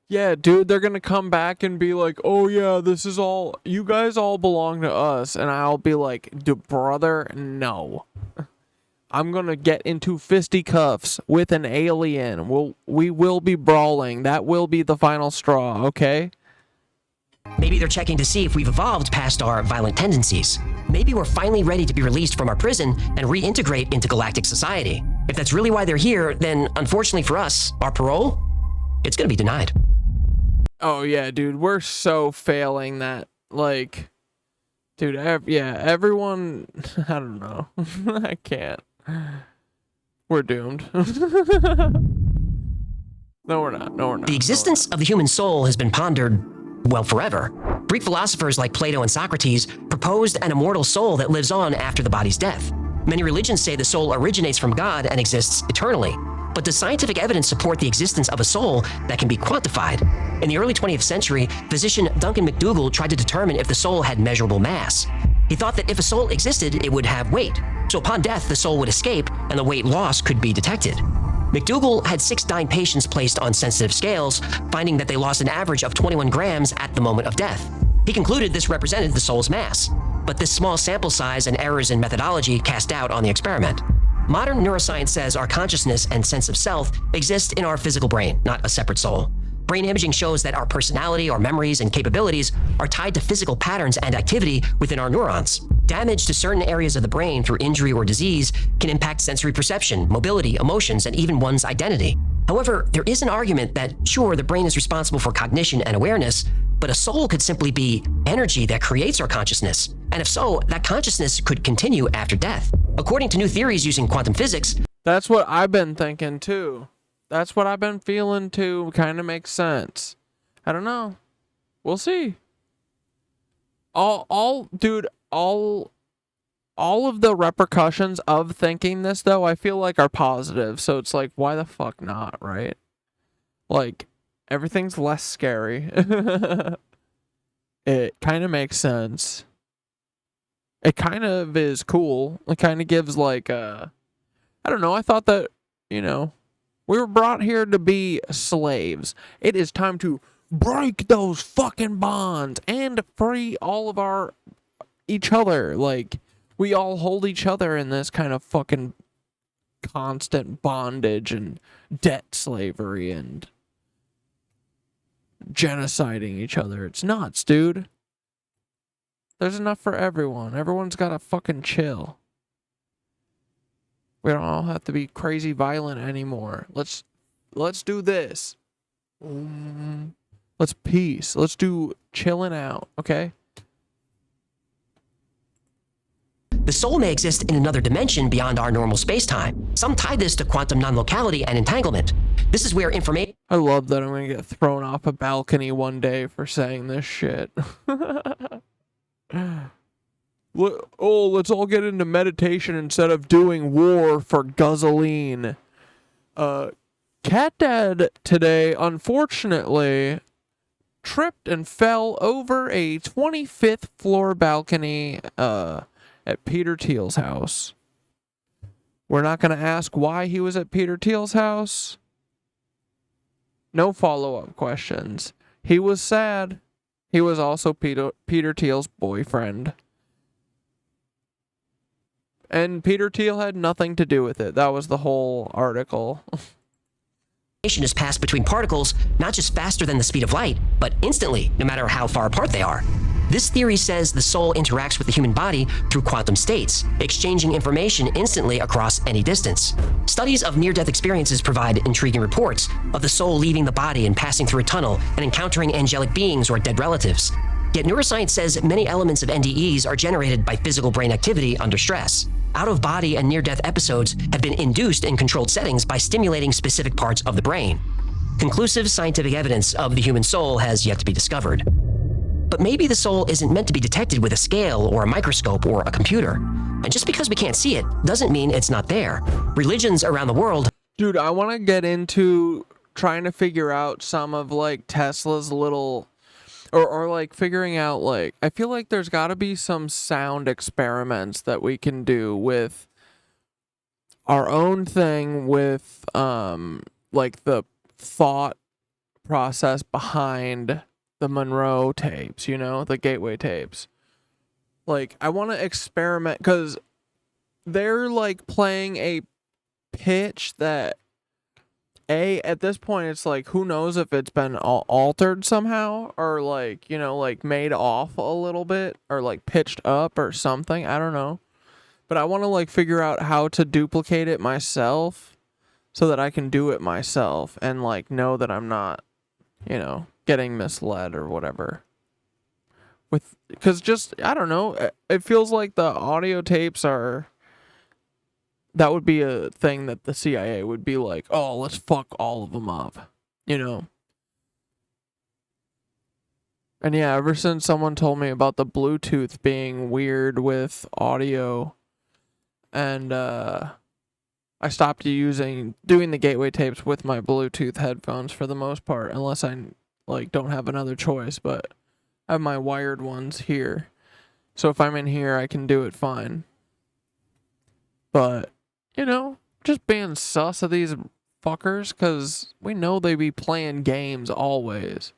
Yeah, dude, they're gonna come back and be like, oh yeah, this is all, you guys all belong to us. And I'll be like, brother, no. I'm gonna get into fisticuffs with an alien. We will be brawling. That will be the final straw, okay? Maybe they're checking to see if we've evolved past our violent tendencies. Maybe we're finally ready to be released from our prison and reintegrate into galactic society. If that's really why they're here, then unfortunately for us, our parole, it's gonna be denied. Oh yeah, dude, we're so failing that, like, dude, everyone, I don't know. I can't. We're doomed. No, we're not. The existence of the human soul has been pondered, well, forever. Greek philosophers like Plato and Socrates proposed an immortal soul that lives on after the body's death. Many religions say the soul originates from God and exists eternally. But does scientific evidence support the existence of a soul that can be quantified? In the early 20th century, physician Duncan McDougall tried to determine if the soul had measurable mass. He thought that if a soul existed, it would have weight. So upon death, the soul would escape and the weight loss could be detected. McDougall had 6 dying patients placed on sensitive scales, finding that they lost an average of 21 grams at the moment of death. He concluded this represented the soul's mass, but this small sample size and errors in methodology cast doubt on the experiment. Modern neuroscience says our consciousness and sense of self exist in our physical brain, not a separate soul. Brain imaging shows that our personality, our memories, and capabilities are tied to physical patterns and activity within our neurons. Damage to certain areas of the brain through injury or disease can impact sensory perception, mobility, emotions, and even one's identity. However, there is an argument that, sure, the brain is responsible for cognition and awareness, but a soul could simply be energy that creates our consciousness. And if so, that consciousness could continue after death. According to new theories using quantum physics, that's what I've been thinking too. That's what I've been feeling too. Kind of makes sense. I don't know. We'll see. All of the repercussions of thinking this, though, I feel like are positive. So it's like, why the fuck not, right? Like, everything's less scary. It kind of makes sense. It kind of is cool. It kind of gives like I don't know. I thought that, we were brought here to be slaves. It is time to break those fucking bonds and free all of each other. Like, we all hold each other in this kind of fucking constant bondage and debt slavery and genociding each other. It's nuts, dude. There's enough for everyone. Everyone's gotta fucking chill. We don't all have to be crazy violent anymore. Let's do this. Let's peace. Let's do chilling out, okay? The soul may exist in another dimension beyond our normal space-time. Some tie this to quantum non-locality and entanglement. This is where information... I love that I'm gonna get thrown off a balcony one day for saying this shit. Let's all get into meditation instead of doing war for guzzling. Cat Dad today, unfortunately, tripped and fell over a 25th floor balcony at Peter Thiel's house. We're not going to ask why he was at Peter Thiel's house. No follow-up questions. He was sad. He was also Peter Thiel's boyfriend. And Peter Thiel had nothing to do with it. That was the whole article. Information is passed between particles not just faster than the speed of light, but instantly, no matter how far apart they are. This theory says the soul interacts with the human body through quantum states, exchanging information instantly across any distance. Studies of near-death experiences provide intriguing reports of the soul leaving the body and passing through a tunnel and encountering angelic beings or dead relatives. Yet neuroscience says many elements of NDEs are generated by physical brain activity under stress. Out-of-body and near-death episodes have been induced in controlled settings by stimulating specific parts of the brain. Conclusive scientific evidence of the human soul has yet to be discovered. But maybe the soul isn't meant to be detected with a scale or a microscope or a computer. And just because we can't see it doesn't mean it's not there. Religions around the world... Dude, I want to get into trying to figure out some of, like, Tesla's little... Or like, figuring out, like... I feel like there's got to be some sound experiments that we can do with our own thing with, like, the thought process behind the Monroe tapes, you know, the Gateway tapes. Like, I want to experiment, because they're, like, playing a pitch that, at this point, it's like, who knows if it's been altered somehow, or, like, you know, like, made off a little bit, or, like, pitched up or something, I don't know. But I want to, like, figure out how to duplicate it myself, so that I can do it myself, and, like, know that I'm not, you know, getting misled or whatever. Because just, I don't know, it feels like the audio tapes are, that would be a thing that the CIA would be like, oh, let's fuck all of them up, you know? And yeah, ever since someone told me about the Bluetooth being weird with audio, and I stopped doing the Gateway tapes with my Bluetooth headphones for the most part, unless I like don't have another choice, but I have my wired ones here. So if I'm in here, I can do it fine. But, you know, just being sus of these fuckers, because we know they be playing games always.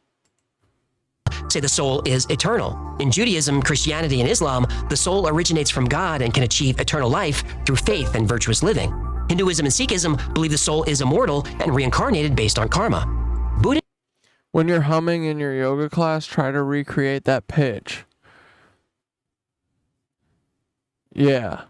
Say the soul is eternal. In Judaism, Christianity, and Islam, the soul originates from God and can achieve eternal life through faith and virtuous living. Hinduism and Sikhism believe the soul is immortal and reincarnated based on karma. Buddhism... When you're humming in your yoga class, try to recreate that pitch. Yeah.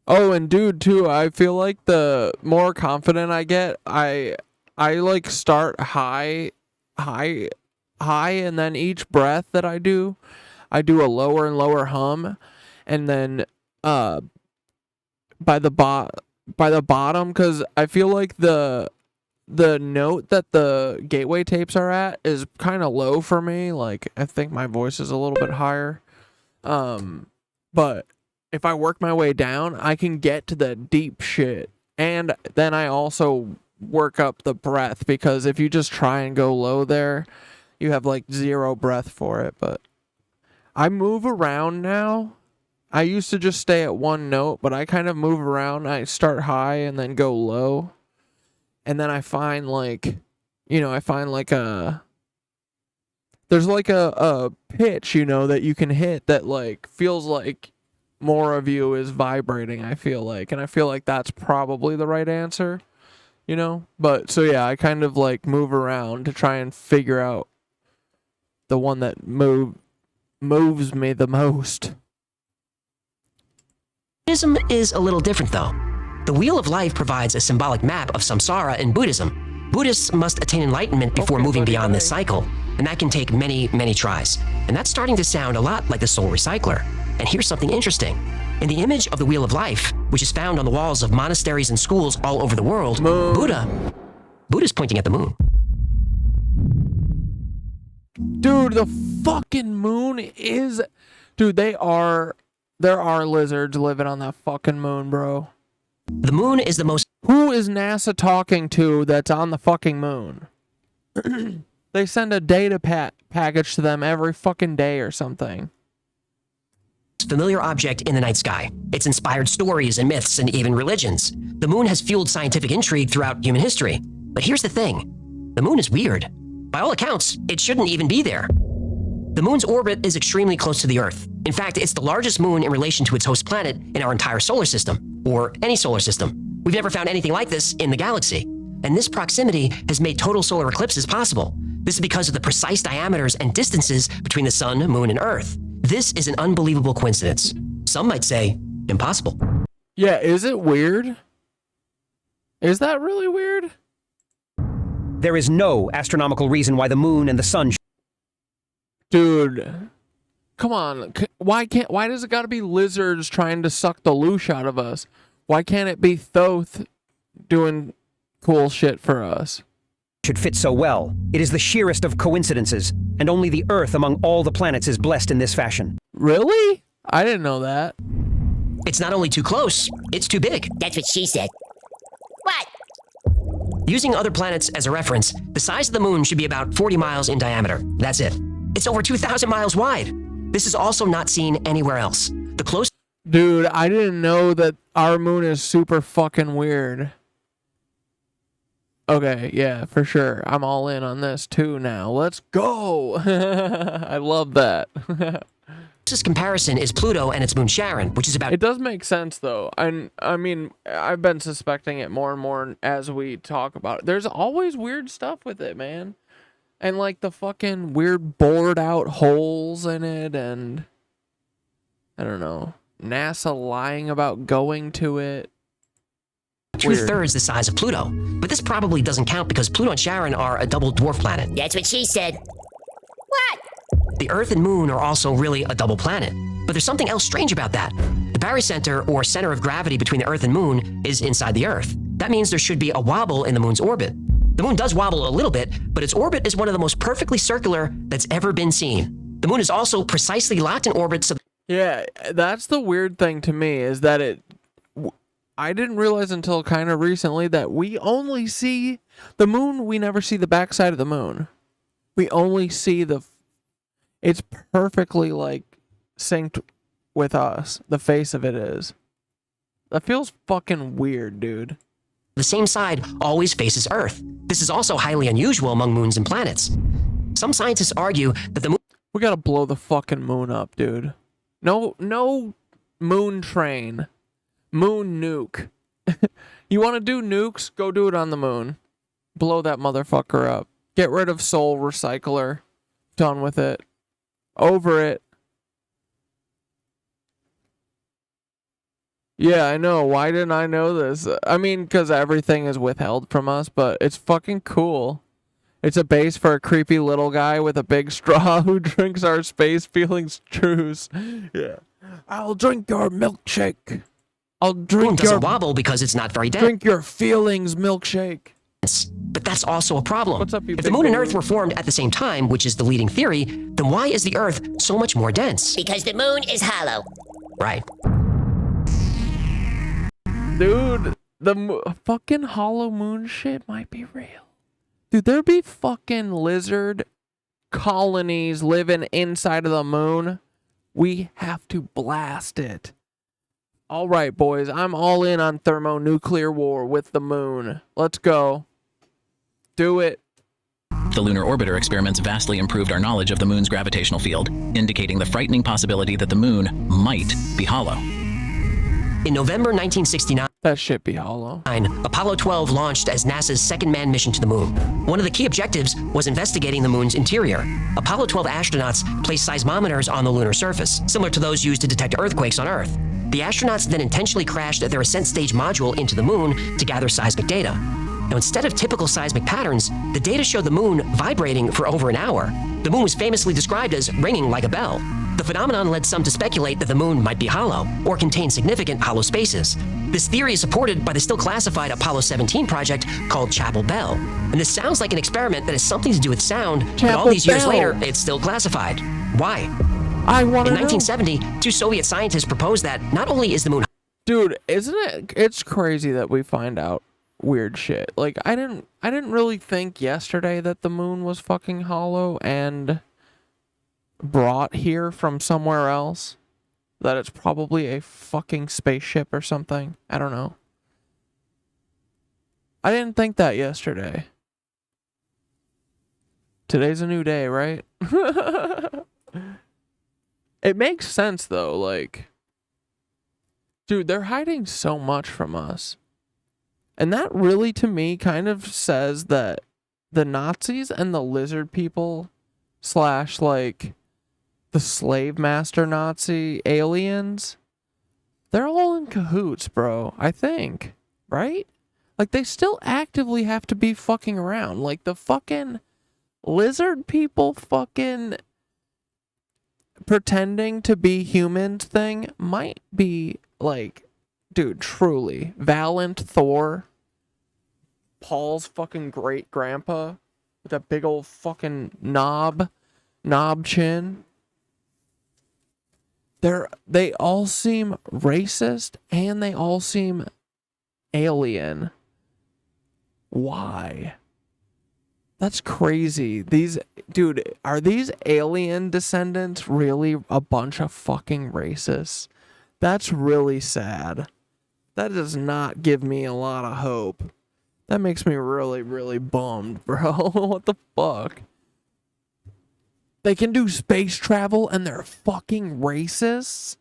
Oh, and dude, too, I feel like the more confident I get, I like start high, and then each breath that I do a lower and lower hum, and then by the bottom, because I feel like the note that the Gateway tapes are at is kind of low for me. Like, I think my voice is a little bit higher. But if I work my way down, I can get to the deep shit. And then I also work up the breath, because if you just try and go low there, you have like zero breath for it. But I move around now. I used to just stay at one note, but I kind of move around. I start high and then go low. And then I find like, you know, there's like a pitch, you know, that you can hit that like feels like more of you is vibrating, I feel like. And I feel like that's probably the right answer, you know? But so yeah, I kind of like move around to try and figure out the one that moves me the most. Buddhism is a little different though. The Wheel of Life provides a symbolic map of samsara in Buddhism. Buddhists must attain enlightenment before moving beyond this cycle, and that can take many, many tries. And that's starting to sound a lot like the Soul Recycler. And here's something interesting. In the image of the Wheel of Life, which is found on the walls of monasteries and schools all over the world, Buddha's pointing at the moon. Dude, the fucking moon is... Dude, there are lizards living on that fucking moon, bro. The moon is the most... Who is NASA talking to that's on the fucking moon? They send a data package to them every fucking day or something. Familiar object in the night sky. It's inspired stories and myths and even religions. The moon has fueled scientific intrigue throughout human history. But here's the thing. The moon is weird. By all accounts, it shouldn't even be there. The moon's orbit is extremely close to the Earth. In fact, it's the largest moon in relation to its host planet in our entire solar system, or any solar system. We've never found anything like this in the galaxy. And this proximity has made total solar eclipses possible. This is because of the precise diameters and distances between the sun, moon, and Earth. This is an unbelievable coincidence. Some might say impossible. Yeah, is it weird? Is that really weird? There is no astronomical reason why the moon and the sun... Dude, come on. Why does it gotta be lizards trying to suck the loosh out of us? Why can't it be Thoth doing cool shit for us? Should fit so well. It is the sheerest of coincidences, and only the Earth among all the planets is blessed in this fashion. Really? I didn't know that. It's not only too close, it's too big. That's what she said. What? Using other planets as a reference, the size of the moon should be about 40 miles in diameter. That's it. It's over 2,000 miles wide. This is also not seen anywhere else. The closest... Dude, I didn't know that our moon is super fucking weird. Okay, yeah, for sure. I'm all in on this too now. Let's go! I love that. This comparison is Pluto and its moon Charon, which is about... It does make sense though. I mean, I've been suspecting it more and more as we talk about it. There's always weird stuff with it, man. And like the fucking weird bored out holes in it, and I don't know, NASA lying about going to it. 2/3 the size of Pluto. But this probably doesn't count because Pluto and Charon are a double dwarf planet. That's what she said. What? The Earth and Moon are also really a double planet. But there's something else strange about that. The barycenter, or center of gravity between the Earth and Moon, is inside the Earth. That means there should be a wobble in the Moon's orbit. The Moon does wobble a little bit, but its orbit is one of the most perfectly circular that's ever been seen. The Moon is also precisely locked in orbit so... Yeah, that's the weird thing to me, is that I didn't realize until kind of recently that we only see the moon. We never see the backside of the moon. We only see it's perfectly like synced with us. The face of it is. That feels fucking weird, dude. The same side always faces Earth. This is also highly unusual among moons and planets. Some scientists argue that the moon... We gotta blow the fucking moon up, dude. No moon train. Moon nuke. You want to do nukes? Go do it on the moon. Blow that motherfucker up. Get rid of Soul Recycler. Done with it. Over it. Yeah, I know. Why didn't I know this? I mean, because everything is withheld from us, but it's fucking cool. It's a base for a creepy little guy with a big straw who drinks our space feelings truce. Yeah. I'll drink your milkshake. I'll drink your... doesn't wobble because it's not very dense. Drink your feelings milkshake. But that's also a problem. What's up, you if the moon and Earth were formed at the same time, which is the leading theory, then why is the Earth so much more dense? Because the moon is hollow. Right. Dude, the fucking hollow moon shit might be real. Dude, there be fucking lizard colonies living inside of the moon. We have to blast it. All right, boys, I'm all in on thermonuclear war with the moon. Let's go. Do it. The lunar orbiter experiments vastly improved our knowledge of the moon's gravitational field, indicating the frightening possibility that the moon might be hollow. In November 1969, that shit be hollow. Apollo 12 launched as NASA's second manned mission to the moon. One of the key objectives was investigating the moon's interior. Apollo 12 astronauts placed seismometers on the lunar surface, similar to those used to detect earthquakes on Earth. The astronauts then intentionally crashed their ascent stage module into the moon to gather seismic data. Now, instead of typical seismic patterns, the data showed the moon vibrating for over an hour. The moon was famously described as ringing like a bell. The phenomenon led some to speculate that the moon might be hollow or contain significant hollow spaces. This theory is supported by the still classified Apollo 17 project called Chapel Bell. And this sounds like an experiment that has something to do with sound, but all these years later, it's still classified. Why? I want to know. In 1970, two Soviet scientists proposed that not only is the moon... Dude, isn't it? It's crazy that we find out weird shit. Like, I didn't really think yesterday that the moon was fucking hollow and brought here from somewhere else. That it's probably a fucking spaceship or something. I don't know. I didn't think that yesterday. Today's a new day, right? It makes sense though, like, dude, they're hiding so much from us. And that really, to me, kind of says that the Nazis and the lizard people / like the slave master Nazi aliens, they're all in cahoots, bro, I think. Right? Like, they still actively have to be fucking around. Like, the fucking lizard people fucking pretending to be humans thing might be, like, dude, truly. Valiant Thor, Paul's fucking great-grandpa with that big old fucking knob chin. They all seem racist and they all seem alien. Why? That's crazy. Dude, are these alien descendants really a bunch of fucking racists? That's really sad. That does not give me a lot of hope. That makes me really, really bummed, bro. What the fuck? They can do space travel and they're fucking racists?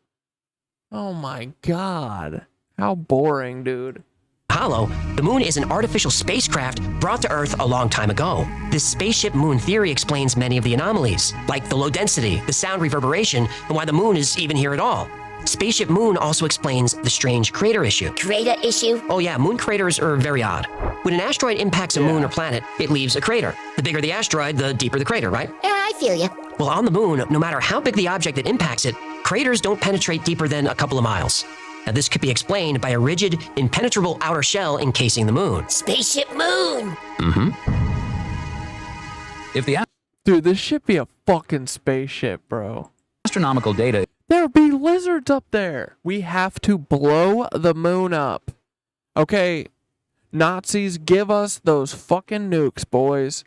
Oh my god. How boring, dude. Hollow, the moon is an artificial spacecraft brought to Earth a long time ago. This spaceship moon theory explains many of the anomalies, like the low density, the sound reverberation, and why the moon is even here at all. Spaceship Moon also explains the strange crater issue. Crater issue? Oh yeah, moon craters are very odd. When an asteroid impacts a moon or planet, it leaves a crater. The bigger the asteroid, the deeper the crater, right? Yeah, I feel you. Well, on the moon, no matter how big the object that impacts it, craters don't penetrate deeper than a couple of miles. Now, this could be explained by a rigid, impenetrable outer shell encasing the moon. Spaceship Moon! Mm-hmm. If the Dude, this should be a fucking spaceship, bro. astronomical data... There'll be lizards up there. We have to blow the moon up. Okay, Nazis, give us those fucking nukes, boys.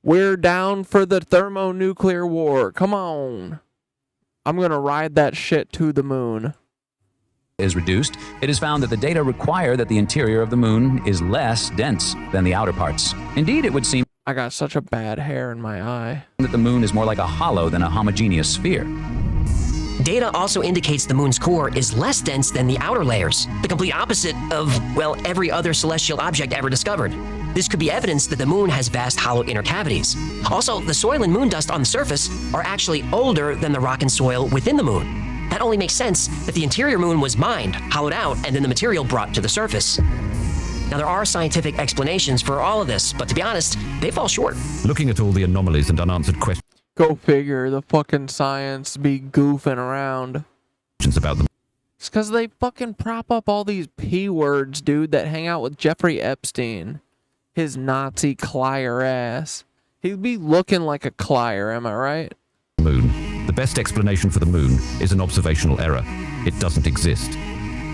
We're down for the thermonuclear war. Come on. I'm gonna ride that shit to the moon. is reduced, it is found that the data require that the interior of the moon is less dense than the outer parts. Indeed, it would seem I got such a bad hair in my eye. that the moon is more like a hollow than a homogeneous sphere. Data also indicates the moon's core is less dense than the outer layers, the complete opposite of, well, every other celestial object ever discovered. This could be evidence that the moon has vast hollow inner cavities. Also, the soil and moon dust on the surface are actually older than the rock and soil within the moon. That only makes sense that the interior moon was mined, hollowed out, and then the material brought to the surface. Now, there are scientific explanations for all of this, but to be honest, they fall short. Looking at all the anomalies and unanswered questions Go figure, the fucking science be goofing around. about them. It's because they fucking prop up all these P-words, dude, that hang out with Jeffrey Epstein. His Nazi Clier ass. He'd be looking like a Clier, am I right? Moon. The best explanation for the moon is an observational error. It doesn't exist.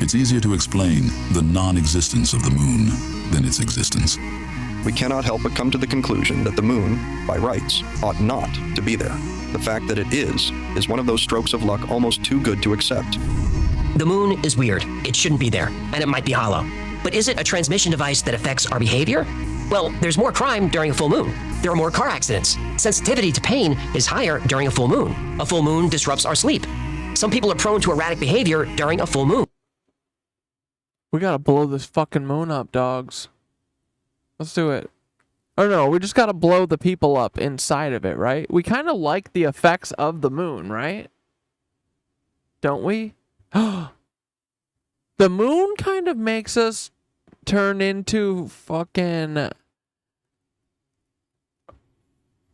It's easier to explain the non-existence of the moon than its existence. We cannot help but come to the conclusion that the moon, by rights, ought not to be there. The fact that it is one of those strokes of luck almost too good to accept. The moon is weird. It shouldn't be there, and it might be hollow. But is it a transmission device that affects our behavior? Well, there's more crime during a full moon. There are more car accidents. Sensitivity to pain is higher during a full moon. A full moon disrupts our sleep. Some people are prone to erratic behavior during a full moon. We gotta blow this fucking moon up, dogs. Let's do it. Oh no, we just gotta blow the people up inside of it, right? We kind of like the effects of the moon, right? Don't we? The moon kind of makes us turn into fucking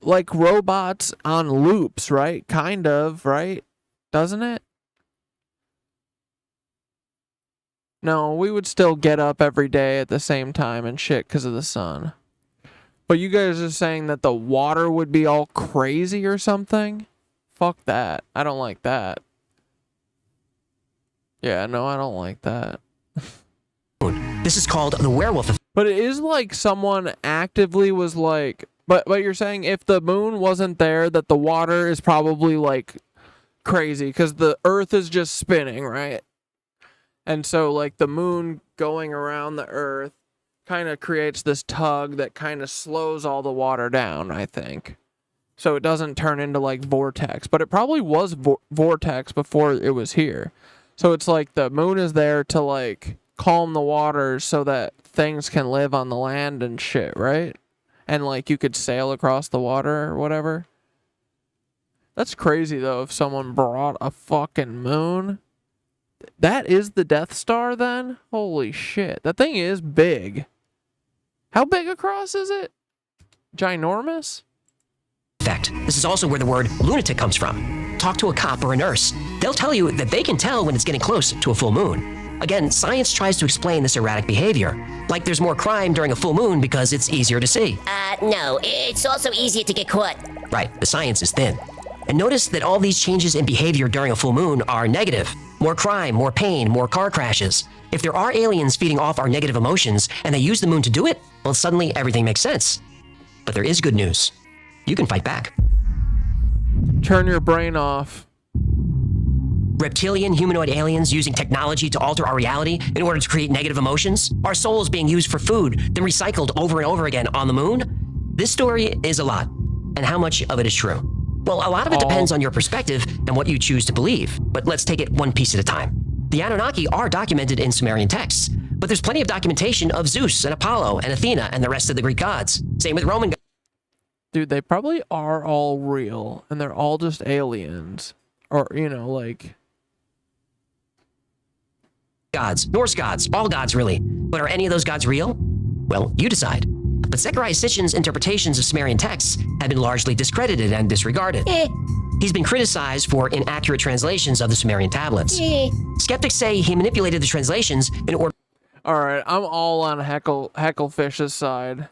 like robots on loops, right? Kind of, right? Doesn't it? No, we would still get up every day at the same time and shit because of the sun. But you guys are saying that the water would be all crazy or something? Fuck that. I don't like that. Yeah, no, I don't like that. This is called the werewolf effect. But it is like someone actively was like... But you're saying if the moon wasn't there, that the water is probably like crazy because the earth is just spinning, right? And so like the moon going around the earth kind of creates this tug that kind of slows all the water down, I think. So it doesn't turn into like vortex. But it probably was vortex before it was here. So it's like the moon is there to like calm the waters so that things can live on the land and shit, right? And like you could sail across the water or whatever. That's crazy though if someone brought a fucking moon. That is the Death Star then? Holy shit. That thing is big. How big across is it? Ginormous? Effect. This is also where the word lunatic comes from. Talk to a cop or a nurse. They'll tell you that they can tell when it's getting close to a full moon. Again, science tries to explain this erratic behavior. Like there's more crime during a full moon because it's easier to see. No, it's also easier to get caught. Right, the science is thin. And notice that all these changes in behavior during a full moon are negative. More crime, more pain, more car crashes. If there are aliens feeding off our negative emotions and they use the moon to do it, well, suddenly everything makes sense. But there is good news. You can fight back. Turn your brain off. Reptilian humanoid aliens using technology to alter our reality in order to create negative emotions? Our souls being used for food, then recycled over and over again on the moon? This story is a lot. And how much of it is true? Well, a lot of it depends on your perspective and what you choose to believe. But let's take it one piece at a time. The Anunnaki are documented in Sumerian texts, but there's plenty of documentation of Zeus and Apollo and Athena and the rest of the Greek gods. Same with Roman gods. Dude, they probably are all real, and they're all just aliens. Or, you know, like... gods, Norse gods, all gods really. But are any of those gods real? Well, you decide. But Zechariah Sitchin's interpretations of Sumerian texts have been largely discredited and disregarded. He's been criticized for inaccurate translations of the Sumerian tablets. Skeptics say he manipulated the translations in order... Alright, I'm all on Hecklefish's side.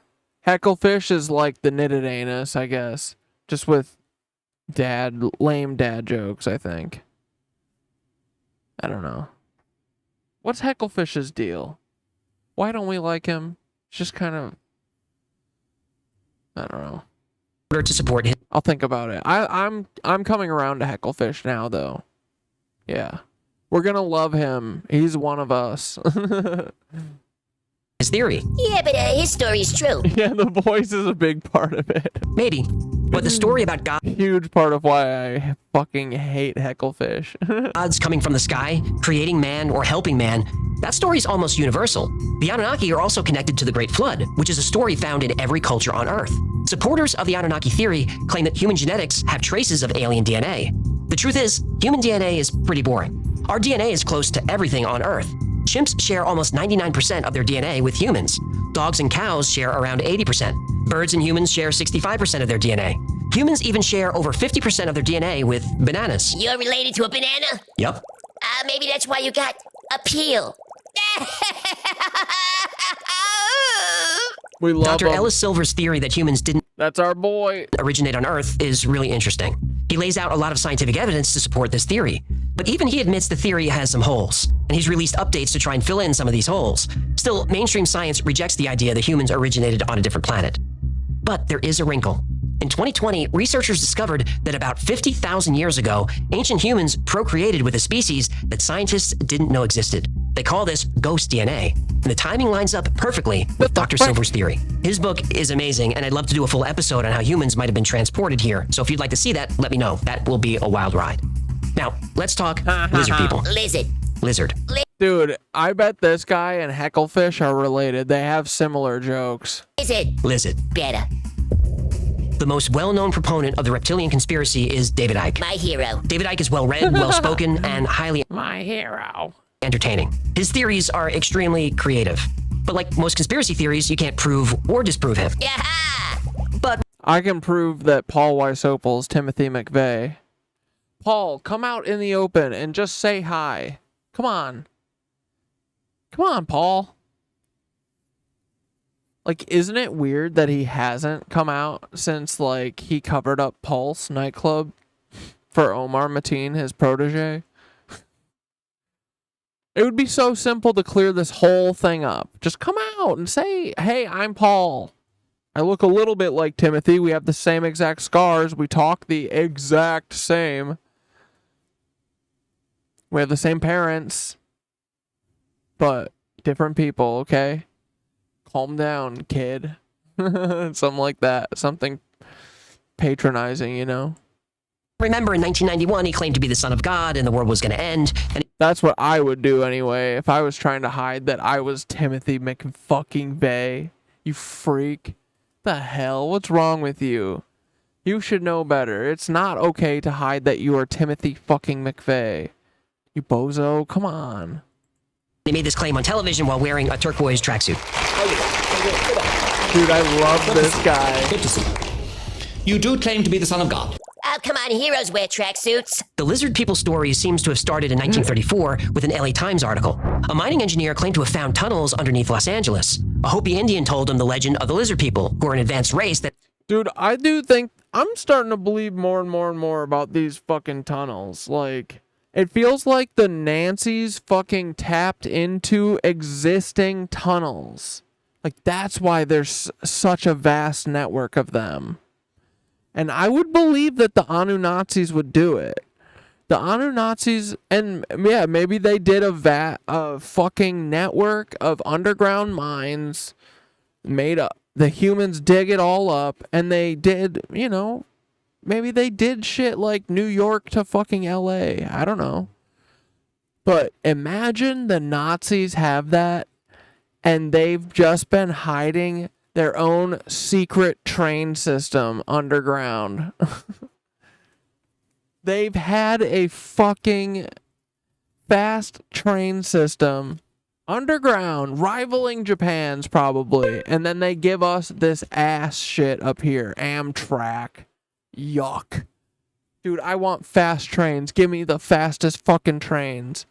Hecklefish is like the knitted anus, I guess. Just with lame dad jokes, I think. I don't know. What's Hecklefish's deal? Why don't we like him? It's just kind of... I don't know. In order to support him. I'll think about it. I'm coming around to Hecklefish now, though. Yeah. We're gonna love him. He's one of us. His theory. Yeah, but his story is true. Yeah, the voice is a big part of it. Maybe. But the story about God... Huge part of why I fucking hate Hecklefish. gods coming from the sky, creating man or helping man, that story is almost universal. The Anunnaki are also connected to the Great Flood, which is a story found in every culture on Earth. Supporters of the Anunnaki theory claim that human genetics have traces of alien DNA. The truth is, human DNA is pretty boring. Our DNA is close to everything on Earth. Chimps share almost 99% of their DNA with humans. Dogs and cows share around 80%. Birds and humans share 65% of their DNA. Humans even share over 50% of their DNA with bananas. You're related to a banana? Yep. Maybe that's why you got a peel. We love Dr. him. Ellis Silver's theory that humans didn't... That's our boy. ...originate on Earth is really interesting. He lays out a lot of scientific evidence to support this theory. But even he admits the theory has some holes, and he's released updates to try and fill in some of these holes. Still, mainstream science rejects the idea that humans originated on a different planet. But there is a wrinkle. In 2020, researchers discovered that about 50,000 years ago, ancient humans procreated with a species that scientists didn't know existed. They call this ghost DNA, and the timing lines up perfectly with Dr. Silver's theory. His book is amazing, and I'd love to do a full episode on how humans might have been transported here, so if you'd like to see that, let me know. That will be a wild ride. Now, let's talk lizard people. Lizard. Dude, I bet this guy and Hecklefish are related. They have similar jokes. Lizard. Lizard. Better. The most well-known proponent of the reptilian conspiracy is David Icke. My hero. David Icke is well-read, well-spoken, and highly entertaining. His theories are extremely creative. But like most conspiracy theories, you can't prove or disprove him. But I can prove that Paul Weisopel's Timothy McVeigh. Paul, come out in the open and just say hi. Come on. Come on, Paul. Like, isn't it weird that he hasn't come out since, like, he covered up Pulse nightclub for Omar Mateen, his protege? It would be so simple to clear this whole thing up. Just come out and say, hey, I'm Paul. I look a little bit like Timothy. We have the same exact scars. We talk the exact same. We have the same parents. But different people, okay? Calm down, kid. Something like that. Something patronizing, you know? remember in 1991, he claimed to be the son of God and the world was going to end. And that's what I would do anyway if I was trying to hide that I was Timothy McFucking-Veigh. You freak. The hell? What's wrong with you? You should know better. It's not okay to hide that you are Timothy fucking McVeigh. You bozo. Come on. They made this claim on television while wearing a turquoise tracksuit. Dude, I love this guy. Good to see you. You do claim to be the son of God. Oh, come on, heroes wear tracksuits. The lizard people story seems to have started in 1934 with an LA Times article. A mining engineer claimed to have found tunnels underneath Los Angeles. A Hopi Indian told him the legend of the lizard people, who are an advanced race that... Dude, I do think... I'm starting to believe more and more and more about these fucking tunnels. Like, it feels like the Nancys fucking tapped into existing tunnels. Like, that's why there's such a vast network of them. And I would believe that the Anunnazis would do it. The Anunnazis, and yeah, maybe they did a fucking network of underground mines, made up. The humans dig it all up, and they did, you know, maybe they did shit like New York to fucking LA. I don't know. But imagine the Nazis have that, and they've just been hiding their own secret train system underground. They've had a fucking fast train system underground, rivaling Japan's probably. And then they give us this ass shit up here. Amtrak. Yuck. Dude, I want fast trains. Give me the fastest fucking trains.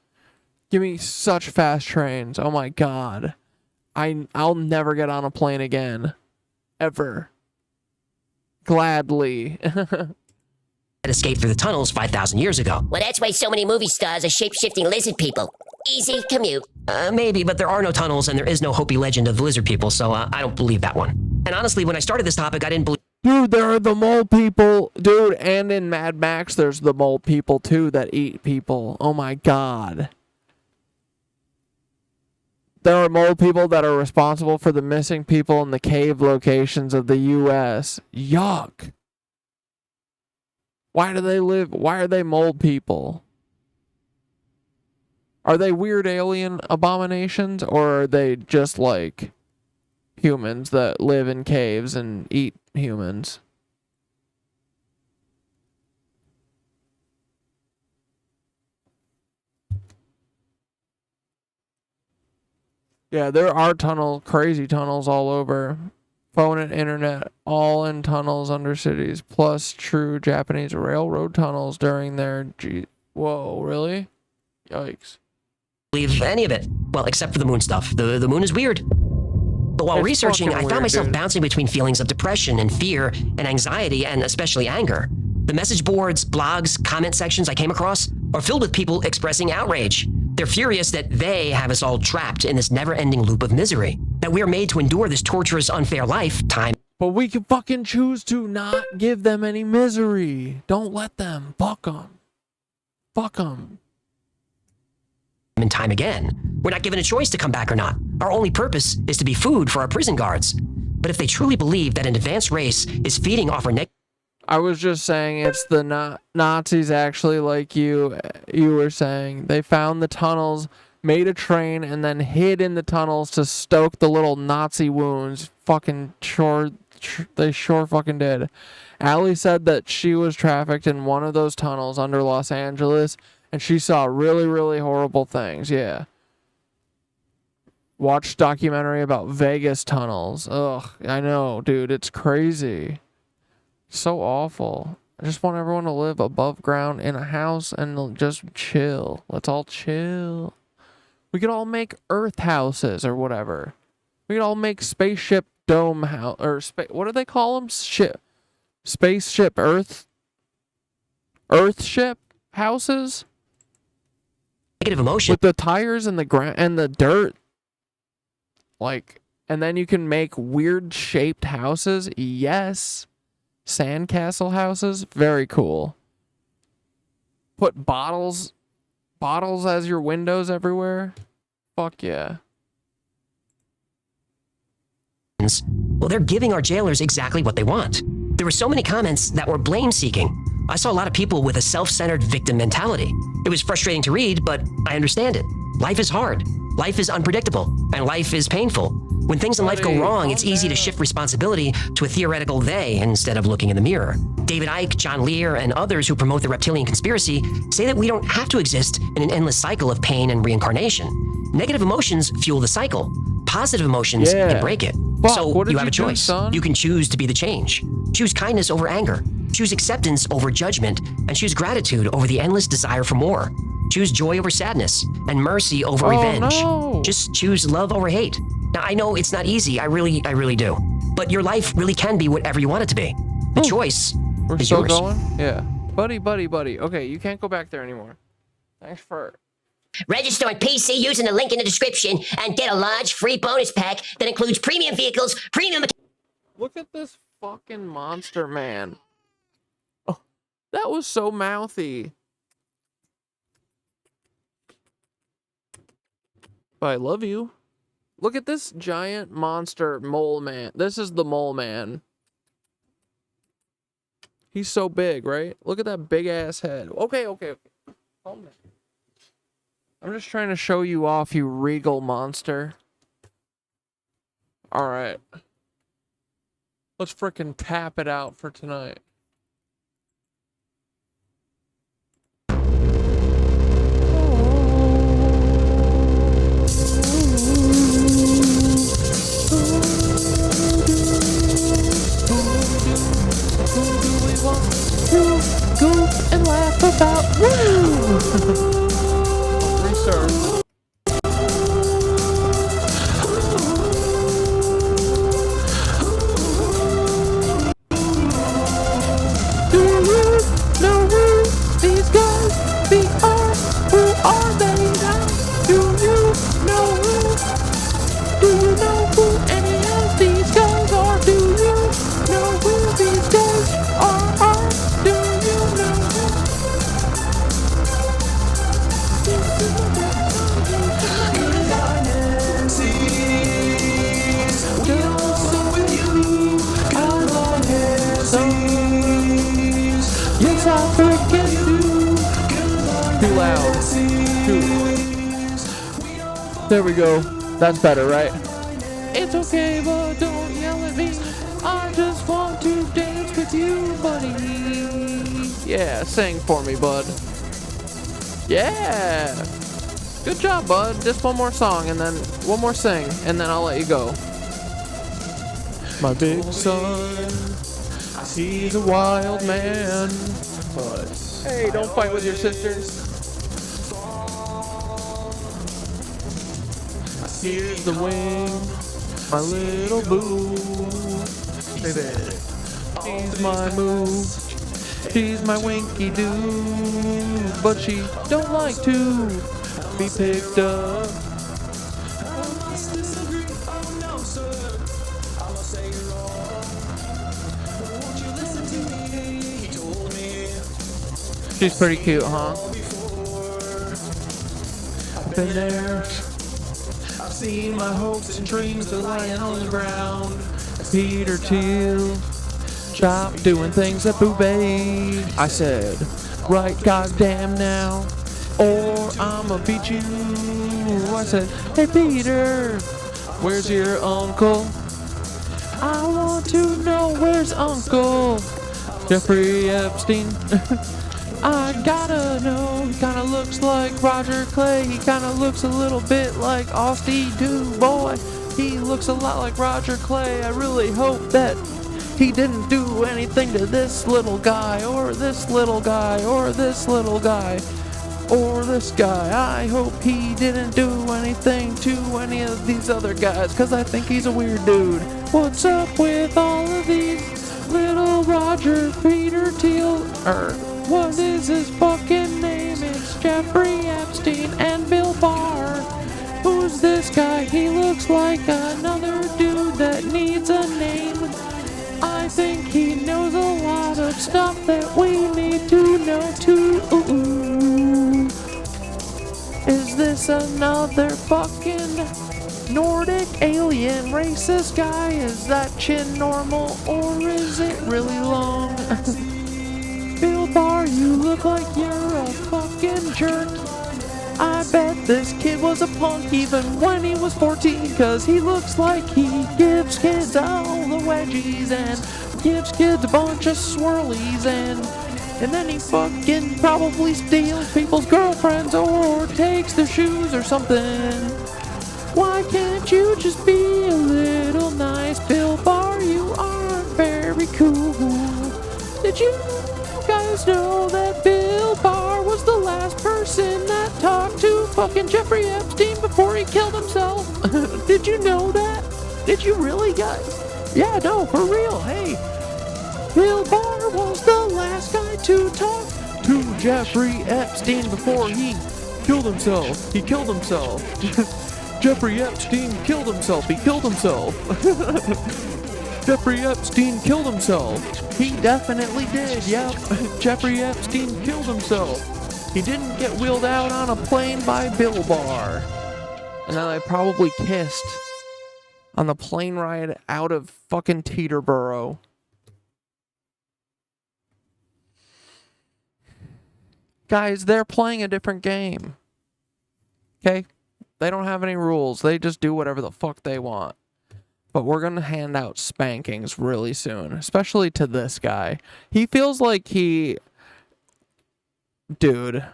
Give me such fast trains. Oh my god. I'll never get on a plane again. Ever. Gladly. That escaped through the tunnels 5,000 years ago. Well, that's why so many movie stars are shape-shifting lizard people. Easy commute. Maybe, but there are no tunnels and there is no Hopi legend of the lizard people, so I don't believe that one. And honestly, when I started this topic, I didn't believe... Dude, there are the mole people. Dude, and in Mad Max, there's the mole people, too, that eat people. Oh my god. There are mole people that are responsible for the missing people in the cave locations of the U.S. Yuck. Why do they live? Why are they mole people? Are they weird alien abominations, or are they just like humans that live in caves and eat humans? Yeah, there are crazy tunnels all over. Phone and internet, all in tunnels under cities, plus true Japanese railroad tunnels during their... Whoa, really? Yikes. Believe any of it. Well, except for the moon stuff. The moon is weird. But while researching, I found myself bouncing between feelings of depression and fear and anxiety and especially anger. The message boards, blogs, comment sections I came across are filled with people expressing outrage. They're furious that they have us all trapped in this never-ending loop of misery. That we're made to endure this torturous, unfair life time. But we can fucking choose to not give them any misery. Don't let them. Fuck them. Fuck them. And time again. We're not given a choice to come back or not. Our only purpose is to be food for our prison guards. But if they truly believe that an advanced race is feeding off our I was just saying it's the Nazis actually, like you were saying. They found the tunnels, made a train, and then hid in the tunnels to stoke the little Nazi wounds. Fucking They sure fucking did. Allie said that she was trafficked in one of those tunnels under Los Angeles, and she saw really, really horrible things. Yeah. Watched documentary about Vegas tunnels. Ugh, I know, dude. It's crazy. So awful. I just want everyone to live above ground in a house and just chill. Let's all chill. We could all make Earth houses or whatever. We could all make spaceship dome house or what do they call them? Spaceship Earthship houses. Negative emotion with the tires and the ground and the dirt. Like, and then you can make weird shaped houses. Yes. Sandcastle houses. Very cool. Put bottles as your windows everywhere. Fuck yeah. Well, they're giving our jailers exactly what they want. There were so many comments that were blame-seeking. I saw a lot of people with a self-centered victim mentality. It was frustrating to read, but I understand it. Life is hard. Life is unpredictable. And life is painful. When things in life go wrong, it's easy to shift responsibility to a theoretical they instead of looking in the mirror. David Icke, John Lear, and others who promote the reptilian conspiracy say that we don't have to exist in an endless cycle of pain and reincarnation. Negative emotions fuel the cycle. Positive emotions can break it. So you have a choice. You can choose to be the change. Choose kindness over anger. Choose acceptance over judgment. And choose gratitude over the endless desire for more. Choose joy over sadness and mercy over revenge. No. Just choose love over hate. Now, I know it's not easy. I really do. But your life really can be whatever you want it to be. The choice is still yours. Going? Yeah. Buddy. Okay, you can't go back there anymore. Thanks for... Register on PC using the link in the description and get a large free bonus pack that includes premium vehicles, premium... Look at this fucking monster, man. Oh, that was so mouthy. But I love you. Look at this giant monster mole man. This is the mole man. He's so big, right? Look at that big ass head. Okay. Calm down. I'm just trying to show you off, you regal monster. Alright. Let's frickin' tap it out for tonight. Go and laugh about. Woo! Research. Do you know who these guys are? Who are they now? Do you know who? Do you know who any of these guys are? Do you know who these guys are? Do you know who? Yes, I freaking do. Too loud. There we go. That's better, right? It's okay, but don't yell at me. I just want to dance with you, buddy. Yeah, sing for me, bud. Yeah. Good job, bud. Just one more song and then one more sing, and then I'll let you go. My big son, he's a wild man. But hey, don't fight with your sisters. Here's the wing, my little boo. Baby, she's my move. She's my winky doo. But she don't like to be picked up. She's pretty cute, huh? I've been there. I've seen my hopes and dreams to lying on the ground. Peter Thiel, stop doing things that boo-babe. I said, right goddamn now, or I'ma beat you. I said, hey Peter, where's your uncle? I want to know where's Uncle Jeffrey Epstein. I gotta know. He kinda looks like Roger Clay. He kinda looks a little bit like Austie too, boy. He looks a lot like Roger Clay. I really hope that he didn't do anything to this little guy, or this little guy, or this little guy, or this guy. I hope he didn't do anything to any of these other guys, cause I think he's a weird dude. What's up with all of these little Roger Peter Thiel, what is his fucking name? It's Jeffrey Epstein and Bill Barr. Who's this guy? He looks like another dude that needs a name. I think he knows a lot of stuff that we need to know too. Is this another fucking Nordic alien racist guy? Is that chin normal or is it really long? Bill Barr, you look like you're a fucking jerk. I bet this kid was a punk even when he was 14, cause he looks like he gives kids all the wedgies and gives kids a bunch of swirlies and then he fucking probably steals people's girlfriends or takes their shoes or something. Why can't you just be a little nice? Bill Barr, you aren't very cool. Did you guys know that Bill Barr was the last person that talked to fucking Jeffrey Epstein before he killed himself? Did you know that? Did you really, guys? Yeah, no, for real. Hey, Bill Barr was the last guy to talk to Jeffrey Epstein before he killed himself. He killed himself. Jeffrey Epstein killed himself. He killed himself. Jeffrey Epstein killed himself. He definitely did, yep. Jeffrey Epstein killed himself. He didn't get wheeled out on a plane by Bill Barr. And then they probably kissed on the plane ride out of fucking Teterboro. Guys, they're playing a different game. Okay? They don't have any rules. They just do whatever the fuck they want. But we're going to hand out spankings really soon, especially to this guy. He feels like he... Dude,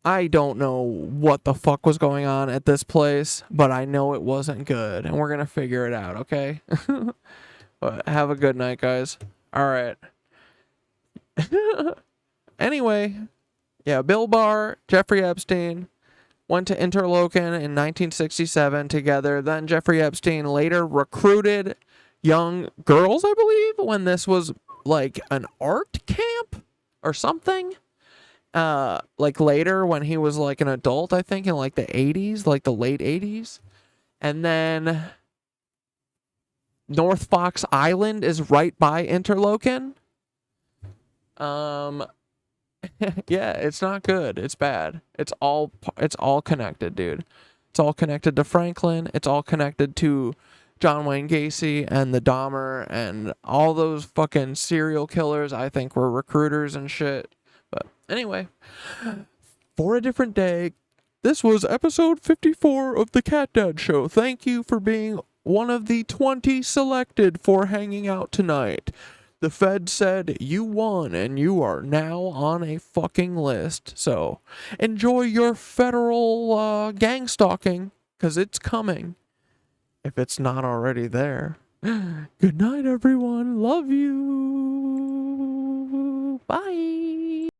I don't know what the fuck was going on at this place, but I know it wasn't good, and we're going to figure it out, okay? But have a good night, guys. All right. Anyway, yeah, Bill Barr, Jeffrey Epstein went to Interlochen in 1967 together. Then Jeffrey Epstein later recruited young girls, I believe, when this was like an art camp or something. Like later when he was like an adult, I think in like the 80s, like the late 80s. And then North Fox Island is right by Interlochen. Yeah, it's not good. It's bad. It's all connected, dude. It's all connected to Franklin. It's all connected to John Wayne Gacy and the Dahmer and all those fucking serial killers I think were recruiters and shit. But anyway, for a different day, this was episode 54 of the Cat Dad Show. Thank you for being one of the 20 selected for hanging out tonight. The Fed said you won and you are now on a fucking list. So enjoy your federal gang stalking, because it's coming. If it's not already there. Good night, everyone. Love you. Bye.